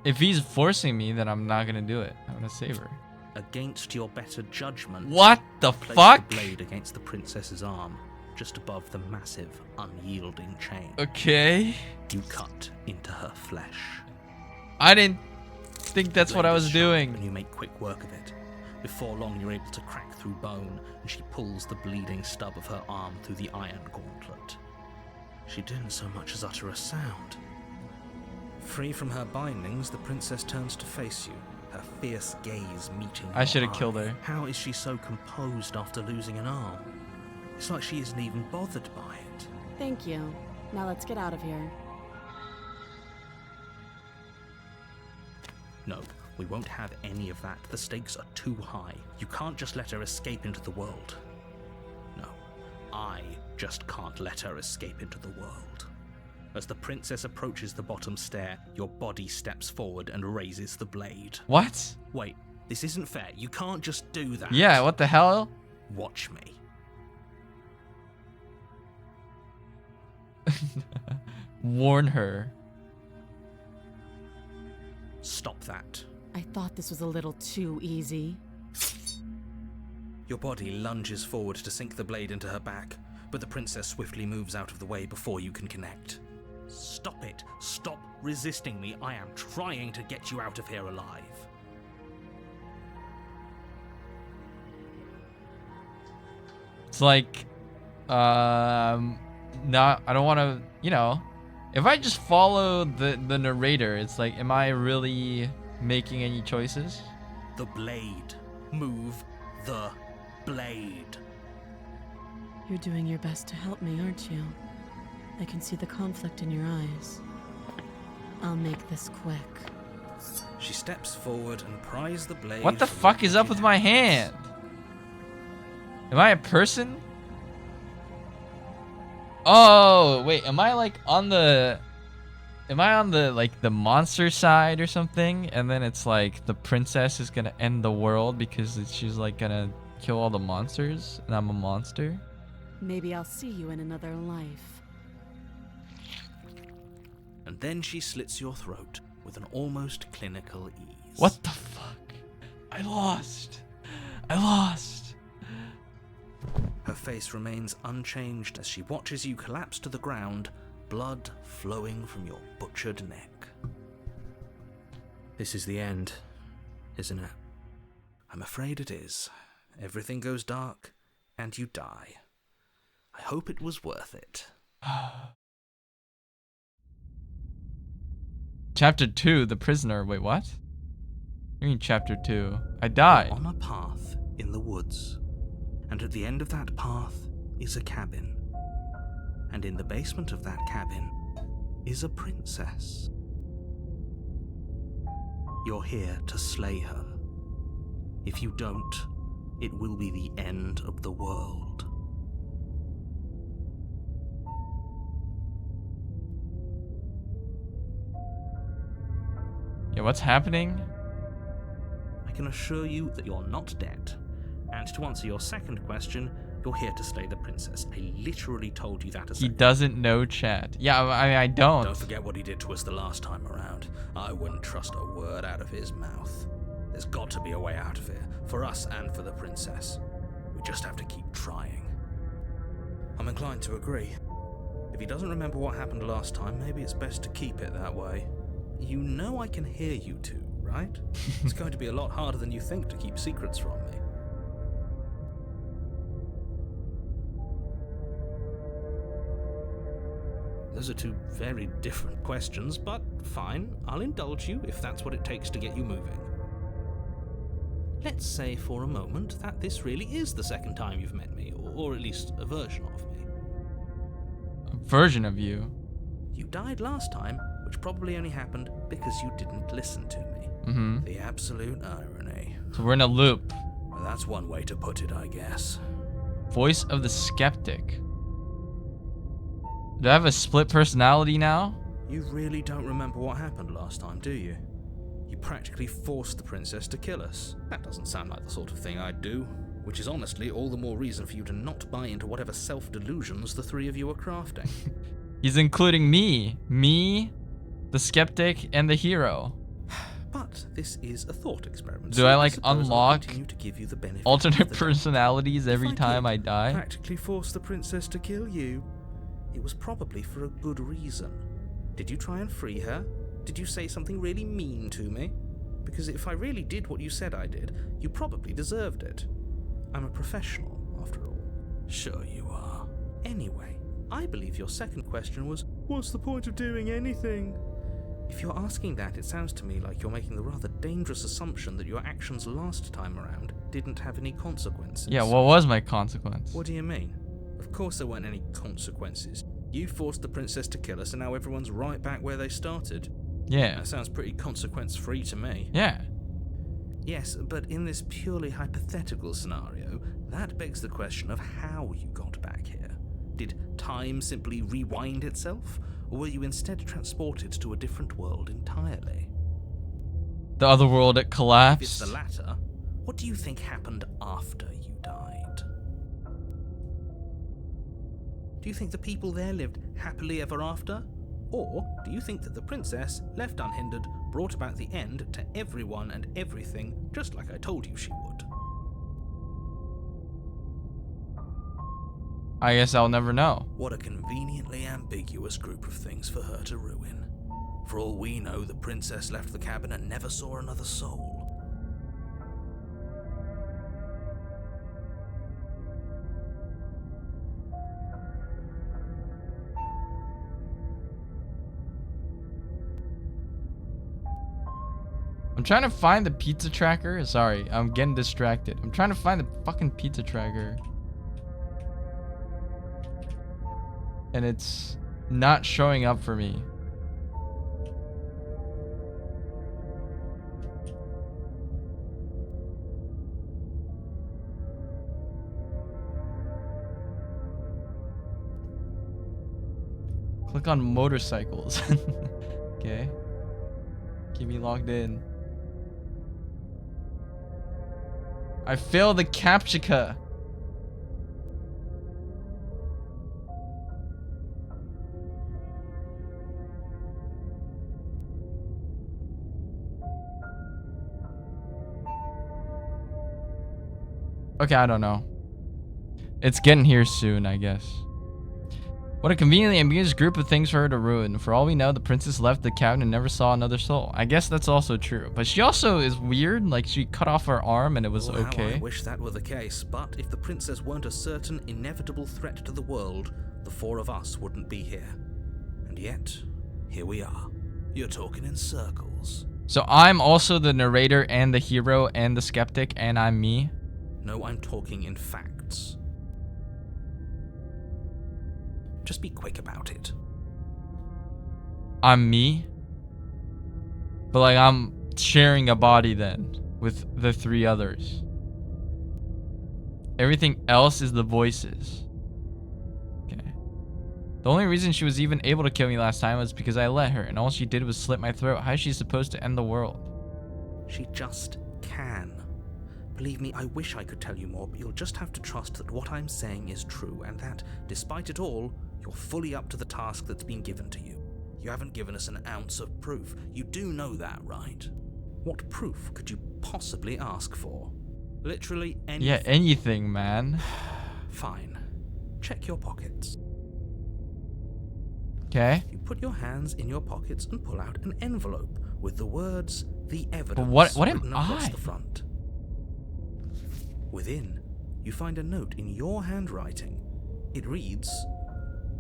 If he's forcing me, then I'm not gonna do it. I'm gonna save her. Against your better judgment. What the place fuck? The blade against the princess's arm, just above the massive, unyielding chain. Okay. You cut into her flesh. I didn't think that's what Blade I is was sharp, doing. And you make quick work of it. Before long, you're able to crack through bone, and she pulls the bleeding stub of her arm through the iron gauntlet. She didn't so much as utter a sound. Free from her bindings, the princess turns to face you, her fierce gaze meeting I your should have eye. killed her. How is she so composed after losing an arm? It's like she isn't even bothered by it. Thank you. Now let's get out of here. No, we won't have any of that. The stakes are too high. You can't just let her escape into the world. No, I just can't let her escape into the world. As the princess approaches the bottom stair, your body steps forward and raises the blade. What? Wait, this isn't fair. You can't just do that. Yeah, what the hell? Watch me. Warn her. Stop that. I thought this was a little too easy. Your body lunges forward to sink the blade into her back, but the princess swiftly moves out of the way before you can connect. Stop it. Stop resisting me. I am trying to get you out of here alive. It's like, not, I don't want to, you know, if I just follow the narrator, it's like, am I really making any choices? The blade. Move the blade. You're doing your best to help me, aren't you? I can see the conflict in your eyes. I'll make this quick. She steps forward and pries the blade. What the from fuck your is up with my hand? Am I a person? Oh, wait, am I like on the... Am I on the, like, the monster side or something? And then it's like the princess is gonna end the world because she's like gonna kill all the monsters and I'm a monster? Maybe I'll see you in another life. And then she slits your throat with an almost clinical ease. What the fuck? I lost. I lost. Her face remains unchanged as she watches you collapse to the ground, blood flowing from your butchered neck. This is the end, isn't it? I'm afraid it is. Everything goes dark, and you die. I hope it was worth it. Chapter 2, The Prisoner. Wait, what? You mean Chapter 2? I died. On a path in the woods, and at the end of that path is a cabin. And in the basement of that cabin is a princess. You're here to slay her. If you don't, it will be the end of the world. Yeah, what's happening? I can assure you that you're not dead. And to answer your second question, you're here to slay the princess. I literally told you that a He second. doesn't know chat. Yeah, I don't. Don't forget what he did to us the last time around. I wouldn't trust a word out of his mouth. There's got to be a way out of here, for us and for the princess. We just have to keep trying. I'm inclined to agree. If he doesn't remember what happened last time, maybe it's best to keep it that way. You know I can hear you two, right? It's going to be a lot harder than you think to keep secrets from me. Those are two very different questions, but fine, I'll indulge you if that's what it takes to get you moving. Let's say for a moment that this really is the second time you've met me, or at least a version of me. A version of you? You died last time, which probably only happened because you didn't listen to me. Mm-hmm. The absolute irony. So we're in a loop. Well, that's one way to put it, I guess. Voice of the skeptic. Do I have a split personality now? You really don't remember what happened last time, do you? You practically forced the princess to kill us. That doesn't sound like the sort of thing I'd do, which is honestly all the more reason for you to not buy into whatever self-delusions the three of you are crafting. He's including me. Me, the skeptic, and the hero. But this is a thought experiment. Do so I like suppose I'll unlock continue to give you the benefit alternate of the doubt. personalities every If time did I die? Practically force the princess to kill you. It was probably for a good reason. Did you try and free her? Did you say something really mean to me? Because if I really did what you said I did, you probably deserved it. I'm a professional, after all. Sure you are. Anyway, I believe your second question was, what's the point of doing anything? If you're asking that, it sounds to me like you're making the rather dangerous assumption that your actions last time around didn't have any consequences. Yeah, what was my consequence? What do you mean? Of course there weren't any consequences. You forced the princess to kill us and now everyone's right back where they started. Yeah. That sounds pretty consequence-free to me. Yeah. Yes, but in this purely hypothetical scenario, that begs the question of how you got back here. Did time simply rewind itself? Or were you instead transported to a different world entirely? The other world, it If it's collapsed. the latter, what do you think happened after you died? Do you think the people there lived happily ever after? Or do you think that the princess, left unhindered, brought about the end to everyone and everything, just like I told you she would? I guess I'll never know. What a conveniently ambiguous group of things for her to ruin. For all we know, the princess left the cabin and never saw another soul. I'm trying to find the pizza tracker. Sorry, I'm getting distracted. I'm trying to find the fucking pizza tracker. And it's not showing up for me. Click on motorcycles. Okay. Keep me logged in. I failed the CAPTCHA. Okay, I don't know. It's getting here soon, I guess. What a conveniently ambiguous group of things for her to ruin. For all we know, the princess left the cabin and never saw another soul. I guess that's also true. But she also is weird. Like, she cut off her arm and it was Oh, how okay. I wish that were the case, but if the princess weren't a certain, inevitable threat to the world, the four of us wouldn't be here. And yet, here we are. You're talking in circles. So I'm also the narrator and the hero and the skeptic and I'm me? No, I'm talking in facts. Just be quick about it. I'm me? But like I'm sharing a body then with the three others. Everything else is the voices. Okay. The only reason she was even able to kill me last time was because I let her, and all she did was slit my throat. How is she supposed to end the world? She just can. Believe me, I wish I could tell you more, but you'll just have to trust that what I'm saying is true, and that, despite it all, you're fully up to the task that's been given to you. You haven't given us an ounce of proof. You do know that, right? What proof could you possibly ask for? Literally anything. Yeah, anything, man. Fine. Check your pockets. Okay. You put your hands in your pockets and pull out an envelope with the words, "The Evidence," But what am written across I? the front. Within, you find a note in your handwriting. It reads,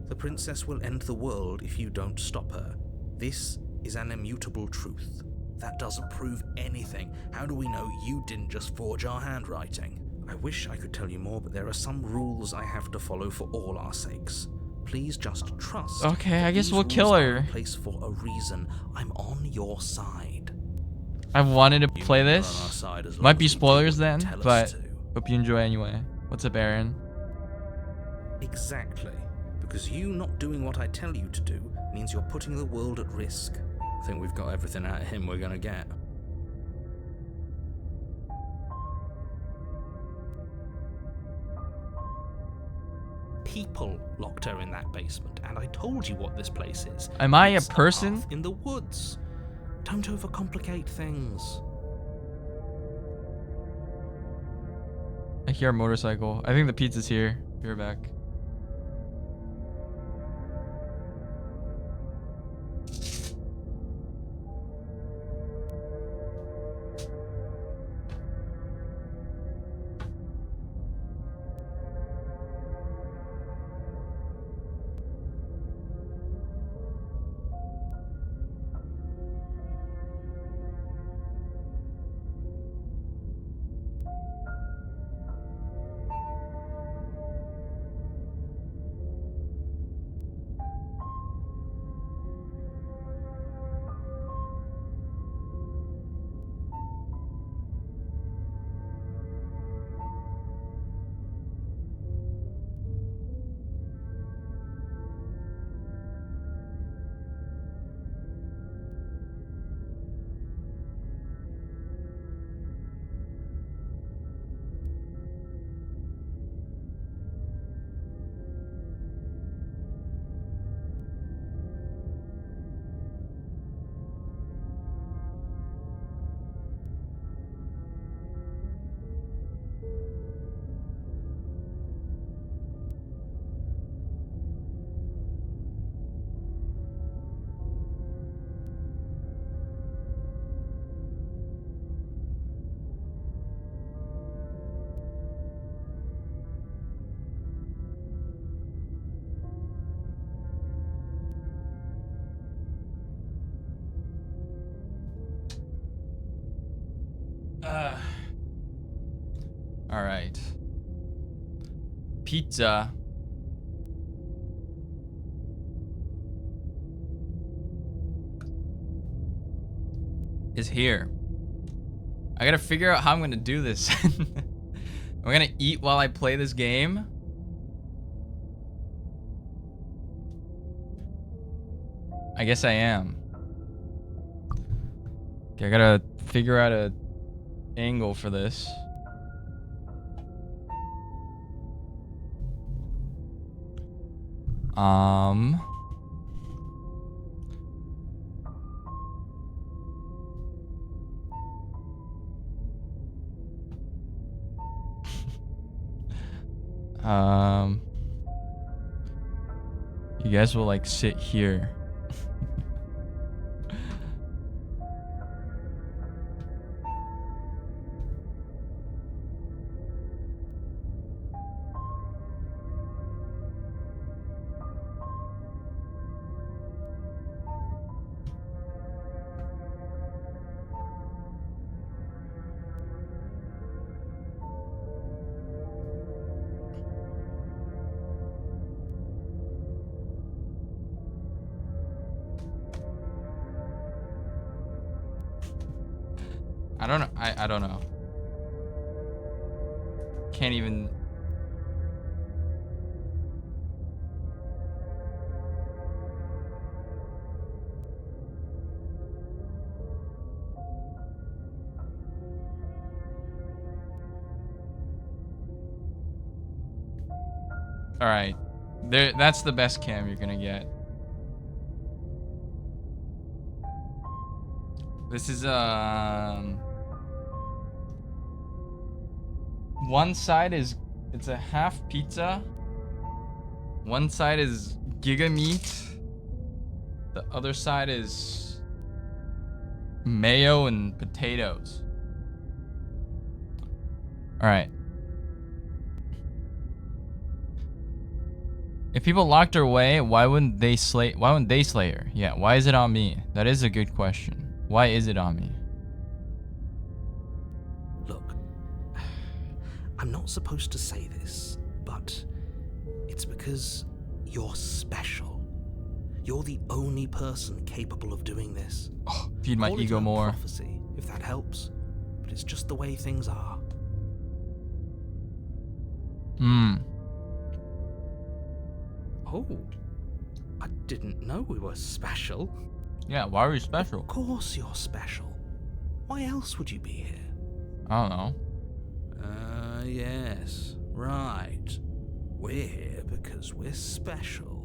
"The princess will end the world if you don't stop her. This is an immutable truth." That doesn't prove anything. How do we know you didn't just forge our handwriting? I wish I could tell you more, but there are some rules I have to follow for all our sakes. Please just trust. Okay, I guess these we'll rules kill are her. in place for a reason. I'm on your side. I've wanted to You play know we're this. on our side as long Might as be you do spoilers what you then, tell us but to. hope you enjoy anyway. What's up, Aaron? Exactly. Because you not doing what I tell you to do means you're putting the world at risk. I think we've got everything out of him we're gonna get. People locked her in that basement, and I told you what this place is. Am I a It's person? path in the woods. Don't overcomplicate things. I hear a motorcycle. I think the pizza's here. Be right back. All right. Pizza. Is here. I gotta figure out how I'm gonna do this. Am I gonna eat while I play this game? I guess I am. Okay, I gotta figure out a angle for this. You guys will like sit here. I don't know. I don't know. Can't even All right, there. That's the best cam you're gonna get. This is one side is it's a half pizza. One side is Giga meat. The other side is mayo and potatoes. All right. If people locked her away, why wouldn't they slay her? Yeah, why is it on me? That is a good question. Why is it on me? Look, I'm not supposed to say this, but it's because you're special. You're the only person capable of doing this. Oh, feed my Call it ego a more. prophecy, if that helps. But it's just the way things are. Oh, I didn't know we were special. Yeah, why are we special? Of course you're special. Why else would you be here? I don't know. Yes, right. We're here because we're special.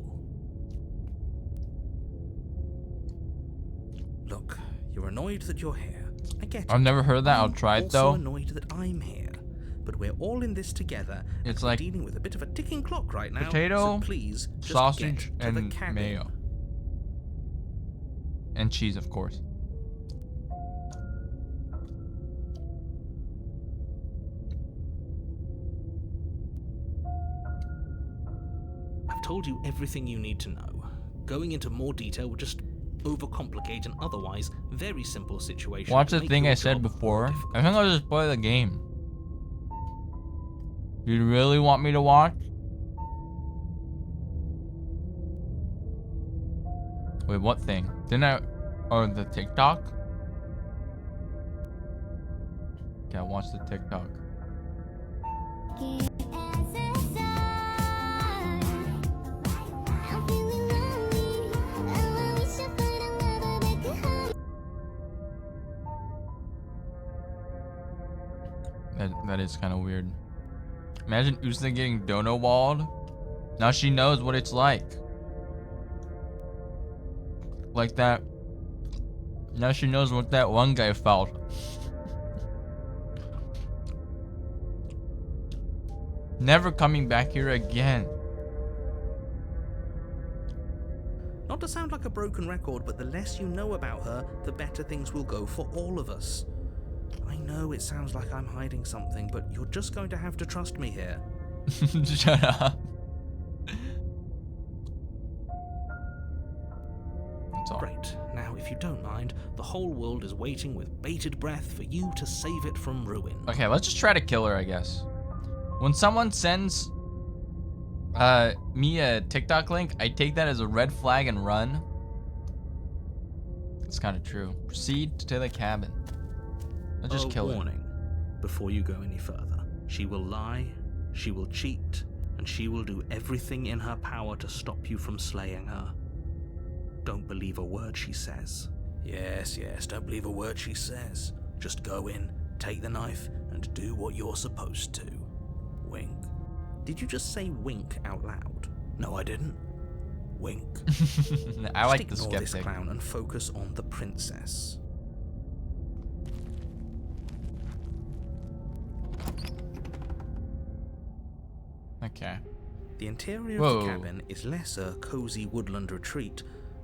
Look, you're annoyed that you're here. I get it. I've never heard that. I'll I'm try it also though. annoyed that I'm here. But we're all in this together. It's we're like dealing with a bit of a ticking clock right now. potato, so please, just sausage, get to the and cabin. mayo. And cheese, of course. I've told you everything you need to know. Going into more detail would just overcomplicate an otherwise very simple situation. Watch and the make thing your I said job before. more difficult. I think I'll just play the game. You really want me to watch? Wait, what thing? Didn't I... Oh, the TikTok? Okay, I'll watch the TikTok. That is kind of weird. Imagine Usna getting dono walled. Now she knows what it's like. Like that. Now she knows what that one guy felt. Never coming back here again. Not to sound like a broken record, but the less you know about her, the better things will go for all of us. I know it sounds like I'm hiding something, but you're just going to have to trust me here. Shut up. That's all. Great. Now, if you don't mind, the whole world is waiting with bated breath for you to save it from ruin. Okay, let's just try to kill her, I guess. When someone sends me a TikTok link, I take that as a red flag and run. It's kind of true. Proceed to the cabin. Let's just kill her. Warning, before you go any further. She will lie, she will cheat, and she will do everything in her power to stop you from slaying her. Don't believe a word she says. Yes, don't believe a word she says. Just go in, take the knife, and do what you're supposed to. Wink. Did you just say wink out loud? No, I didn't. Wink. I like the Just ignore this skeptic. clown and focus on the princess. Okay. The interior Whoa. of the cabin is less a cozy woodland retreat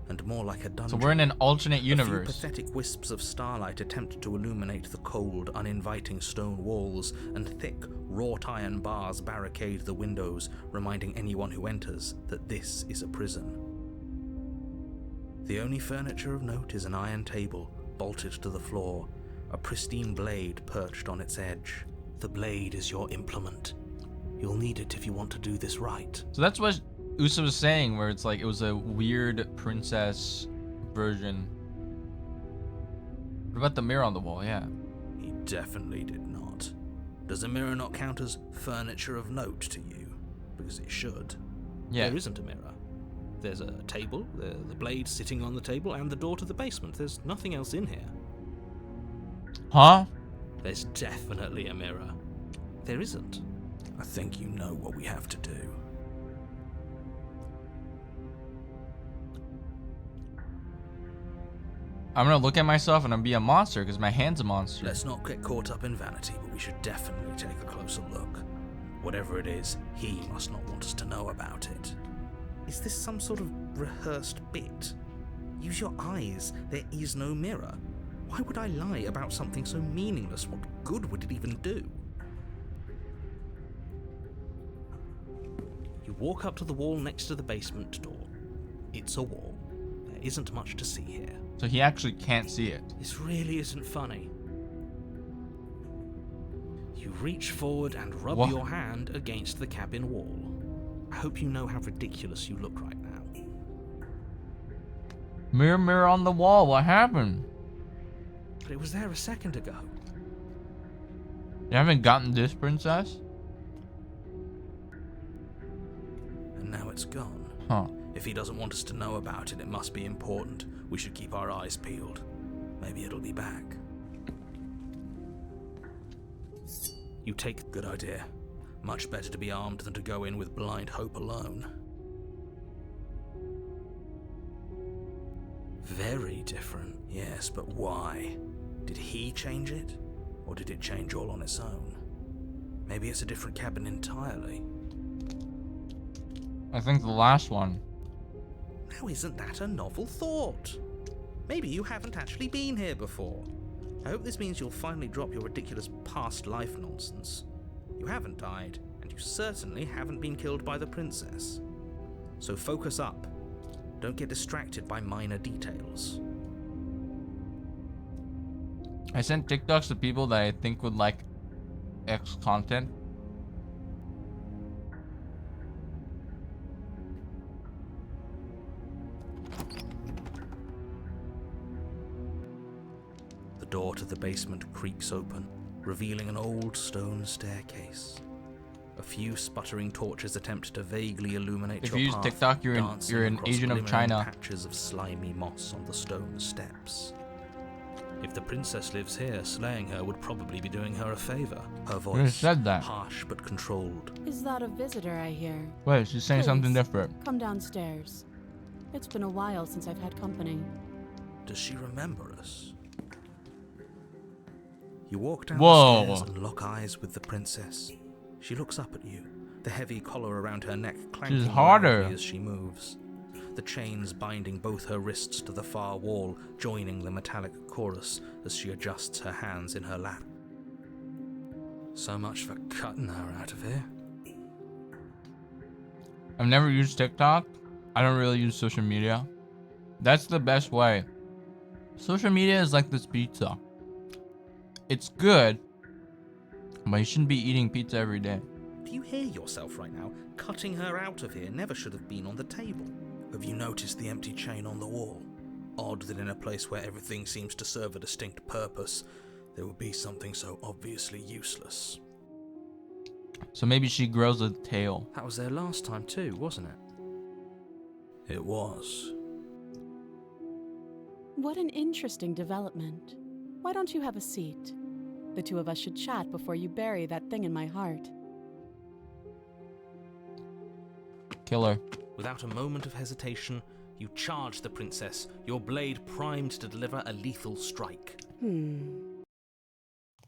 and more like a dungeon. So we're in an alternate A few universe. pathetic wisps of starlight attempt to illuminate the cold, uninviting stone walls, and thick, wrought iron bars barricade the windows, reminding anyone who enters that this is a prison. The only furniture of note is an iron table, bolted to the floor, a pristine blade perched on its edge. The blade is your implement. You'll need it if you want to do this right. So that's what Usa was saying, where it's like it was a weird princess version. What about the mirror on the wall? Yeah. He definitely did not. Does a mirror not count as furniture of note to you? Because it should. Yeah. There isn't a mirror. There's a table, the blade sitting on the table, and the door to the basement. There's nothing else in here. Huh? There's definitely a mirror. There isn't. I think you know what we have to do. I'm gonna look at myself and I'm be a monster because my hand's a monster. Let's not get caught up in vanity, but we should definitely take a closer look. Whatever it is, he must not want us to know about it. Is this some sort of rehearsed bit? Use your eyes. There is no mirror. Why would I lie about something so meaningless? What good would it even do? You walk up to the wall next to the basement door. It's a wall. There isn't much to see here. So he actually can't see it. This really isn't funny. You reach forward and rub What? your hand against the cabin wall. I hope you know how ridiculous you look right now. Mirror, mirror on the wall, what happened? But it was there a second ago. You haven't gotten this, princess? And now it's gone. Huh. If he doesn't want us to know about it, it must be important. We should keep our eyes peeled. Maybe it'll be back. You take good idea. Much better to be armed than to go in with blind hope alone. Very different, yes, but why? Did he change it? Or did it change all on its own? Maybe it's a different cabin entirely. I think the last one. Now isn't that a novel thought? Maybe you haven't actually been here before. I hope this means you'll finally drop your ridiculous past life nonsense. You haven't died, and you certainly haven't been killed by the princess. So focus up. Don't get distracted by minor details. I sent TikToks to people that I think would like X content. The door to the basement creaks open, revealing an old stone staircase. A few sputtering torches attempt to vaguely illuminate If your you use path, TikTok, you're dancing an across Asian of glimmering China. patches of slimy moss on the stone steps. If the princess lives here, slaying her would probably be doing her a favor. Her voice, said that. harsh but controlled. Is that a visitor I hear? Wait, she's saying something Please, different. Come downstairs. It's been a while since I've had company. Does she remember us? You walk down Whoa. the stairs and lock eyes with the princess. She looks up at you, the heavy collar around her neck clanking harder. loudly as she moves. The chains binding both her wrists to the far wall, joining the metallic chorus as she adjusts her hands in her lap. So much for cutting her out of here. I've never used TikTok. I don't really use social media. That's the best way. Social media is like this pizza. It's good, but you shouldn't be eating pizza every day. Do you hear yourself right now? Cutting her out of here never should have been on the table. Have you noticed the empty chain on the wall? Odd that in a place where everything seems to serve a distinct purpose, there would be something so obviously useless. So maybe she grows a tail. That was there last time too, wasn't it? It was. What an interesting development. Why don't you have a seat? The two of us should chat before you bury that thing in my heart. Kill her. Without a moment of hesitation, you charge the princess, your blade primed to deliver a lethal strike.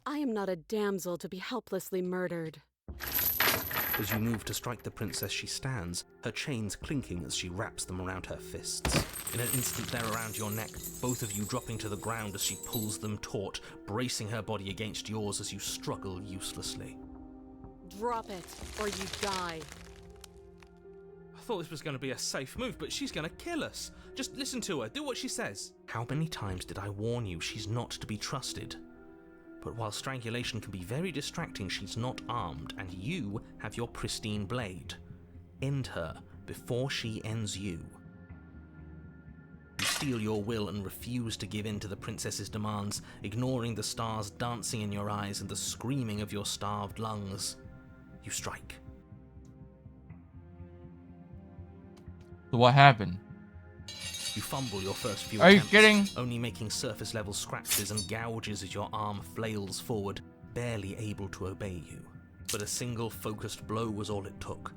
I am not a damsel to be helplessly murdered. As you move to strike the princess, she stands, her chains clinking as she wraps them around her fists. In an instant, they're around your neck, both of you dropping to the ground as she pulls them taut, bracing her body against yours as you struggle uselessly. Drop it, or you die. I thought this was going to be a safe move, but she's going to kill us. Just listen to her, do what she says. How many times did I warn you she's not to be trusted? But while strangulation can be very distracting, she's not armed, and you have your pristine blade. End her before she ends you. You steel your will and refuse to give in to the princess's demands, ignoring the stars dancing in your eyes and the screaming of your starved lungs. You strike. So what happened? You fumble your first few Are you attempts, kidding? only making surface-level scratches and gouges as your arm flails forward, barely able to obey you. But a single focused blow was all it took.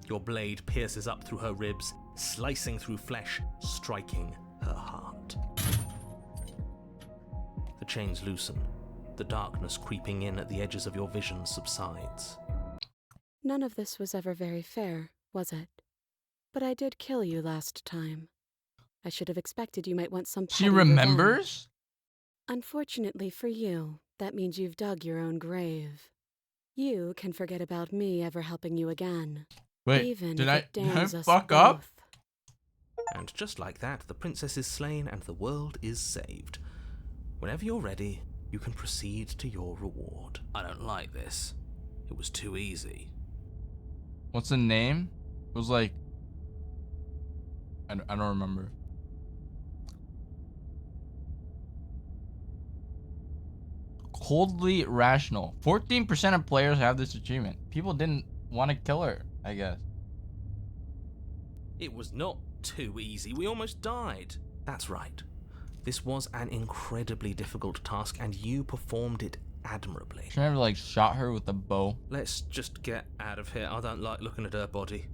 Your blade pierces up through her ribs, slicing through flesh, striking her heart. chains loosen. The darkness creeping in at the edges of your vision subsides. None of this was ever very fair, was it? But I did kill you last time. I should have expected you might want some She petty remembers? revenge. Unfortunately for you, that means you've dug your own grave. You can forget about me ever helping you again. Wait, even did if I it damns us fuck up? both. And just like that, the princess is slain and the world is saved. Whenever you're ready, you can proceed to your reward. I don't like this. It was too easy. What's the name? It was like... I don't remember. Coldly rational. 14% of players have this achievement. People didn't want to kill her, I guess. It was not too easy. We almost died. That's right. This was an incredibly difficult task, and you performed it admirably. Should I have like shot her with a bow? Let's just get out of here. I don't like looking at her body.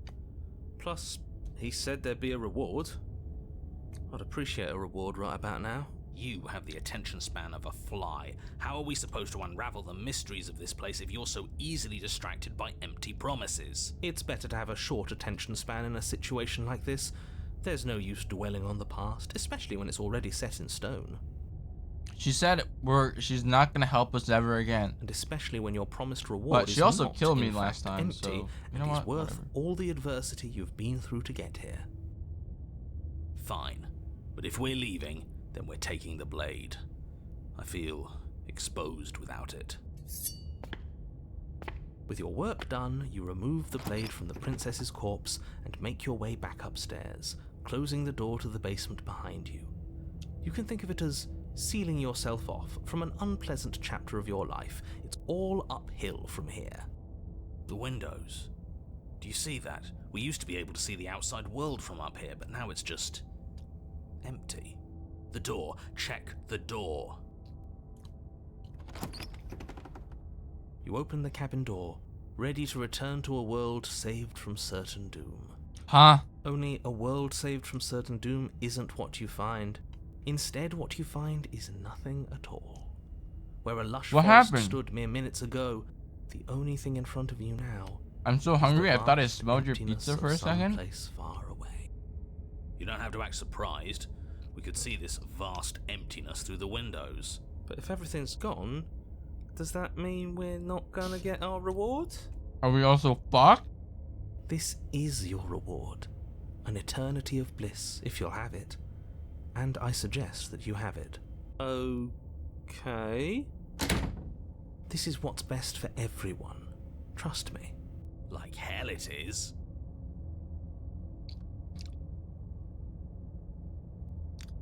Plus, he said there'd be a reward. I'd appreciate a reward right about now. You have the attention span of a fly. How are we supposed to unravel the mysteries of this place if you're so easily distracted by empty promises? It's better to have a short attention span in a situation like this. There's no use dwelling on the past, especially when it's already set in stone. She said she's not gonna help us ever again. And especially when your promised reward But she is also not, killed me in last fact, time, empty, so you and know is what? worth Whatever. all the adversity you've been through to get here. Fine, but if we're leaving, then we're taking the blade. I feel exposed without it. With your work done, you remove the blade from the princess's corpse and make your way back upstairs, closing the door to the basement behind you. You can think of it as sealing yourself off from an unpleasant chapter of your life. It's all uphill from here. The windows. Do you see that? We used to be able to see the outside world from up here, but now it's just empty. The door. Check the door. You open the cabin door, ready to return to a world saved from certain doom. Huh? Only a world saved from certain doom isn't what you find. Instead, what you find is nothing at all. Where a lush What forest happened? stood mere minutes ago, the only thing in front of you now I'm so is the hungry. I thought I vast smelled your emptiness pizza of for a some second. place far away. You don't have to act surprised. We could see this vast emptiness through the windows. But if everything's gone, does that mean we're not gonna get our reward? Are we also fucked? This is your reward. An eternity of bliss, if you'll have it. And I suggest that you have it. Okay. This is what's best for everyone. Trust me. Like hell it is.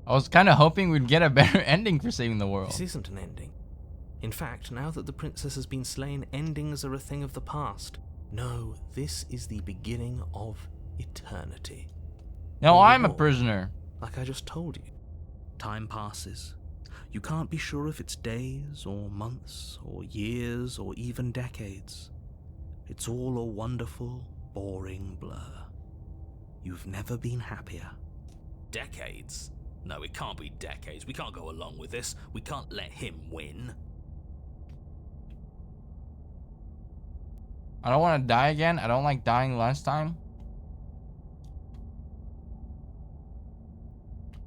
I was kind of hoping we'd get a better ending for saving the world. This isn't an ending. In fact, now that the princess has been slain, endings are a thing of the past. No, this is the beginning of eternity. Now Your I'm a reward, prisoner. Like I just told you. Time passes. You can't be sure if it's days or months or years or even decades. It's all a wonderful, boring blur. You've never been happier. Decades? No, it can't be decades. We can't go along with this. We can't let him win. I don't want to die again. I don't like dying last time.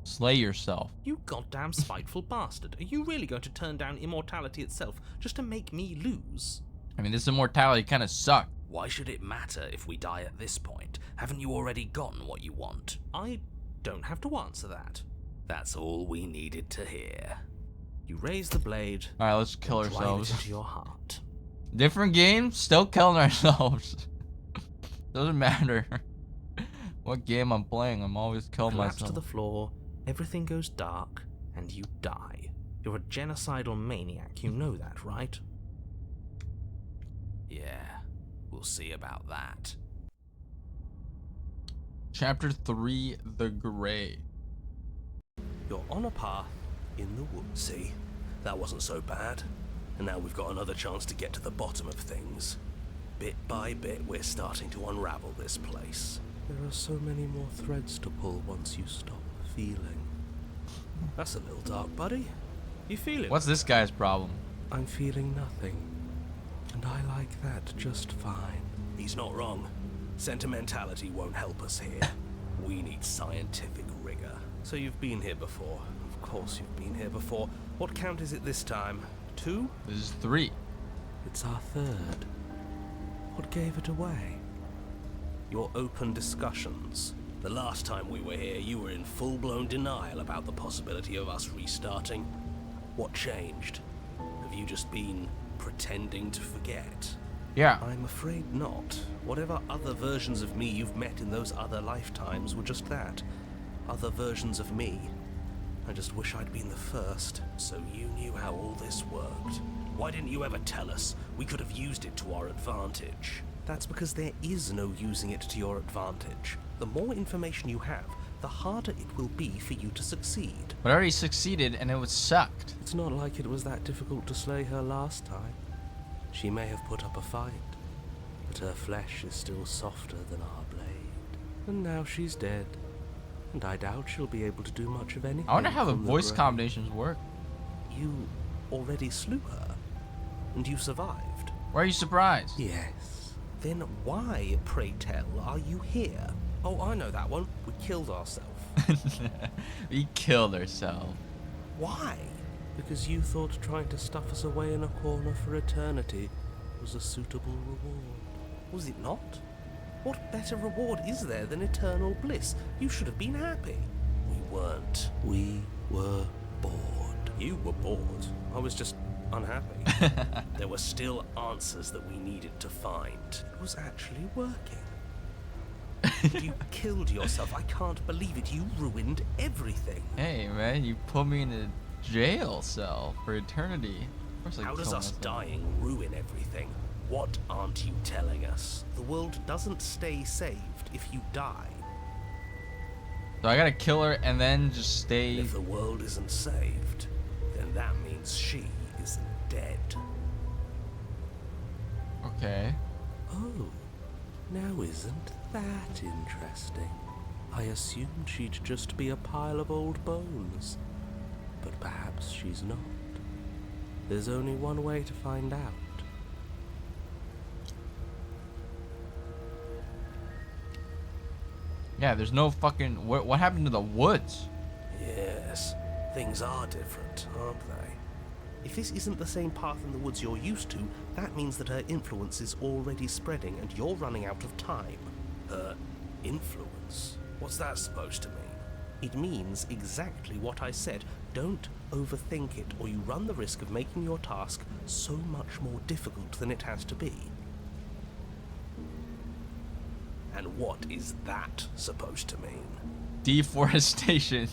Slay yourself. You goddamn spiteful bastard. Are you really going to turn down immortality itself just to make me lose? I mean, this immortality kind of sucked. Why should it matter if we die at this point? Haven't you already gotten what you want? I don't have to answer that. That's all we needed to hear. You raise the blade. Alright, let's kill and drive ourselves. it into your heart. Different game, still killing ourselves. Doesn't matter what game I'm playing. I'm always killing Collapse myself. to the floor. Everything goes dark, and you die. You're a genocidal maniac. You know that, right? Yeah, we'll see about that. Chapter 3, The Grey. You're on a path in the woods. See, that wasn't so bad. And now we've got another chance to get to the bottom of things. Bit by bit, we're starting to unravel this place. There are so many more threads to pull once you stop feeling. That's a little dark, buddy. You feeling? What's this guy's problem? I'm feeling nothing. And I like that just fine. He's not wrong. Sentimentality won't help us here. We need scientific rigor. So you've been here before. Of course you've been here before. What count is it this time? 2? This is 3. It's our 3rd. What gave it away? Your open discussions. The last time we were here, you were in full-blown denial about the possibility of us restarting. What changed? Have you just been pretending to forget? Yeah. I'm afraid not. Whatever other versions of me you've met in those other lifetimes were just that. Other versions of me. I just wish I'd been the first, so you knew how all this worked. Why didn't you ever tell us? We could have used it to our advantage. That's because there is no using it to your advantage. The more information you have, the harder it will be for you to succeed. But I already succeeded and it was sucked. It's not like it was that difficult to slay her last time. She may have put up a fight, but her flesh is still softer than our blade. And now she's dead, and I doubt she'll be able to do much of anything. I wonder how the from voice grave. combinations work. You already slew her, and you survived. Why are you surprised? Yes. Then why, pray tell, are you here? Oh, I know that one. We killed ourselves. We killed ourselves. Why? Because you thought trying to stuff us away in a corner for eternity was a suitable reward. Was it not? What better reward is there than eternal bliss? You should have been happy. We weren't. We were bored. You were bored. I was just unhappy. There were still answers that we needed to find. It was actually working. You killed yourself. I can't believe it. You ruined everything. Hey man, you put me in a jail cell for eternity. Of course I How does kill us myself. dying ruin everything? What aren't you telling us? The world doesn't stay saved if you die. So I gotta kill her and then just stay. If the world isn't saved, then that means she isn't dead. Okay. Oh, now isn't that interesting? I assumed she'd just be a pile of old bones. But perhaps she's not. There's only one way to find out. Yeah, there's no fucking. What happened to the woods? Yes, things are different, aren't they? If this isn't the same path in the woods you're used to, that means that her influence is already spreading and you're running out of time. Her influence? What's that supposed to mean? It means exactly what I said. Don't overthink it, or you run the risk of making your task so much more difficult than it has to be. And what is that supposed to mean? Deforestation.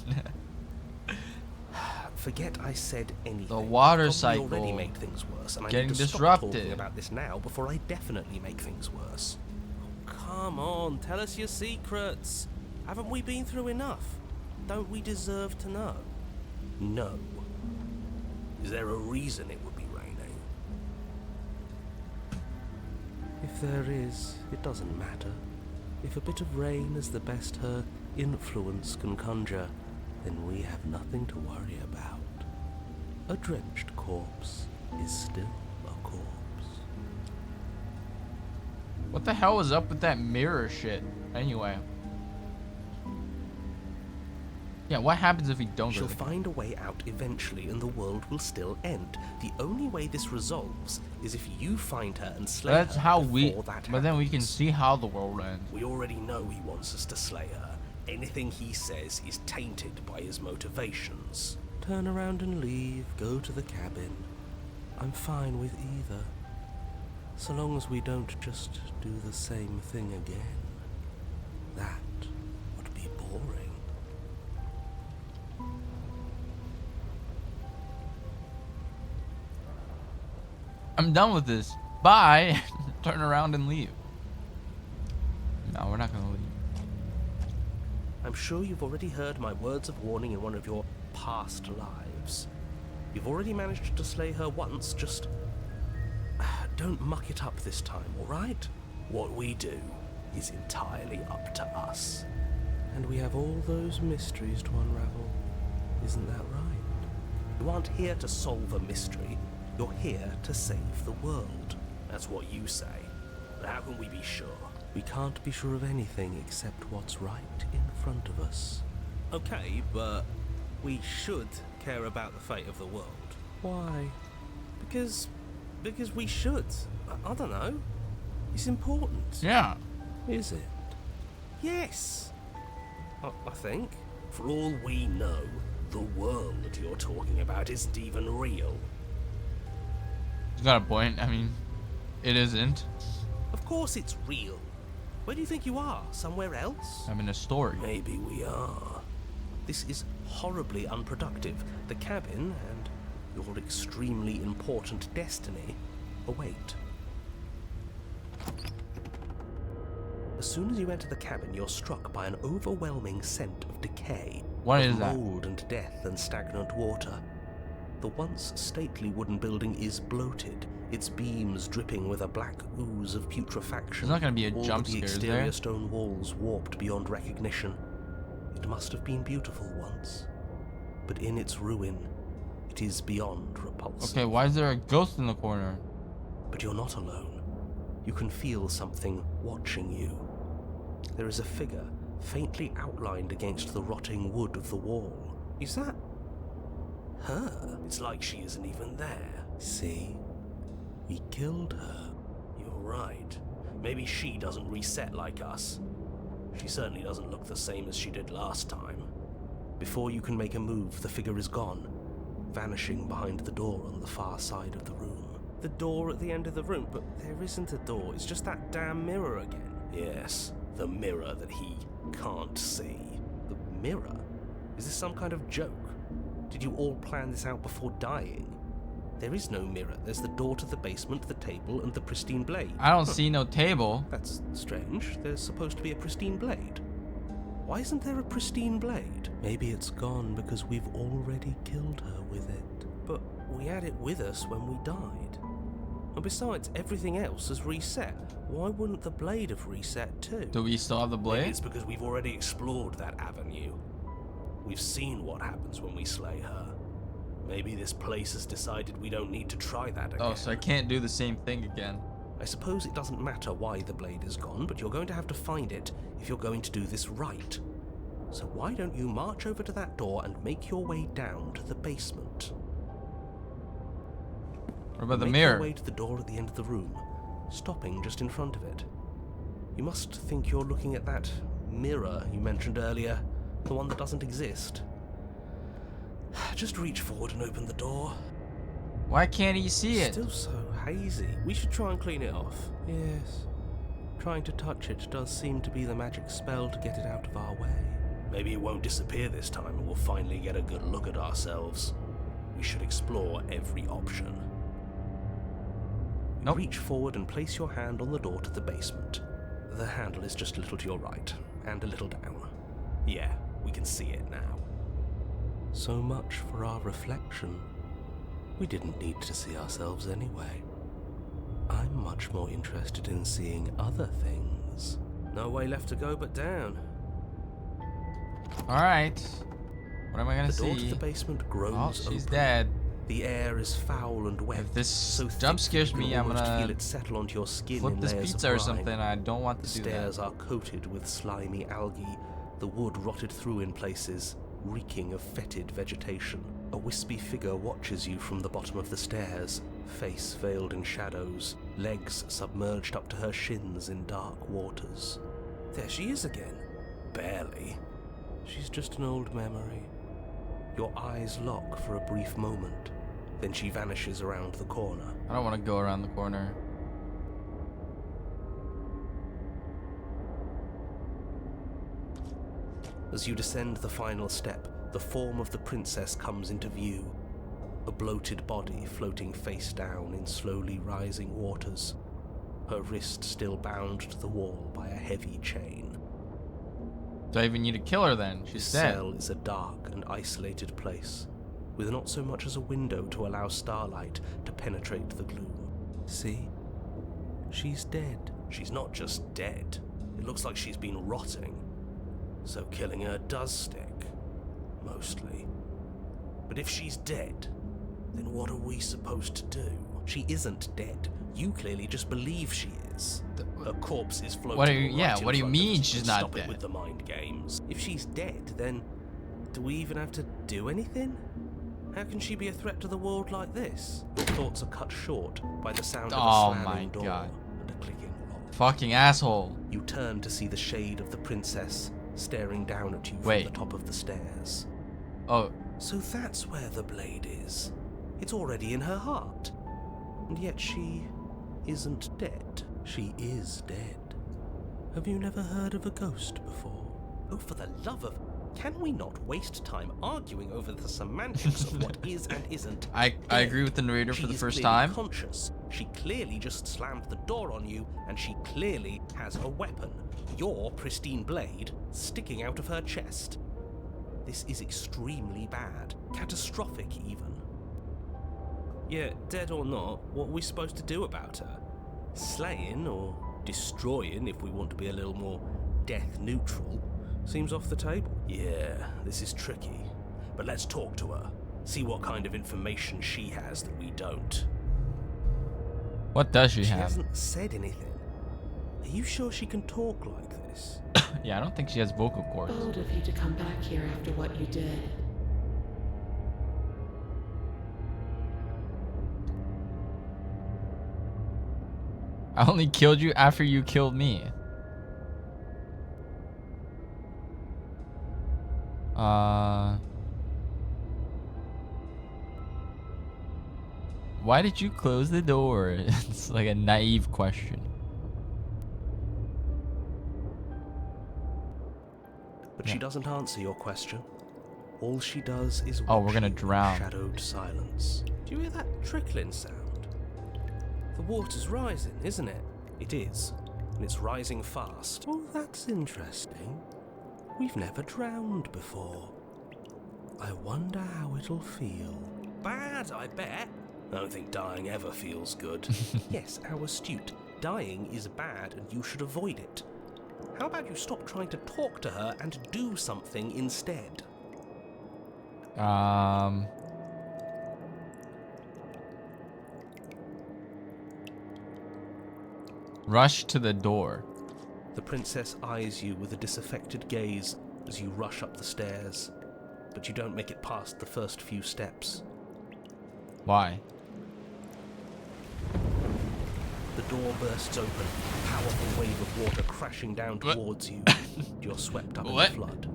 Forget I said anything. The water Probably cycle already made things worse, and I getting need to disrupted. stop talking about this now before I definitely make things worse. Oh, come on, tell us your secrets. Haven't we been through enough? Don't we deserve to know? No. Is there a reason it would be raining? If there is, it doesn't matter. If a bit of rain is the best her influence can conjure, then we have nothing to worry about. A drenched corpse is still a corpse. What the hell was up with that mirror shit? Anyway. Yeah, what happens if we don't She'll go to the find a way out eventually and the world will still end. The only way this resolves is if you find her and slay That's her how before we. that But then we can happens. see how the world ends. We already know he wants us to slay her. Anything he says is tainted by his motivations. Turn around and leave, go to the cabin. I'm fine with either. So long as we don't just do the same thing again. That would be boring. I'm done with this. Bye. Turn around and leave. No, we're not gonna leave. I'm sure you've already heard my words of warning in one of your past lives. You've already managed to slay her once, just don't muck it up this time, alright? What we do is entirely up to us. And we have all those mysteries to unravel. Isn't that right? You aren't here to solve a mystery. You're here to save the world. That's what you say. But how can we be sure? We can't be sure of anything except what's right in front of us. Okay, but we should care about the fate of the world. Why? Because we should. I don't know. It's important. Yeah. Is it? Yes. I think. For all we know, the world you're talking about isn't even real. He's got a point. I mean, it isn't. Of course it's real. Where do you think you are? Somewhere else? I'm in a story. Maybe we are. This is horribly unproductive. The cabin and your extremely important destiny await. As soon as you enter the cabin, you're struck by an overwhelming scent of decay. What of is that? mold and death and stagnant water. The once stately wooden building is bloated, its beams dripping with a black ooze of putrefaction. There's not gonna be a All jump the scare, is exterior there? stone walls warped beyond recognition. It must have been beautiful once, but in its ruin, it is beyond repulsive. Okay, why is there a ghost in the corner? But you're not alone. You can feel something watching you. There is a figure faintly outlined against the rotting wood of the wall. Is that her? It's like she isn't even there. See? We killed her. You're right. Maybe she doesn't reset like us. She certainly doesn't look the same as she did last time. Before you can make a move, the figure is gone, vanishing behind the door on the far side of the room. The door at the end of the room? But there isn't a door. It's just that damn mirror again. Yes, the mirror that he can't see. The mirror? Is this some kind of joke? Did you all plan this out before dying? There is no mirror. There's the door to the basement, the table, and the pristine blade. I don't see no table. That's strange. There's supposed to be a pristine blade. Why isn't there a pristine blade? Maybe it's gone because we've already killed her with it. But we had it with us when we died. And besides, everything else has reset. Why wouldn't the blade have reset too? Do we still have the Maybe blade? it's because we've already explored that avenue. We've seen what happens when we slay her. Maybe this place has decided we don't need to try that again. Oh, so I can't do the same thing again. I suppose it doesn't matter why the blade is gone, but you're going to have to find it if you're going to do this right. So why don't you march over to that door and make your way down to the basement? What about the Make mirror? your way to the door at the end of the room, stopping just in front of it. You must think you're looking at that mirror you mentioned earlier, the one that doesn't exist. Just reach forward and open the door. Why can't he see it? Still so hazy. We should try and clean it off. Yes. Trying to touch it does seem to be the magic spell to get it out of our way. Maybe it won't disappear this time and we'll finally get a good look at ourselves. We should explore every option. Nope. Reach forward and place your hand on the door to the basement. The handle is just a little to your right, and a little down. Yeah, we can see it now. So much for our reflection. We didn't need to see ourselves anyway. I'm much more interested in seeing other things. No way left to go but down. Alright. What am I gonna The see? door to the basement grows Oh, she's open. dead. The air is foul and wet. If this so jump thick scares you can me, I'm almost gonna feel it settle onto your skin flip in this layers pizza of or grime. something. I don't want The to do that. stairs are coated with slimy algae, the wood rotted through in places, reeking of fetid vegetation. A wispy figure watches you from the bottom of the stairs, face veiled in shadows, legs submerged up to her shins in dark waters. There she is again. Barely. She's just an old memory. Your eyes lock for a brief moment, then she vanishes around the corner. I don't want to go around the corner. As you descend the final step, the form of the princess comes into view. A bloated body floating face down in slowly rising waters, her wrist still bound to the wall by a heavy chain. Do I even need to kill her then? She's This dead. cell is a dark and isolated place, with not so much as a window to allow starlight to penetrate the gloom. See? She's dead. She's not just dead. It looks like she's been rotting. So killing her does stick. Mostly. But if she's dead, then what are we supposed to do? She isn't dead. You clearly just believe she is. Her corpse is floating. What do you? right Yeah. in What do you front of mean us. she's not Stop it dead? with the mind games. If she's dead, then do we even have to do anything? How can she be a threat to the world like this? Your thoughts are cut short by the sound of Oh a slamming my door God. and a clicking lock. Fucking asshole. You turn to see the shade of the princess staring down at you Wait. from the top of the stairs. Oh. So that's where the blade is. It's already in her heart. And yet she isn't dead. She is dead. Have you never heard of a ghost before? Oh, for the love of... Can we not waste time arguing over the semantics of what is and isn't? I agree with the narrator She for the is first clearly time. Conscious. She clearly just slammed the door on you, and she clearly has a weapon. Your pristine blade sticking out of her chest. This is extremely bad. Catastrophic, even. Yeah, dead or not, what are we supposed to do about her? Slaying or destroying, if we want to be a little more death neutral, seems off the table. Yeah, this is tricky. But let's talk to her. See what kind of information she has that we don't. What does she She have? hasn't said anything. Are you sure she can talk like this? Yeah, I don't think she has vocal cords. Bold of you to come back here after what you did. I only killed you after you killed me. Why did you close the door? It's like a naive question. But she doesn't answer your question. All she does is Oh, we're watch gonna you in drown. shadowed silence. Do you hear that trickling sound? The water's rising, isn't it? It is. And it's rising fast. Oh, that's interesting. We've never drowned before. I wonder how it'll feel. Bad, I bet. I don't think dying ever feels good. Yes, how astute. Dying is bad and you should avoid it. How about you stop trying to talk to her and do something instead? Rush to the door. The princess eyes you with a disaffected gaze as you rush up the stairs, but you don't make it past the first few steps. Why? The door bursts open, a powerful wave of water crashing down towards you. You're swept up in the flood.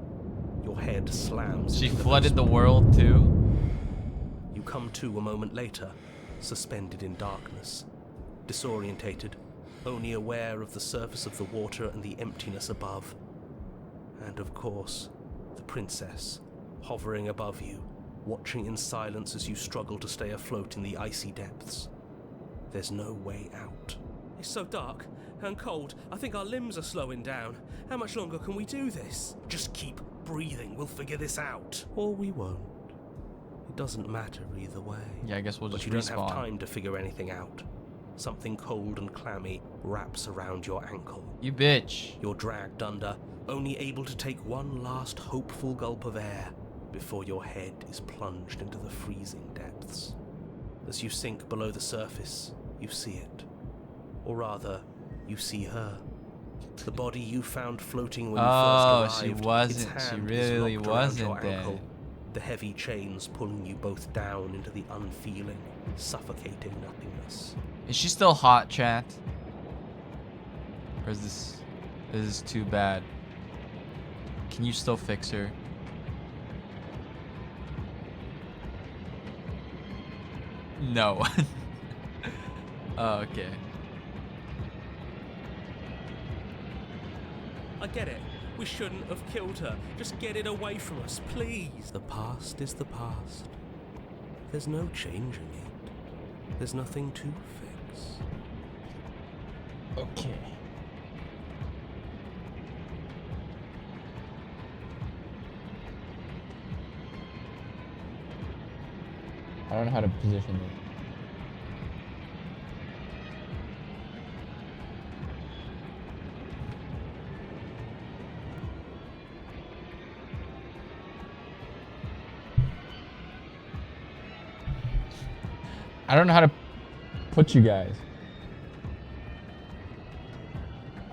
Your head slams. She into the flooded the basement. world too? You come to a moment later, suspended in darkness, disorientated, only aware of the surface of the water and the emptiness above. And of course, the princess, hovering above you, watching in silence as you struggle to stay afloat in the icy depths. There's no way out. It's so dark and cold, I think our limbs are slowing down. How much longer can we do this? Just keep breathing, we'll figure this out. Or we won't. It doesn't matter either way. Yeah, I guess we'll just But you respawn. don't have time to figure anything out. Something cold and clammy wraps around your ankle. You bitch. You're dragged under, only able to take one last hopeful gulp of air before your head is plunged into the freezing depths. As you sink below the surface, you see it. Or rather, you see her. The body you found floating when you first she arrived. wasn't. Its She hand really is locked around your wasn't ankle, dead. the heavy chains pulling you both down into the unfeeling, suffocating nothingness. Is she still hot, chat? Or is this too bad? Can you still fix her? No. Oh, okay. I get it. We shouldn't have killed her. Just get it away from us, please. The past is the past. There's no changing it. There's nothing to fix. Okay. I don't know how to position it. I don't know how to put you guys.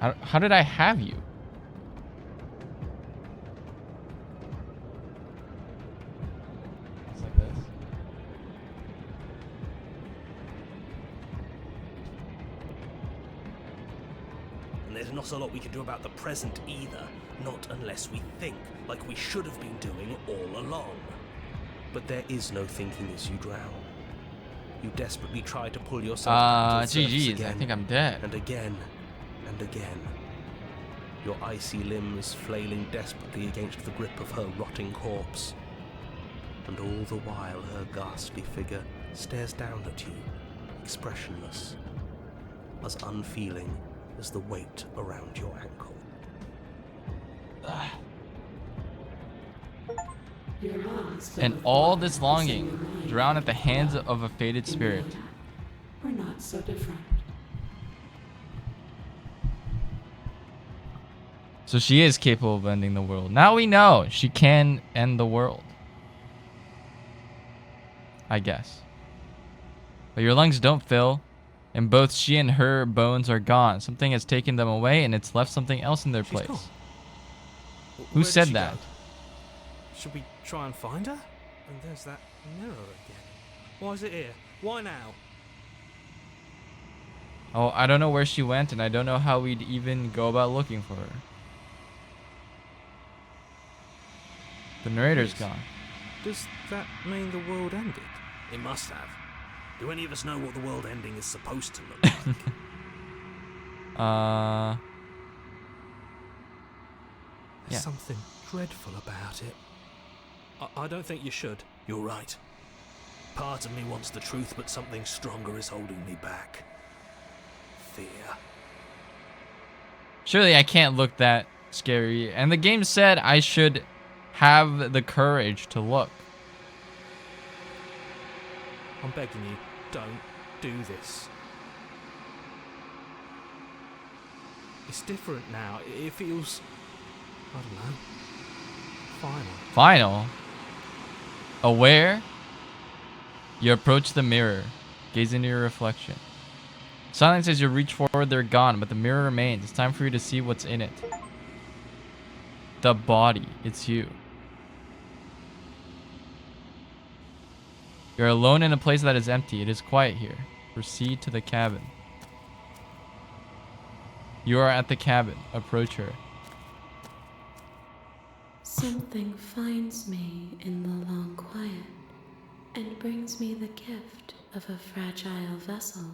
How did I have you? It's like this. And there's not a lot we can do about the present either. Not unless we think, like we should have been doing all along. But there is no thinking as you drown. You desperately try to pull yourself back to the surface GG's, again, I think I'm dead. and again, and again. Your icy limbs flailing desperately against the grip of her rotting corpse. And all the while her ghastly figure stares down at you, expressionless, as unfeeling as the weight around your ankle. And all this longing, drown at the hands of a fated spirit. We're not so different. So she is capable of ending the world. Now we know she can end the world. I guess. But your lungs don't fill, and both she and her bones are gone. Something has taken them away, and it's left something else in their place. Gone. Who Where did said she that? go? Should we try and find her? And there's that mirror again. Why is it here? Why now? Oh, I don't know where she went, and I don't know how we'd even go about looking for her. The narrator's gone. Does that mean the world ended? It must have. Do any of us know what the world ending is supposed to look like? There's Yeah. something dreadful about it. I don't think you should. You're right. Part of me wants the truth, but something stronger is holding me back. Fear. Surely I can't look that scary. And the game said I should have the courage to look. I'm begging you, don't do this. It's different now. It feels, I don't know, final. Final. Aware. You approach the mirror. Gaze into your reflection. Silence as you reach forward, they're gone, but the mirror remains. It's time for you to see what's in it. The body. It's you. You're alone in a place that is empty. It is quiet here. Proceed to the cabin. You are at the cabin. Approach her. Something finds me in the long quiet and brings me the gift of a fragile vessel.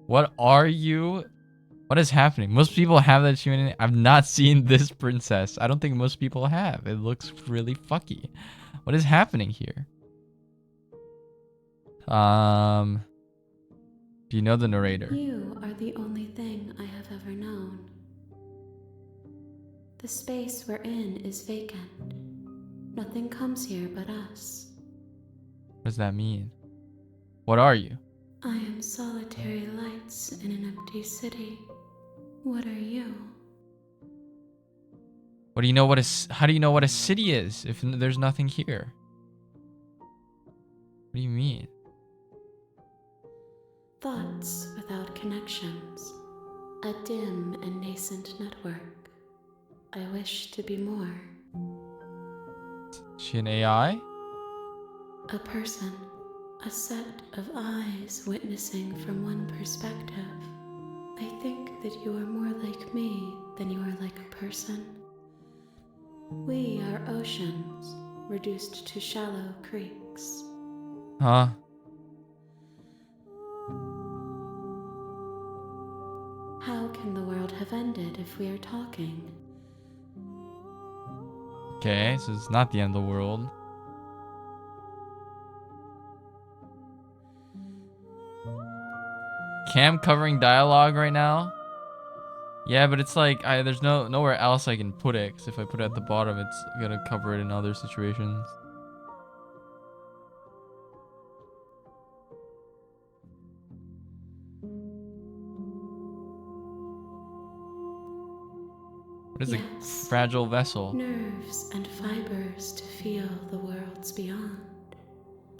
What are you? What is happening? Most people have that achievement. I've not seen this princess. I don't think most people have. It looks really fucky. What is happening here? Do you know the narrator? You are the only thing I have ever known. The space we're in is vacant. Nothing comes here but us. What does that mean? What are you? I am solitary lights in an empty city. What are you? What do you know? How do you know what a city is if there's nothing here? What do you mean? Thoughts without connections. A dim and nascent network. I wish to be more. Is she an AI? A person. A set of eyes witnessing from one perspective. I think that you are more like me than you are like a person. We are oceans, reduced to shallow creeks. Huh? How can the world have ended if we are talking? Okay, so it's not the end of the world. Cam covering dialogue right now? Yeah, but it's like there's nowhere else I can put it, because if I put it at the bottom, it's gonna cover it in other situations. What is a fragile vessel? Nerves and fibers to feel the worlds beyond.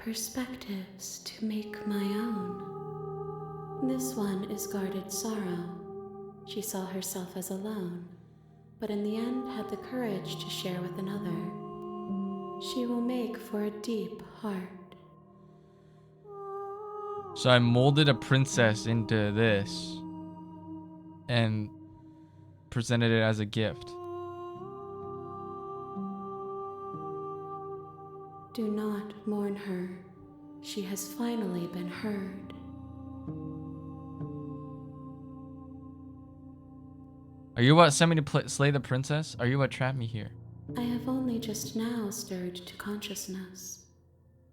perspectives to make my own. This one is guarded sorrow. She saw herself as alone, but in the end had the courage to share with another. She will make for a deep heart. So I molded a princess into this and presented it as a gift. Do not mourn her. She has finally been heard. Are you what sent me to slay the princess? Are you what trapped me here? I have only just now stirred to consciousness.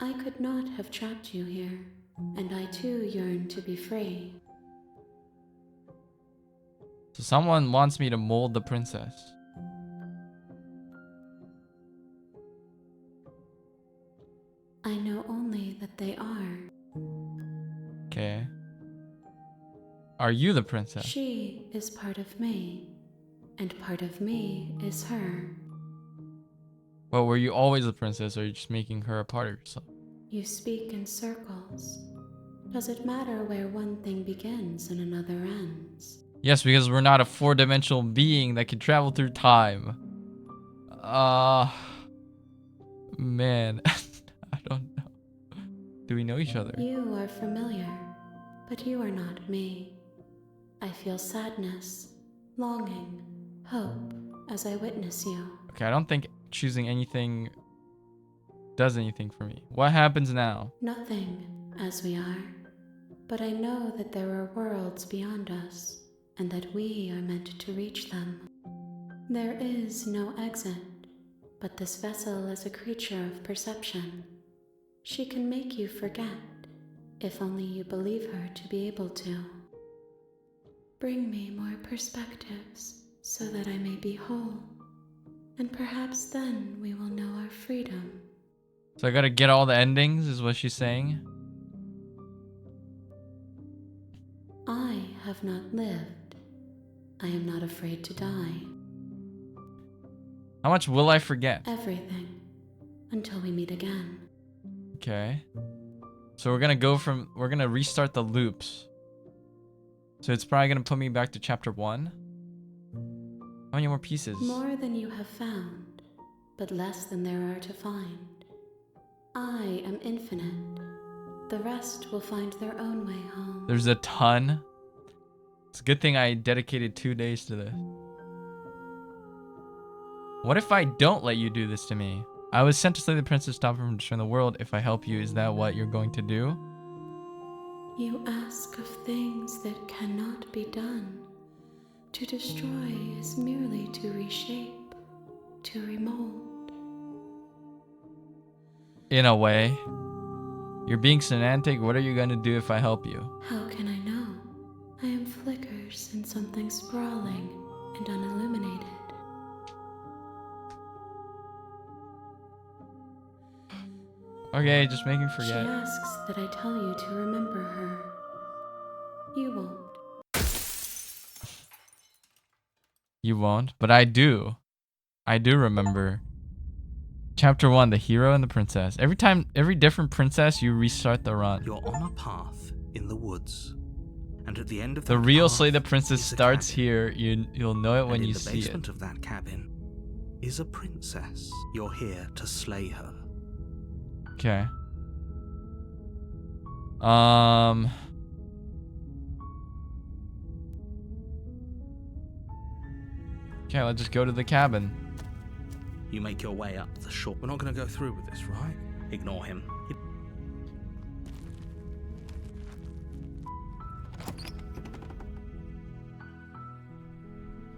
I could not have trapped you here, and I too yearn to be free. So someone wants me to mold the princess. I know only that they are. Okay. Are you the princess? She is part of me, and part of me is her. Well, were you always the princess, or are you just making her a part of yourself? You speak in circles. Does it matter where one thing begins and another ends? Yes, because we're not a four-dimensional being that can travel through time. Man. I don't know. Do we know each other? You are familiar, but you are not me. I feel sadness, longing, hope as I witness you. Okay, I don't think choosing anything does anything for me. What happens now? Nothing, as we are. But I know that there are worlds beyond us, and that we are meant to reach them. There is no exit, but this vessel is a creature of perception. She can make you forget, if only you believe her to be able to. Bring me more perspectives, so that I may be whole. And perhaps then we will know our freedom. So I gotta get all the endings, is what she's saying? I have not lived. I am not afraid to die. How much will I forget? Everything. Until we meet again. Okay. So we're gonna restart the loops. So it's probably gonna put me back to chapter 1. How many more pieces? More than you have found, but less than there are to find. I am infinite. The rest will find their own way home. There's a ton. It's a good thing I dedicated 2 days to this. What if I don't let you do this to me? I was sent to slay the princess, stop her from destroying the world. If I help you, is that what you're going to do? You ask of things that cannot be done. To destroy is merely to reshape, to remold. In a way. You're being semantic. What are you going to do if I help you? How can I know? I am flickers in something sprawling and unilluminated. Okay, just make me She forget. asks that I tell you to remember her. You won't. You won't, but I do. I do remember. Chapter 1, the hero and the princess. Every different princess, you restart the run. You're on a path in the woods, and at the end of The that real path Slay the Princess is a starts cabin. here. You'll know it when And you in the see it. basement of that cabin is a princess. You're here to slay her. Okay. Okay, let's just go to the cabin. You make your way up the shore. We're not going to go through with this, right? Ignore him.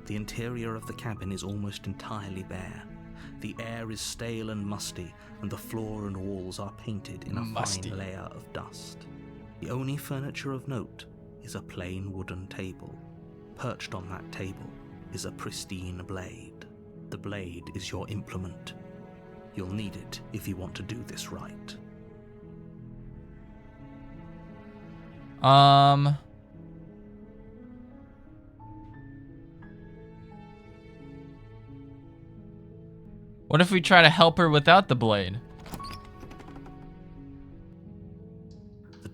The interior of the cabin is almost entirely bare. The air is stale and musty, and the floor and walls are painted in a fine layer of dust. The only furniture of note is a plain wooden table. Perched on that table is a pristine blade. The blade is your implement. You'll need it if you want to do this right. What if we try to help her without the blade?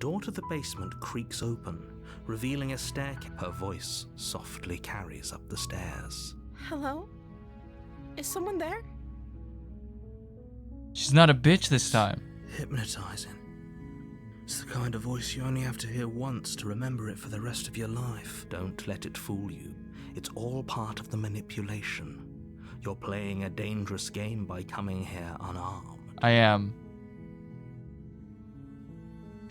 door to the basement creaks open, revealing a staircase. Her voice softly carries up the stairs. Hello? Is someone there? She's not a bitch this time. Hypnotizing. It's the kind of voice you only have to hear once to remember it for the rest of your life. Don't let it fool you. It's all part of the manipulation. You're playing a dangerous game by coming here unarmed. I am.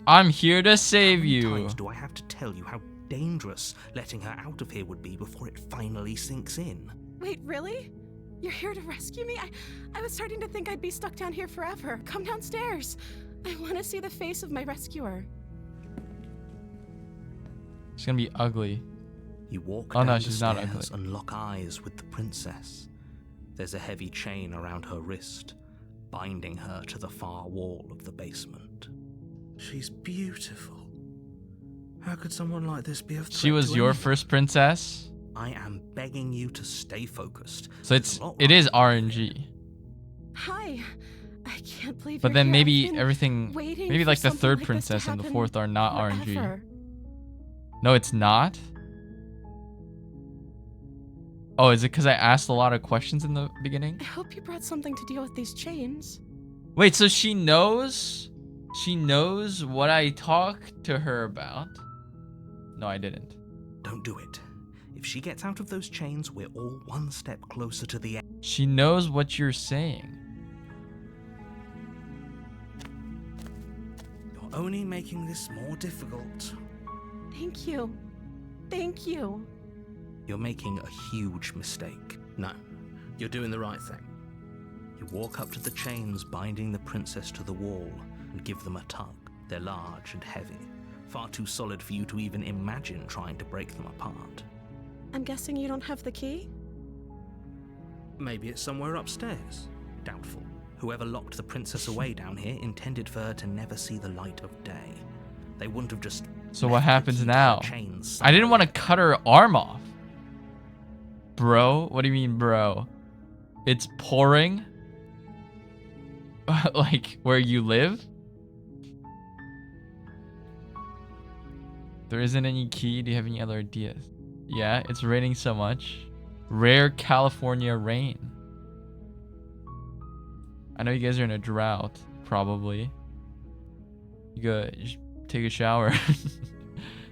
I'm here to save you. How many times do I have to tell you how dangerous letting her out of here would be before it finally sinks in? Wait, really? You're here to rescue me? I was starting to think I'd be stuck down here forever. Come downstairs. I want to see the face of my rescuer. She's gonna be ugly. You walk Oh down no, the she's not stairs ugly. and lock eyes with the princess. There's a heavy chain around her wrist, binding her to the far wall of the basement. She's beautiful. How could someone like this be a threat She was to your anyone? first princess? I am begging you to stay focused. So it is RNG. Hi. I can't believe But you're then here. maybe I've been everything, waiting maybe for like the something third like this to princess and the happen fourth are not RNG. forever. No, it's not? Oh, is it because I asked a lot of questions in the beginning? I hope you brought something to deal with these chains. Wait, so she knows? She knows what I talked to her about? No, I didn't. Don't do it. If she gets out of those chains, we're all one step closer to the end. She knows what you're saying. You're only making this more difficult. Thank you. Thank you. You're making a huge mistake. No, you're doing the right thing. You walk up to the chains binding the princess to the wall and give them a tug. They're large and heavy, far too solid for you to even imagine trying to break them apart. I'm guessing you don't have the key? Maybe it's somewhere upstairs. Doubtful. Whoever locked the princess away down here intended for her to never see the light of day. They wouldn't have just... So what left the happens key to her now? chains I didn't want to cut her arm off. Bro? What do you mean, bro? It's pouring? Like, where you live? There isn't any key. Do you have any other ideas? Yeah, it's raining so much. Rare California rain. I know you guys are in a drought, probably. You go just take a shower.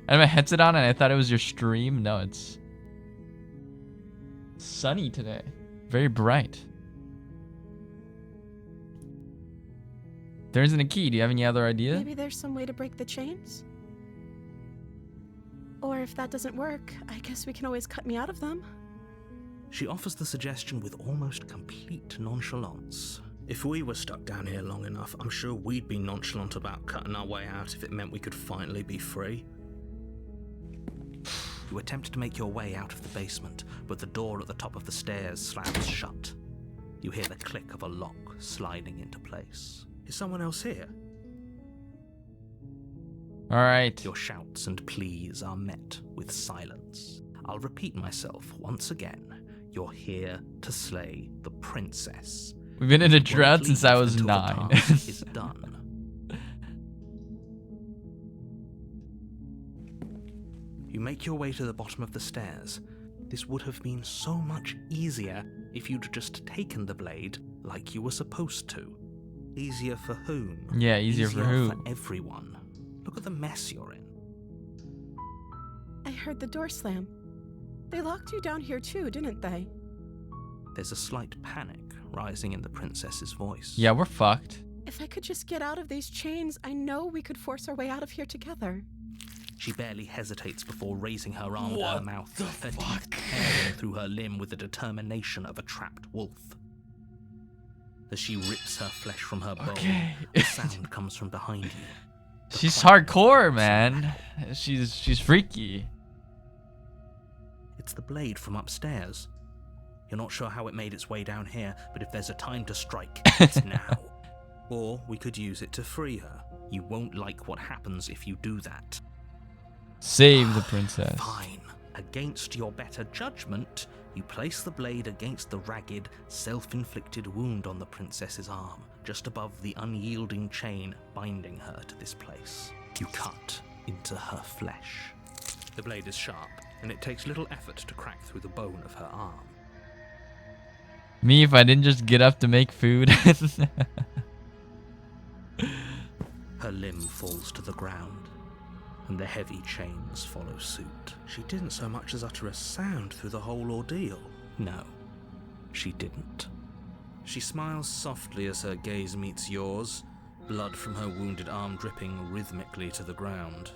I had my headset on and I thought it was your stream. No, it's sunny today. Very bright. There isn't a key. Do you have any other idea? Maybe there's some way to break the chains? Or if that doesn't work, I guess we can always cut me out of them. She offers the suggestion with almost complete nonchalance. If we were stuck down here long enough, I'm sure we'd be nonchalant about cutting our way out if it meant we could finally be free. You attempt to make your way out of the basement, but the door at the top of the stairs slams shut. You hear the click of a lock sliding into place. Is someone else here? All right. Your shouts and pleas are met with silence. I'll repeat myself once again. You're here to slay the princess. We've been in a You won't drought since leave I was until the 9. task is done. You make your way to the bottom of the stairs. This would have been so much easier if you'd just taken the blade like you were supposed to. Easier for whom? Yeah, easier for who? For everyone. Look at the mess you're in. I heard the door slam. They locked you down here too, didn't they? There's a slight panic rising in the princess's voice. Yeah, we're fucked. If I could just get out of these chains, I know we could force our way out of here together. She barely hesitates before raising her arm to her mouth, her teeth tearing through her limb with the determination of a trapped wolf. As she rips her flesh from her bone, a sound comes from behind you. She's hardcore, man. She's freaky. It's the blade from upstairs. You're not sure how it made its way down here, but if there's a time to strike, it's now. Or we could use it to free her. You won't like what happens if you do that. Save the princess. Fine. Against your better judgment, You place the blade against the ragged, self-inflicted wound on the princess's arm, just above the unyielding chain binding her to this place. You cut into her flesh. The blade is sharp, and it takes little effort to crack through the bone of her arm. Me, if I didn't just get up to make food. Her limb falls to the ground, and the heavy chains follow suit. She didn't so much as utter a sound through the whole ordeal. No, she didn't. She smiles softly as her gaze meets yours, blood from her wounded arm dripping rhythmically to the ground.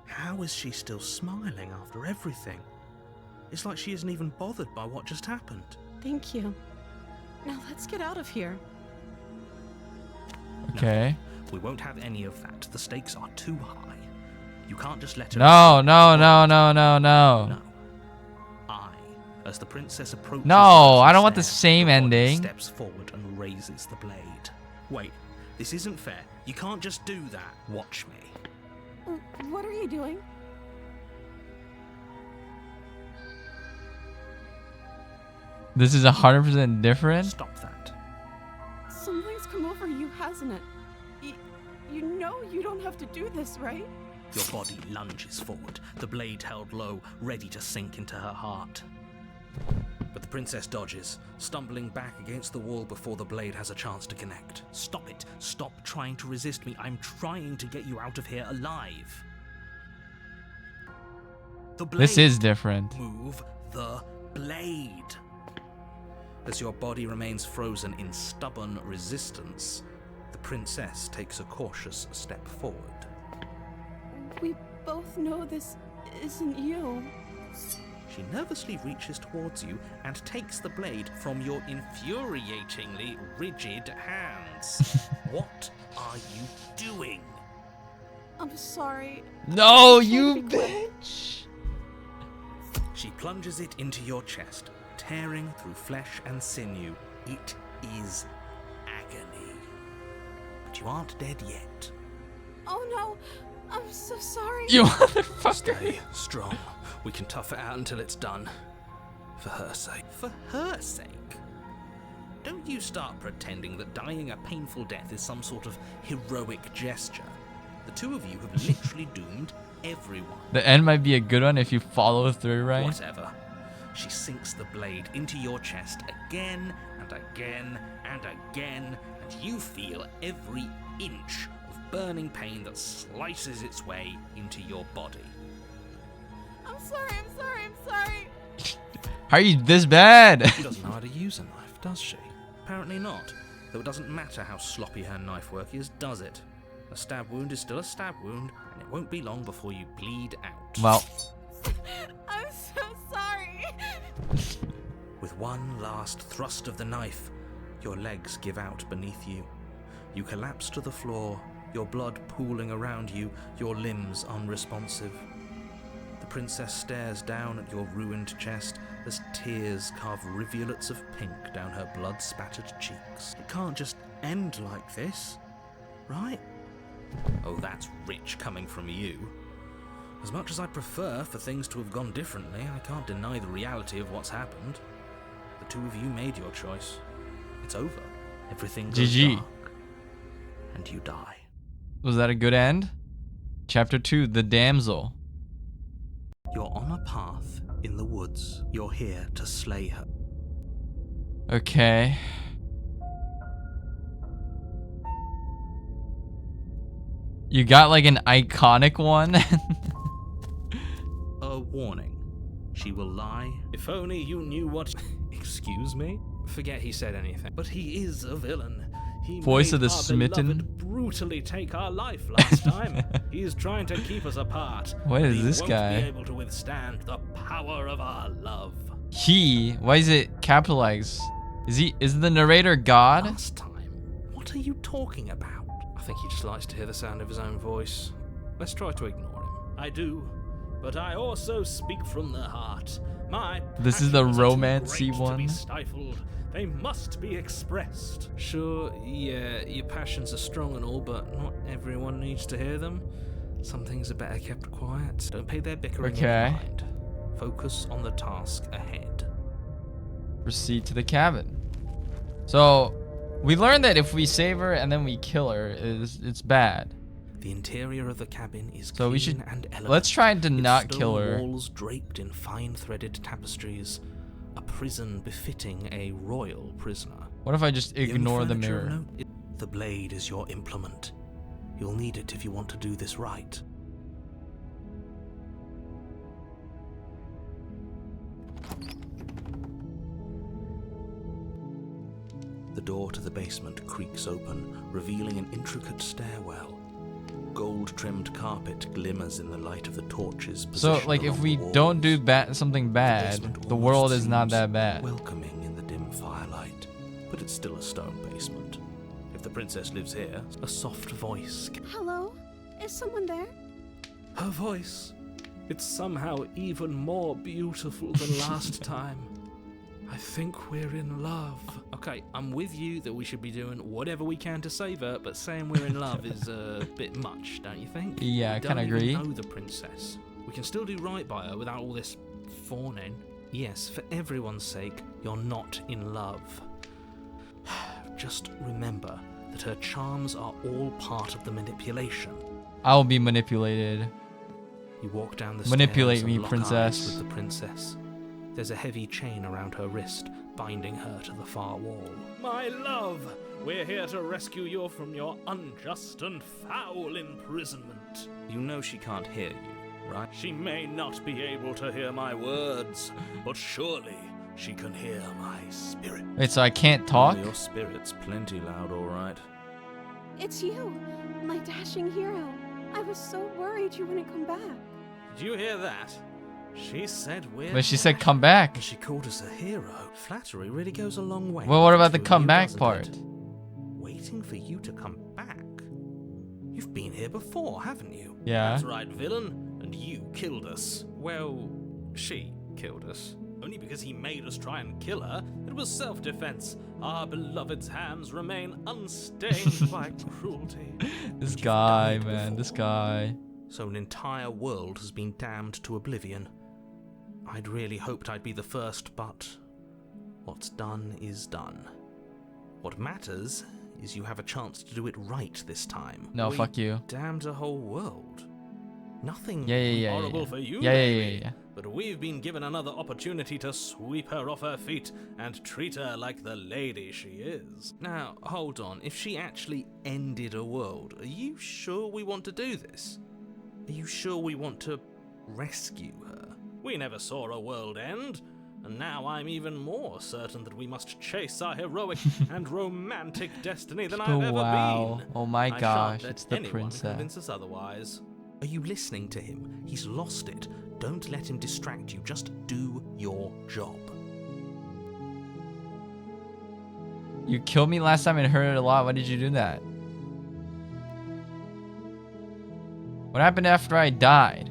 How is she still smiling after everything? It's like she isn't even bothered by what just happened. Thank you. Now let's get out of here. Okay. No, we won't have any of that. The stakes are too high. You can't just let her... No. No. As the princess approaches... No, I don't want the same ending. Steps forward and raises the blade. Wait, this isn't fair. You can't just do that. Watch me. What are you doing? This is 100% different? Stop that. Something's come over you, hasn't it? You know you don't have to do this, right? Your body lunges forward, the blade held low, ready to sink into her heart. But the princess dodges, stumbling back against the wall before the blade has a chance to connect. Stop it. Stop trying to resist me. I'm trying to get you out of here alive. The blade. This is different. Move the blade. As your body remains frozen in stubborn resistance, the princess takes a cautious step forward. We both know this isn't you. She nervously reaches towards you and takes the blade from your infuriatingly rigid hands. What are you doing? I'm sorry. No, you bitch! She plunges it into your chest, tearing through flesh and sinew. It is agony. But you aren't dead yet. Oh no, I'm so sorry. You motherfucker. Stay strong. We can tough it out until it's done. For her sake. For her sake? Don't you start pretending that dying a painful death is some sort of heroic gesture. The two of you have literally doomed everyone. The end might be a good one if you follow through right. Whatever. She sinks the blade into your chest again and again and again, and you feel every inch of burning pain that slices its way into your body. I'm sorry. How are you this bad? She doesn't know how to use a knife, does she? Apparently not. Though it doesn't matter how sloppy her knife work is, does it? A stab wound is still a stab wound, and it won't be long before you bleed out. Well. I'm so sorry. With one last thrust of the knife, your legs give out beneath you. You collapse to the floor, your blood pooling around you, your limbs unresponsive. The princess stares down at your ruined chest as tears carve rivulets of pink down her blood-spattered cheeks. It can't just end like this, right? Oh, that's rich coming from you. As much as I prefer for things to have gone differently, I can't deny the reality of what's happened. The two of you made your choice. It's over. Everything goes GG. dark, and you die. Was that a good end? Chapter 2, The Damsel. You're on a path in the woods. You're here to slay her. Okay. You got like an iconic one? A warning. She will lie. If only you knew what... Excuse me? Forget he said anything. But he is a villain. He Voice made of the our smitten. beloved brutally take our life last time. He's trying to keep us apart. What is He this won't guy? be able to withstand the power of our love. He? Why is it capitalized? Is the narrator God? Last time? What are you talking about? I think he just likes to hear the sound of his own voice. Let's try to ignore him. I do, but I also speak from the heart. My This is the passions are too romancy great to one. be stifled. They must be expressed. Sure, yeah, your passions are strong and all, but not everyone needs to hear them. Some things are better kept quiet. Don't pay their bickering any Okay. mind. Focus on the task ahead. Proceed to the cabin. So, we learned that if we save her and then we kill her, it's bad. The interior of the cabin is So clean we should and elegant. let's try to Its not stone kill her. Walls draped in fine threaded tapestries, a prison befitting a royal prisoner. What if I just ignore the only furniture of mirror? note is the blade is your implement. You'll need it if you want to do this right. The door to the basement creaks open, revealing an intricate stairwell. Gold-trimmed carpet glimmers in the light of the torches. So, like, if we don't do something bad, the world is not that bad. Welcoming in the dim firelight, but it's still a stone basement. If the princess lives here, a soft voice. Hello? Is someone there? Her voice. It's somehow even more beautiful than last time. I think we're in love. Okay, I'm with you that we should be doing whatever we can to save her, but saying we're in love is a bit much, don't you think? Yeah, I kinda agree. We don't even know the princess. We can still do right by her without all this fawning. Yes, for everyone's sake, you're not in love. Just remember that her charms are all part of the manipulation. I'll be manipulated. You walk down the Manipulate stairs me, and lock princess. eyes with the princess. There's a heavy chain around her wrist, binding her to the far wall. My love, we're here to rescue you from your unjust and foul imprisonment. You know she can't hear you, right? She may not be able to hear my words, but surely she can hear my spirit. Wait, so I can't talk? Your spirit's plenty loud, all right. It's you, my dashing hero. I was so worried you wouldn't come back. Did you hear that? She said we're... But she said come back. She called us a hero. Flattery really goes a long way. Well, what about the Through come you, back doesn't part? it? Waiting for you to come back? You've been here before, haven't you? Yeah. That's right, villain. And you killed us. Well, she killed us. Only because he made us try and kill her. It was self-defense. Our beloved's hands remain unstained by cruelty. This guy, man, this guy. So an entire world has been damned to oblivion. I'd really hoped I'd be the first, but what's done is done. What matters is you have a chance to do it right this time. No, We fuck you. damned a whole world. Nothing Yeah. horrible for you, Yeah. maybe, but we've been given another opportunity to sweep her off her feet and treat her like the lady she is. Now, hold on. If she actually ended a world, are you sure we want to do this? Are you sure we want to rescue her? We never saw a world end, and now I'm even more certain that we must chase our heroic and romantic destiny than I've ever Wow. been. Oh my I shan't gosh, let it's the anyone princess. convince us otherwise. Are you listening to him? He's lost it. Don't let him distract you. Just do your job. You killed me last time and hurt it a lot. Why did you do that? What happened after I died?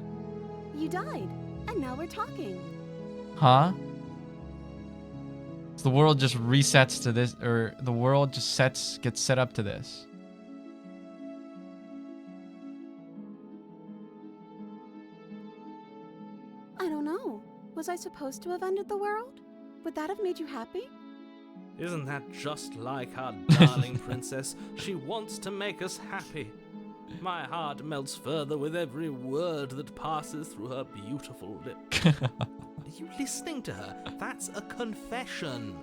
You died, and now we're talking. Huh? So the world just resets to this, or the world just gets set up to this. I don't know. Was I supposed to have ended the world? Would that have made you happy? Isn't that just like our darling princess? She wants to make us happy. My heart melts further with every word that passes through her beautiful lips. Are you listening to her? That's a confession.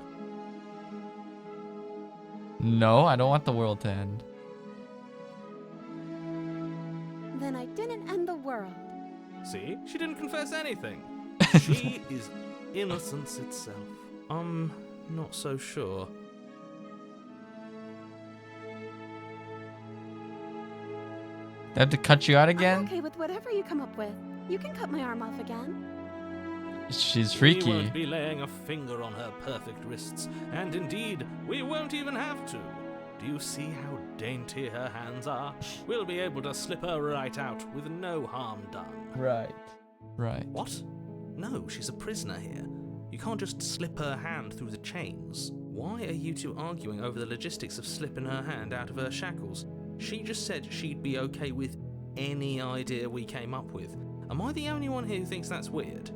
No, I don't want the world to end. Then I didn't end the world. See? She didn't confess anything. She is innocence itself. Not so sure. They have to cut you out I'm again? okay with whatever you come up with. You can cut my arm off again. She's We freaky. won't be laying a finger on her perfect wrists, and indeed, we won't even have to. Do you see how dainty her hands are? We'll be able to slip her right out with no harm done. Right. Right. What? No, she's a prisoner here. You can't just slip her hand through the chains. Why are you two arguing over the logistics of slipping her hand out of her shackles? She just said she'd be okay with any idea we came up with. Am I the only one here who thinks that's weird?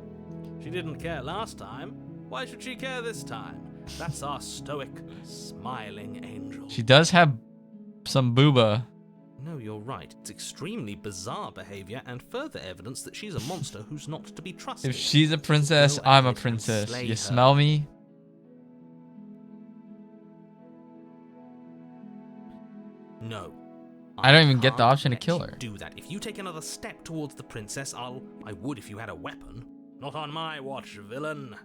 She didn't care last time. Why should she care this time? That's our stoic, smiling angel. She does have some booba. No, you're right. It's extremely bizarre behavior and further evidence that she's a monster who's not to be trusted. If she's a princess, Go I'm a ahead and princess. slay You her. smell me? No. I don't even get the can't option to let kill you her. Do that. If you take another step towards the princess, I would if you had a weapon. Not on my watch, villain.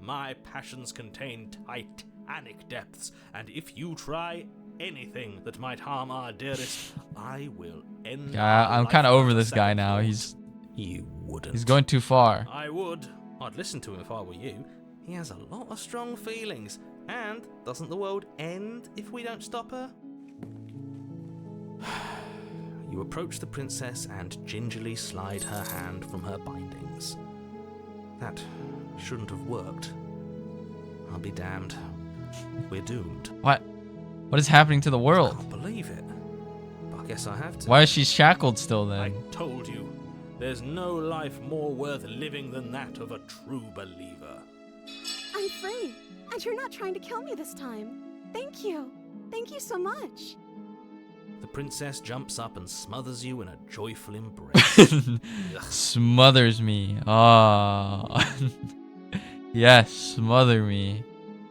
My passions contain titanic depths, and if you try anything that might harm our dearest, I will end. Yeah, our I'm kind of life over on the this guy second now. thought. You wouldn't. He's going too far. I would. I'd listen to him if I were you. He has a lot of strong feelings. And doesn't the world end if we don't stop her? You approach the princess and gingerly slide her hand from her bindings. That shouldn't have worked. I'll be damned. We're doomed. What? What is happening to the world? I can't believe it. But I guess I have to. Why is she shackled still then? I told you. There's no life more worth living than that of a true believer. I'm free, and you're not trying to kill me this time. Thank you. Thank you so much. The princess jumps up and smothers you in a joyful embrace. Smothers me. Ah. Yes, smother me.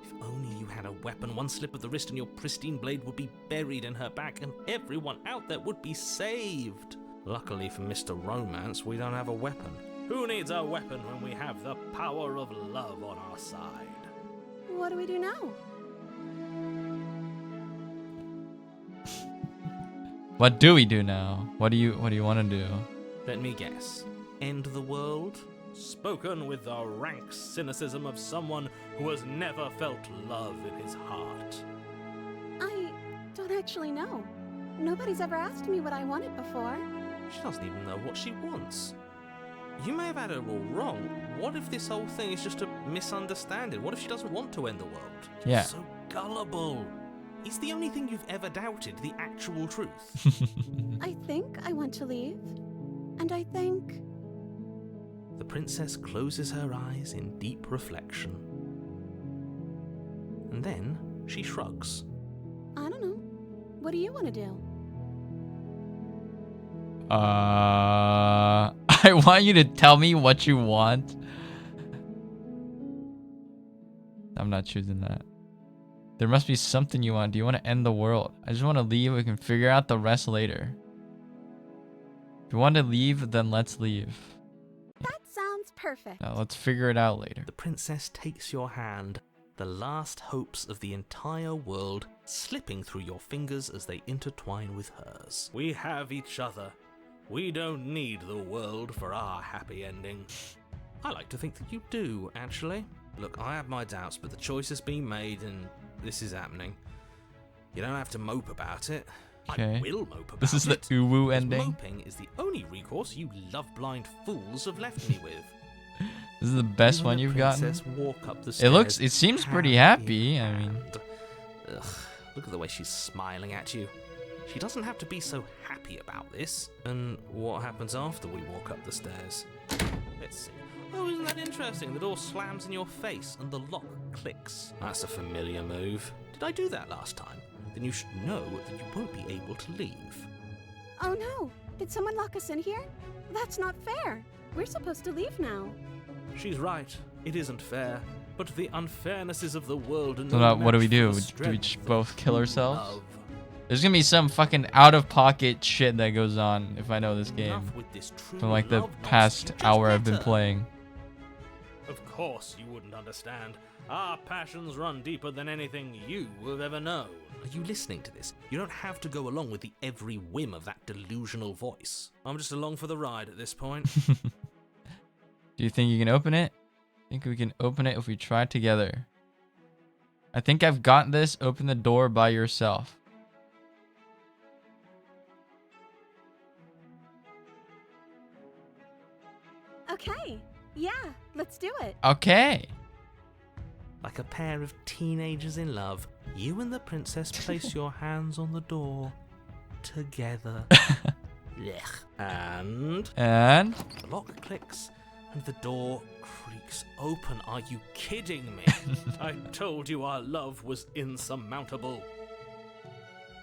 If only you had a weapon, one slip of the wrist and your pristine blade would be buried in her back and everyone out there would be saved. Luckily for Mr. Romance, we don't have a weapon. Who needs a weapon when we have the power of love on our side? What do we do now? What do we do now? What do you want to do? Let me guess. End the world? Spoken with the rank cynicism of someone who has never felt love in his heart. I don't actually know. Nobody's ever asked me what I wanted before. She doesn't even know what she wants. You may have had her all wrong. What if this whole thing is just a misunderstanding? What if she doesn't want to end the world? Yeah. So gullible. Is the only thing you've ever doubted the actual truth? I think I want to leave. And I think... The princess closes her eyes in deep reflection. And then she shrugs. I don't know. What do you want to do? I want you to tell me what you want. I'm not choosing that. There must be something you want. Do you want to end the world? I just want to leave. We can figure out the rest later. If you want to leave, then let's leave. That sounds perfect. Now let's figure it out later. The princess takes your hand, the last hopes of the entire world slipping through your fingers as they intertwine with hers. We have each other. We don't need the world for our happy ending. I like to think that you do, actually. Look, I have my doubts, but the choice has been made and this is happening. You don't have to mope about it. Okay. I will mope about it. This is the uwu ending. Moping is the only recourse you love-blind fools have left me with. This is the best one you've gotten. It seems pretty happy. I mean, ugh, look at the way she's smiling at you. She doesn't have to be so happy about this. And what happens after we walk up the stairs? Let's see. Oh, isn't that interesting? The door slams in your face and the lock clicks. That's a familiar move. Did I do that last time? Then you should know that you won't be able to leave. Oh no! Did someone lock us in here? That's not fair. We're supposed to leave now. She's right. It isn't fair. But the unfairnesses of the world and so now what do we do? Do we just both kill ourselves? There's gonna be some fucking out-of-pocket shit that goes on if I know this game. From like the past hour I've been playing. Of course you wouldn't understand. Our passions run deeper than anything you have ever known. Are you listening to this? You don't have to go along with the every whim of that delusional voice. I'm just along for the ride at this point. Do you think you can open it? I think we can open it if we try together. I think I've got this. Open the door by yourself. Okay. Yeah, let's do it. Okay. Like a pair of teenagers in love, you and the princess place your hands on the door together. And the lock clicks and the door creaks open. Are you kidding me? I told you our love was insurmountable.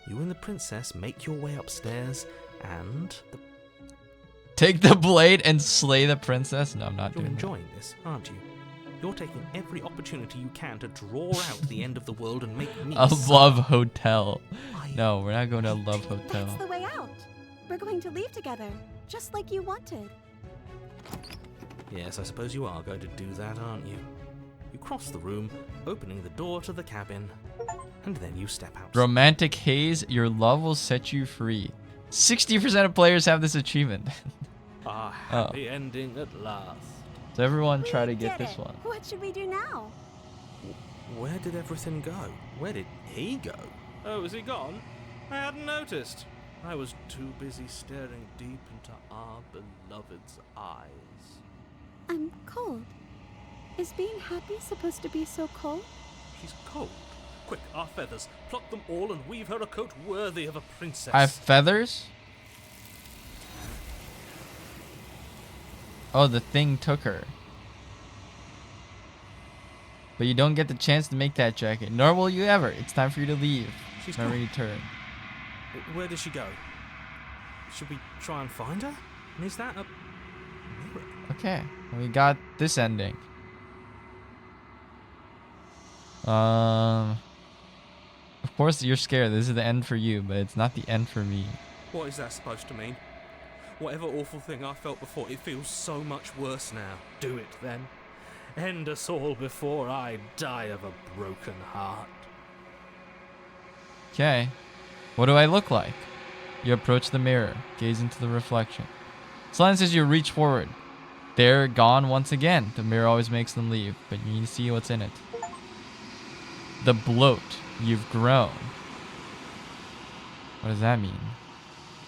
You and the princess make your way upstairs, and Take the blade and slay the princess? No, I'm not you're doing enjoying this, aren't you? You're taking every opportunity you can to draw out the end of the world and make me that. A suffer. love hotel. No, we're not going to a love hotel. That's the way out. We're going to leave together, just like you wanted. Yes, I suppose you are going to do that, aren't you? You cross the room, opening the door to the cabin, and then you step out. Romantic haze, your love will set you free. 60% of players have this achievement. A happy ending at last. So everyone try to get Did this it. one. What should we do now? Where did everything go? Where did he go? Oh, is he gone? I hadn't noticed. I was too busy staring deep into our beloved's eyes. I'm cold. Is being happy supposed to be so cold? She's cold. Quick, our feathers. Pluck them all and weave her a coat worthy of a princess. I have feathers? Oh, the thing took her. But you don't get the chance to make that jacket, nor will you ever. It's time for you to leave. She's My gone. return. Where did she go? Should we try and find her? And is that a mirror? Okay, we got this ending. Of course you're scared. This is the end for you, but it's not the end for me. What is that supposed to mean? Whatever awful thing I felt before, it feels so much worse now. Do it then. End us all before I die of a broken heart. Okay, what do I look like? You approach the mirror, gaze into the reflection. Slime says you reach forward. They're gone once again. The mirror always makes them leave, but you need to see what's in it. The bloat. You've grown. What does that mean?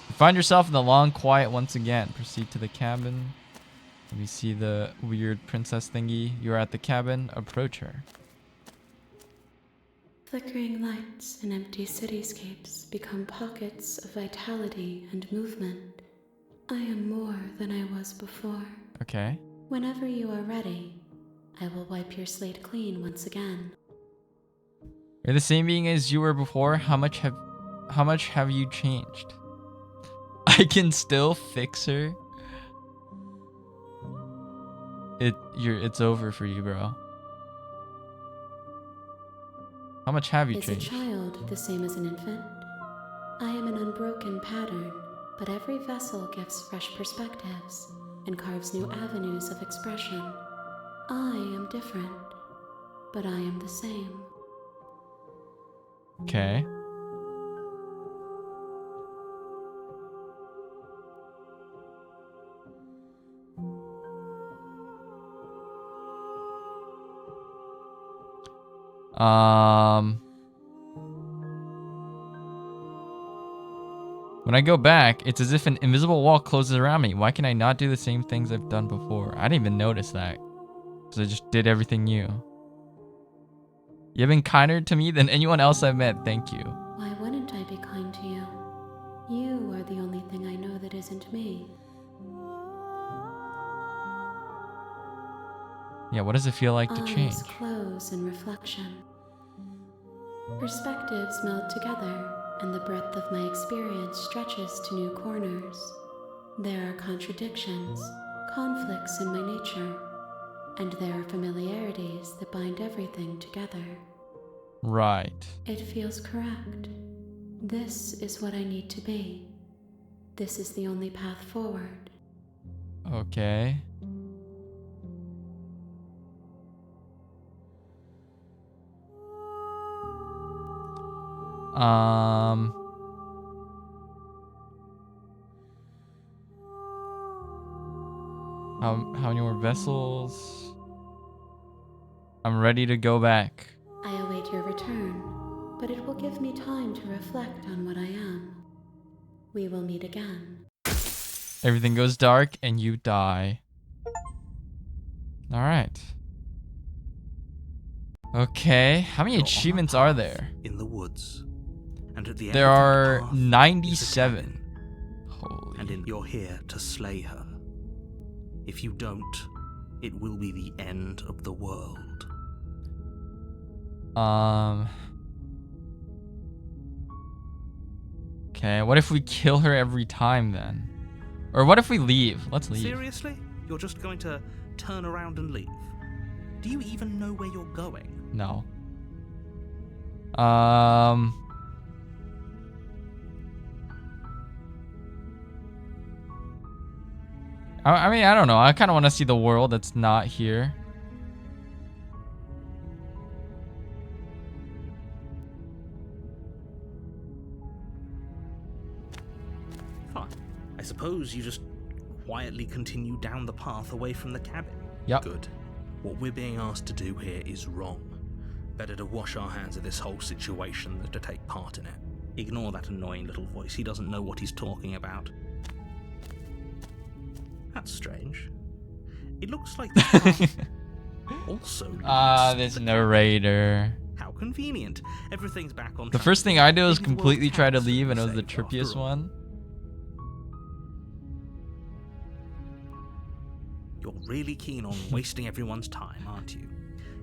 You find yourself in the long quiet once again. Proceed to the cabin. Let me see the weird princess thingy. You're at the cabin. Approach her. Flickering lights and empty cityscapes become pockets of vitality and movement. I am more than I was before. Okay. Whenever you are ready, I will wipe your slate clean once again. You're the same being as you were before. How much have you changed? I can still fix her. It's over for you, bro. How much have you Is changed? a child the same as an infant? I am an unbroken pattern, but every vessel gives fresh perspectives and carves new avenues of expression. I am different, but I am the same. Okay. When I go back, it's as if an invisible wall closes around me. Why can I not do the same things I've done before? I didn't even notice that. Because I just did everything new. You've been kinder to me than anyone else I've met. Thank you. Why wouldn't I be kind to you? You are the only thing I know that isn't me. Yeah, what does it feel like to change? Eyes close in reflection. Perspectives meld together, and the breadth of my experience stretches to new corners. There are contradictions, conflicts in my nature, and there are familiarities that bind everything together. Right. It feels correct. This is what I need to be. This is the only path forward. Okay. How many more vessels? I'm ready to go back. I await your return, but it will give me time to reflect on what I am. We will meet again. Everything goes dark and you die. Alright. Okay, how many achievements are there? In the woods. And at the end There of that are path 97. is a cabin. And you're here to slay her. If you don't, it will be the end of the world. Okay, what if we kill her every time then? Or what if we leave? Let's leave. Seriously? You're just going to turn around and leave? Do you even know where you're going? No. I mean, I don't know. I kind of want to see the world that's not here. Fine. I suppose you just quietly continue down the path away from the cabin. Yep. Good. What we're being asked to do here is wrong. Better to wash our hands of this whole situation than to take part in it. Ignore that annoying little voice. He doesn't know what he's talking about. That's strange. It looks like this path also leads this to the narrator. How convenient. Everything's back on The track. first thing I did was Maybe the world completely try to can leave, and it was the saved after trippiest all. one. You're really keen on wasting everyone's time, aren't you?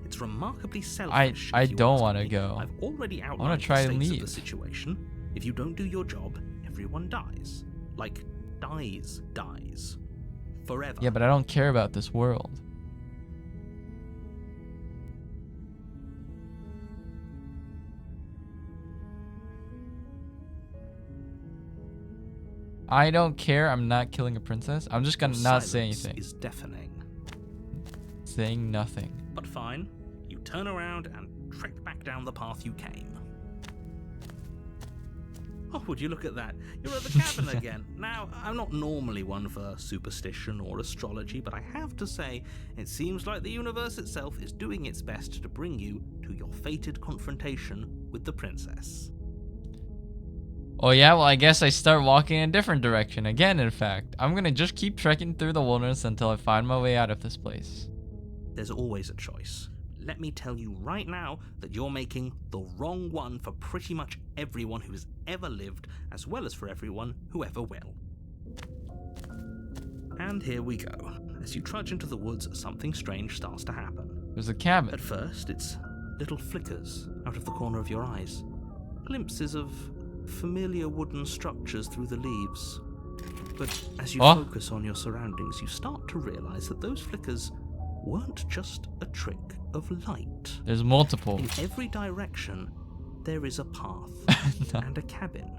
It's remarkably selfish. I if you don't ask want to me. go. I've already I want outlined to try the and stakes of leave. the situation. If you don't do your job, everyone dies. Like, dies. Forever. Yeah, but I don't care about this world. I don't care. I'm not killing a princess. I'm just gonna Your not say silence anything. is deafening. Saying nothing. But fine. You turn around and trek back down the path you came. Oh, would you look at that? You're at the cabin again. Now, I'm not normally one for superstition or astrology, but I have to say, it seems like the universe itself is doing its best to bring you to your fated confrontation with the princess. Oh yeah, well I guess I start walking in a different direction again. In fact, I'm gonna just keep trekking through the wilderness until I find my way out of this place. There's always a choice. Let me tell you right now that you're making the wrong one for pretty much everyone who has ever lived, as well as for everyone who ever will. And here we go. As you trudge into the woods, something strange starts to happen. There's a cabin. At first, it's little flickers out of the corner of your eyes. Glimpses of familiar wooden structures through the leaves. But as you focus on your surroundings, you start to realize that those flickers weren't just a trick of light. There's multiple. In every direction, there is a path and a cabin.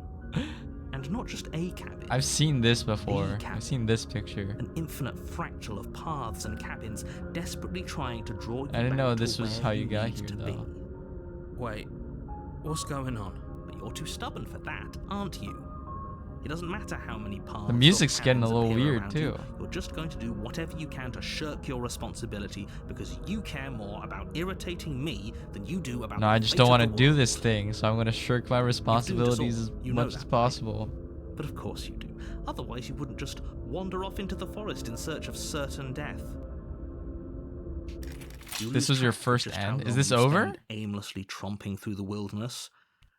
And not just a cabin. I've seen this before. A cabin. I've seen this picture. An infinite fractal of paths and cabins desperately trying to draw you I didn't back know to this was where how you got need here to though. be. Wait, what's going on? But you're too stubborn for that, aren't you? It doesn't matter how many paths The or music's getting a cabins little appear weird around too. you. You're just going to do whatever you can to shirk your responsibility because you care more about irritating me than you do about No, the I just fate don't of want to the do world. this thing, so I'm gonna shirk my responsibilities as You know much as that, possible. But of course you do. Otherwise you wouldn't just wander off into the forest in search of certain death. You This lose was your track of first just how end? Is long this you over? spend aimlessly tromping through the wilderness.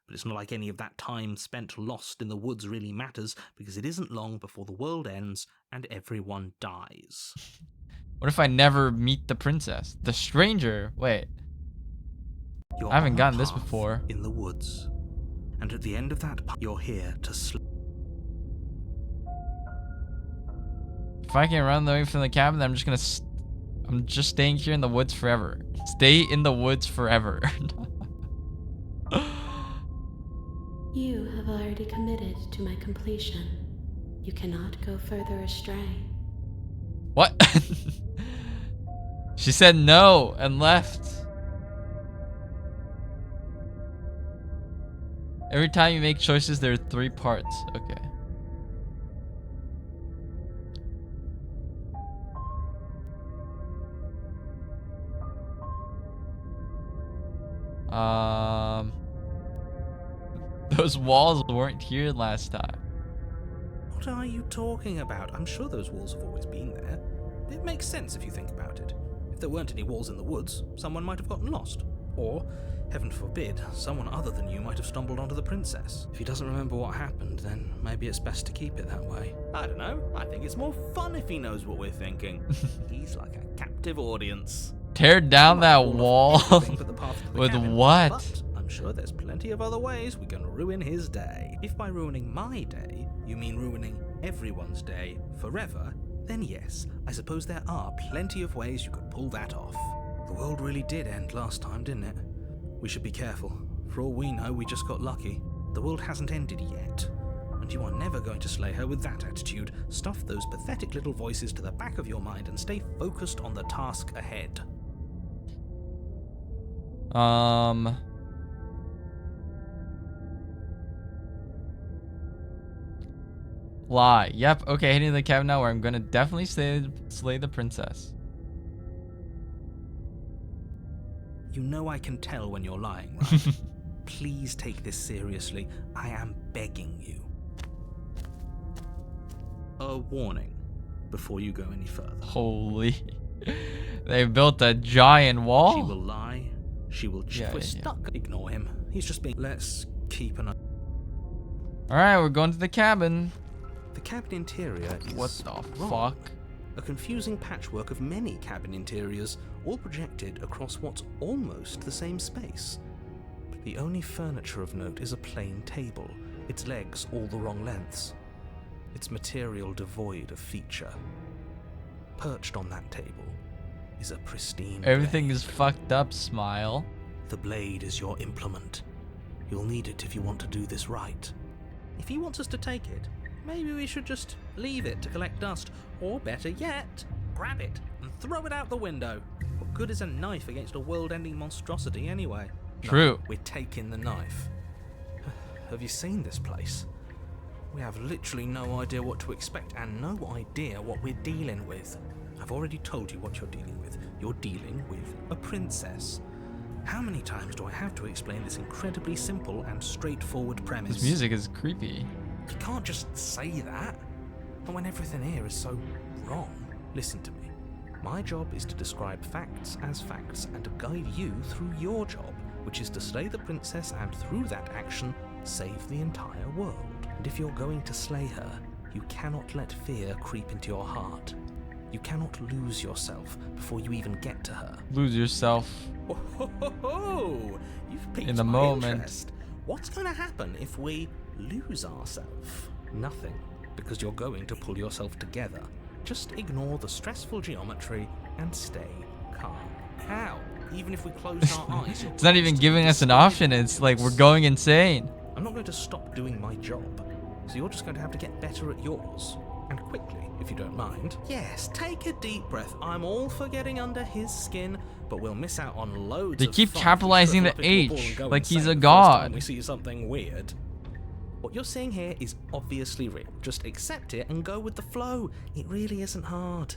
But it's not like any of that time spent lost in the woods really matters, because it isn't long before the world ends and everyone dies. What if I never meet the princess? The stranger? Wait. You're I haven't on a gotten this path before. in the woods. And at the end of that path, you're here to sleep. If I can run away from the cabin, then I'm just gonna I'm just staying here in the woods forever. Stay in the woods forever. You have already committed to my completion. You cannot go further astray. What? She said no and left. Every time you make choices, there are 3 parts. Okay. Those walls weren't here last time. What are you talking about? I'm sure those walls have always been there. It makes sense if you think about it. If there weren't any walls in the woods, someone might have gotten lost. Or, heaven forbid, someone other than you might have stumbled onto the princess. If he doesn't remember what happened, then maybe it's best to keep it that way. I don't know. I think it's more fun if he knows what we're thinking. He's like a captive audience. Tear down that wall with cabin, what? But I'm sure there's plenty of other ways we can ruin his day. If by ruining my day, you mean ruining everyone's day forever, then yes, I suppose there are plenty of ways you could pull that off. The world really did end last time, didn't it? We should be careful. For all we know, we just got lucky. The world hasn't ended yet. And you are never going to slay her with that attitude. Stuff those pathetic little voices to the back of your mind and stay focused on the task ahead. Lie. Yep. Okay, heading to the cabin now where I'm gonna definitely slay the princess. You know I can tell when you're lying, right? Please take this seriously. I am begging you. A warning before you go any further. Holy. They built a giant wall? She will lie. She will cheat. We're stuck. Ignore him. He's just being... Let's keep an eye. Alright, we're going to the cabin. The cabin interior is... What the wrong. fuck? A confusing patchwork of many cabin interiors, all projected across what's almost the same space. The only furniture of note is a plain table, its legs all the wrong lengths, its material devoid of feature. Perched on that table is a pristine Everything blade. is fucked up, Smile. The blade is your implement. You'll need it if you want to do this right. If he wants us to take it, maybe we should just leave it to collect dust, or better yet, grab it and throw it out the window. What good is a knife against a world-ending monstrosity anyway? True. No, we're taking the knife. Have you seen this place? We have literally no idea what to expect and no idea what we're dealing with. I've already told you what you're dealing with. You're dealing with a princess. How many times do I have to explain this incredibly simple and straightforward premise? This music is creepy. You can't just say that. And when everything here is so wrong. Listen to me. My job is to describe facts as facts and to guide you through your job, which is to slay the princess and through that action, save the entire world. And if you're going to slay her, you cannot let fear creep into your heart. You cannot lose yourself before you even get to her. Lose yourself. Oh, you've piqued in the my moment. interest. What's going to happen if we lose ourselves? Nothing, because you're going to pull yourself together. Just ignore the stressful geometry and stay calm. How? Even if we close our eyes. It's not even giving us an option. It's like we're going insane. I'm not going to stop doing my job, so you're just going to have to get better at yours. And quickly, if you don't mind. Yes, take a deep breath. I'm all for getting under his skin, but we'll miss out on loads They of keep fun if we capitalizing shrivel the up into a ball H and go like he's insane a the first time god. we see something weird. What you're seeing here is obviously real. Just accept it and go with the flow. It really isn't hard.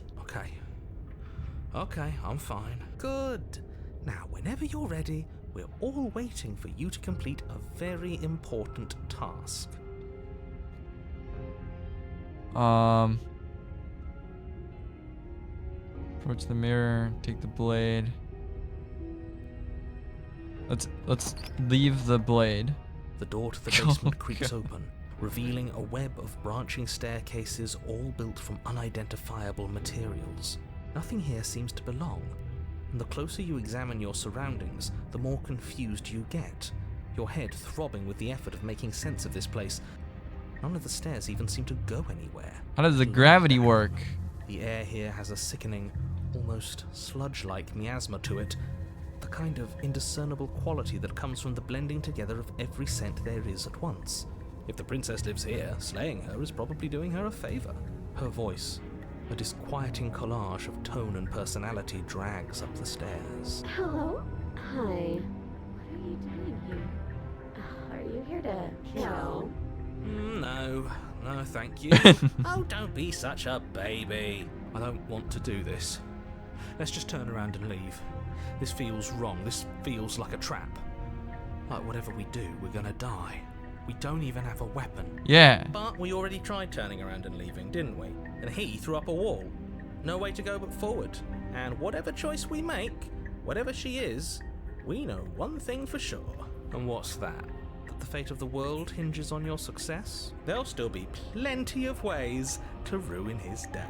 Okay, I'm fine. Good. Now, whenever you're ready, we're all waiting for you to complete a very important task. Approach the mirror, take the blade. Let's leave the blade. The door to the basement creaks open, revealing a web of branching staircases all built from unidentifiable materials. Nothing here seems to belong, and the closer you examine your surroundings, the more confused you get, your head throbbing with the effort of making sense of this place. None of the stairs even seem to go anywhere. How does the gravity work? The air here has a sickening, almost sludge-like miasma to it, the kind of indiscernible quality that comes from the blending together of every scent there is at once. If the princess lives here, slaying her is probably doing her a favor. Her voice, a disquieting collage of tone and personality, drags up the stairs. Hello? Hi. What are you doing here? Are you here to kill? No, thank you. Oh, don't be such a baby. I don't want to do this. Let's just turn around and leave. This feels wrong. This feels like a trap. Like whatever we do, we're gonna die. We don't even have a weapon. Yeah. But we already tried turning around and leaving, didn't we? And he threw up a wall. No way to go but forward. And whatever choice we make, whatever she is, We know one thing for sure. And what's that? That the fate of the world hinges on your success? There'll still be plenty of ways to ruin his day.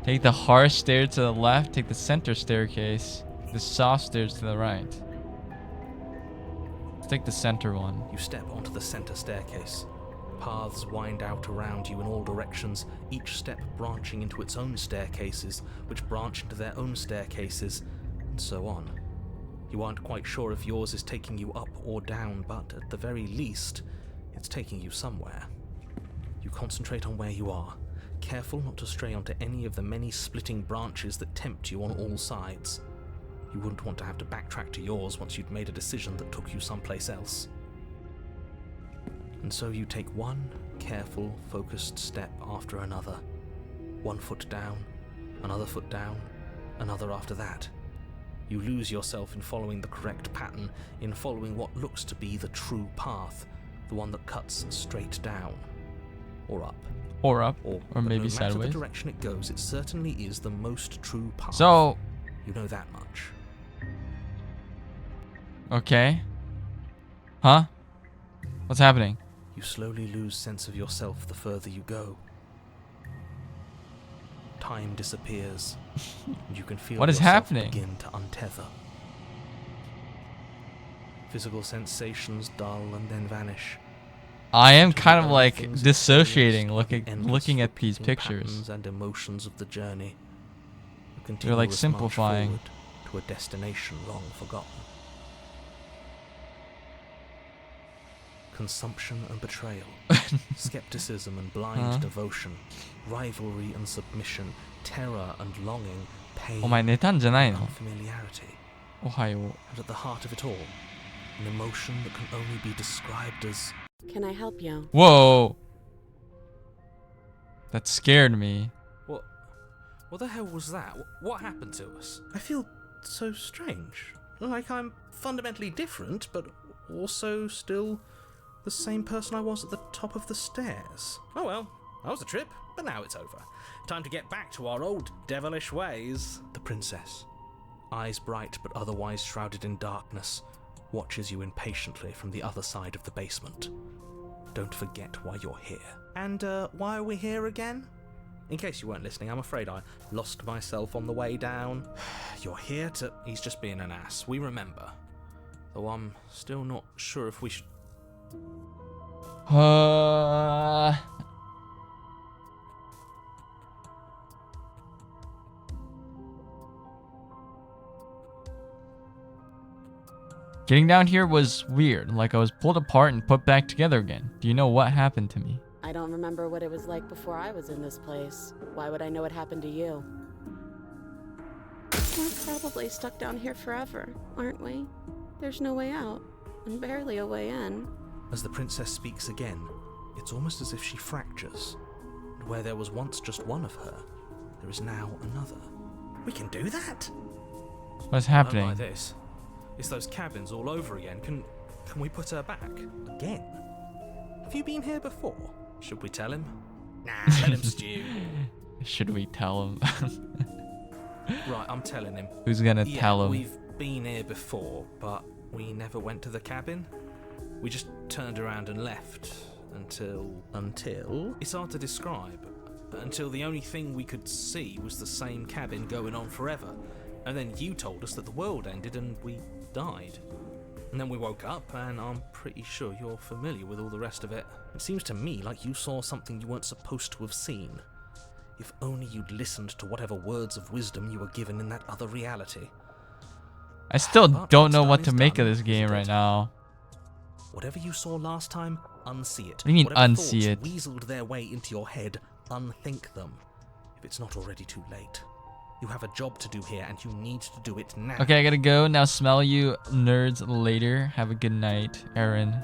Take the harsh stairs to the left, take the center staircase, the soft stairs to the right. Let's take the center one. You step onto the center staircase. Paths wind out around you in all directions, each step branching into its own staircases, which branch into their own staircases, and so on. You aren't quite sure if yours is taking you up or down, but at the very least, it's taking you somewhere. You concentrate on where you are, careful not to stray onto any of the many splitting branches that tempt you on all sides. You wouldn't want to have to backtrack to yours once you'd made a decision that took you someplace else. And so you take one careful, focused step after another. 1 foot down, another foot down, another after that. You lose yourself in following the correct pattern, in following what looks to be the true path, the one that cuts straight down, or up. Or up, or maybe no matter sideways. the direction it goes, it certainly is the most true path. So, you know that much. Okay. Huh? What's happening? You slowly lose sense of yourself the further you go. Time disappears, and you can feel What is yourself happening? begin to untether. Physical sensations dull and then vanish. I am kind of like dissociating looking at these pictures. Patterns and emotions of the journey. A They're like continuous simplifying. march forward to a destination long forgotten. Consumption and betrayal, skepticism and blind devotion, rivalry and submission, terror and longing, pain お前寝たんじゃないの? and unfamiliarity. おはよう。 And at the heart of it all, an emotion that can only be described as... Can I help you? Whoa. That scared me. What the hell was that? What happened to us? I feel so strange. Like I'm fundamentally different, but also still the same person I was at the top of the stairs. Oh well, that was a trip, but now it's over. Time to get back to our old devilish ways. The princess, eyes bright but otherwise shrouded in darkness, watches you impatiently from the other side of the basement. Don't forget why you're here. And why are we here again? In case you weren't listening, I'm afraid I lost myself on the way down. You're here to... He's just being an ass, we remember. Though I'm still not sure if we should... Getting down here was weird, like I was pulled apart and put back together again. Do you know what happened to me? I don't remember what it was like before I was in this place. Why would I know what happened to you? We're probably stuck down here forever, aren't we? There's no way out, and barely a way in. As the princess speaks again, it's almost as if she fractures. And where there was once just one of her, there is now another. We can do that? What's I don't happening? like this. It's those cabins all over again. Can we put her back? Again? Have you been here before? Should we tell him? Nah, let him stew. Should we tell him? Right, I'm telling him. Who's gonna Yeah, tell him? We've been here before, but we never went to the cabin. We just turned around and left until it's hard to describe. Until the only thing we could see was the same cabin going on forever. And then you told us that the world ended and we died. And then we woke up, and I'm pretty sure you're familiar with all the rest of it. It seems to me like you saw something you weren't supposed to have seen. If only you'd listened to whatever words of wisdom you were given in that other reality. I still don't know what to make of this game right now. Whatever you saw last time, unsee it. What do you mean, Whatever unsee thoughts it? weaseled their way into your head, unthink them. If it's not already too late. You have a job to do here, and you need to do it now. Okay, I gotta go. Now smell you nerds later. Have a good night, Aaron.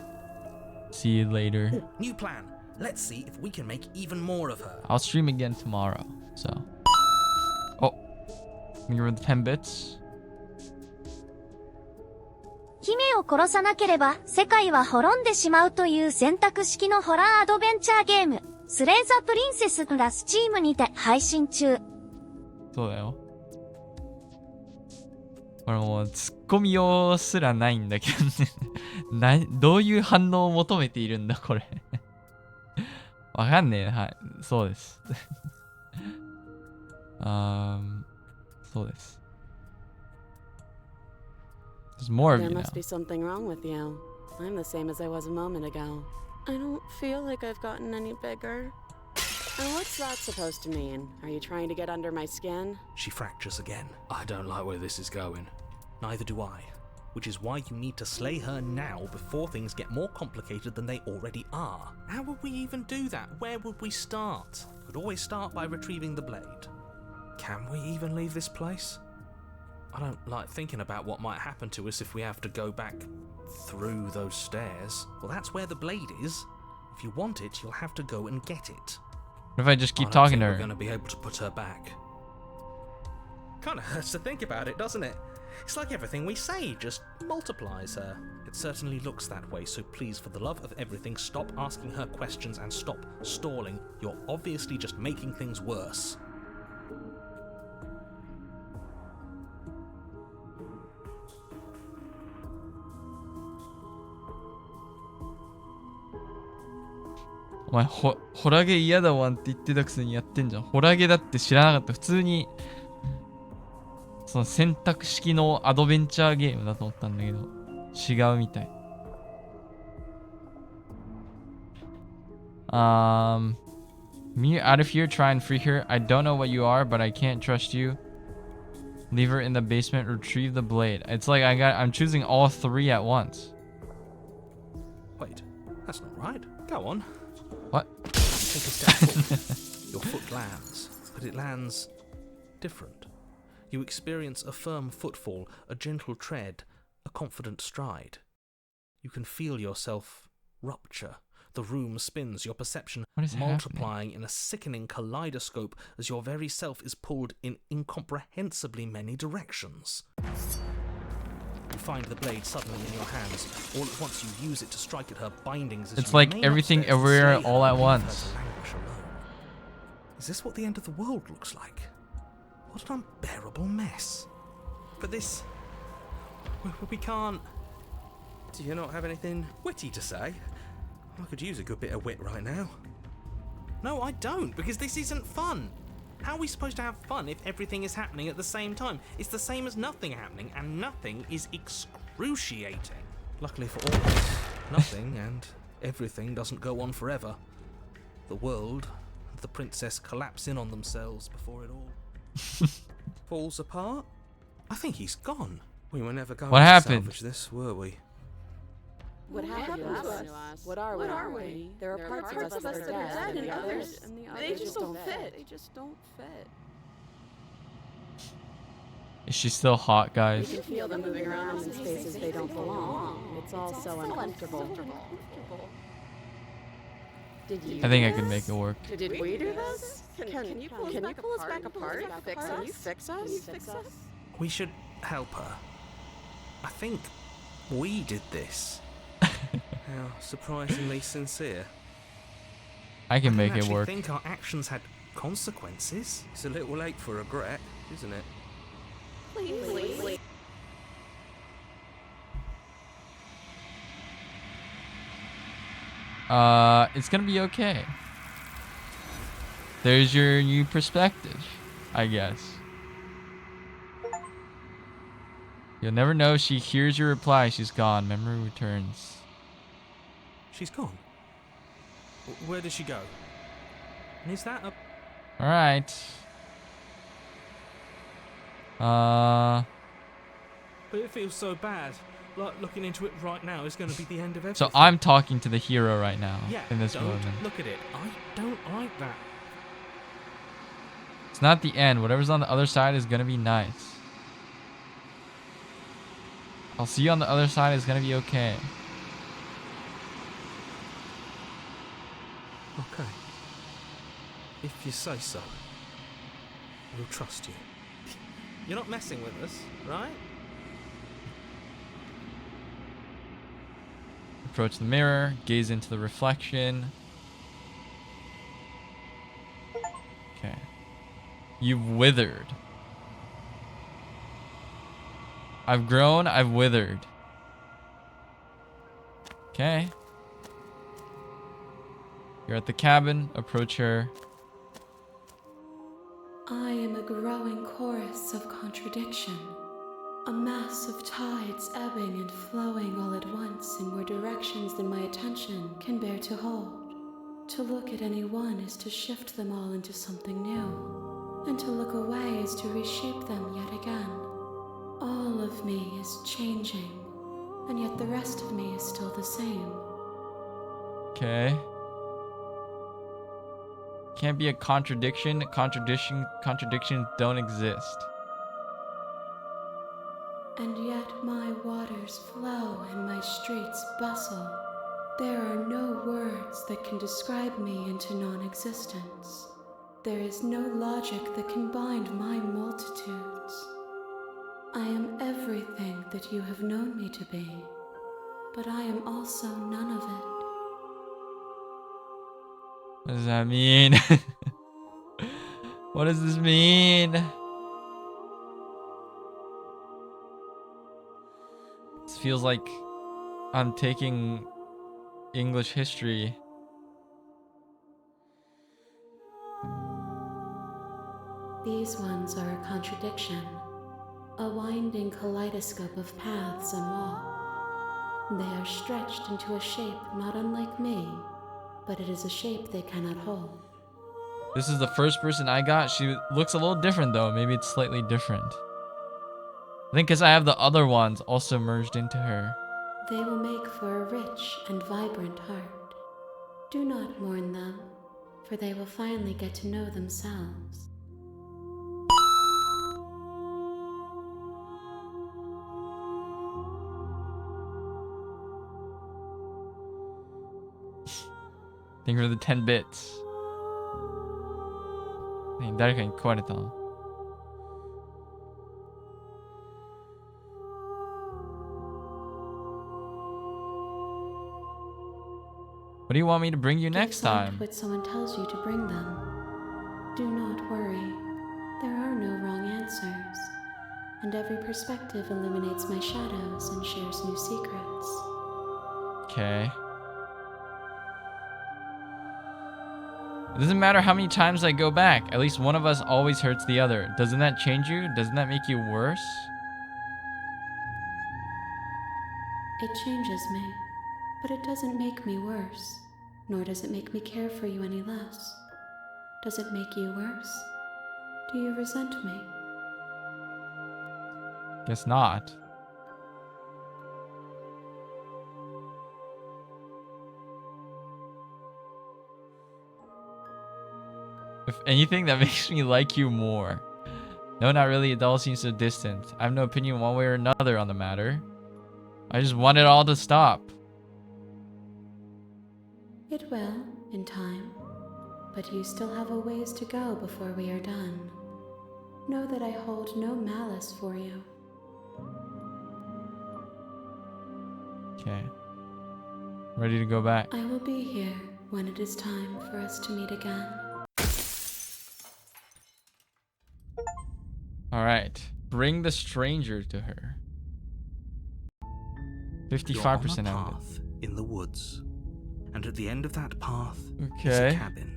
See you later. Ooh, new plan. Let's see if we can make even more of her. I'll stream again tomorrow, so. Oh. You were the 10 bits? 姫を殺さなければ世界は滅んでしまうという選択式のホラーアドベンチャーゲーム、スレイザプリンセスが Steam にて配信中。そうだよ。これもうツッコミようすらないんだけどね。どういう反応を求めているんだこれ。わかんねえ。はい。そうです。そうです。There's more of There you must now. be something wrong with you. I'm the same as I was a moment ago. I don't feel like I've gotten any bigger. And what's that supposed to mean? Are you trying to get under my skin? She fractures again. I don't like where this is going. Neither do I. Which is why you need to slay her now before things get more complicated than they already are. How would we even do that? Where would we start? We'd always start by retrieving the blade. Can we even leave this place? I don't like thinking about what might happen to us if we have to go back through those stairs. Well, that's where the blade is. If you want it, you'll have to go and get it. What if I just keep I don't talking think to we're her? going to be able to put her back. Kind of hurts to think about it, doesn't it? It's like everything we say just multiplies her. It certainly looks that way, so please, for the love of everything, stop asking her questions and stop stalling. You're obviously just making things worse.お前ホラゲ嫌だわんって言ってたくせにやってんじゃん。ホラゲだって知らなかった。普通にその選択式のアドベンチャーゲームだと思ったんだけど違うみたい。Me out of here, try and free her. I don't know what you are, but I can't trust you. Leave her in the basement, retrieve the blade. It's like I'm choosing all three at once. Wait, that's not right. Go on. What? Take a step forward. Your foot lands, but it lands different. You experience a firm footfall, a gentle tread, a confident stride. You can feel yourself rupture. The room spins, your perception multiplying in a sickening kaleidoscope as your very self is pulled in incomprehensibly many directions. You find the blade suddenly in your hands. All at once you use it to strike at her bindings. As It's you like remain everything upstairs to everywhere slay all her at and leave once. her to languish alone. Is this what the end of the world looks like? What an unbearable mess. But this... we can't... Do you not have anything witty to say? I could use a good bit of wit right now. No, I don't, because this isn't fun. How are we supposed to have fun if everything is happening at the same time? It's the same as nothing happening, and nothing is excruciating. Luckily for all of us, nothing and everything doesn't go on forever. The world and the princess collapse in on themselves before it all falls apart. I think he's gone. We were never going What to happened? salvage this, were we? What happened to us? What are we? There are parts of us that are dead, and others, they just don't fit. They just don't fit. Is she still hot, guys? You can feel them moving around in spaces they don't belong. It's all so uncomfortable. Did you? I think I could make it work. Did we do this? Can you pull us back apart? Can you fix us? We should help her. I think we did this. How surprisingly sincere. I can make it actually work. I think our actions had consequences. It's a little late for regret, isn't it? Please. It's gonna be okay. There's your new perspective, I guess. You'll never know. She hears your reply. She's gone. Memory returns. She's gone. Where does she go? And is that a... All right. But it feels so bad. Like looking into it right now is going to be the end of everything. So I'm talking to the hero right now Yeah, in this don't moment. look at it. I don't like that. It's not the end. Whatever's on the other side is gonna be nice. I'll see you on the other side. It's gonna be okay. Okay. If you say so, we'll trust you. You're not messing with us, right? Approach the mirror. Gaze into the reflection. Okay. You've withered. I've grown, I've withered. Okay. You're at the cabin. Approach her. I am a growing chorus of contradiction. A mass of tides ebbing and flowing all at once in more directions than my attention can bear to hold. To look at any one is to shift them all into something new, and to look away is to reshape them yet again. All of me is changing, and yet the rest of me is still the same. Okay. Can't be a contradiction. Contradictions don't exist. And yet my waters flow and my streets bustle. There are no words that can describe me into non-existence. There is no logic that can bind my multitudes. I am everything that you have known me to be, but I am also none of it. What does that mean? What does this mean? This feels like I'm taking English history. These ones are a contradiction, a winding kaleidoscope of paths and walk. They are stretched into a shape not unlike me, but it is a shape they cannot hold. This is the first person I got. She looks a little different though. Maybe it's slightly different. I think because I have the other ones also merged into her. They will make for a rich and vibrant heart. Do not mourn them, for they will finally get to know themselves. Thank you for the 10 bits. 誰かに食われたの? What do you want me to bring you next time? What someone tells you to bring them. Do not worry. There are no wrong answers. And every perspective illuminates my shadows and shares new secrets. Okay. It doesn't matter how many times I go back. At least one of us always hurts the other. Doesn't that change you? Doesn't that make you worse? It changes me, but it doesn't make me worse. Nor does it make me care for you any less. Does it make you worse? Do you resent me? Guess not. If anything, that makes me like you more. No, not really. It all seems so distant. I have no opinion one way or another on the matter. I just want it all to stop. It will, in time. But you still have a ways to go before we are done. Know that I hold no malice for you. Okay. Ready to go back. I will be here when it is time for us to meet again. Alright. Bring the stranger to her. 55% You're on a out. path in the woods. And at the end of that path is Okay. a cabin.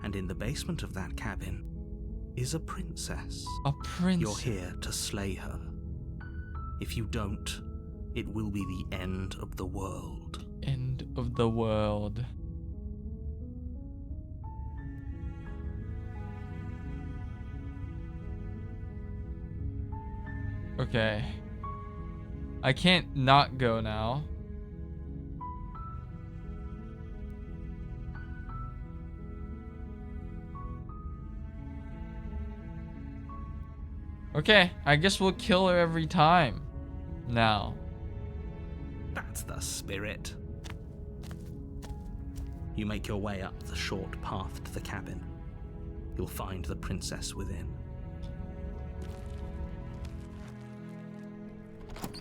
And in the basement of that cabin is a princess. A princess. You're here to slay her. If you don't, it will be the end of the world. End of the world. Okay. I can't not go now. Okay, I guess we'll kill her every time. Now. That's the spirit. You make your way up the short path to the cabin. You'll find the princess within.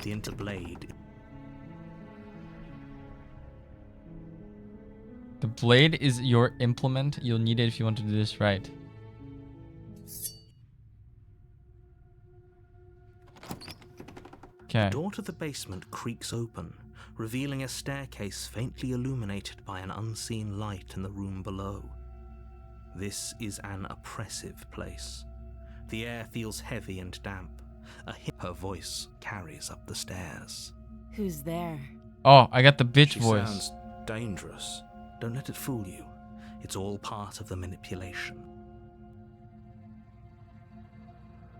The interblade. The blade is your implement. You'll need it if you want to do this right. Okay. The door to the basement creaks open, revealing a staircase faintly illuminated by an unseen light in the room below. This is an oppressive place. The air feels heavy and damp. Her voice carries up the stairs. Who's there? Oh, I got the bitch She voice. sounds dangerous. Don't let it fool you. It's all part of the manipulation.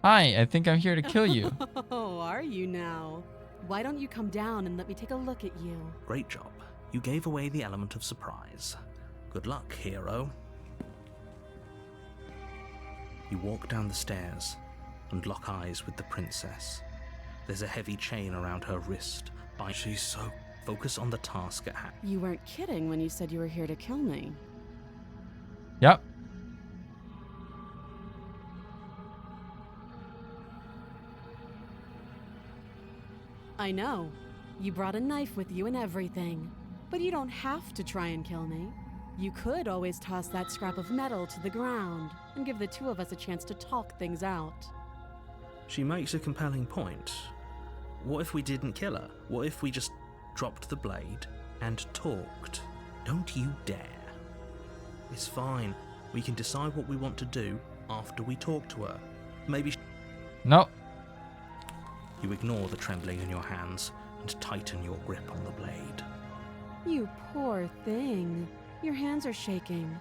Hi, I think I'm here to kill you. Oh, are you now? Why don't you come down and let me take a look at you? Great job. You gave away the element of surprise. Good luck, hero. You walk down the stairs and lock eyes with the princess. There's a heavy chain around her wrist. She's so... Focus on the task at hand. You weren't kidding when you said you were here to kill me. Yep. I know. You brought a knife with you and everything. But you don't have to try and kill me. You could always toss that scrap of metal to the ground and give the two of us a chance to talk things out. She makes a compelling point. What if we didn't kill her? What if we just dropped the blade and talked? Don't you dare. It's fine. We can decide what we want to do after we talk to her. Maybe... No. You ignore the trembling in your hands and tighten your grip on the blade. You poor thing. Your hands are shaking.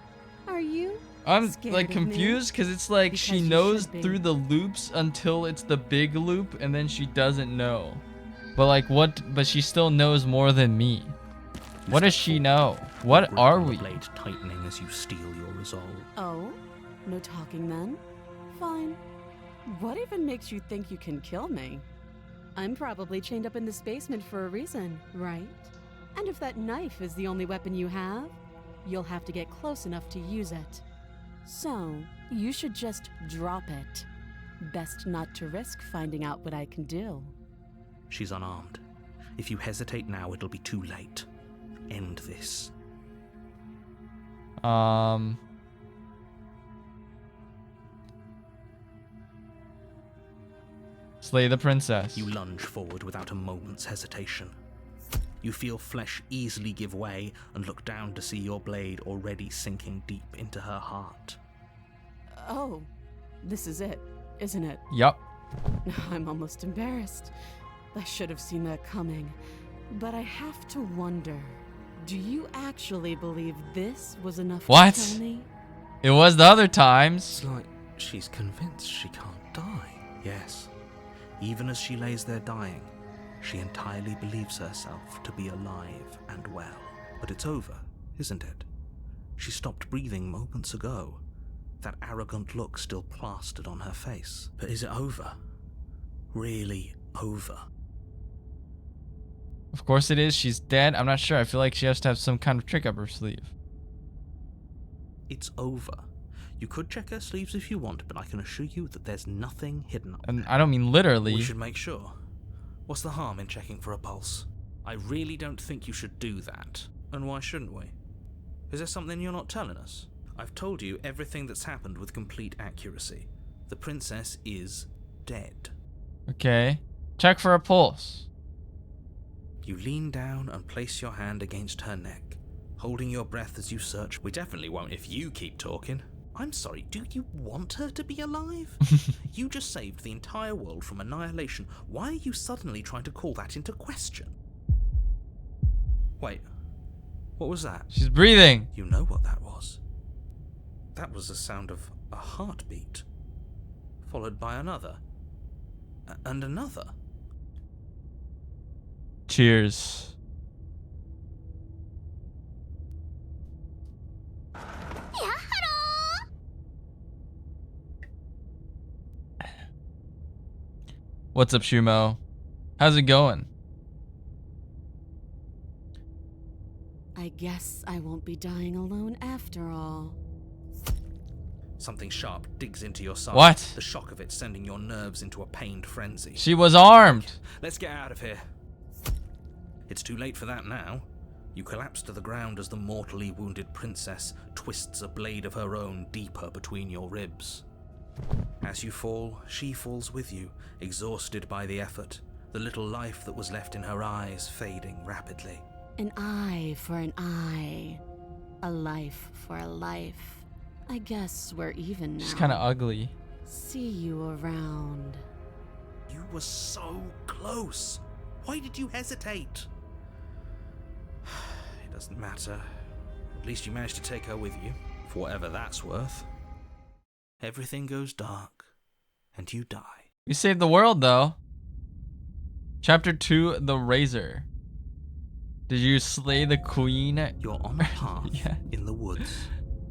Are you? I'm scared like of me? confused because it's like she Because you knows should be. through the loops until it's the big loop and then she doesn't know. But like what? But she still knows more than me. What does she know? What Grip are on the we? blade tightening as you steel your resolve. Oh? No talking then? Fine. What even makes you think you can kill me? I'm probably chained up in this basement for a reason, right? And if that knife is the only weapon you have, you'll have to get close enough to use it. So, you should just drop it. Best not to risk finding out what I can do. She's unarmed. If you hesitate now, it'll be too late. End this. Slay the princess. You lunge forward without a moment's hesitation. You feel flesh easily give way and look down to see your blade already sinking deep into her heart. Oh, this is it, isn't it? Yup. I'm almost embarrassed. I should have seen that coming. But I have to wonder, do you actually believe this was enough What? to kill me? It was the other times. It's like she's convinced she can't die. Yes. Even as she lays there dying, she entirely believes herself to be alive and well. But it's over, isn't it? She stopped breathing moments ago. That arrogant look still plastered on her face. But is it over? Really over? Of course it is. She's dead. I'm not sure. I feel like she has to have some kind of trick up her sleeve. It's over. You could check her sleeves if you want, but I can assure you that there's nothing hidden up And I don't mean literally. We should make sure. What's the harm in checking for a pulse? I really don't think you should do that. And why shouldn't we? Is there something you're not telling us? I've told you everything that's happened with complete accuracy. The princess is dead. Okay. Check for a pulse. You lean down and place your hand against her neck, holding your breath as you search. We definitely won't if you keep talking. I'm sorry, do you want her to be alive? You just saved the entire world from annihilation. Why are you suddenly trying to call that into question? Wait, what was that? She's breathing. You know what that was. That was the sound of a heartbeat, followed by another, and another. Cheers. What's up, Shumo? How's it going? I guess I won't be dying alone after all. Something sharp digs into your side. What? The shock of it sending your nerves into a pained frenzy. She was armed. Let's get out of here. It's too late for that now. You collapse to the ground as the mortally wounded princess twists a blade of her own deeper between your ribs. As you fall, she falls with you, exhausted by the effort, the little life that was left in her eyes fading rapidly. An eye for an eye. A life for a life. I guess we're even now. She's kind of ugly. See you around. You were so close. Why did you hesitate? It doesn't matter. At least you managed to take her with you, for whatever that's worth. Everything goes dark, and you die. We saved the world, though. Chapter 2, The Razor. Did you slay the queen? You're on a path in the woods.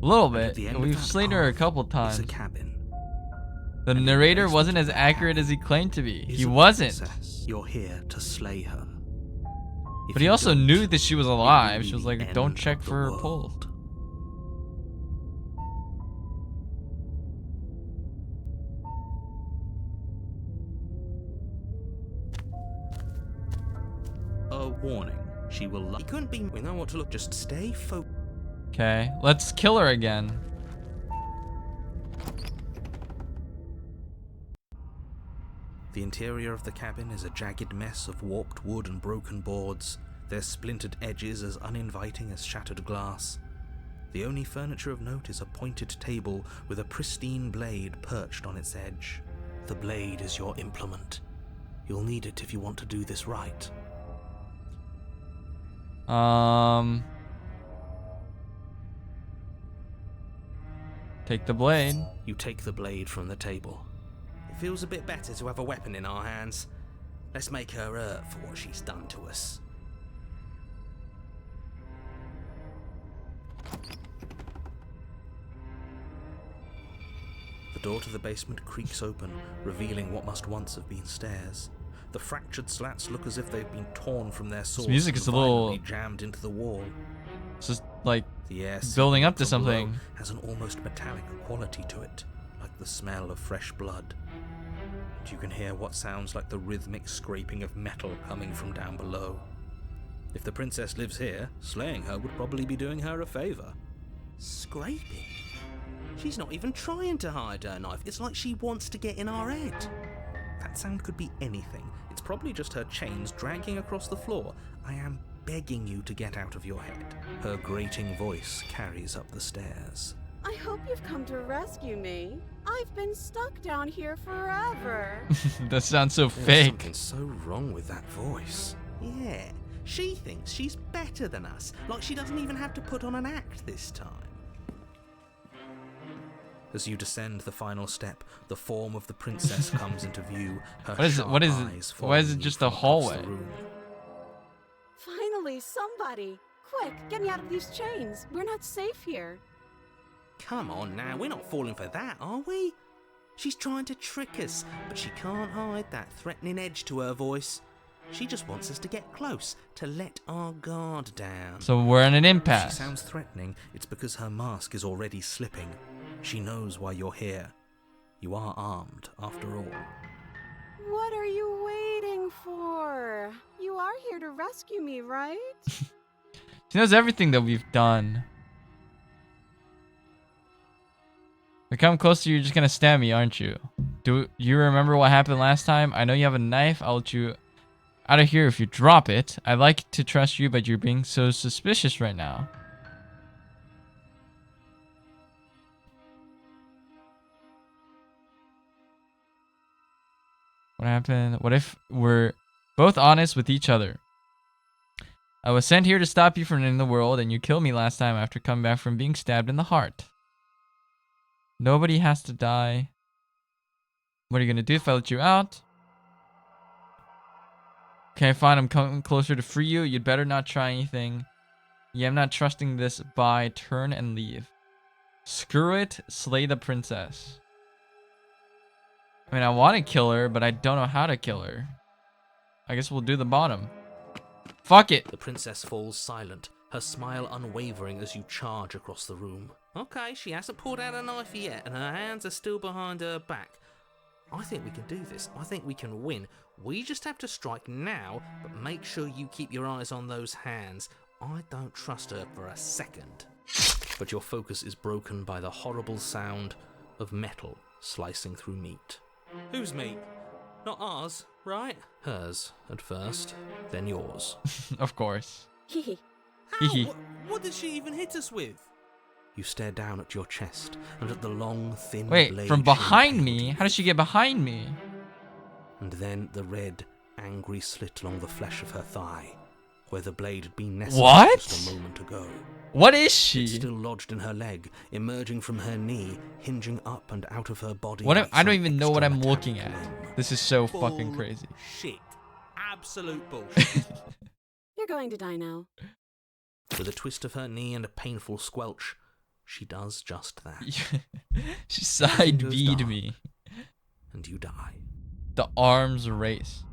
A little And at bit. the end of We've that slain her a path couple is times. a cabin. The narrator wasn't as accurate as he claimed to be. Is He a wasn't. princess. You're here to slay her. If But he you also don't, knew that she was it will alive. be She was the like, end don't of check the for her world. pulse. A warning. She will. He couldn't be. We know what to look. Just stay focused. Okay, let's kill her again. The interior of the cabin is a jagged mess of warped wood and broken boards, their splintered edges as uninviting as shattered glass. The only furniture of note is a pointed table with a pristine blade perched on its edge. The blade is your implement. You'll need it if you want to do this right. Take the blade. You take the blade from the table. It feels a bit better to have a weapon in our hands. Let's make her hurt for what she's done to us. The door to the basement creaks open, revealing what must once have been stairs. The fractured slats look as if they've been torn from their source music and is a little- violently jammed into the wall. It's just like The air building up to from below something. has an almost metallic quality to it, like the smell of fresh blood. And you can hear what sounds like the rhythmic scraping of metal coming from down below. If the princess lives here, slaying her would probably be doing her a favor. Scraping? She's not even trying to hide her knife. It's like she wants to get in our head. That sound could be anything. It's probably just her chains dragging across the floor. I am begging you to get out of your head. Her grating voice carries up the stairs. I hope you've come to rescue me. I've been stuck down here forever. That sounds so There's fake. something so wrong with that voice. Yeah, she thinks she's better than us, like she doesn't even have to put on an act this time. As you descend the final step, the form of the princess comes into view. Her What is it? What is sharp it? eyes Why is following it you just from a across hallway? the room. Finally, somebody. Quick, get me out of these chains. We're not safe here. Come on now, we're not falling for that, are we? She's trying to trick us, but she can't hide that threatening edge to her voice. She just wants us to get close, to let our guard down. So we're in an If impasse. she sounds threatening, it's because her mask is already slipping. She knows why you're here. You are armed, after all. What are you waiting for? You are here to rescue me, right? She knows everything that we've done. If I come closer, you're just gonna stab me, aren't you? Do you remember what happened last time? I know you have a knife. I'll let you out of here if you drop it. I'd like to trust you, but you're being so suspicious right now. What happened? What if we're both honest with each other? I was sent here to stop you from ending the world, and you killed me last time after coming back from being stabbed in the heart. Nobody has to die. What are you gonna do if I let you out? Okay, fine, I'm coming closer to free you. You'd better not try anything. Yeah, I'm not trusting this. Bye, turn and leave. Screw it, slay the princess. I mean, I want to kill her, but I don't know how to kill her. I guess we'll do the bottom. Fuck it. The princess falls silent, her smile unwavering as you charge across the room. Okay, she hasn't pulled out a knife yet, and her hands are still behind her back. I think we can do this. I think we can win. We just have to strike now, but make sure you keep your eyes on those hands. I don't trust her for a second. But your focus is broken by the horrible sound of metal slicing through meat. Whose meat? Not ours. right? Hers at first, then yours. Of course. Hee Hee. What did she even hit us with? You stare down at your chest and at the long, thin Wait, blade from she behind impaled me? you How did she get behind me? And then the red, angry slit along the flesh of her thigh, where the blade had been nestled What? just a moment ago. What is she? It's still lodged in her leg, emerging from her knee, hinging up and out of her body. What? like I don't some even know what I'm extra looking metallic at. limb. This is so fucking crazy. Shit. Absolute bullshit. You're going to die now. With a twist of her knee and a painful squelch, she does just that. She side Goes B'd dark, me. And you die. The arms race.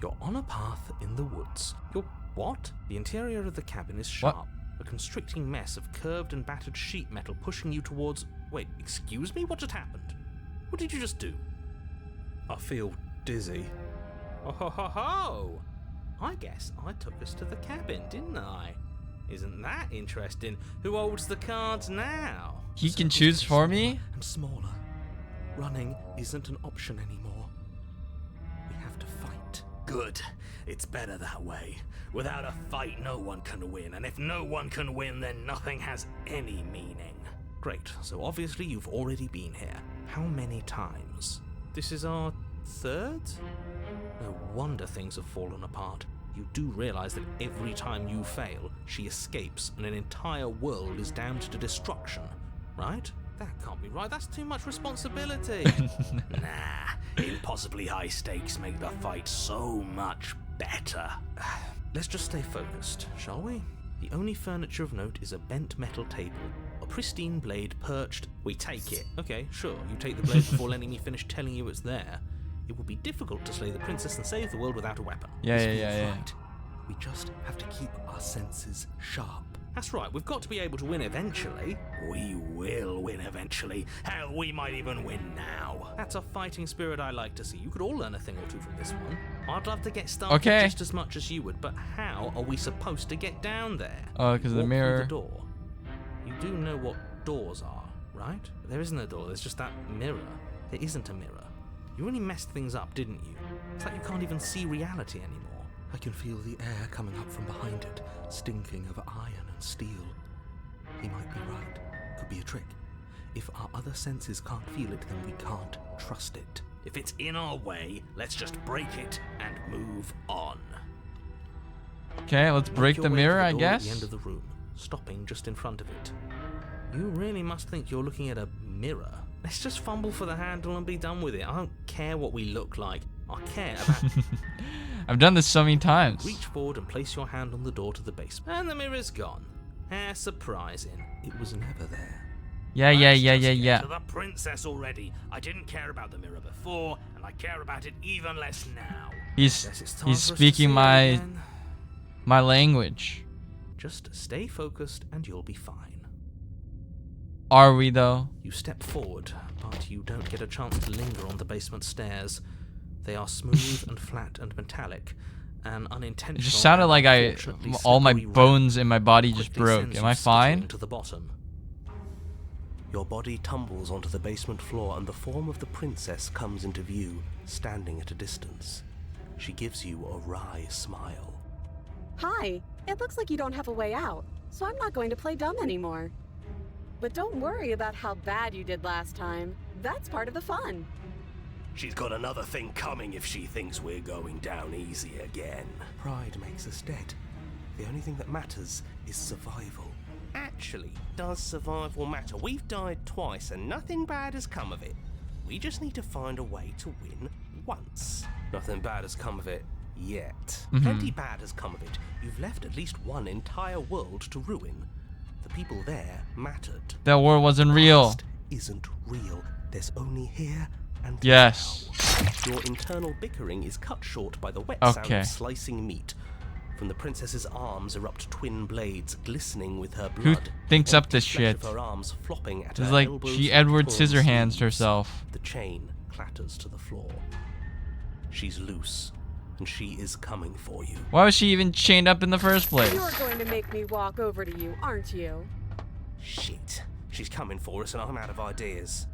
You're on a path in the woods. You're what? The interior of the cabin is sharp. A constricting mess of curved and battered sheet metal pushing you towards... Wait, excuse me? What just happened? What did you just do? I feel dizzy. Oh ho ho ho! I guess I took us to the cabin, didn't I? Isn't that interesting? Who holds the cards now? He can choose for me? And smaller. Running isn't an option anymore. We have to fight. Good. It's better that way. Without a fight, no one can win. And if no one can win, then nothing has any meaning. Great. So obviously you've already been here. How many times? This is our third? No wonder things have fallen apart. You do realize that every time you fail, she escapes and an entire world is damned to destruction, right? That can't be right. That's too much responsibility. Nah, impossibly high stakes make the fight so much better. Let's just stay focused, shall we? The only furniture of note is a bent metal table, a pristine blade perched. We take it. Okay, sure, you take the blade before letting me finish telling you it's there. It will be difficult to slay the princess and save the world without a weapon. Yeah. Right. We just have to keep our senses sharp. That's right, we've got to be able to win eventually. We will win eventually. Hell, we might even win now. That's a fighting spirit I like to see. You could all learn a thing or two from this one. I'd love to get started just as much as you would, but how are we supposed to get down there? Oh, because of the Walk mirror. through the door. You do know what doors are, right? There isn't a door, there's just that mirror. There isn't a mirror. You really messed things up, didn't you? It's like you can't even see reality anymore. I can feel the air coming up from behind it, stinking of iron and steel. He might be right. Could be a trick. If our other senses can't feel it, then we can't trust it. If it's in our way, let's just break it and move on. Okay, let's break the mirror, I guess. At the end of the room, stopping just in front of it. You really must think you're looking at a mirror. Let's just fumble for the handle and be done with it. I don't care what we look like. I care about... I've done this so many times. Reach forward and place your hand on the door to the basement. And the mirror's gone. How surprising. It was never there. Yeah. To the princess already. I didn't care about the mirror before, and I care about it even less now. He's Guess it's time for us to speaking see it my again. language. Just stay focused and you'll be fine. Are we though? You step forward, but you don't get a chance to linger on the basement stairs. They are smooth and flat and metallic, and unintentional. It just sounded like all my slippery bones in my body just quickly broke. sends Am you I fine? skittering to the bottom. Your body tumbles onto the basement floor, and the form of the princess comes into view, standing at a distance. She gives you a wry smile. Hi, it looks like you don't have a way out, so I'm not going to play dumb anymore. But don't worry about how bad you did last time. That's part of the fun. She's got another thing coming if she thinks we're going down easy again. Pride makes us dead. The only thing that matters is survival. Actually, does survival matter? We've died twice and nothing bad has come of it. We just need to find a way to win once. Nothing bad has come of it yet. Plenty bad has come of it. You've left at least one entire world to ruin. The people there mattered. That war wasn't real. Past isn't real. There's only here and yes. now. Your internal bickering is cut short by the wet sound of slicing meat. From the princess's arms erupt twin blades glistening with her blood. Who thinks up this shit? Of her arms flopping at It's her like elbows she and Edward torn Scissorhands sleeves. herself. The chain clatters to the floor. She's loose, and she is coming for you. Why was she even chained up in the first place? You're going to make me walk over to you, aren't you? Shit. She's coming for us, and I'm out of ideas.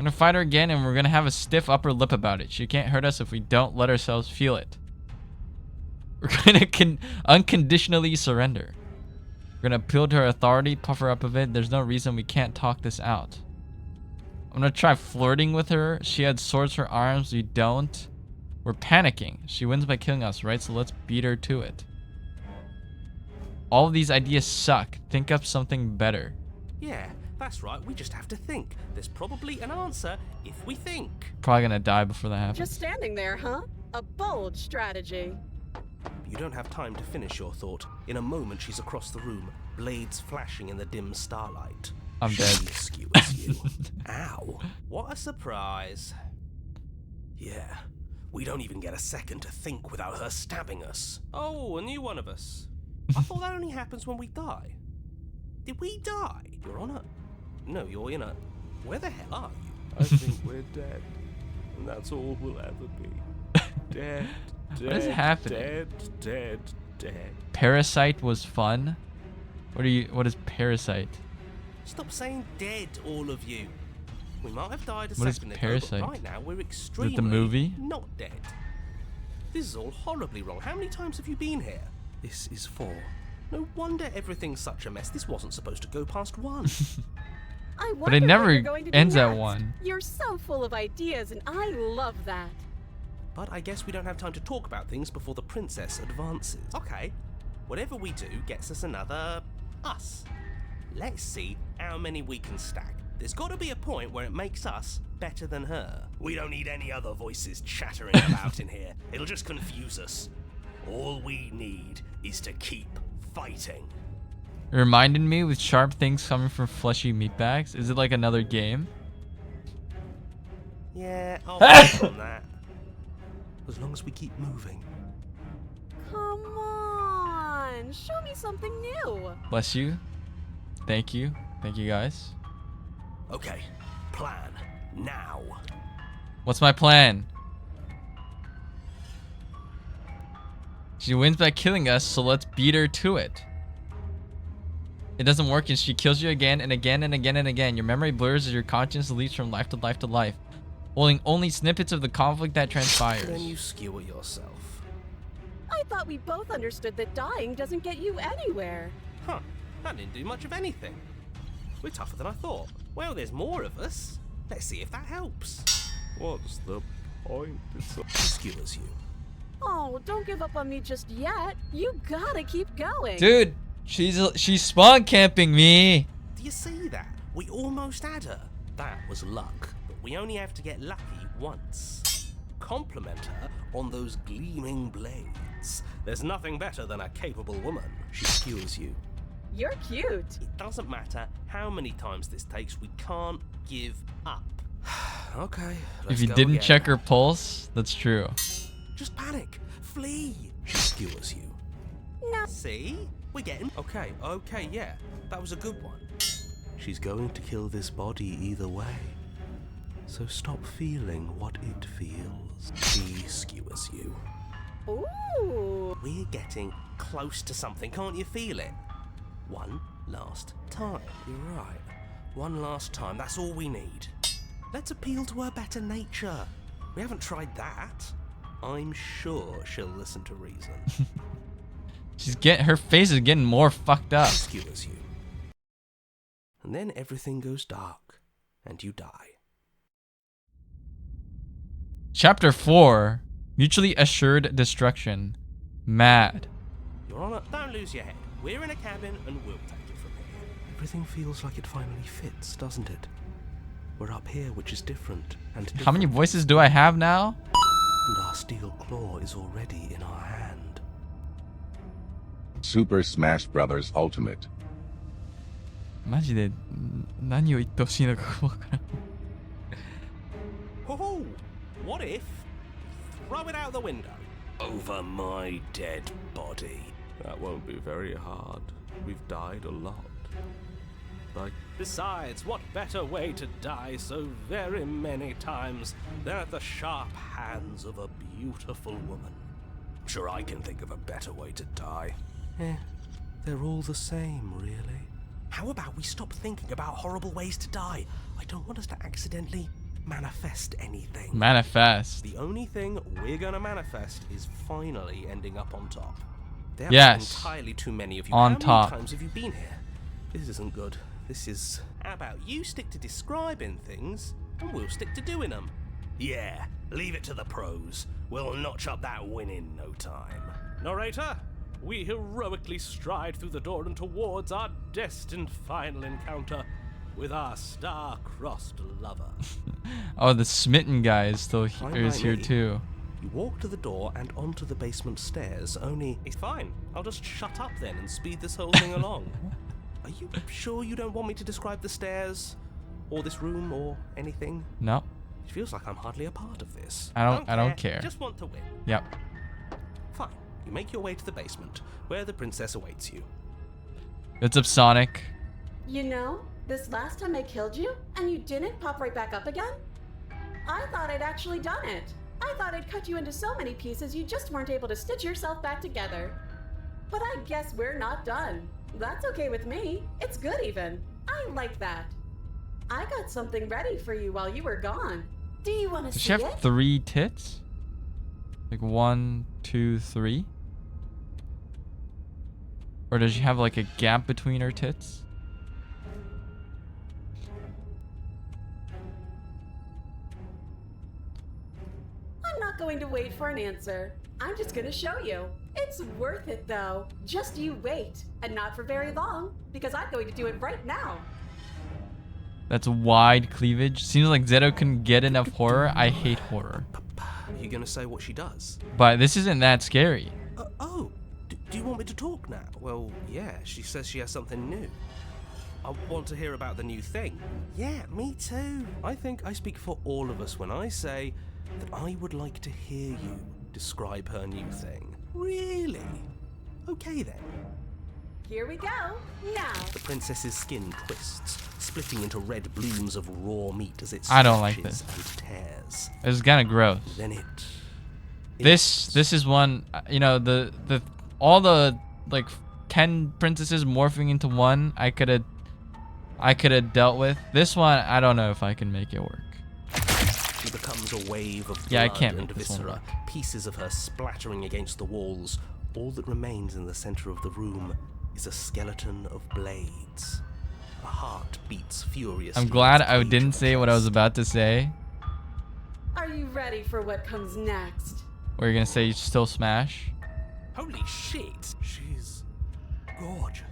We're gonna fight her again, and we're gonna have a stiff upper lip about it. She can't hurt us if we don't let ourselves feel it. We're gonna unconditionally surrender. We're gonna appeal to her authority, puff her up a bit. There's no reason we can't talk this out. I'm gonna try flirting with her. She had swords for arms. We don't. We're panicking. She wins by killing us, right? So let's beat her to it. All of these ideas suck. Think up something better. Yeah, that's right. We just have to think. There's probably an answer if we think. Probably gonna die before that happens. Just standing there, huh? A bold strategy. You don't have time to finish your thought. In a moment, she's across the room, blades flashing in the dim starlight. I'm She dead. skewers you. Ow. What a surprise. Yeah, we don't even get a second to think without her stabbing us. Oh, a new one of us. I thought that only happens when we die. Did we die? You're on a... No, you're in a... Where the hell are you? I think we're dead. And that's all we'll ever be. Dead, dead, What is happening? dead. Parasite was fun? What is Parasite? Stop saying dead, all of you. We might have died a What is second ago, Parasite? but right now we're Is it extremely the movie? not dead. This is all horribly wrong. How many times have you been here? This is 4. No wonder everything's such a mess. This wasn't supposed to go past 1. I But it wonder never what you're going to do ends at next. 1. You're so full of ideas, and I love that. But I guess we don't have time to talk about things before the princess advances. Okay, whatever we do gets us another us. Let's see how many we can stack. There's got to be a point where it makes us better than her. We don't need any other voices chattering about in here. It'll just confuse us. All we need is to keep fighting. It reminded me with sharp things coming from fleshy meatbags. Is it like another game? Yeah, I'll bet on that. As long as we keep moving. Come on, show me something new. Bless you. Thank you. Thank you guys. Okay, plan now. What's my plan? She wins by killing us, so let's beat her to it. It doesn't work and she kills you again and again and again and again. Your memory blurs as your conscience leaps from life to life to life, holding only snippets of the conflict that transpires. Then you skewer yourself. I thought we both understood that dying doesn't get you anywhere. Huh, that didn't do much of anything. We're tougher than I thought. Well, there's more of us. Let's see if that helps. What's the point? She skewers you. Oh, don't give up on me just yet. You gotta keep going. Dude, she's spawn camping me. Do you see that? We almost had her. That was luck, but we only have to get lucky once. Compliment her on those gleaming blades. There's nothing better than a capable woman. She skewers you. You're cute. It doesn't matter how many times this takes, we can't give up. Okay, let's If you go didn't again. check her pulse, that's true. Just panic. Flee. She skewers you. No. See? We're getting... Okay, yeah. That was a good one. She's going to kill this body either way. So stop feeling what it feels. She skewers you. Ooh. We're getting close to something. Can't you feel it? One last time. You're right. One last time. That's all we need. Let's appeal to her better nature. We haven't tried that. I'm sure she'll listen to reason. Her face is getting more fucked up. She skewers you. And then everything goes dark, and you die. Chapter 4, Mutually Assured Destruction. Mad. Your Honor, don't lose your head. We're in a cabin, and we'll take it from here. Everything feels like it finally fits, doesn't it? We're up here, which is different, and different. How many voices do I have now? And our steel claw is already in our hand. Super Smash Bros. Ultimate. マジで何を言ってほしいのかわからん。 Oh, what if? Throw it out the window. Over my dead body. That won't be very hard. We've died a lot. Besides, what better way to die so very many times than at the sharp hands of a beautiful woman? I'm sure I can think of a better way to die. They're all the same, really. How about we stop thinking about horrible ways to die? I don't want us to accidentally manifest anything. Manifest. The only thing we're gonna manifest is finally ending up on top. There Yes. are entirely too many of you. On How top. many times have you been here? This isn't good. This is... How about you stick to describing things, and we'll stick to doing them? Yeah, leave it to the pros. We'll notch up that win in no time. Narrator, we heroically stride through the door and towards our destined final encounter with our star-crossed lover. Oh, the smitten guy is still Fine is by here me. too. You walk to the door and onto the basement stairs, only... It's fine. I'll just shut up then and speed this whole thing along. Are you sure you don't want me to describe the stairs? Or this room, or anything? No. It feels like I'm hardly a part of this. I don't care. Just want to win. Yep. Fine. You make your way to the basement, where the princess awaits you. What's up, Sonic? You know, this last time I killed you, and you didn't pop right back up again? I thought I'd actually done it. I thought I'd cut you into so many pieces you just weren't able to stitch yourself back together. But I guess we're not done. That's okay with me. It's good even. I like that. I got something ready for you while you were gone. Do you want to Does see she have it? 3 tits? Like 1, 2, 3? Or does she have like a gap between her tits? I'm not going to wait for an answer. I'm just going to show you. It's worth it though. Just you wait. And not for very long, because I'm going to do it right now. That's wide cleavage. Seems like Zeto couldn't get enough horror. I hate horror. Are you gonna say what she does? But this isn't that scary. Do you want me to talk now? Well, yeah, she says she has something new. I want to hear about the new thing. Yeah, me too. I think I speak for all of us when I say that I would like to hear you describe her new thing. Really? Okay then. Here we go. Now. The princess's skin twists, splitting into red blooms of raw meat as it I don't like stretches this. and tears. It's kind of gross. Then This is one, you know, all the like 10 princesses morphing into one I could have dealt with. This one, I don't know if I can make it work. She becomes a wave of blood Yeah, I can't and make this one viscera, pieces of her splattering against the walls. All that remains in the center of the room is a skeleton of blades. A heart beats furiously. I'm glad I didn't say what I was about to say. Are you ready for what comes next? Or you're gonna say you still smash? Holy shit! She's gorgeous.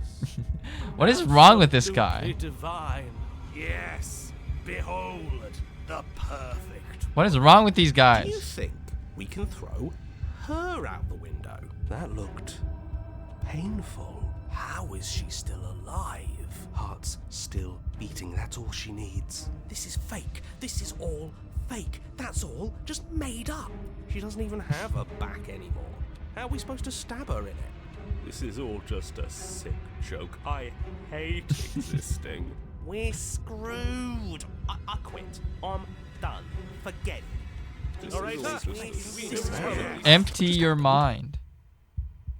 What is wrong with this guy? Divine. Yes. Behold the perfect. What is wrong with these Do you guys? think we can throw her out the window? That looked painful. How is she still alive? Heart's still beating. That's all she needs. This is fake. This is all fake. That's all just made up. She doesn't even have a back anymore. How are we supposed to stab her in it? This is all just a sick joke. I hate existing. We're screwed. I quit. I'm done. Forget it. Narrator, Empty your mind.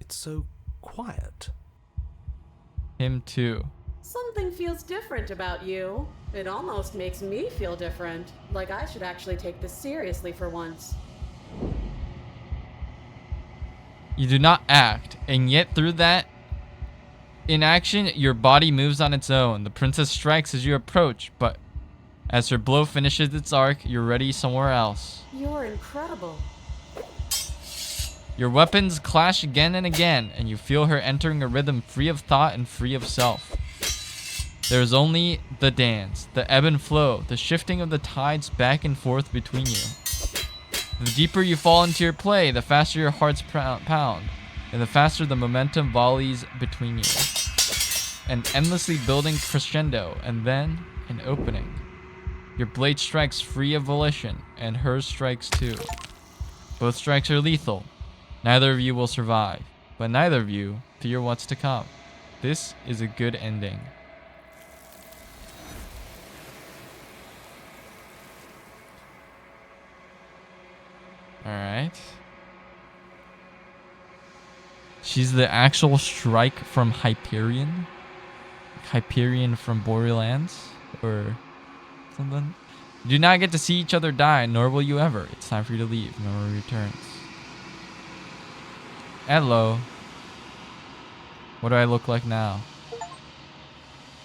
It's so quiet. Him too. Something feels different about you. It almost makes me feel different. Like I should actually take this seriously for once. You do not act, and yet through that inaction, your body moves on its own. The princess strikes as you approach, but as her blow finishes its arc, you're ready somewhere else. You're incredible. Your weapons clash again and again, and you feel her entering a rhythm free of thought and free of self. There is only the dance, the ebb and flow, the shifting of the tides back and forth between you. The deeper you fall into your play, the faster your hearts pound, and the faster the momentum volleys between you. An endlessly building crescendo, and then an opening. Your blade strikes free of volition, and hers strikes too. Both strikes are lethal. Neither of you will survive, but neither of you fear what's to come. This is a good ending. Alright. She's the actual Strike from Hyperion? Hyperion from Borderlands? Or something? You do not get to see each other die, nor will you ever. It's time for you to leave. Memory returns. Hello. What do I look like now?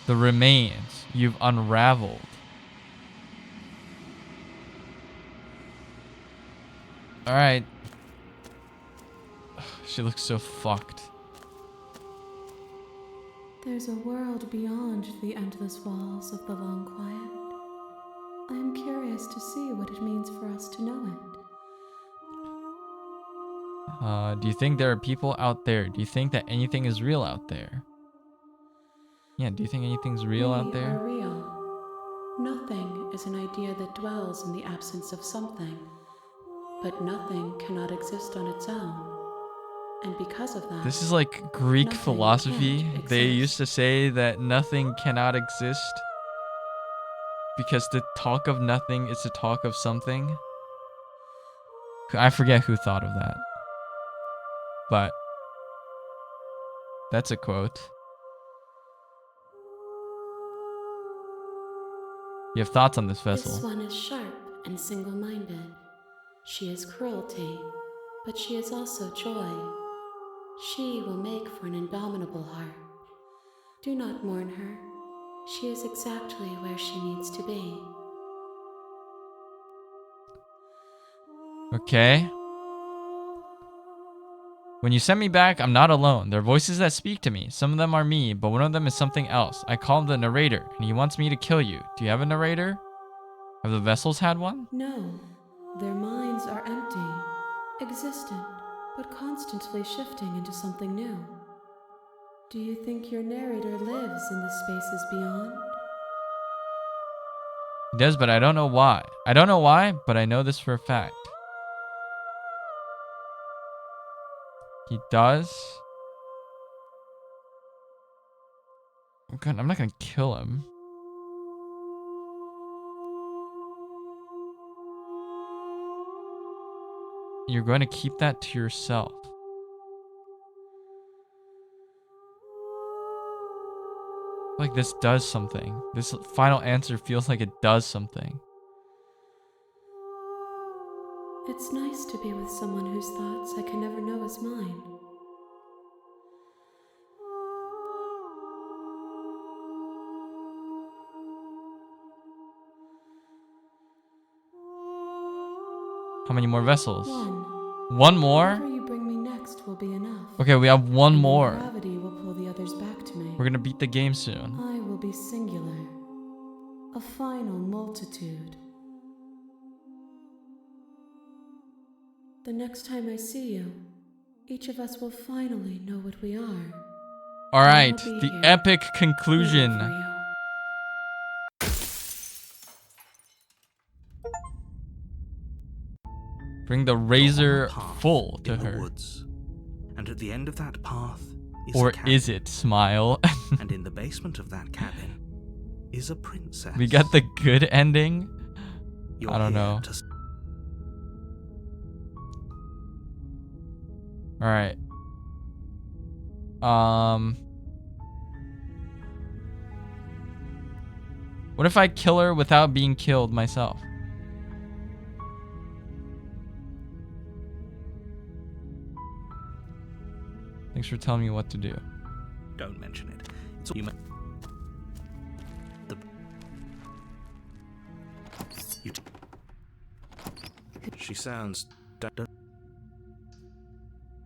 The remains. You've unraveled. Alright. She looks so fucked. There's a world beyond the endless walls of the long quiet. I am curious to see what it means for us to know it. Do you think there are people out there? Do you think that anything is real out there? Yeah, do you think anything's real out We there? are real. Nothing is an idea that dwells in the absence of something, but nothing cannot exist on its own. And because of that, This is like Greek nothing philosophy. can't They exist. used to say that nothing cannot exist because the talk of nothing is the talk of something. I forget who thought of that. But that's a quote. You have thoughts on this This vessel. one is sharp and single-minded. She is cruelty, but she is also joy. She will make for an indomitable heart. Do not mourn her. She is exactly where she needs to be. Okay. When you send me back, I'm not alone. There are voices that speak to me. Some of them are me, but one of them is something else. I call him the narrator, and he wants me to kill you. Do you have a narrator? Have the vessels had one? No, their minds are empty, existent, but constantly shifting into something new. Do you think your narrator lives in the spaces beyond? He does, but I don't know why. I don't know why, but I know this for a fact. He does. I'm not gonna kill him. You're going to keep that to yourself. Like this does something. This final answer feels like it does something. It's nice to be with someone whose thoughts I can never know as mine. How many more vessels? One. One more? Whatever you bring me next will be enough. Okay, we have one And then more. Gravity will pull the others back to me. We're gonna beat the game soon. I will be singular. A final multitude. The next time I see you, each of us will finally know what we are. Alright, I'll be the here, epic waiting conclusion. for you. Bring the razor path full to in the her. woods. And at the end of that path is Or a cabin. is it? Smile. And in the basement of that cabin is a princess. We got the good ending. You're I don't here know. to Alright. What if I kill her without being killed myself? Thanks for telling me what to do. Don't mention it. It's all you She sounds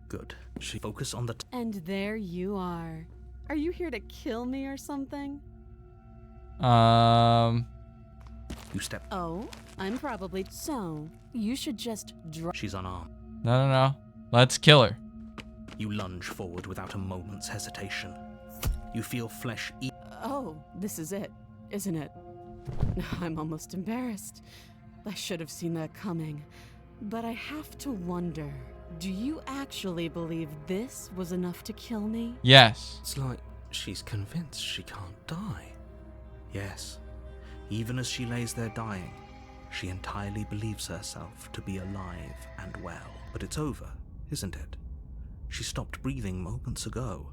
good. She focus on the And there you are. Are you here to kill me or something? You step. Oh, I'm probably so. You should just drop. She's unarmed. No. Let's kill her. You lunge forward without a moment's hesitation. You feel flesh eat. Oh, this is it, isn't it? I'm almost embarrassed. I should have seen that coming. But I have to wonder, do you actually believe this was enough to kill me? Yes. It's like she's convinced she can't die. Yes. Even as she lays there dying, she entirely believes herself to be alive and well. But it's over, isn't it? She stopped breathing moments ago.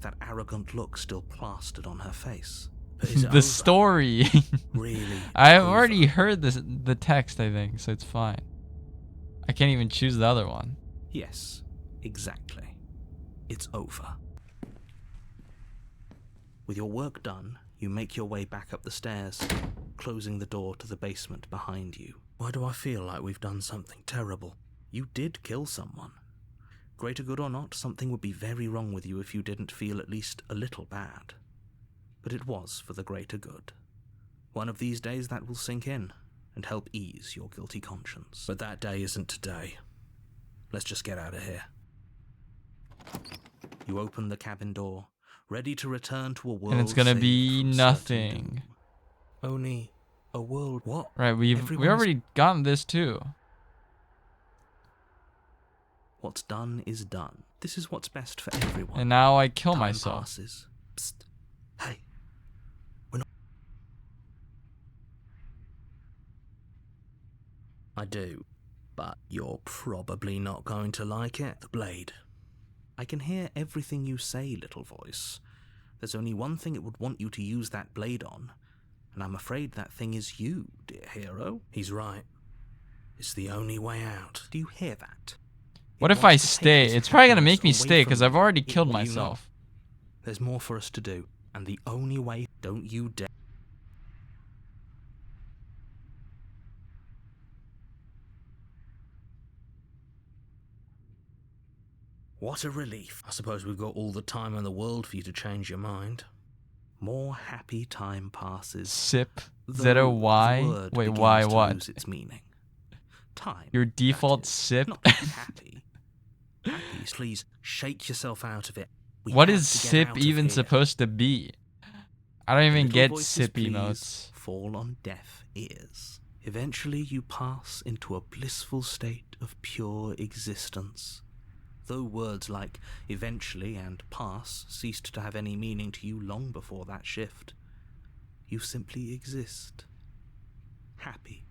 That arrogant look still plastered on her face. But is it The over? story. Really? I've already heard the text, I think, so it's fine. I can't even choose the other one. Yes, exactly. It's over. With your work done, you make your way back up the stairs, closing the door to the basement behind you. Why do I feel like we've done something terrible? You did kill someone. Greater good or not, something would be very wrong with you if you didn't feel at least a little bad. But it was for the greater good. One of these days that will sink in and help ease your guilty conscience. But that day isn't today. Let's just get out of here. You open the cabin door, ready to return to a world. And it's gonna saved be from nothing. Only a world. What? Right, we already gotten this too. What's done is done. This is what's best for everyone. And now I kill Time myself. Passes. Psst. Hey. We're not. I do, but you're probably not going to like it. The blade. I can hear everything you say, little voice. There's only one thing it would want you to use that blade on, and I'm afraid that thing is you, dear hero. He's right. It's the only way out. Do you hear that? What if I stay? It's probably gonna make me stay because I've already killed myself. There's more for us to do, and the only way, don't you dare. What a relief. I suppose we've got all the time in the world for you to change your mind. More happy time passes. Sip. though Z-O-Y? the word Wait, begins why to what? lose its meaning. Time. Your default sip? Not happy. Happy. Please shake yourself out of it. We What have is to get sip out of even here. supposed to be? I don't even Little get voices, sip please, emotes. fall on deaf ears. Eventually you pass into a blissful state of pure existence. Though words like eventually and pass ceased to have any meaning to you long before that shift, you simply exist. Happy.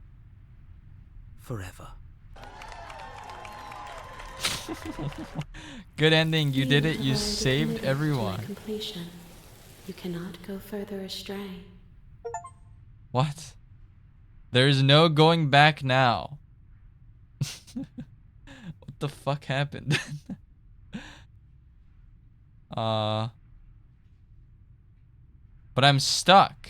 Forever. Good ending. You did it. You have saved committed to everyone. completion. You cannot go further astray. What? There's no going back now. What the fuck happened? But I'm stuck.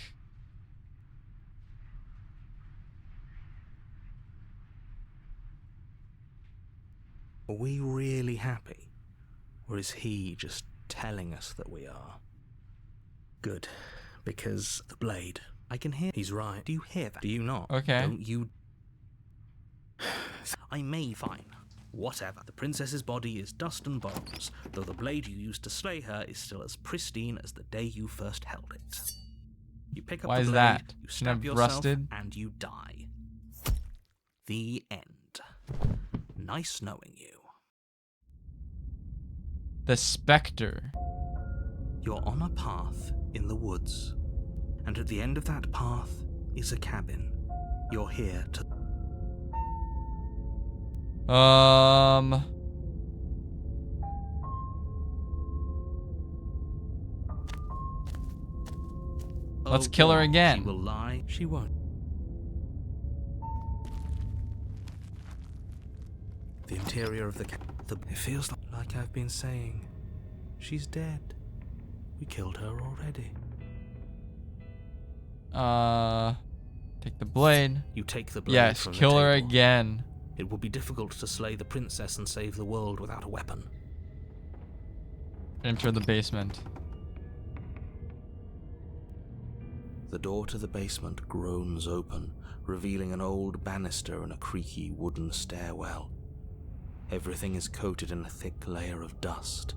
Are we really happy? Or is he just telling us that we are? Good. Because the blade. I can hear. He's right. Do you hear that? Do you not? Okay. Don't you? I may fine. Whatever. The princess's body is dust and bones, though the blade you used to slay her is still as pristine as the day you first held it. You pick up Why the is blade, that? you Shouldn't stab have yourself, rusted? and you die. The end. Nice knowing you. The Spectre. You're on a path in the woods, and at the end of that path is a cabin. You're here to... Let's kill her again. She will lie. She won't. The interior of the it feels like I've been saying. She's dead. We killed her already. Take the blade. You take the blade. Yes, from the kill her table. again. It will be difficult to slay the princess and save the world without a weapon. Enter the basement. The door to the basement groans open, revealing an old banister and a creaky wooden stairwell. Everything is coated in a thick layer of dust,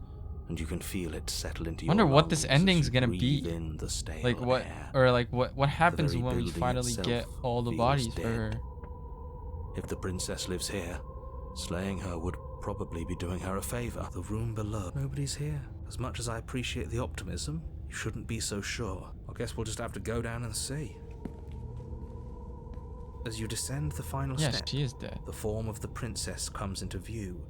and you can feel it settle into your Wonder what this lungs as ending's you gonna breathe be. in the stale Like what, air. or like what happens very when we building finally itself get all the feels bodies for dead. her? If the princess lives here, slaying her would probably be doing her a favor. The room below, nobody's here. As much as I appreciate the optimism, you shouldn't be so sure. I guess we'll just have to go down and see. As you descend the final Yes, step, she is dead. the form of the princess comes into view.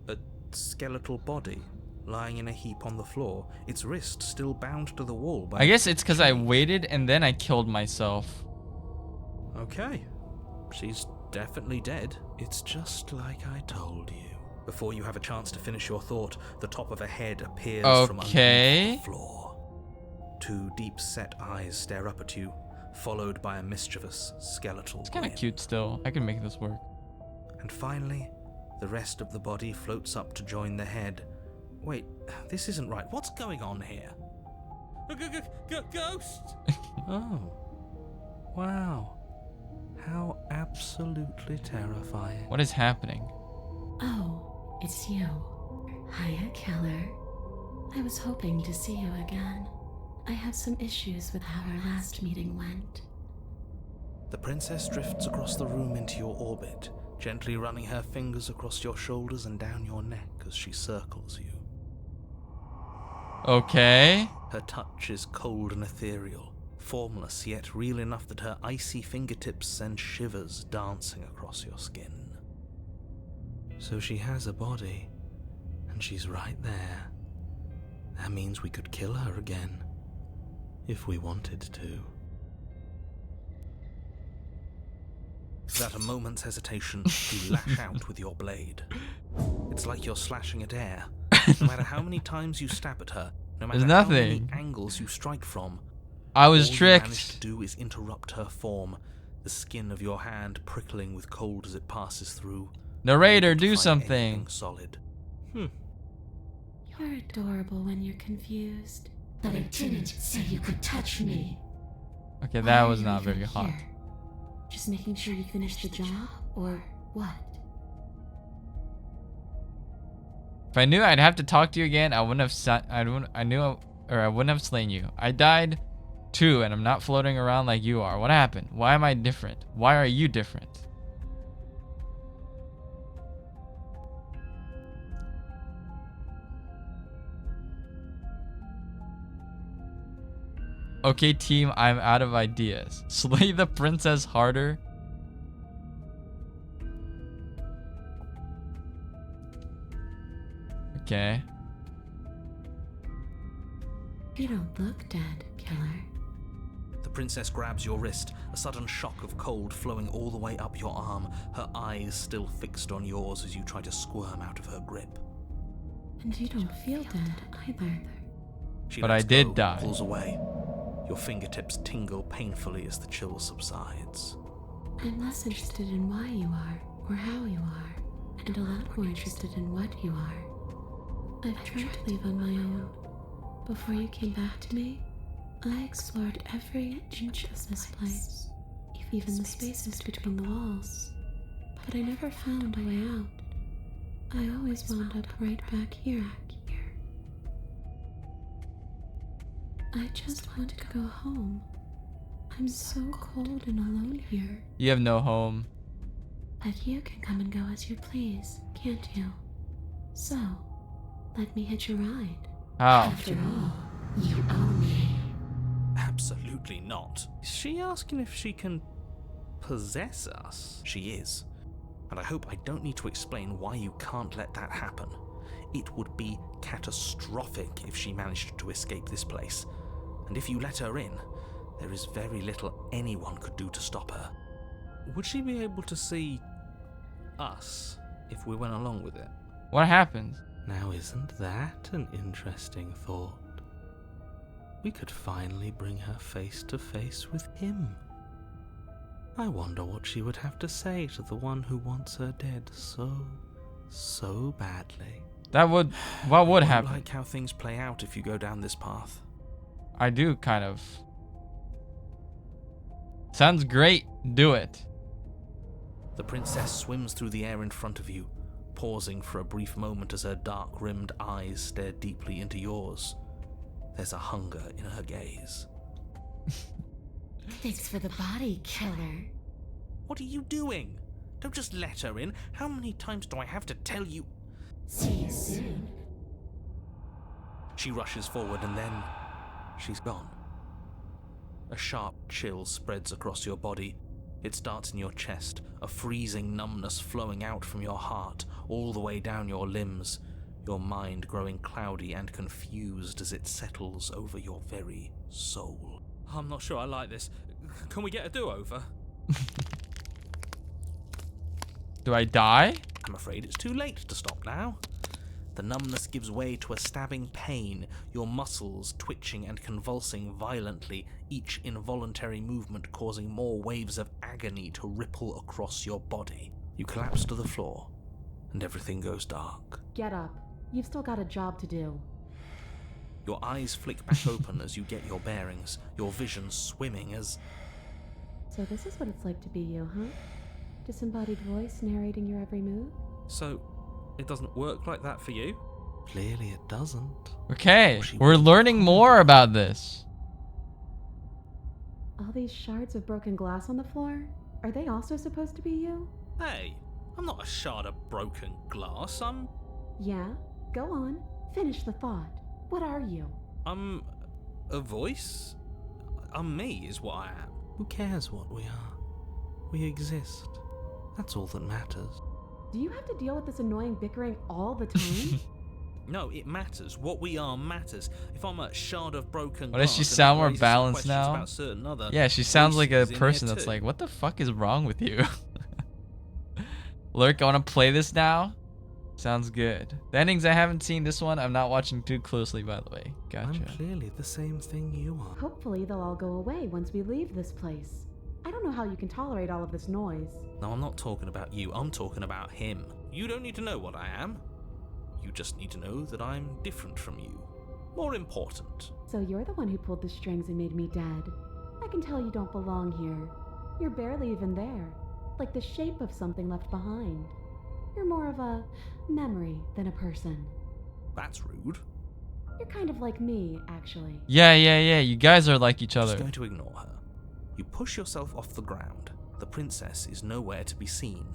A skeletal body lying in a heap on the floor, its wrist still bound to the wall by I guess it's because I waited and then I killed myself. Okay. She's definitely dead. It's just like I told you. Before you have a chance to finish your thought, the top of a head appears from underneath the floor. Two deep-set eyes stare up at you, followed by a mischievous skeletal It's kind of grin. cute still. I can make this work. And finally, the rest of the body floats up to join the head. Wait, this isn't right. What's going on here? Ghost! Oh. Wow. How absolutely terrifying. What is happening? Oh, it's you. Hiya, Keller. I was hoping to see you again. I have some issues with how our last meeting went. The princess drifts across the room into your orbit, gently running her fingers across your shoulders and down your neck as she circles you. Okay. Her touch is cold and ethereal, formless yet real enough that her icy fingertips send shivers dancing across your skin. So she has a body, and she's right there. That means we could kill her again, if we wanted to. Without a moment's hesitation, you lash out with your blade. It's like you're slashing at air. No matter how many times you stab at her, no matter There's how many nothing. angles you strike from, I was all tricked. you manage to do is interrupt her form, the skin of your hand prickling with cold as it passes through. Narrator, unable to do find something. anything solid. You're adorable when you're confused. But I didn't say you could touch me. Okay, Why that are was you not even very hot. here? Just making sure you finish the job, or what? If I knew I'd have to talk to you again, I wouldn't have. I wouldn't have slain you. I died too, and I'm not floating around like you are. What happened? Why am I different? Why are you different? Okay, team, I'm out of ideas. Slay the princess harder. Okay. You don't look dead, Killer. The princess grabs your wrist, a sudden shock of cold flowing all the way up your arm, her eyes still fixed on yours as you try to squirm out of her grip. And you don't feel dead either. She But lets I did go, die. pulls away. Your fingertips tingle painfully as the chill subsides. I'm less interested in why you are, or how you are, and a lot more interested in what you are. I've tried to leave on my own. Before you came back to me, I explored every inch of this place, even the spaces between the walls. But I never found a way out. I always wound up right back here. I just want to go home. I'm so cold and alone here. You have no home. But you can come and go as you please, can't you? So, let me hitch a ride. How? After all, you owe me. Absolutely not. Is she asking if she can possess us? She is. And I hope I don't need to explain why you can't let that happen. It would be catastrophic if she managed to escape this place. And if you let her in, there is very little anyone could do to stop her. Would she be able to see us if we went along with it? What happened? Now, isn't that an interesting thought? We could finally bring her face to face with him. I wonder what she would have to say to the one who wants her dead so badly. What would I don't happen? like how things play out if you go down this path. I do kind of. Sounds great. Do it. The princess swims through the air in front of you, pausing for a brief moment as her dark-rimmed eyes stare deeply into yours. There's a hunger in her gaze. Thanks for the body, Killer. What are you doing? Don't just let her in. How many times do I have to tell you? See you soon. She rushes forward and then she's gone. A sharp chill spreads across your body. It starts in your chest, a freezing numbness flowing out from your heart, all the way down your limbs, your mind growing cloudy and confused as it settles over your very soul. I'm not sure I like this. Can we get a do-over? Do I die? I'm afraid it's too late to stop now. The numbness gives way to a stabbing pain, your muscles twitching and convulsing violently, each involuntary movement causing more waves of agony to ripple across your body. You collapse to the floor, and everything goes dark. Get up. You've still got a job to do. Your eyes flick back open as you get your bearings, your vision swimming as... So this is what it's like to be you, huh? Disembodied voice narrating your every move? So, it doesn't work like that for you? Clearly it doesn't. Okay, we're learning more about this. All these shards of broken glass on the floor? Are they also supposed to be you? Hey, I'm not a shard of broken glass, I'm... Yeah? Go on. Finish the thought. What are you? I'm... a voice? I'm me, is what I am. Who cares what we are? We exist. That's all that matters. Do you have to deal with this annoying bickering all the time? No, it matters. What we are matters. If I'm a shard of broken What glass... does she and sound it more raises some balanced questions now? about certain other Yeah, she sounds like a voices in person here that's too. like, what the fuck is wrong with you? Lurk, I want to play this now. Sounds good. The endings I haven't seen. This one I'm not watching too closely, by the way. Gotcha. I'm clearly the same thing you are. Hopefully they'll all go away once we leave this place. I don't know how you can tolerate all of this noise. No, I'm not talking about you. I'm talking about him. You don't need to know what I am. You just need to know that I'm different from you. More important. So you're the one who pulled the strings and made me dead. I can tell you don't belong here. You're barely even there. Like the shape of something left behind. You're more of a memory than a person. That's rude. You're kind of like me, actually. Yeah. You guys are like each I'm other. just going to ignore her. You push yourself off the ground. The princess is nowhere to be seen.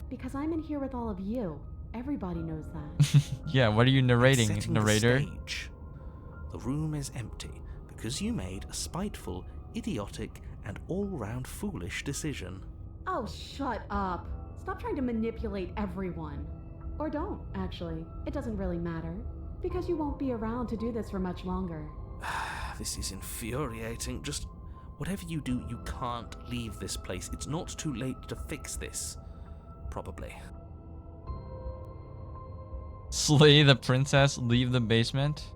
Because I'm in here with all of you. Everybody knows that. Yeah, what are you narrating, Setting narrator? The stage. The room is empty because you made a spiteful, idiotic, and all-round foolish decision. Oh, shut up. Stop trying to manipulate everyone. Or don't, actually. It doesn't really matter. Because you won't be around to do this for much longer. This is infuriating. Just whatever you do, you can't leave this place. It's not too late to fix this. Probably. Slay the princess, leave the basement.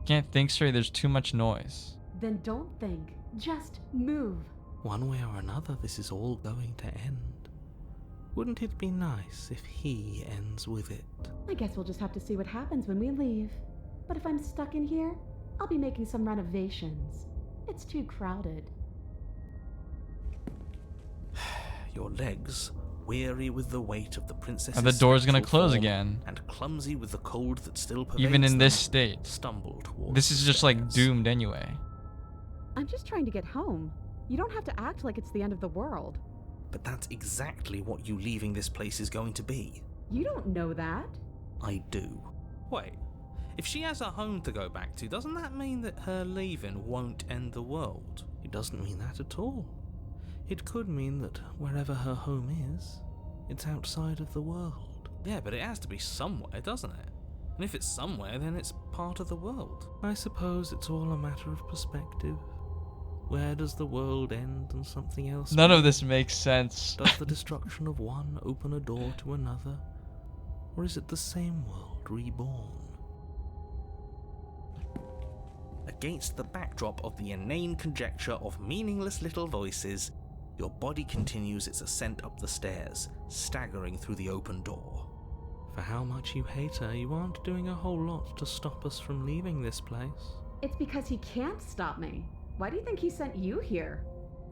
Can't think straight, there's too much noise. Then don't think. Just move. One way or another, this is all going to end. Wouldn't it be nice if he ends with it? I guess we'll just have to see what happens when we leave. But if I'm stuck in here, I'll be making some renovations. It's too crowded. Your legs, weary with the weight of the princess's Are the doors gonna spectral close form, again? and clumsy with the cold that still pervades Even in this them, state. stumble towards This is the just like stairs. doomed anyway. I'm just trying to get home. You don't have to act like it's the end of the world. But that's exactly what you leaving this place is going to be. You don't know that. I do. Wait, if she has a home to go back to, doesn't that mean that her leaving won't end the world? It doesn't mean that at all. It could mean that wherever her home is, it's outside of the world. Yeah, but it has to be somewhere, doesn't it? And if it's somewhere, then it's part of the world. I suppose it's all a matter of perspective. Where does the world end and something else None of begin? this makes sense. Does the destruction of one open a door to another? Or is it the same world reborn? Against the backdrop of the inane conjecture of meaningless little voices, your body continues its ascent up the stairs, staggering through the open door. For how much you hate her, you aren't doing a whole lot to stop us from leaving this place. It's because he can't stop me. Why do you think he sent you here?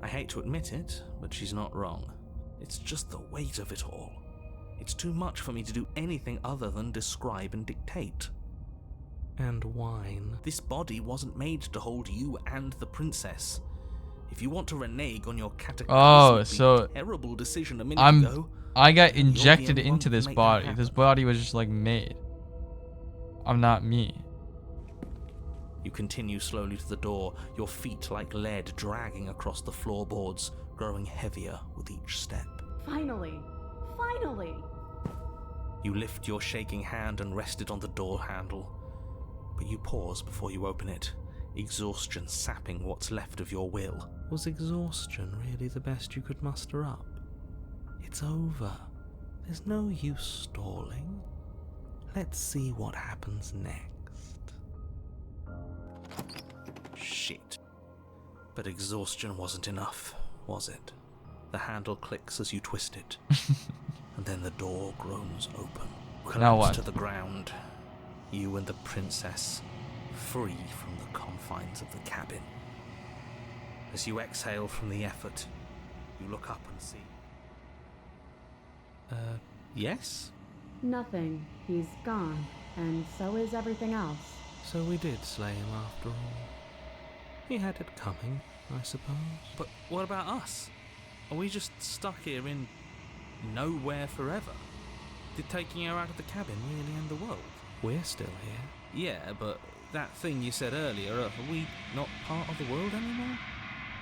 I hate to admit it, but she's not wrong. It's just the weight of it all. It's too much for me to do anything other than describe and dictate. And whine. This body wasn't made to hold you and the princess. If you want to renege on your cataclysmically terrible decision a minute ago, I got you're the injected only one into who can this make that body. happen. This body was just like made. I'm not me. You continue slowly to the door, your feet like lead dragging across the floorboards, growing heavier with each step. Finally. Finally. You lift your shaking hand and rest it on the door handle. But you pause before you open it, exhaustion sapping what's left of your will. Was exhaustion really the best you could muster up? It's over. There's no use stalling. Let's see what happens next. Shit. But exhaustion wasn't enough, was it? The handle clicks as you twist it. And then the door groans open. Now Collapse what? to the ground. You and the princess, free from the confines of the cabin. As you exhale from the effort, you look up and see... yes? Nothing. He's gone. And so is everything else. So we did slay him after all. He had it coming, I suppose. But what about us? Are we just stuck here in nowhere forever? Did taking her out of the cabin really end the world? We're still here. Yeah, but that thing you said earlier, are we not part of the world anymore?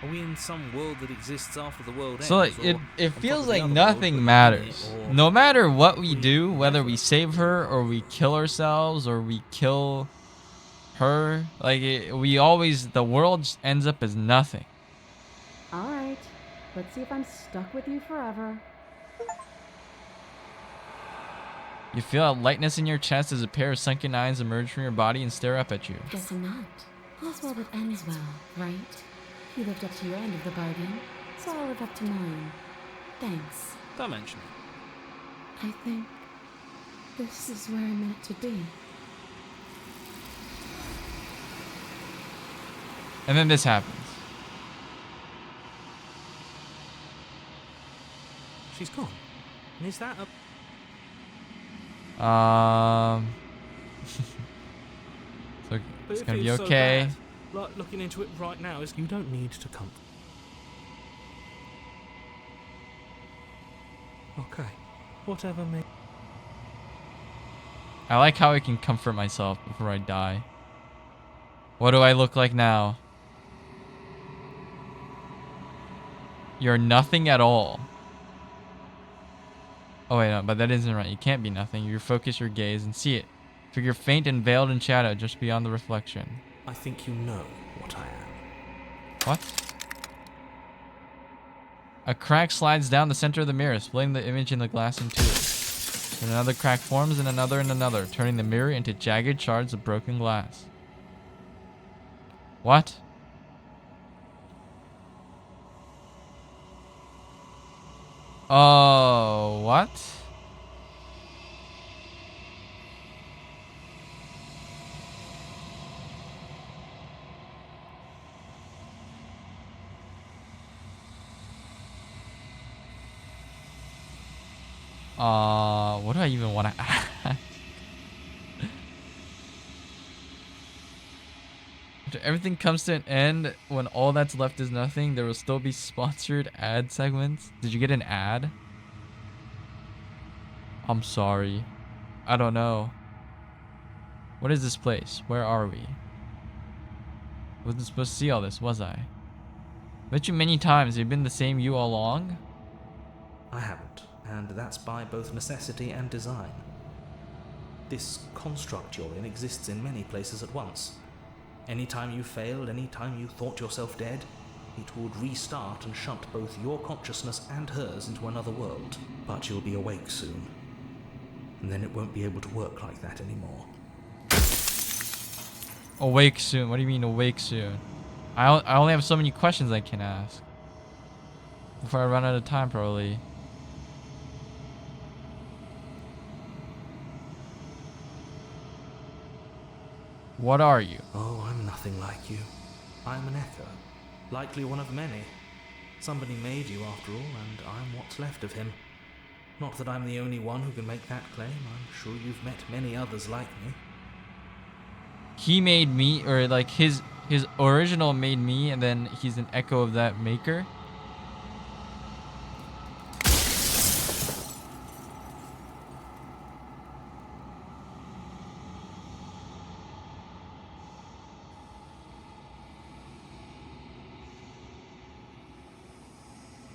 Are we in some world that exists after the world ends? So like, or it on feels top of the like other nothing world, but matters. in it, or- No matter what we do, whether we save her or we kill ourselves or we kill her, like the world just ends up as nothing. Alright. Let's see if I'm stuck with you forever. You feel a lightness in your chest as a pair of sunken eyes emerge from your body and stare up at you. Guessing not. All's well that ends well, right? You lived up to your end of the bargain, so I'll live up to mine. Thanks. Don't mention it. I think this is where I'm meant to be. And then this happens. She's gone. And is that a... So But it's it gonna be feels so okay. bad. Like, looking into it right now is... You don't need to come. Okay. Whatever may... I like how I can comfort myself before I die. What do I look like now? You're nothing at all. Oh wait, no, but that isn't right. You can't be nothing. You focus your gaze and see it. Figure faint and veiled in shadow just beyond the reflection. I think you know what I am. What? A crack slides down the center of the mirror, splitting the image in the glass in two. Then another crack forms and another, turning the mirror into jagged shards of broken glass. What? Oh, what? What do I even want to ask? After everything comes to an end, when all that's left is nothing, there will still be sponsored ad segments. Did you get an ad? I'm sorry. I don't know. What is this place? Where are we? Wasn't supposed to see all this, was I? Bet you many times you've been the same you all along? I haven't, and that's by both necessity and design. This construct you're in exists in many places at once. Anytime you failed, anytime you thought yourself dead, it would restart and shunt both your consciousness and hers into another world. But you'll be awake soon. And then it won't be able to work like that anymore. Awake soon? What do you mean awake soon? I only have so many questions I can ask. Before I run out of time, probably. What are you? Oh, I'm nothing like you. I'm an echo. Likely one of many. Somebody made you after all, and I'm what's left of him. Not that I'm the only one who can make that claim. I'm sure you've met many others like me. He made me, or like his original made me, and then he's an echo of that maker.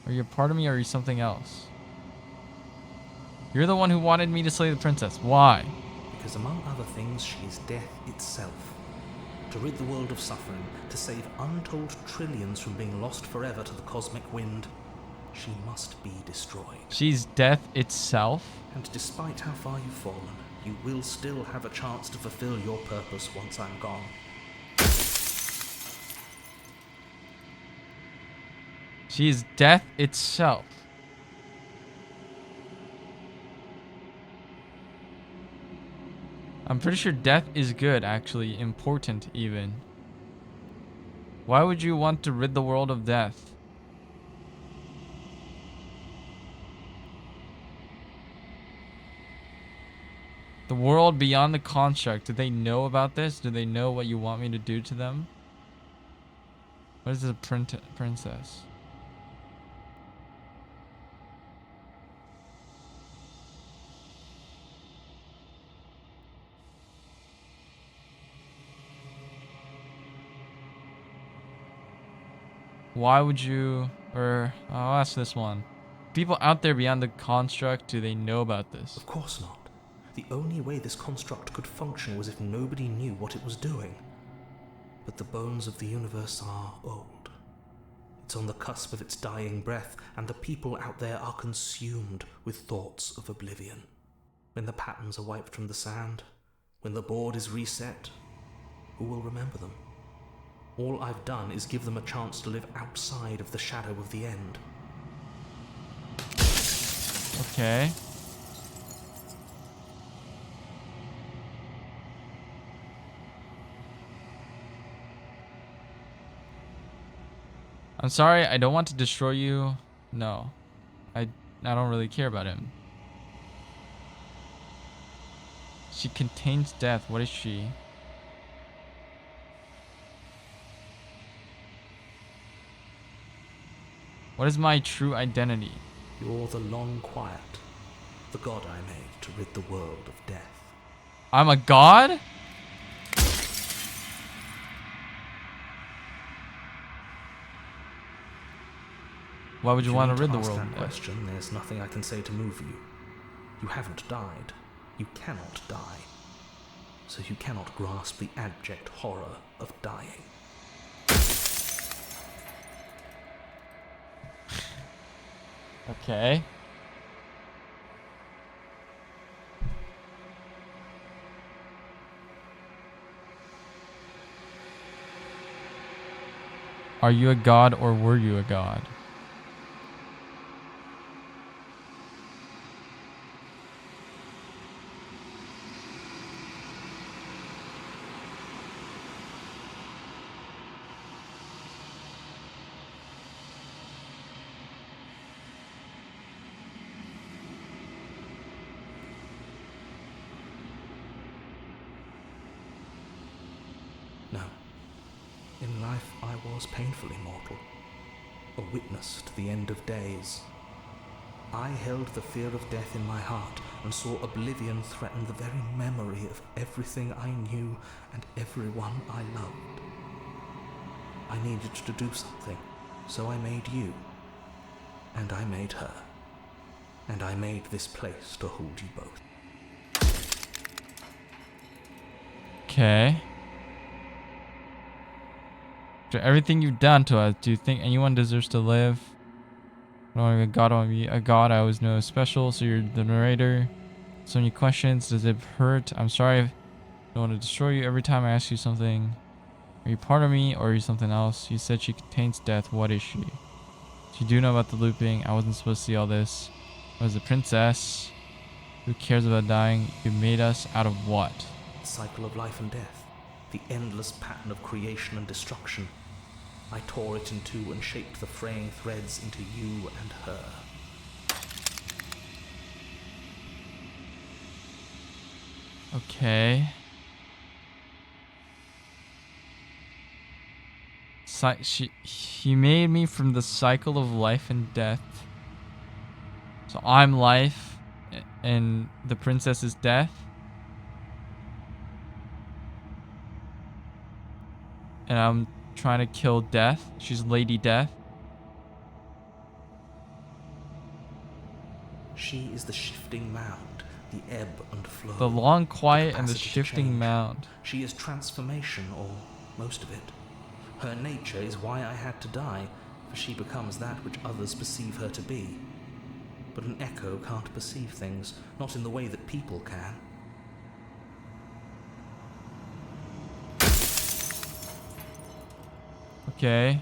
Are you a part of me or are you something else? You're the one who wanted me to slay the princess. Why? Because among other things, she is death itself. to rid the world of suffering, to save untold trillions from being lost forever to the cosmic wind, she must be destroyed. She's death itself. And despite how far you've fallen, you will still have a chance to fulfill your purpose once I'm gone. She is death itself. I'm pretty sure death is good, actually. Important, even. Why would you want to rid the world of death? The world beyond the construct. Do they know about this? Do they know what you want me to do to them? What is a princess? Why would you, or I'll ask this one. People out there beyond the construct, do they know about this? Of course not. The only way this construct could function was if nobody knew what it was doing. But the bones of the universe are old. It's on the cusp of its dying breath, and the people out there are consumed with thoughts of oblivion. When the patterns are wiped from the sand, when the board is reset, who will remember them? All I've done is give them a chance to live outside of the shadow of the end. Okay. I'm sorry, I don't want to destroy you. No. I don't really care about him. She contains death. What is she? What is my true identity? You're the long quiet, the god I made to rid the world of death. I'm a god? Why would you want to rid the world of death? Question, there's nothing I can say to move you. You haven't died. You cannot die. So you cannot grasp the abject horror of dying. Okay. Are you a god or were you a god? No. In life I was painfully mortal, a witness to the end of days. I held the fear of death in my heart and saw oblivion threaten the very memory of everything I knew and everyone I loved. I needed to do something, so I made you. And I made her. And I made this place to hold you both. Okay. After everything you've done to us, do you think anyone deserves to live? I don't want to be a god, I want to be a god. I always know special, so you're the narrator. So many questions. Does it hurt? I'm sorry. I don't want to destroy you every time I ask you something. Are you part of me or are you something else? You said she contains death. What is she? You do know about the looping. I wasn't supposed to see all this. I was a princess. Who cares about dying? You made us out of what? The cycle of life and death. The endless pattern of creation and destruction. I tore it in two and shaped the fraying threads into you and her. Okay. He made me from the cycle of life and death. So I'm life and the princess is death. And I'm trying to kill death. She's Lady Death. She is the shifting mound, the ebb and flow. The long quiet and the capacity to shifting change. mound. She is transformation or most of it. Her nature is why I had to die, for she becomes that which others perceive her to be. But an echo can't perceive things, not in the way that people can. Okay.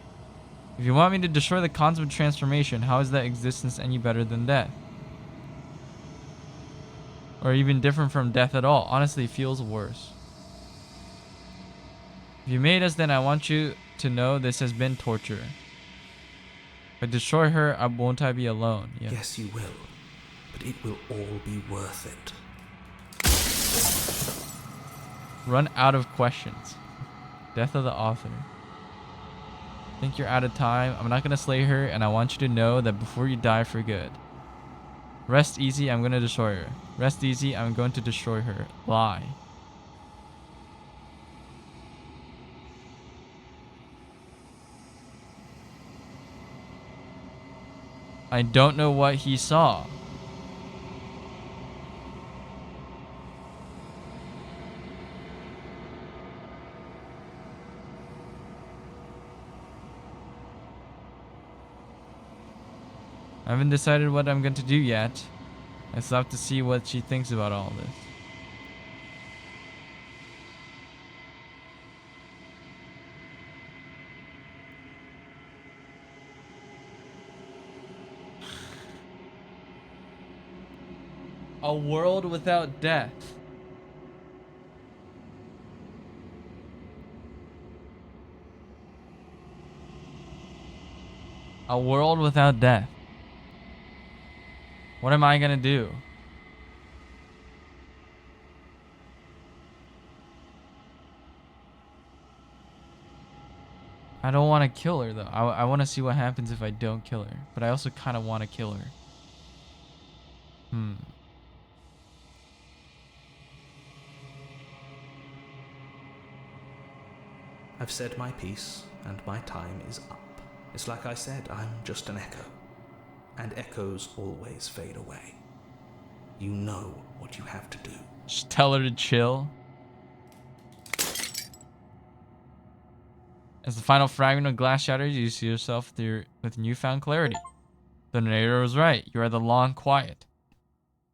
If you want me to destroy the concept of transformation, how is that existence any better than death? Or even different from death at all? Honestly, it feels worse. If you made us, then I want you to know this has been torture. If I destroy her, won't I be alone? Yeah. Yes, you will. But it will all be worth it. Run out of questions. Death of the author. Think you're out of time. I'm not gonna slay her, and I want you to know that before you die for good. Rest easy, I'm gonna destroy her. Rest easy, I'm going to destroy her. Lie. I don't know what he saw. I haven't decided what I'm going to do yet. I still have to see what she thinks about all this. A world without death. A world without death. What am I gonna do? I don't want to kill her though. I want to see what happens if I don't kill her. But I also kind of want to kill her. I've said my piece, and my time is up. It's like I said, I'm just an echo. And echoes always fade away. You know what you have to do. Just tell her to chill. As the final fragment of glass shatters, you see yourself with newfound clarity. The narrator was right. You are the long quiet.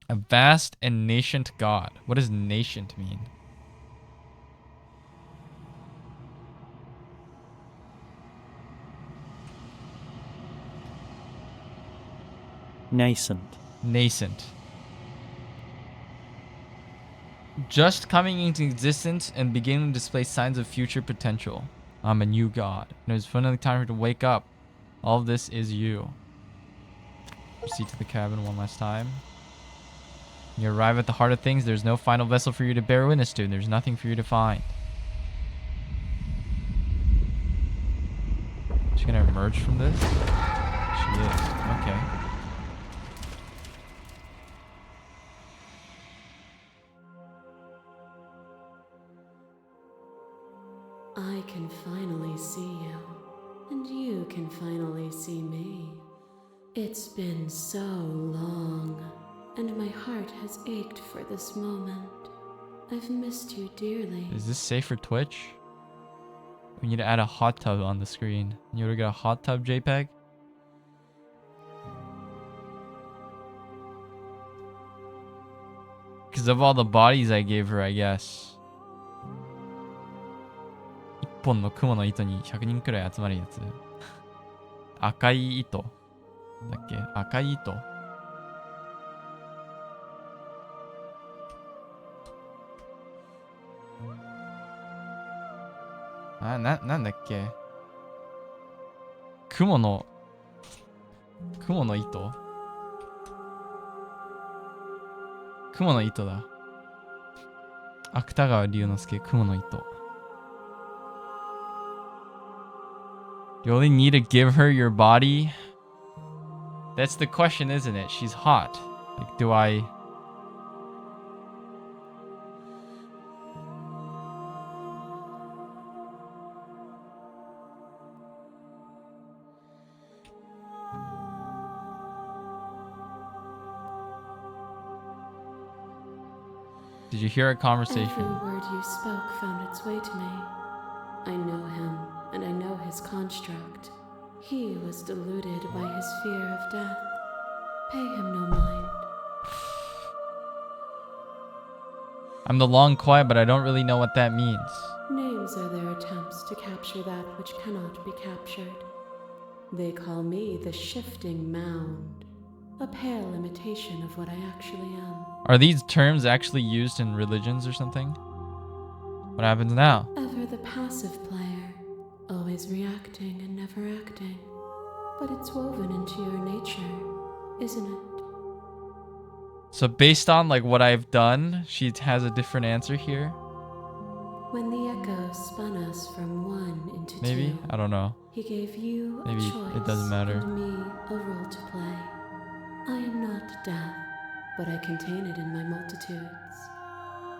A vast and nascent god. What does nascent mean? Nascent. Nascent. Just coming into existence and beginning to display signs of future potential. I'm a new god. And it was finally time to wake up. All of this is you. Proceed to the cabin one last time. You arrive at the heart of things. There's no final vessel for you to bear witness to. There's nothing for you to find. Is she gonna emerge from this? She is. Okay. I can finally see you, and you can finally see me. It's been so long, and my heart has ached for this moment. I've missed you dearly. Is this safe for Twitch? We need to add a hot tub on the screen. You want to get a hot tub JPEG? Because of all the bodies I gave her, I guess. 1本の雲の糸に100人くらい集まるやつ。赤い糸だっけ？赤い糸。なんだっけ？雲の糸？雲の糸だ。芥川龍之介、雲の糸。You only need to give her your body? That's the question, isn't it? She's hot. Like, do I... Did you hear a conversation? Every word you spoke found its way to me. I know him, and I know his construct. He was deluded by his fear of death. Pay him no mind. I'm the long quiet, but I don't really know what that means. Names are their attempts to capture that which cannot be captured. They call me the Shifting Mound, a pale imitation of what I actually am. Are these terms actually used in religions or something? What happens now? Ever the passive player, always reacting and never acting. But it's woven into your nature, isn't it? So based on like what I've done, she has a different answer here. When the echo spun us from one into Maybe? two, I don't know. he gave you Maybe a choice it doesn't matter. and me a role to play. I am not death, but I contain it in my multitudes.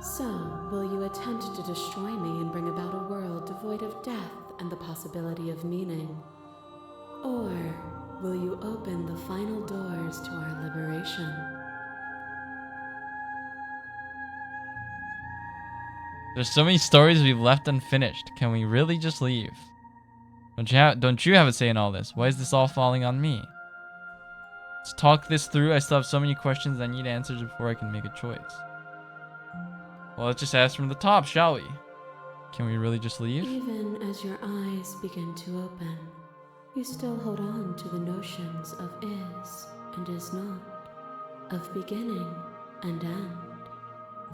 So, will you attempt to destroy me and bring about a world devoid of death and the possibility of meaning? Or will you open the final doors to our liberation? There's so many stories we've left unfinished. Can we really just leave? Don't you have a say in all this? Why is this all falling on me? Let's talk this through. I still have so many questions I need answers before I can make a choice. Well, let's just ask from the top, shall we? Can we really just leave? Even as your eyes begin to open, you still hold on to the notions of is and is not, of beginning and end.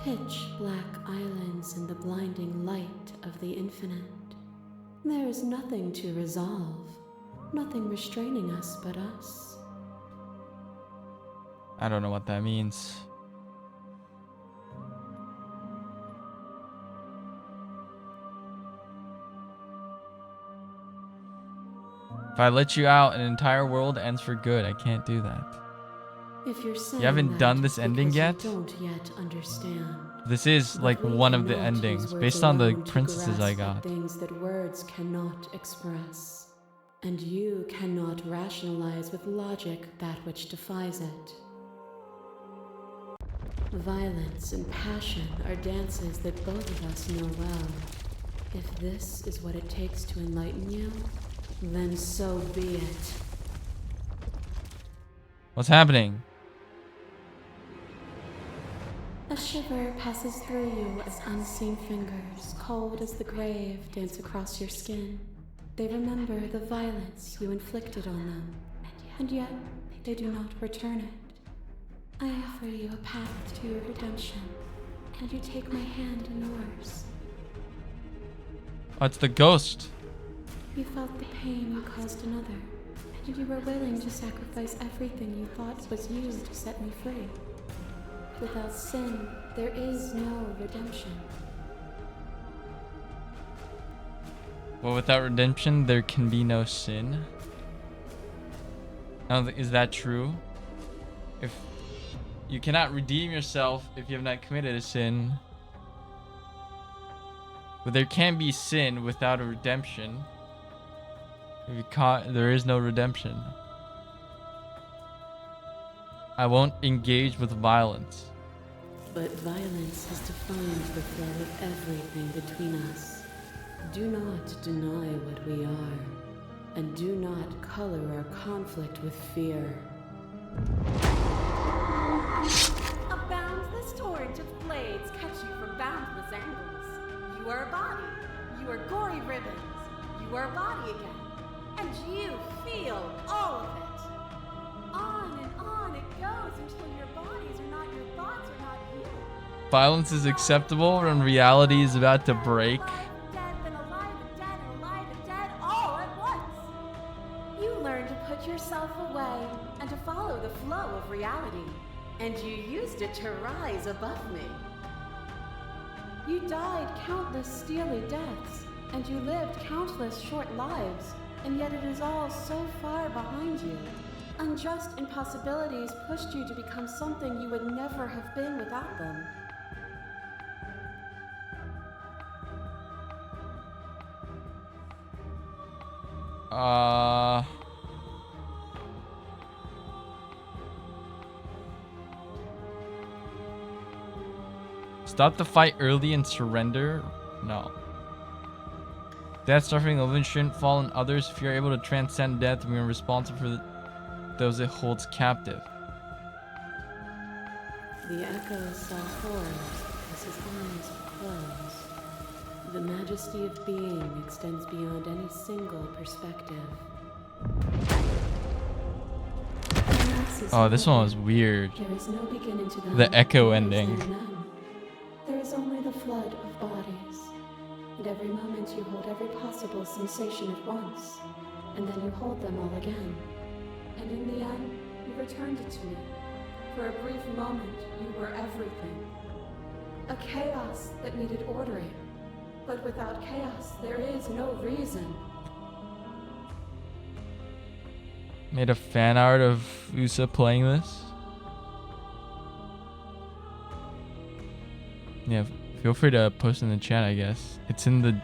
Pitch black islands in the blinding light of the infinite. There is nothing to resolve, nothing restraining us but us. I don't know what that means. If I let you out, an entire world ends for good. I can't do that. If you're saying You haven't that done this ending because yet? you don't yet understand. This is like But we one of the cannot use endings words based on the alone to princesses I grasp at got. things that words cannot express. And you cannot rationalize with logic that which defies it. Violence and passion are dances that both of us know well. If this is what it takes to enlighten you, then so be it. What's happening? A shiver passes through you as unseen fingers, cold as the grave, dance across your skin. They remember the violence you inflicted on them, and yet they do not return it. I offer you a path to your redemption, and you take my hand in yours. Oh, it's the ghost. You felt the pain you caused another, and you were willing to sacrifice everything you thought was you to set me free. Without sin, there is no redemption. Well, without redemption, there can be no sin. Now, is that true? If you cannot redeem yourself if you have not committed a sin, but there can be sin without a redemption. If you can't, there is no redemption. I won't engage with violence. But violence has defined the flow of everything between us. Do not deny what we are, and do not color our conflict with fear. A boundless torrent of blades cut you from boundless angles. You are a body. You are gory ribbons. You are a body again. And you feel all of it. On and on it goes until your bodies are not your thoughts, are not you. Violence is acceptable when reality is about to break. Dead, then alive and dead, and alive and dead, all at once. You learn to put yourself away and to follow the flow of reality. And you used it to rise above me. You died countless steely deaths, and you lived countless short lives, and yet it is all so far behind you. Unjust impossibilities pushed you to become something you would never have been without them. Stop the fight early and surrender? No. Death, suffering, and living shouldn't fall on others. If you're able to transcend death, we are responsible for those it holds captive. The echo saw horror as his eyes were closed. The majesty of being extends beyond any single perspective. Oh, this one was weird. There is no beginning to The echo ending. There is only the flood of bodies. And every moment you hold every possible sensation at once, and then you hold them all again. And in the end, you returned it to me. For a brief moment, you were everything. A chaos that needed ordering. But without chaos, there is no reason. Made a fan art of Usa playing this. Yeah, feel free to post in the chat, I guess. It's in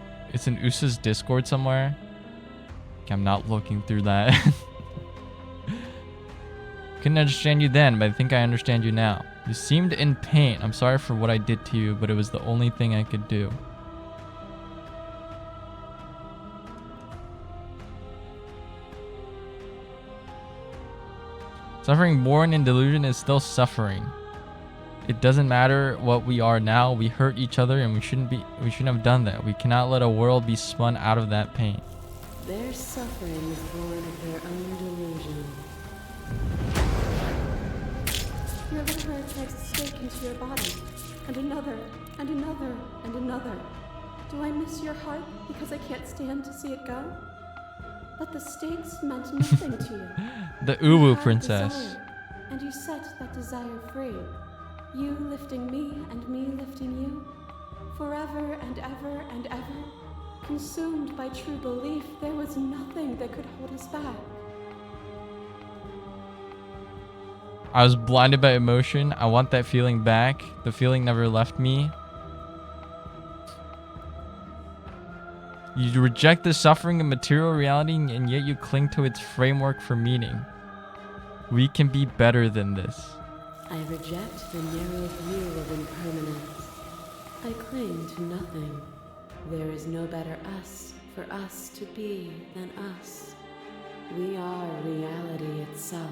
Usa's Discord somewhere. Okay, I'm not looking through that. Couldn't understand you then, but I think I understand you now. You seemed in pain. I'm sorry for what I did to you, but it was the only thing I could do. Suffering born in delusion is still suffering. It doesn't matter what we are now. We hurt each other, and we shouldn't have done that. We cannot let a world be spun out of that pain. Their suffering is born of their own delusion. Your liver takes a stake into your body, and another, and another, and another. Do I miss your heart because I can't stand to see it go? But the stakes meant nothing to you. The You Uwu had princess. desire, and you set that desire free. You lifting me and me lifting you. Forever and ever and ever. Consumed by true belief, there was nothing that could hold us back. I was blinded by emotion. I want that feeling back. The feeling never left me. You reject the suffering of material reality, and yet you cling to its framework for meaning. We can be better than this. I reject the narrow view of impermanence. I cling to nothing. There is no better us for us to be than us. We are reality itself.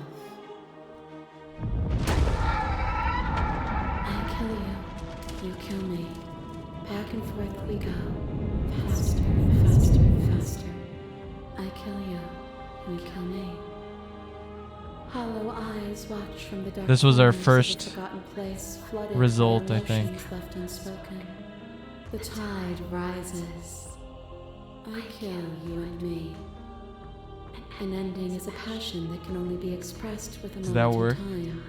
I kill you. You kill me. Back and forth we go. Faster, faster, faster. I kill you. You kill me. Hollow eyes watch from the dark. This was our corners of first the forgotten place, flooded by result, I think. emotions left unspoken. The tide rises. I kill you and me. An ending is a passion that can only be expressed with a Does that moment work? in time.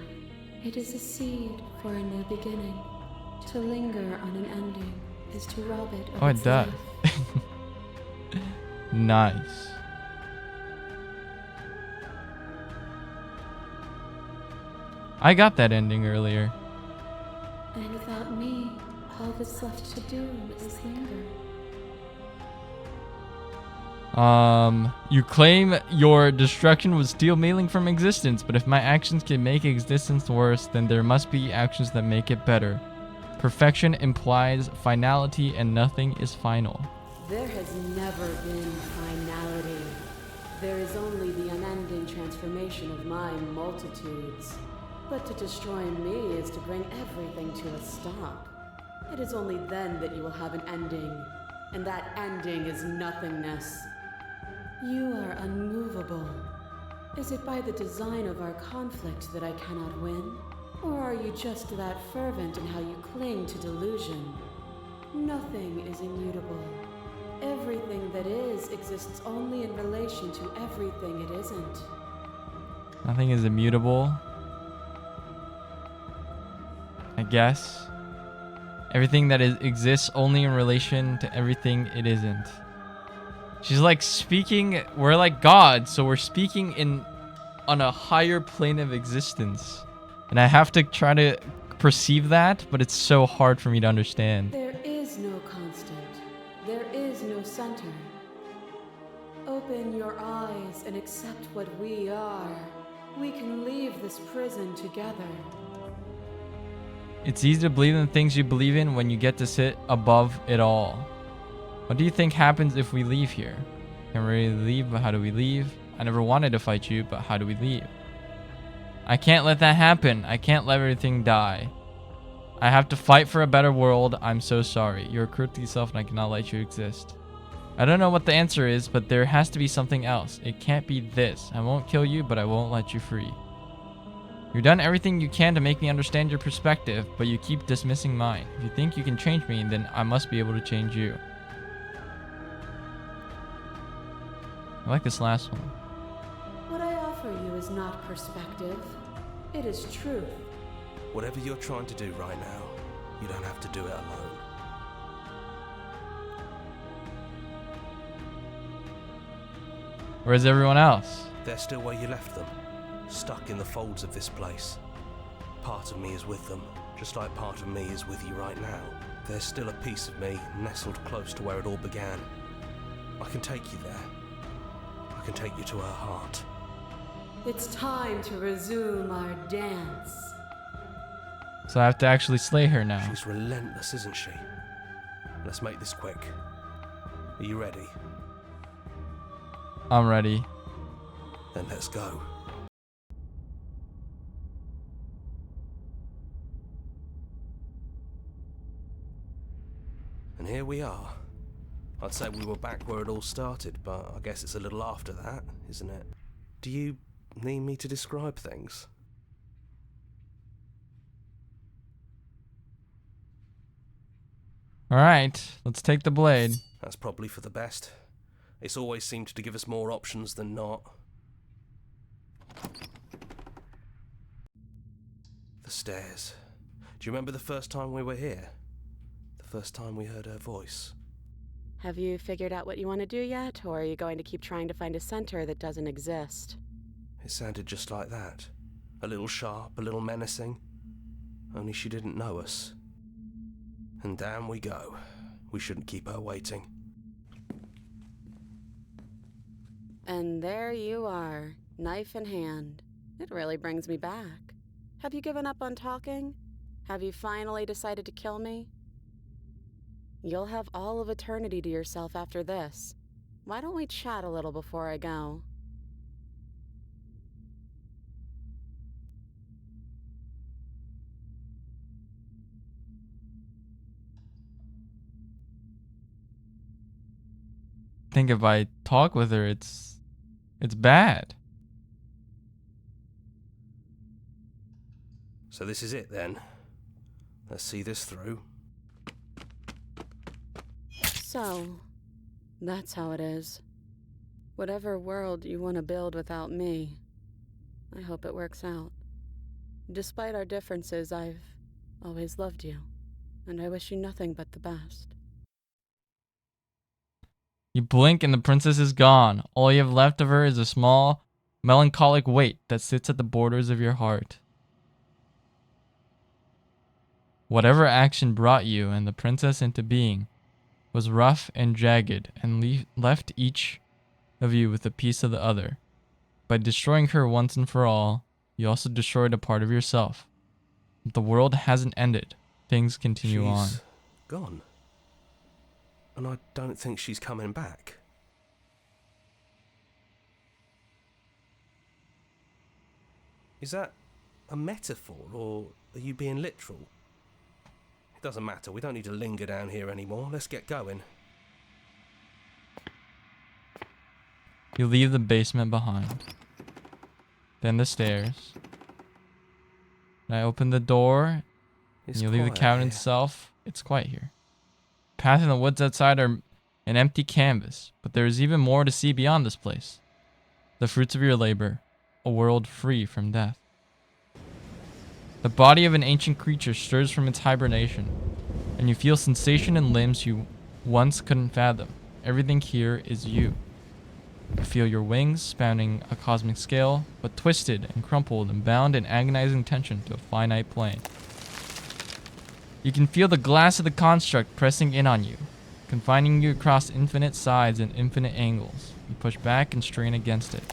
It is a seed for a new beginning. To linger on an ending is to rob it of Oh, its it does. life. Nice. I got that ending earlier. And without me, all that's left to do is linger. You claim your destruction would steal Mei-Ling from existence, but if my actions can make existence worse, then there must be actions that make it better. Perfection implies finality, and nothing is final. There has never been finality. There is only the unending transformation of my multitudes. But to destroy me is to bring everything to a stop. It is only then that you will have an ending, and that ending is nothingness. You are unmovable. Is it by the design of our conflict that I cannot win? Or are you just that fervent in how you cling to delusion? Nothing is immutable. Everything that is exists only in relation to everything it isn't. Nothing is immutable. I guess. Everything that exists only in relation to everything it isn't. She's like speaking, we're like God, so we're speaking on a higher plane of existence. And I have to try to perceive that, but it's so hard for me to understand. There is no constant. There is no center. Open your eyes and accept what we are. We can leave this prison together. It's easy to believe in the things you believe in when you get to sit above it all. What do you think happens if we leave here? Can we really leave, but how do we leave? I never wanted to fight you, but how do we leave? I can't let that happen. I can't let everything die. I have to fight for a better world. I'm so sorry. You're cruel to yourself and I cannot let you exist. I don't know what the answer is, but there has to be something else. It can't be this. I won't kill you, but I won't let you free. You've done everything you can to make me understand your perspective, but you keep dismissing mine. If you think you can change me, then I must be able to change you. I like this last one. What I offer you is not perspective. It is truth. Whatever you're trying to do right now, you don't have to do it alone. Where's everyone else? They're still where you left them, stuck in the folds of this place. Part of me is with them, just like part of me is with you right now. There's still a piece of me nestled close to where it all began. I can take you there. I can take you to her heart. It's time to resume our dance. So I have to actually slay her now. She's relentless, isn't she? Let's make this quick. Are you ready? I'm ready. Then let's go. And here we are. I'd say we were back where it all started, but I guess it's a little after that, isn't it? Do you need me to describe things? Alright, let's take the blade. That's probably for the best. It's always seemed to give us more options than not. The stairs. Do you remember the first time we were here? The first time we heard her voice? Have you figured out what you want to do yet, or are you going to keep trying to find a center that doesn't exist? It sounded just like that. A little sharp, a little menacing. Only she didn't know us. And down we go. We shouldn't keep her waiting. And there you are, knife in hand. It really brings me back. Have you given up on talking? Have you finally decided to kill me? You'll have all of eternity to yourself after this. Why don't we chat a little before I go? I think if I talk with her, it's bad. So this is it then. Let's see this through. So, that's how it is. Whatever world you want to build without me, I hope it works out. Despite our differences, I've always loved you, and I wish you nothing but the best. You blink and the princess is gone. All you have left of her is a small, melancholic weight that sits at the borders of your heart. Whatever action brought you and the princess into being was rough and jagged and left each of you with a piece of the other. By destroying her once and for all, you also destroyed a part of yourself. But the world hasn't ended. Things continue on. She's gone. And I don't think she's coming back. Is that a metaphor, or are you being literal? It doesn't matter, we don't need to linger down here anymore. Let's get going. You leave the basement behind. Then the stairs. And I open the door. And you leave the cabin itself. It's quiet here. Path in the woods outside are an empty canvas, but there is even more to see beyond this place. The fruits of your labor, a world free from death. The body of an ancient creature stirs from its hibernation, and you feel sensation in limbs you once couldn't fathom. Everything here is you. You feel your wings spanning a cosmic scale, but twisted and crumpled and bound in agonizing tension to a finite plane. You can feel the glass of the construct pressing in on you, confining you across infinite sides and infinite angles. You push back and strain against it,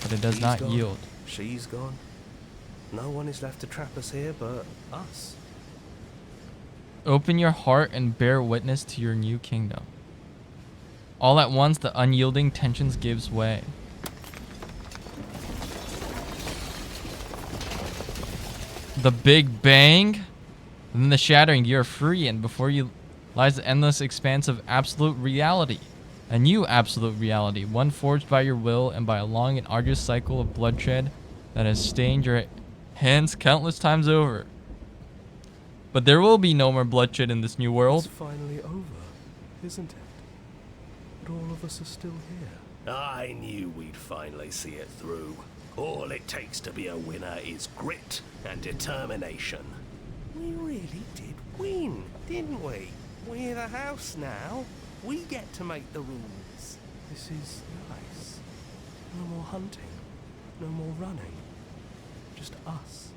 but it does not yield. She's gone. No one is left to trap us here but us. Open your heart and bear witness to your new kingdom. All at once, the unyielding tensions gives way. The Big Bang, and then the shattering. You're free, and before you lies the endless expanse of absolute reality. A new absolute reality, one forged by your will and by a long and arduous cycle of bloodshed that has stained your hands countless times over. But there will be no more bloodshed in this new world. It's finally over, isn't it? But all of us are still here. I knew we'd finally see it through. All it takes to be a winner is grit and determination. We really did win, didn't we? We're the house now. We get to make the rules. This is nice. No more hunting. No more running. Just us.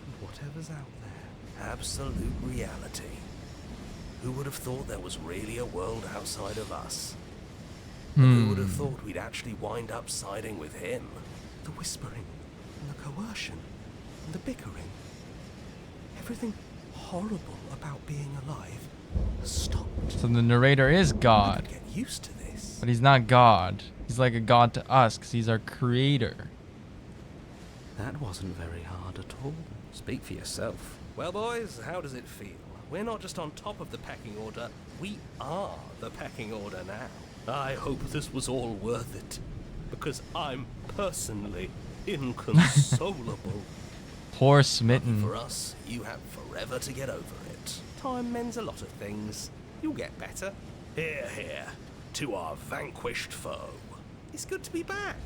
And whatever's out there. Absolute reality. Who would have thought there was really a world outside of us? Who would have thought we'd actually wind up siding with him? The whispering, and the coercion, and the bickering. Everything horrible about being alive has stopped. So the narrator is God. Get used to this. But he's not God. He's like a god to us because he's our creator. That wasn't very hard at all. Speak for yourself. Well, boys, how does it feel? We're not just on top of the pecking order, we are the pecking order now. I hope this was all worth it, because I'm personally inconsolable. Poor Smitten. For us, you have forever to get over it. Time mends a lot of things. You'll get better. Here, here, to our vanquished foe. It's good to be back.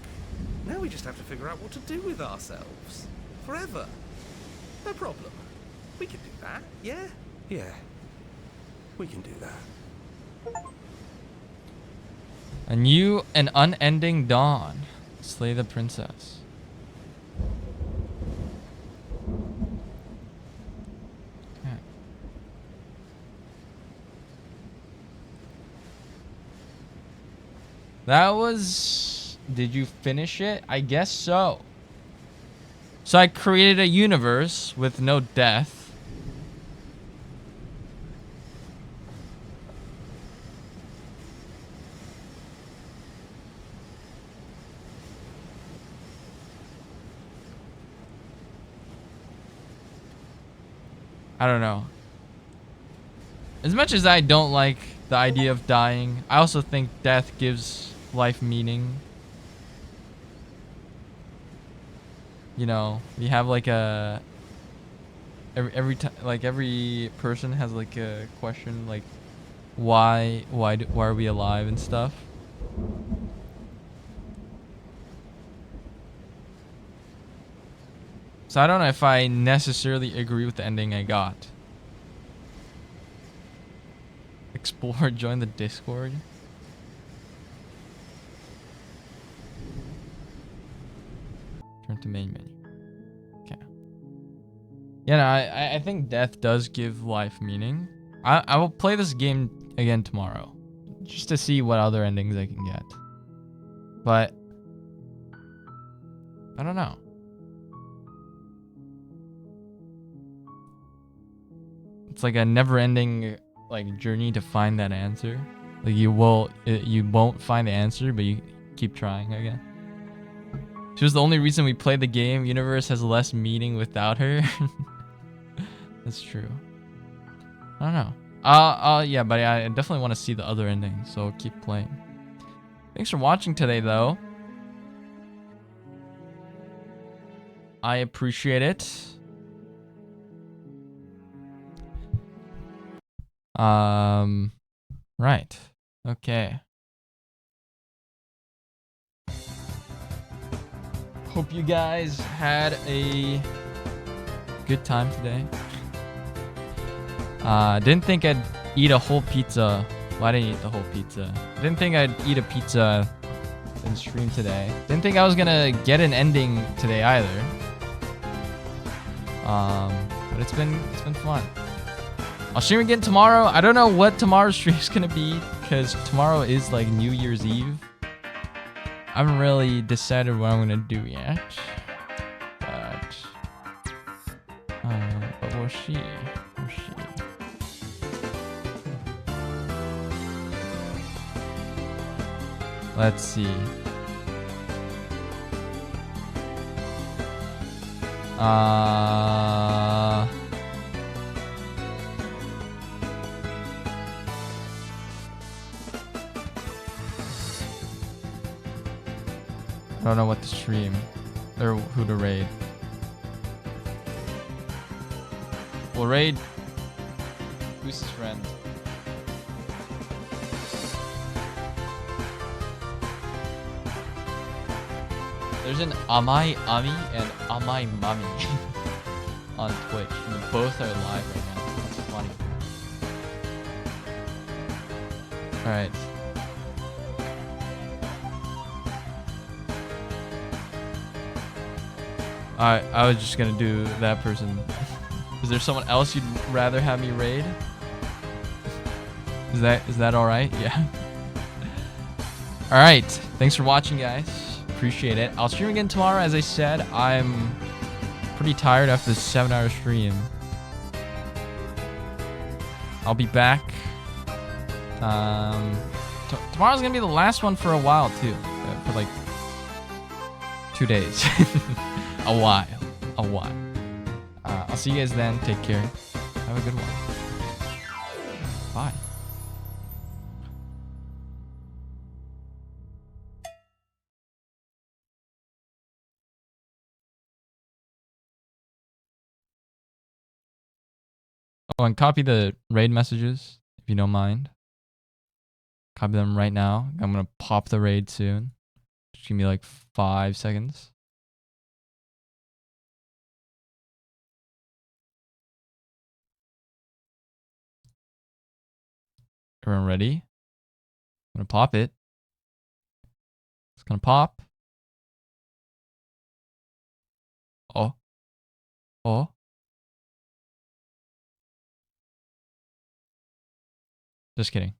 Now we just have to figure out what to do with ourselves. Forever. No problem. We can do that, yeah? Yeah. We can do that. A new and unending dawn. Slay the princess. Okay. That was... Did you finish it? I guess so. So I created a universe with no death. I don't know. As much as I don't like the idea of dying, I also think death gives life meaning. You know, we have like a every time, like every person has like a question, like why are we alive and stuff. So I don't know if I necessarily agree with the ending I got. Explore, join the Discord. Turn to main menu. Okay. Yeah, no, I think death does give life meaning. I will play this game again tomorrow, just to see what other endings I can get. But I don't know. It's like a never-ending like journey to find that answer. Like you won't find the answer, but you keep trying again. She was the only reason we played the game. Universe has less meaning without her. That's true. I don't know. Yeah, but I definitely want to see the other ending, so I'll keep playing. Thanks for watching today, though. I appreciate it. Right. Okay. Hope you guys had a good time today. Didn't think I'd eat a whole pizza. Well, I didn't eat the whole pizza. Didn't think I'd eat a pizza in stream today. Didn't think I was gonna get an ending today either. But it's been fun. I'll stream again tomorrow. I don't know what tomorrow's stream is gonna be because tomorrow is like New Year's Eve. I haven't really decided what I'm gonna do yet, but we'll see. We'll see. Let's see. I don't know what to stream or who to raid. We'll raid. Who's his friend? There's an Amai Ami and Amai Mami on Twitch. And both are live right now. That's funny. Alright. I was just gonna do that person. Is there someone else you'd rather have me raid? Is that alright? Yeah. Alright. Thanks for watching, guys. Appreciate it. I'll stream again tomorrow. As I said, I'm pretty tired after this 7-hour stream. I'll be back. Tomorrow's gonna be the last one for a while too. For like 2 days. A while. I'll see you guys then. Take care. Have a good one. Bye. Oh, and copy the raid messages if you don't mind. Copy them right now. I'm gonna pop the raid soon. Just give me like 5 seconds. Everyone ready? I'm gonna pop it. It's gonna pop. Oh. Just kidding.